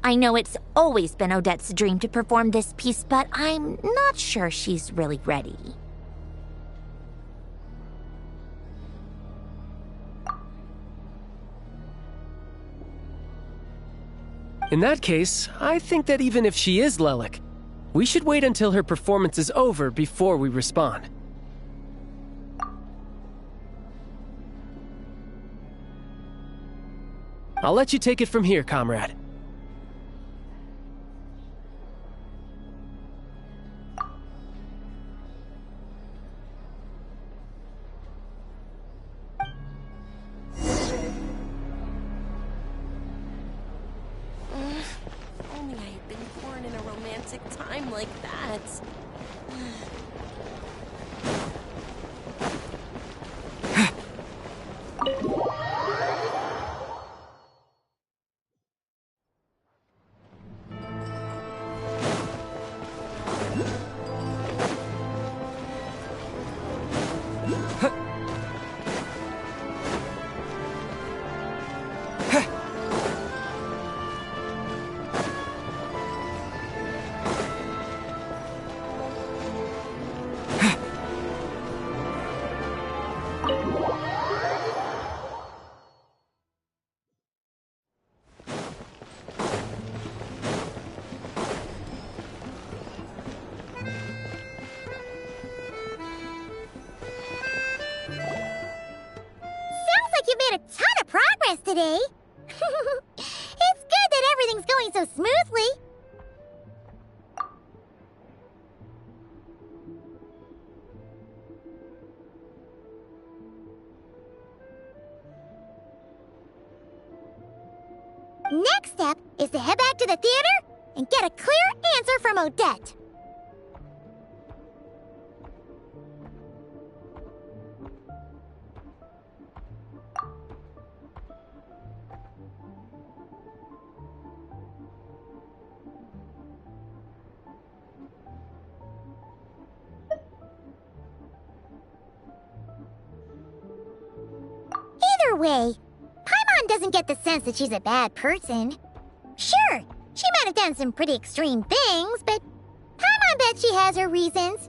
[SPEAKER 12] I know it's always been Odette's dream to perform this piece, but I'm not sure she's really ready.
[SPEAKER 16] In that case, I think that even if she is Lelik, we should wait until her performance is over before we respond. I'll let you take it from here, comrade.
[SPEAKER 17] Only I had been born in a romantic time like that.
[SPEAKER 6] A ton of progress today. It's good that everything's going so smoothly. Next step is to head back to the theater and get a clear answer from Odette. Either way, Paimon doesn't get the sense that she's a bad person. Sure, she might have done some pretty extreme things, but Paimon bets she has her reasons.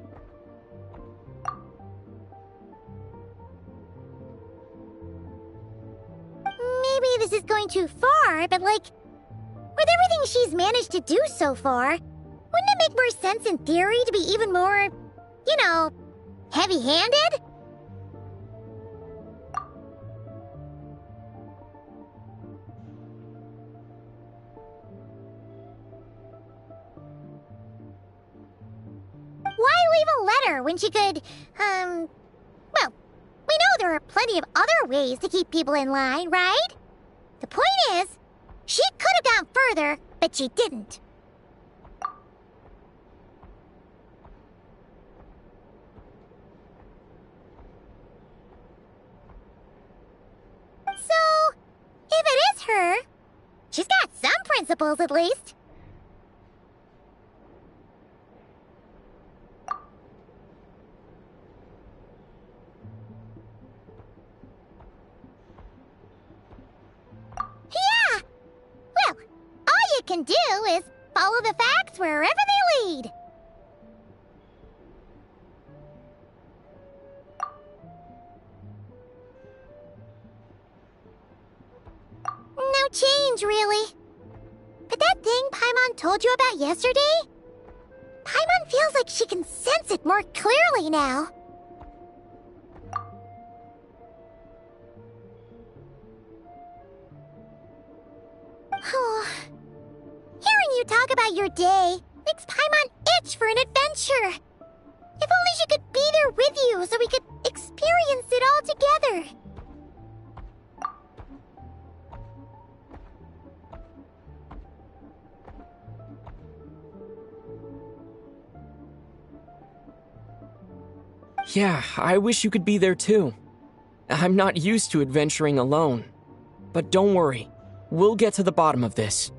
[SPEAKER 6] Maybe this is going too far, but like, with everything she's managed to do so far, wouldn't it make more sense in theory to be even more, you know, heavy-handed? Why leave a letter when she could, well, we know there are plenty of other ways to keep people in line, right? The point is, she could have gone further, but she didn't. So, if it is her, she's got some principles at least. Yeah! Well, all you can do is follow the facts wherever they lead. No change, really. But that thing Paimon told you about yesterday? Paimon feels like she can sense it more clearly now. Hearing you talk about your day makes Paimon itch for an adventure. If only she could be there with you so we could experience it all together.
[SPEAKER 8] Yeah, I wish you could be there too. I'm not used to adventuring alone. But don't worry, we'll get to the bottom of this.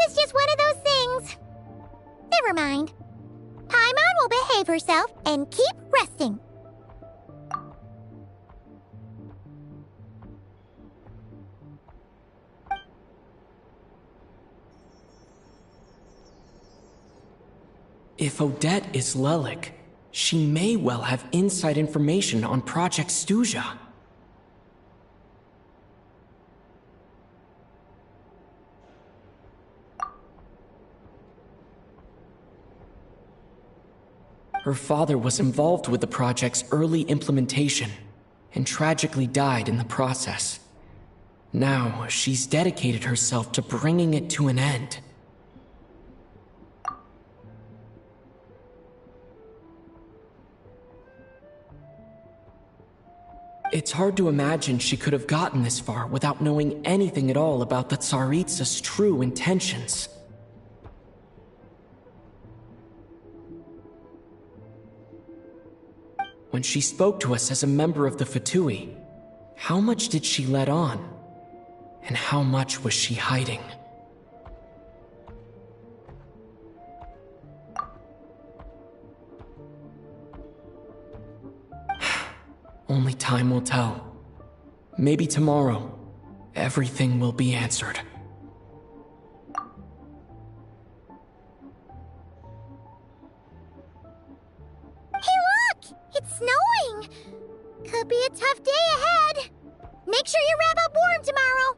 [SPEAKER 6] was just one of those things. Never mind. Paimon will behave herself and keep resting.
[SPEAKER 8] If Odette is Lelik, she may well have inside information on Project Stuja. Her father was involved with the project's early implementation and tragically died in the process. Now, she's dedicated herself to bringing it to an end. It's hard to imagine she could have gotten this far without knowing anything at all about the Tsaritsa's true intentions. When she spoke to us as a member of the Fatui, how much did she let on? And how much was she hiding? Only time will tell. Maybe tomorrow, everything will be answered.
[SPEAKER 6] Hey look! It's snowing! Could be a tough day ahead. Make sure you wrap up warm tomorrow.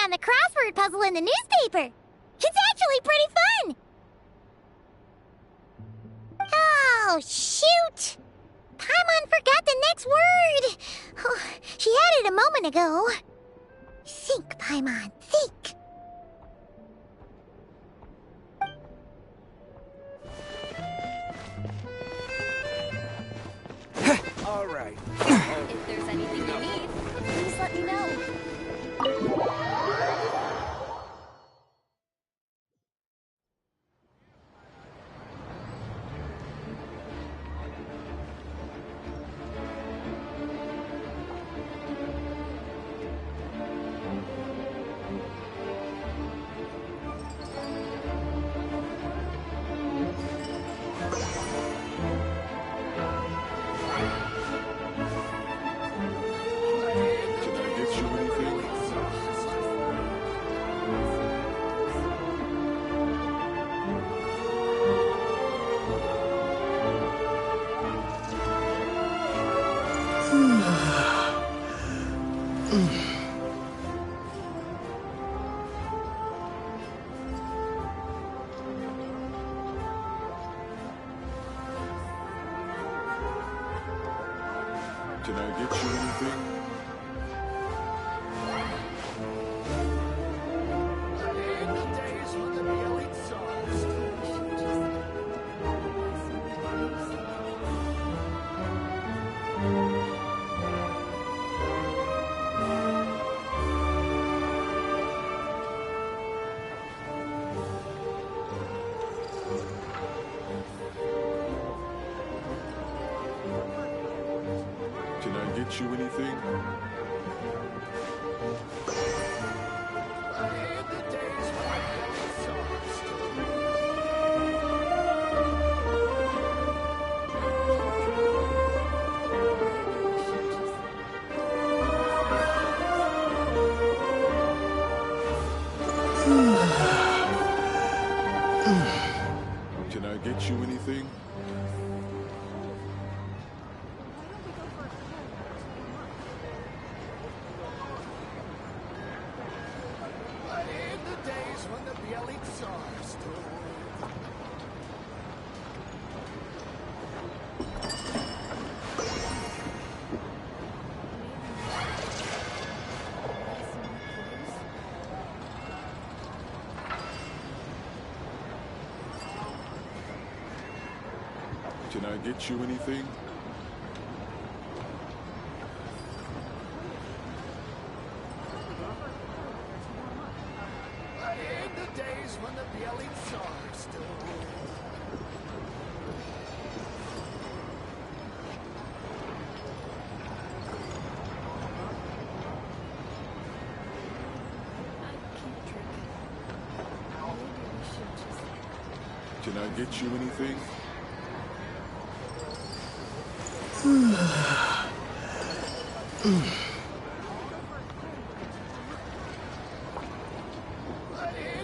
[SPEAKER 6] On the crossword puzzle in the newspaper. It's actually pretty fun. Oh, shoot! Paimon forgot the next word! Oh, she had it a moment ago. Think, Paimon, think.
[SPEAKER 19] All right.
[SPEAKER 17] If there's anything you need, please let me know.
[SPEAKER 4] Can I get you anything? Can I get you anything? Can I get you anything? Can I get you anything?
[SPEAKER 19] In the days when the Bielid Tsar still ruled.
[SPEAKER 4] Can I get you anything?
[SPEAKER 19] In the days when the Bielid Tsar still ruled.
[SPEAKER 4] Can I get you anything?
[SPEAKER 19] In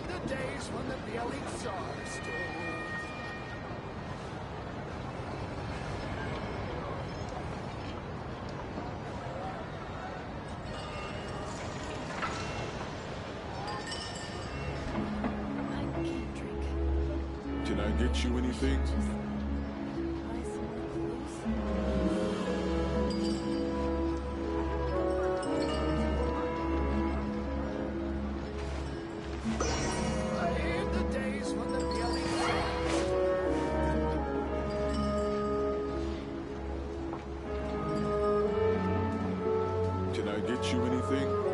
[SPEAKER 19] the days when the Bielid Tsar
[SPEAKER 4] Can I get you anything?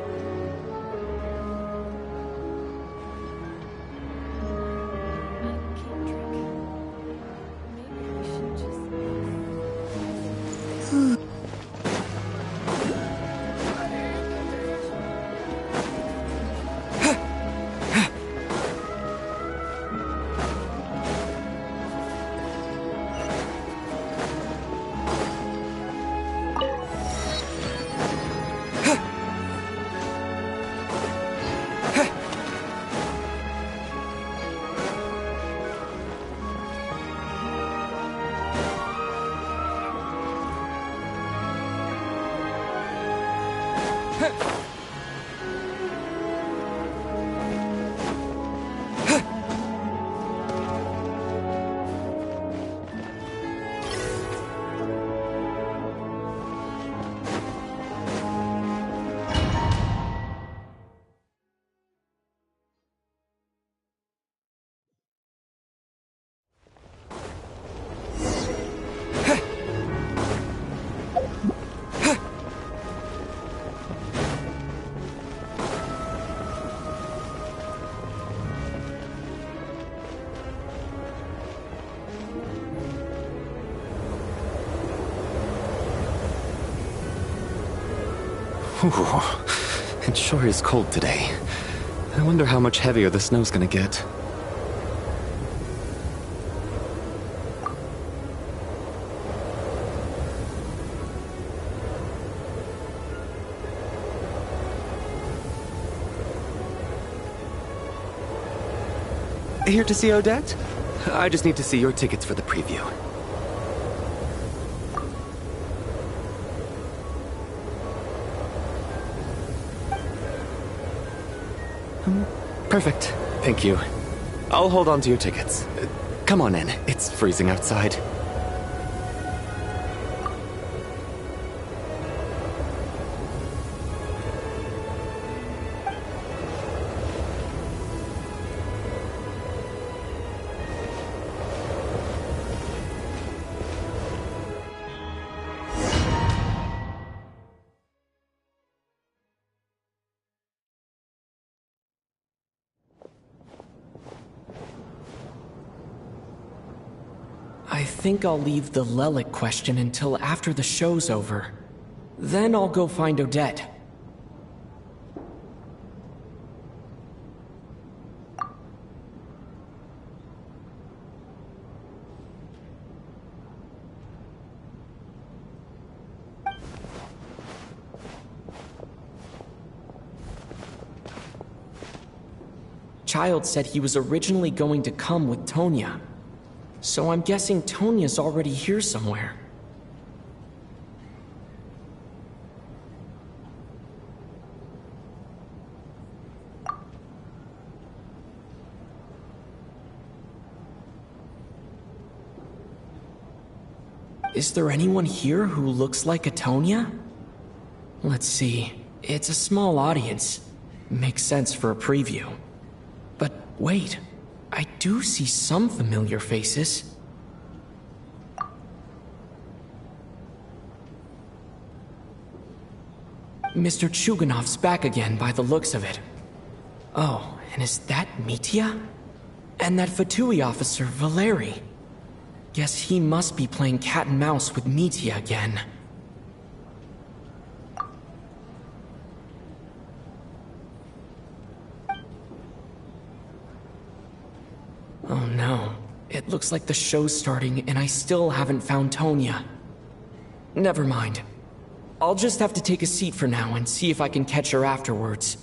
[SPEAKER 20] It sure is cold today. I wonder how much heavier the snow's gonna get. Here to see Odette? I just need to see your tickets for the preview. Perfect. Thank you. I'll hold on to your tickets. Come on in. It's freezing outside.
[SPEAKER 8] I think I'll leave the Lelic question until after the show's over. Then I'll go find Odette. Child said he was originally going to come with Tonya. So I'm guessing Tonya's already here somewhere. Is there anyone here who looks like a Tonya? Let's see. It's a small audience. Makes sense for a preview. But wait. I do see some familiar faces. Mr. Chuganov's back again by the looks of it. Oh, and is that Mitya? And that Fatui officer, Valeri. Guess he must be playing cat and mouse with Mitya again. Oh no. It looks like the show's starting and I still haven't found Tonya. Never mind. I'll just have to take a seat for now and see if I can catch her afterwards.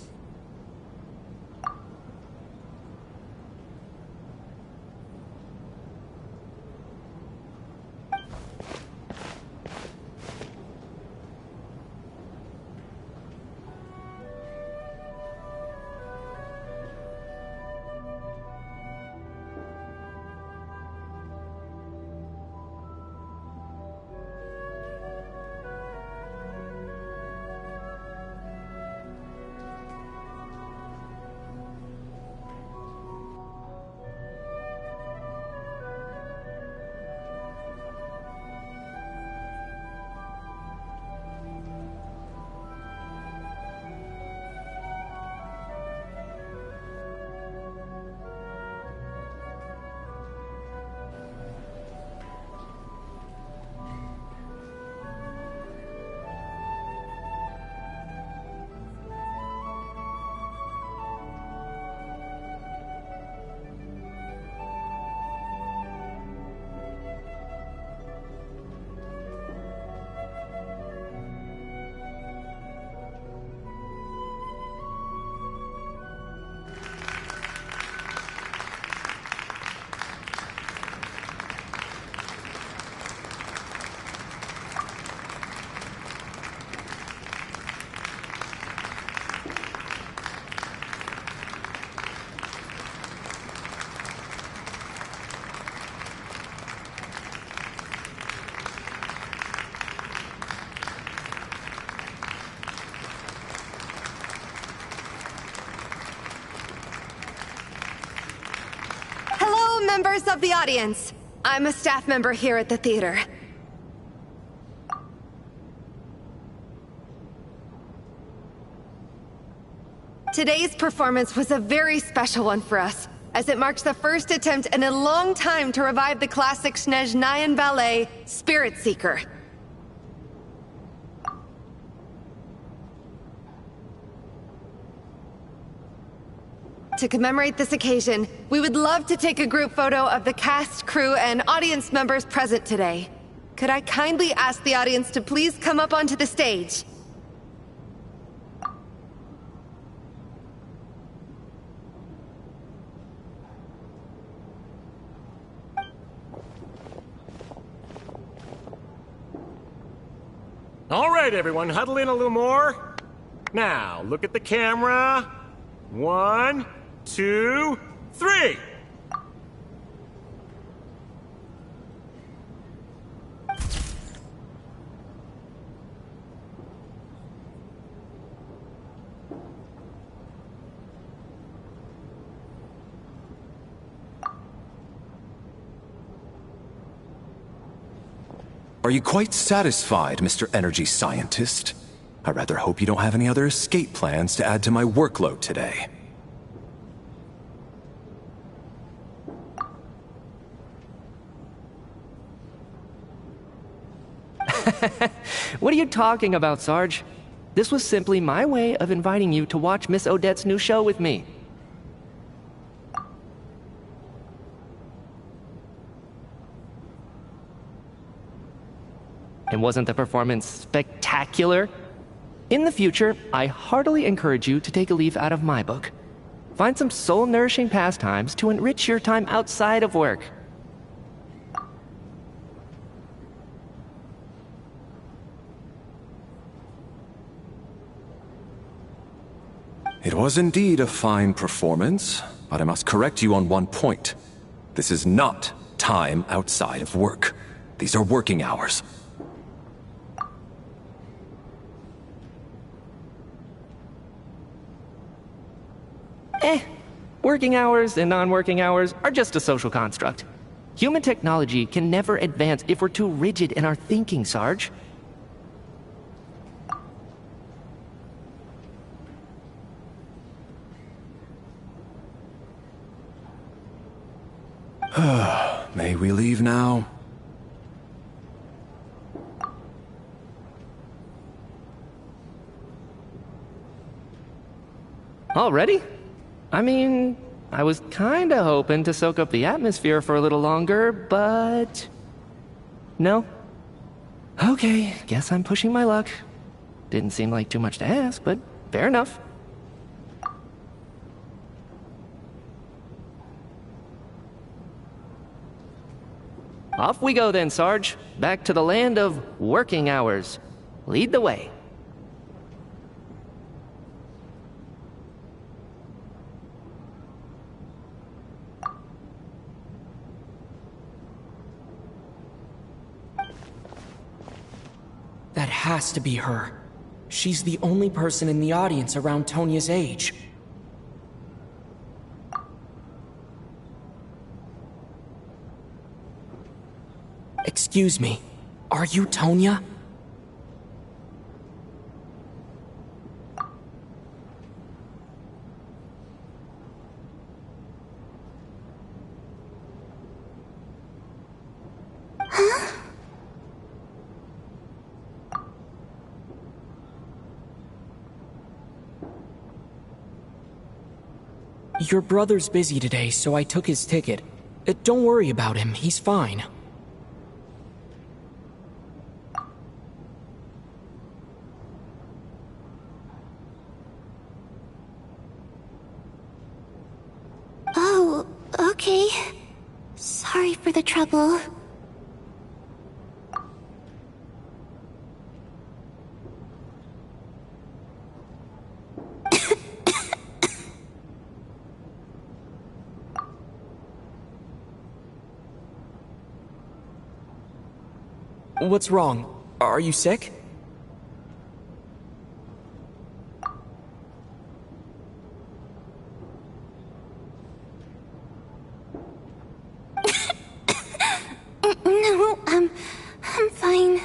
[SPEAKER 22] Members of the audience, I'm a staff member here at the theater. Today's performance was a very special one for us, as it marks the first attempt in a long time to revive the classic Snezhnayan ballet, Spirit Seeker. To commemorate this occasion, we would love to take a group photo of the cast, crew, and audience members present today. Could I kindly ask the audience to please come up onto the stage?
[SPEAKER 5] All right, everyone, huddle in a little more. Now, look at the camera. 1, 2, 3.
[SPEAKER 14] Are you quite satisfied, Mr. Energy Scientist? I rather hope you don't have any other escape plans to add to my workload today.
[SPEAKER 1] What are you talking about, Sarge? This was simply my way of inviting you to watch Miss Odette's new show with me. And wasn't the performance spectacular? In the future, I heartily encourage you to take a leaf out of my book. Find some soul-nourishing pastimes to enrich your time outside of work.
[SPEAKER 14] It was indeed a fine performance, but I must correct you on one point. This is not time outside of work. These are working hours.
[SPEAKER 1] Working hours and non-working hours are just a social construct. Human technology can never advance if we're too rigid in our thinking, Sarge.
[SPEAKER 14] May we leave now?
[SPEAKER 1] Already? I mean, I was kinda hoping to soak up the atmosphere for a little longer, but... No? Okay, guess I'm pushing my luck. Didn't seem like too much to ask, but fair enough. Off we go then, Sarge. Back to the land of working hours. Lead the way.
[SPEAKER 8] That has to be her. She's the only person in the audience around Tonya's age. Excuse me, are you Tonya?
[SPEAKER 6] Huh?
[SPEAKER 8] Your brother's busy today, so I took his ticket. Don't worry about him, he's fine.
[SPEAKER 6] Oh, okay. Sorry for the trouble.
[SPEAKER 8] What's wrong? Are you sick?
[SPEAKER 6] No, I'm fine.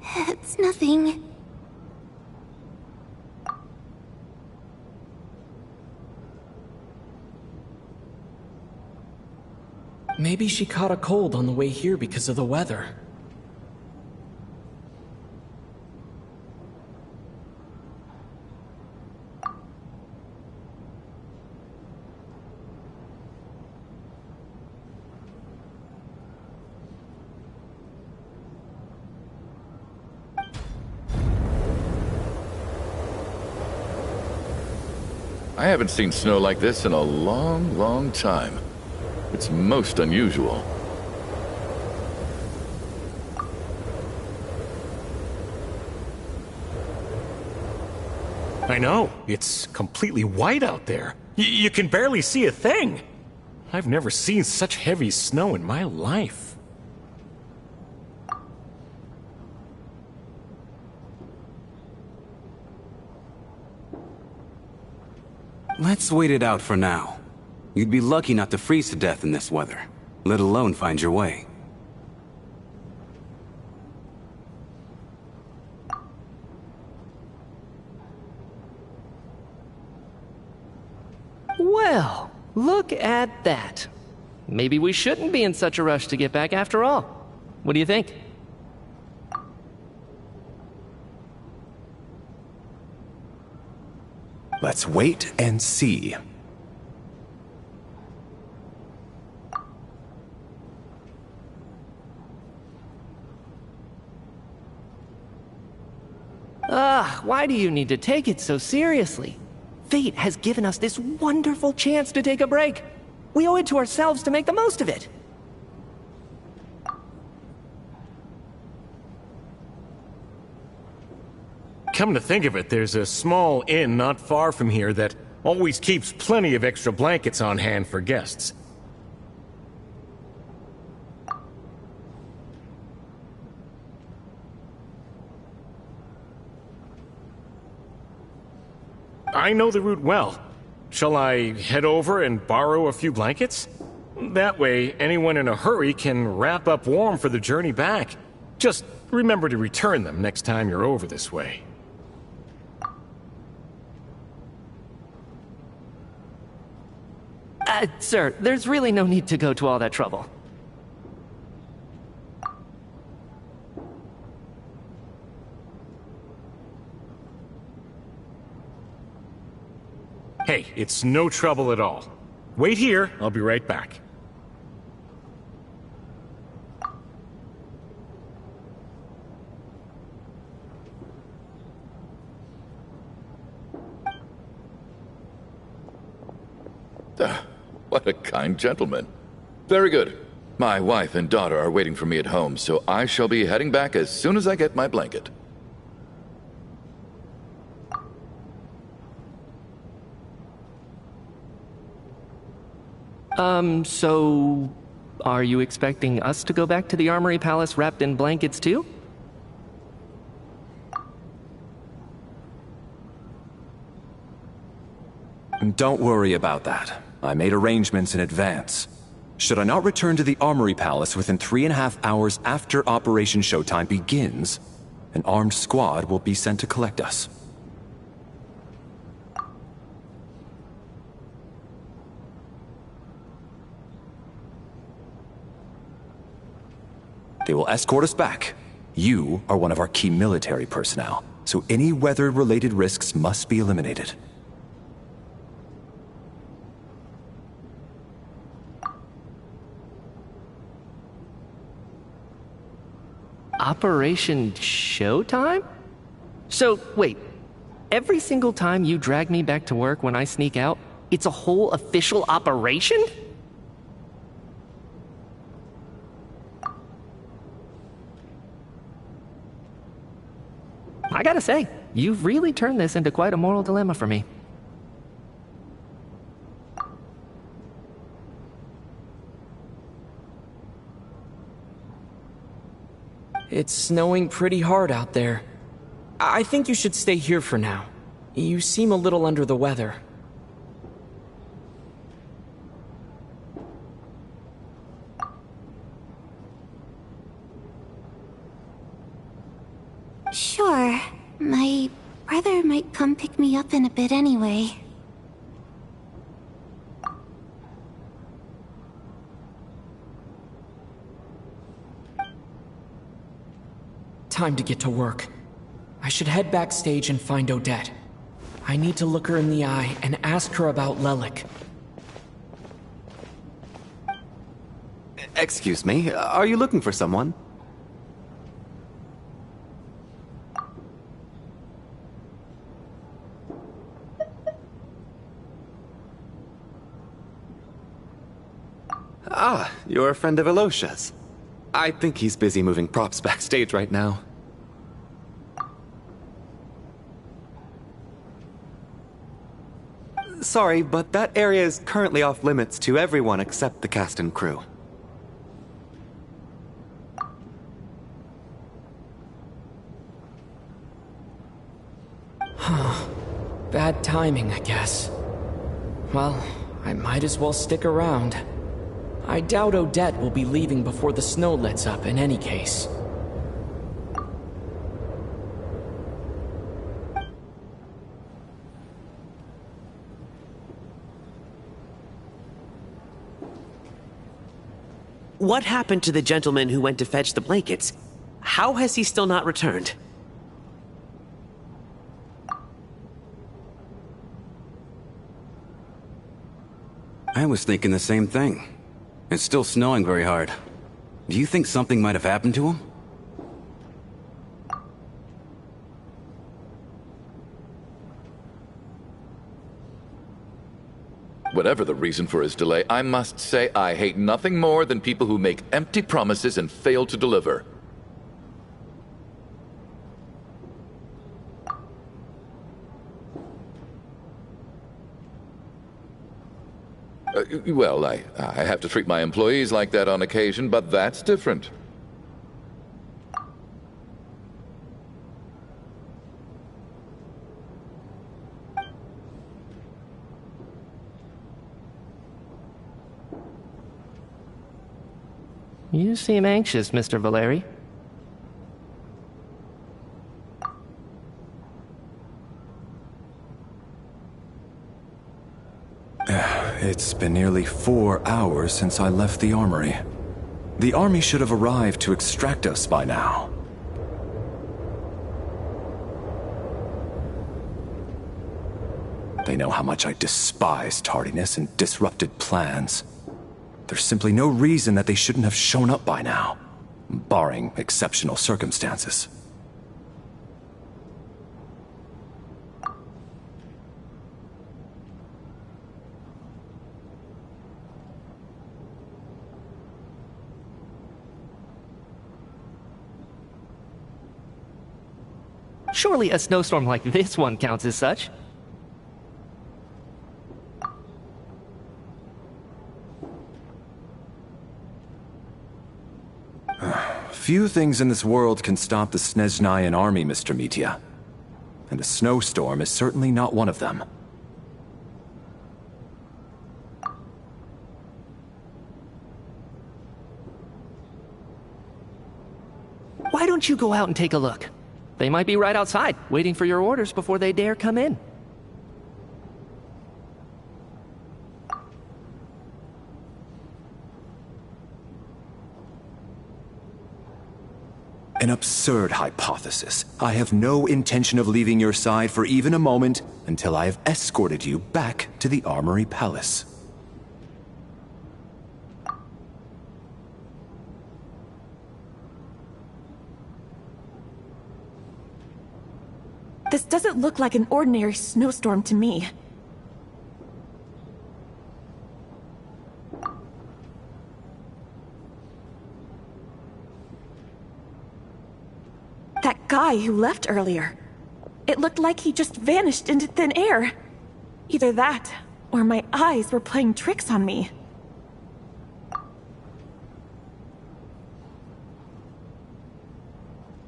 [SPEAKER 6] It's nothing.
[SPEAKER 8] Maybe she caught a cold on the way here because of the weather.
[SPEAKER 4] I haven't seen snow like this in a long, long time. It's most unusual.
[SPEAKER 5] I know. It's completely white out there. You can barely see a thing. I've never seen such heavy snow in my life.
[SPEAKER 9] Let's wait it out for now. You'd be lucky not to freeze to death in this weather, let alone find your way.
[SPEAKER 1] Well, look at that. Maybe we shouldn't be in such a rush to get back after all. What do you think?
[SPEAKER 14] Let's wait and see.
[SPEAKER 1] Why do you need to take it so seriously? Fate has given us this wonderful chance to take a break. We owe it to ourselves to make the most of it.
[SPEAKER 5] Come to think of it, there's a small inn not far from here that always keeps plenty of extra blankets on hand for guests. I know the route well. Shall I head over and borrow a few blankets? That way, anyone in a hurry can wrap up warm for the journey back. Just remember to return them next time you're over this way.
[SPEAKER 1] Sir, there's really no need to go to all that trouble.
[SPEAKER 5] Hey, it's no trouble at all. Wait here, I'll be right back.
[SPEAKER 4] What a kind gentleman. Very good. My wife and daughter are waiting for me at home, so I shall be heading back as soon as I get my blanket.
[SPEAKER 1] So... are you expecting us to go back to the Armory Palace wrapped in blankets too?
[SPEAKER 14] Don't worry about that. I made arrangements in advance. Should I not return to the Armory Palace within 3.5 hours after Operation Showtime begins, an armed squad will be sent to collect us. They will escort us back. You are one of our key military personnel, so any weather-related risks must be eliminated.
[SPEAKER 1] Operation Showtime? So, wait. Every single time you drag me back to work when I sneak out, it's a whole official operation? I gotta say, you've really turned this into quite a moral dilemma for me.
[SPEAKER 8] It's snowing pretty hard out there. I think you should stay here for now. You seem a little under the weather.
[SPEAKER 6] Sure. My brother might come pick me up in a bit anyway.
[SPEAKER 8] Time to get to work. I should head backstage and find Odette. I need to look her in the eye and ask her about Lelik.
[SPEAKER 20] Excuse me, are you looking for someone? Ah, you're a friend of Alosha's. I think he's busy moving props backstage right now. Sorry, but that area is currently off limits to everyone except the cast and crew.
[SPEAKER 8] Bad timing, I guess. Well, I might as well stick around. I doubt Odette will be leaving before the snow lets up in any case.
[SPEAKER 7] What happened to the gentleman who went to fetch the blankets? How has he still not returned?
[SPEAKER 9] I was thinking the same thing. It's still snowing very hard. Do you think something might have happened to him?
[SPEAKER 4] Whatever the reason for his delay, I must say I hate nothing more than people who make empty promises and fail to deliver. Well, I have to treat my employees like that on occasion, but that's different.
[SPEAKER 1] You seem anxious, Mr. Valeri.
[SPEAKER 14] It's been nearly 4 hours since I left the armory. The army should have arrived to extract us by now. They know how much I despise tardiness and disrupted plans. There's simply no reason that they shouldn't have shown up by now, barring exceptional circumstances.
[SPEAKER 1] Surely a snowstorm like this one counts as such.
[SPEAKER 14] Few things in this world can stop the Snezhnayan army, Mr. Mitia. And a snowstorm is certainly not one of them.
[SPEAKER 1] Why don't you go out and take a look? They might be right outside, waiting for your orders before they dare come in.
[SPEAKER 14] An absurd hypothesis. I have no intention of leaving your side for even a moment until I have escorted you back to the Armory Palace.
[SPEAKER 10] This doesn't look like an ordinary snowstorm to me. That guy who left earlier. It looked like he just vanished into thin air. Either that, or my eyes were playing tricks on me.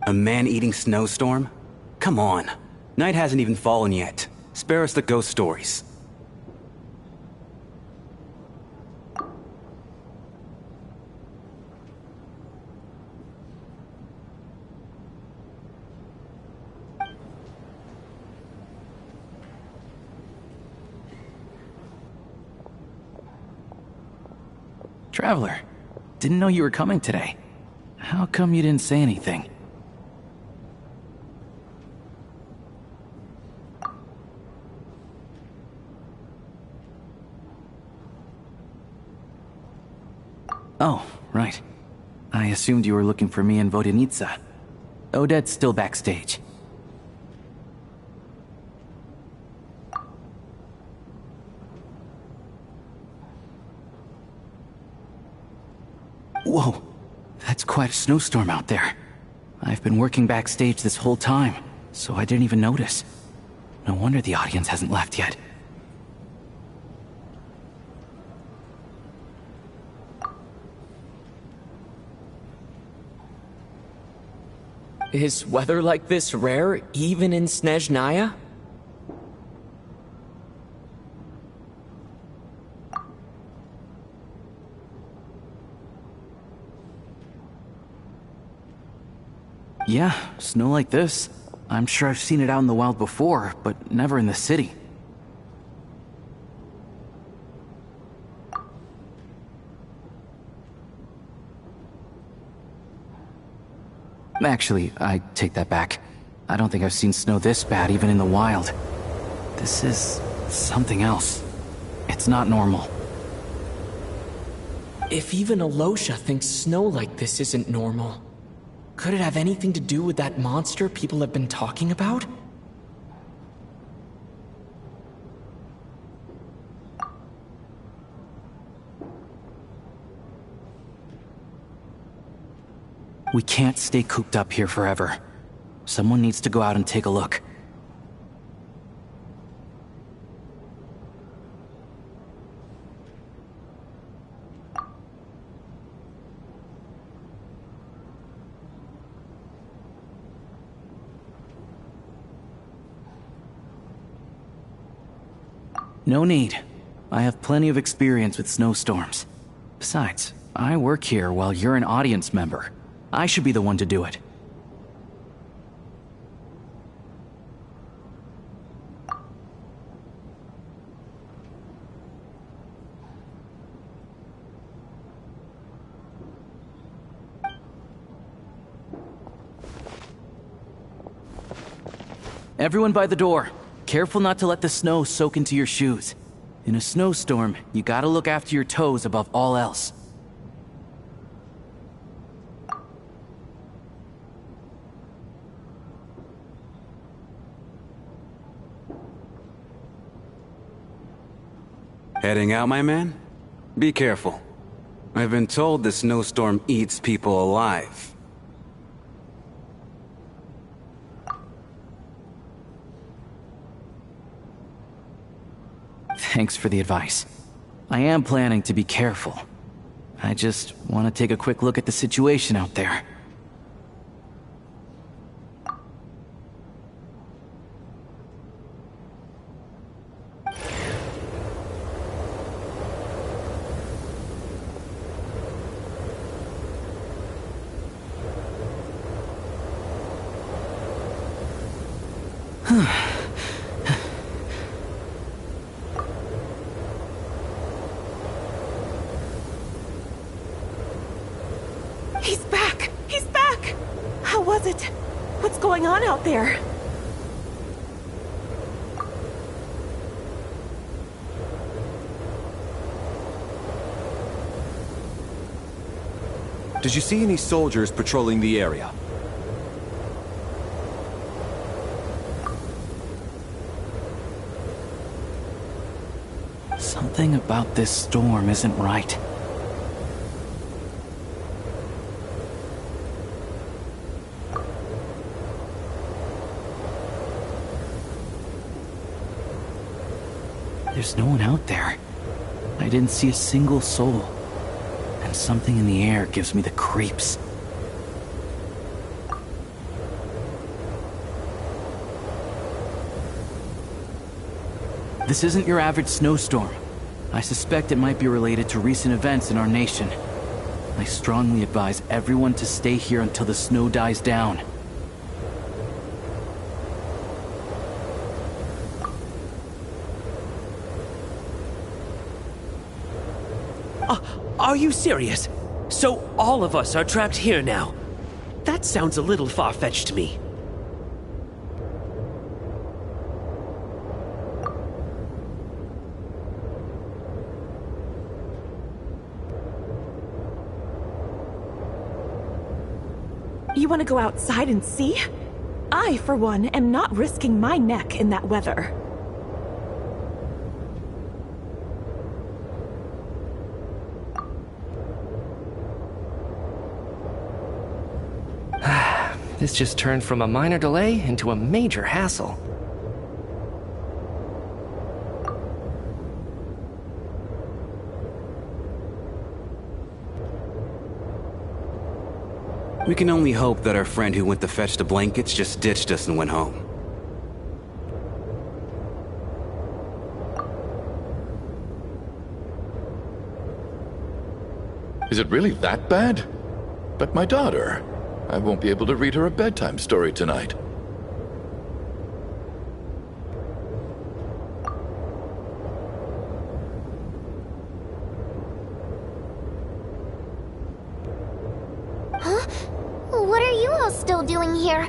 [SPEAKER 9] A man-eating snowstorm? Come on. Night hasn't even fallen yet. Spare us the ghost stories.
[SPEAKER 13] Traveler, didn't know you were coming today. How come you didn't say anything? Oh, right. I assumed you were looking for me in Vodenitsa. Odette's still backstage. Whoa, that's quite a snowstorm out there. I've been working backstage this whole time, so I didn't even notice. No wonder the audience hasn't left yet.
[SPEAKER 8] Is weather like this rare, even in Snezhnaya?
[SPEAKER 13] Yeah, snow like this. I'm sure I've seen it out in the wild before, but never in the city. Actually, I take that back. I don't think I've seen snow this bad even in the wild. This is something else. It's not normal.
[SPEAKER 8] If even Alosha thinks snow like this isn't normal, could it have anything to do with that monster people have been talking about?
[SPEAKER 13] We can't stay cooped up here forever. Someone needs to go out and take a look. No need. I have plenty of experience with snowstorms. Besides, I work here while you're an audience member. I should be the one to do it. Everyone by the door. Careful not to let the snow soak into your shoes. In a snowstorm, you gotta look after your toes above all else.
[SPEAKER 9] Heading out, my man? Be careful. I've been told the snowstorm eats people alive.
[SPEAKER 13] Thanks for the advice. I am planning to be careful. I just want to take a quick look at the situation out there.
[SPEAKER 10] He's back! He's back! How was it? What's going on out there?
[SPEAKER 14] Did you see any soldiers patrolling the area?
[SPEAKER 13] Something about this storm isn't right. There's no one out there. I didn't see a single soul. And something in the air gives me the creeps. This isn't your average snowstorm. I suspect it might be related to recent events in our nation. I strongly advise everyone to stay here until the snow dies down.
[SPEAKER 7] Are you serious? So all of us are trapped here now? That sounds a little far-fetched to me.
[SPEAKER 10] You want to go outside and see? I, for one, am not risking my neck in that weather.
[SPEAKER 1] This just turned from a minor delay into a major hassle.
[SPEAKER 9] We can only hope that our friend who went to fetch the blankets just ditched us and went home.
[SPEAKER 4] Is it really that bad? But my daughter, I won't be able to read her a bedtime story tonight.
[SPEAKER 6] Huh? What are you all still doing here?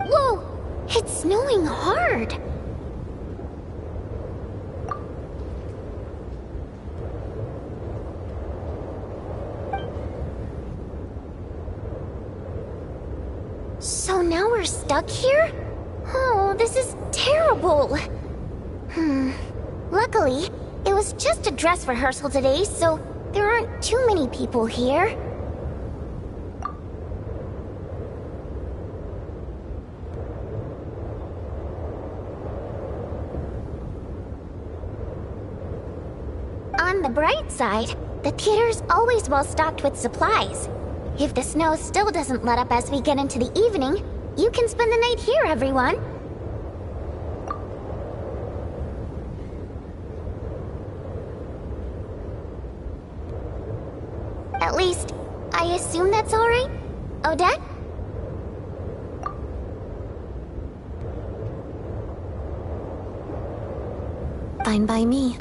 [SPEAKER 6] Whoa! It's snowing hard! So now we're stuck here? Oh, this is terrible! Luckily, it was just a dress rehearsal today, so there aren't too many people here. On the bright side, the theater's always well stocked with supplies. If the snow still doesn't let up as we get into the evening, you can spend the night here, everyone. At least, I assume that's alright? Odette? Fine by me.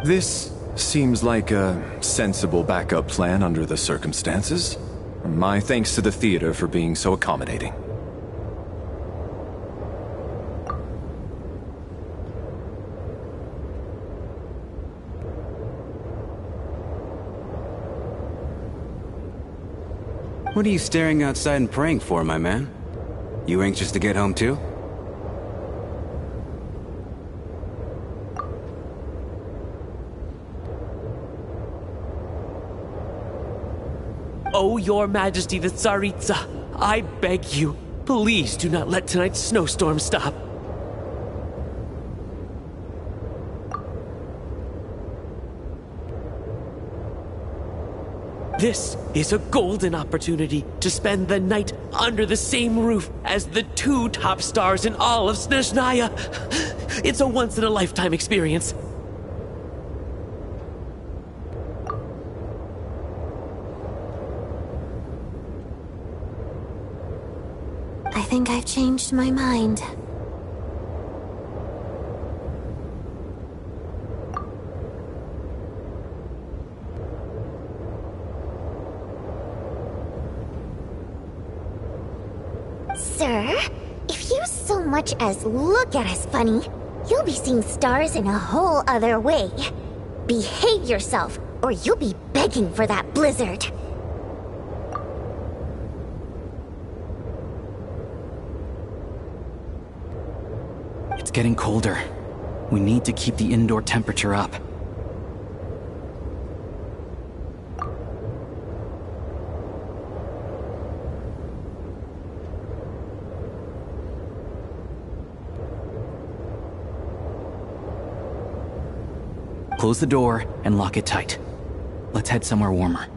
[SPEAKER 14] This seems like a sensible backup plan under the circumstances. My thanks to the theater for being so accommodating.
[SPEAKER 9] What are you staring outside and praying for, my man? You anxious to get home too?
[SPEAKER 7] Oh, Your Majesty the Tsaritsa, I beg you, please do not let tonight's snowstorm stop. This is a golden opportunity to spend the night under the same roof as the two top stars in all of Snezhnaya. It's a once-in-a-lifetime experience.
[SPEAKER 6] I think I've changed my mind. Sir, if you so much as look at us funny, you'll be seeing stars in a whole other way. Behave yourself, or you'll be begging for that blizzard.
[SPEAKER 13] It's getting colder. We need to keep the indoor temperature up. Close the door and lock it tight. Let's head somewhere warmer.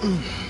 [SPEAKER 19] Mm.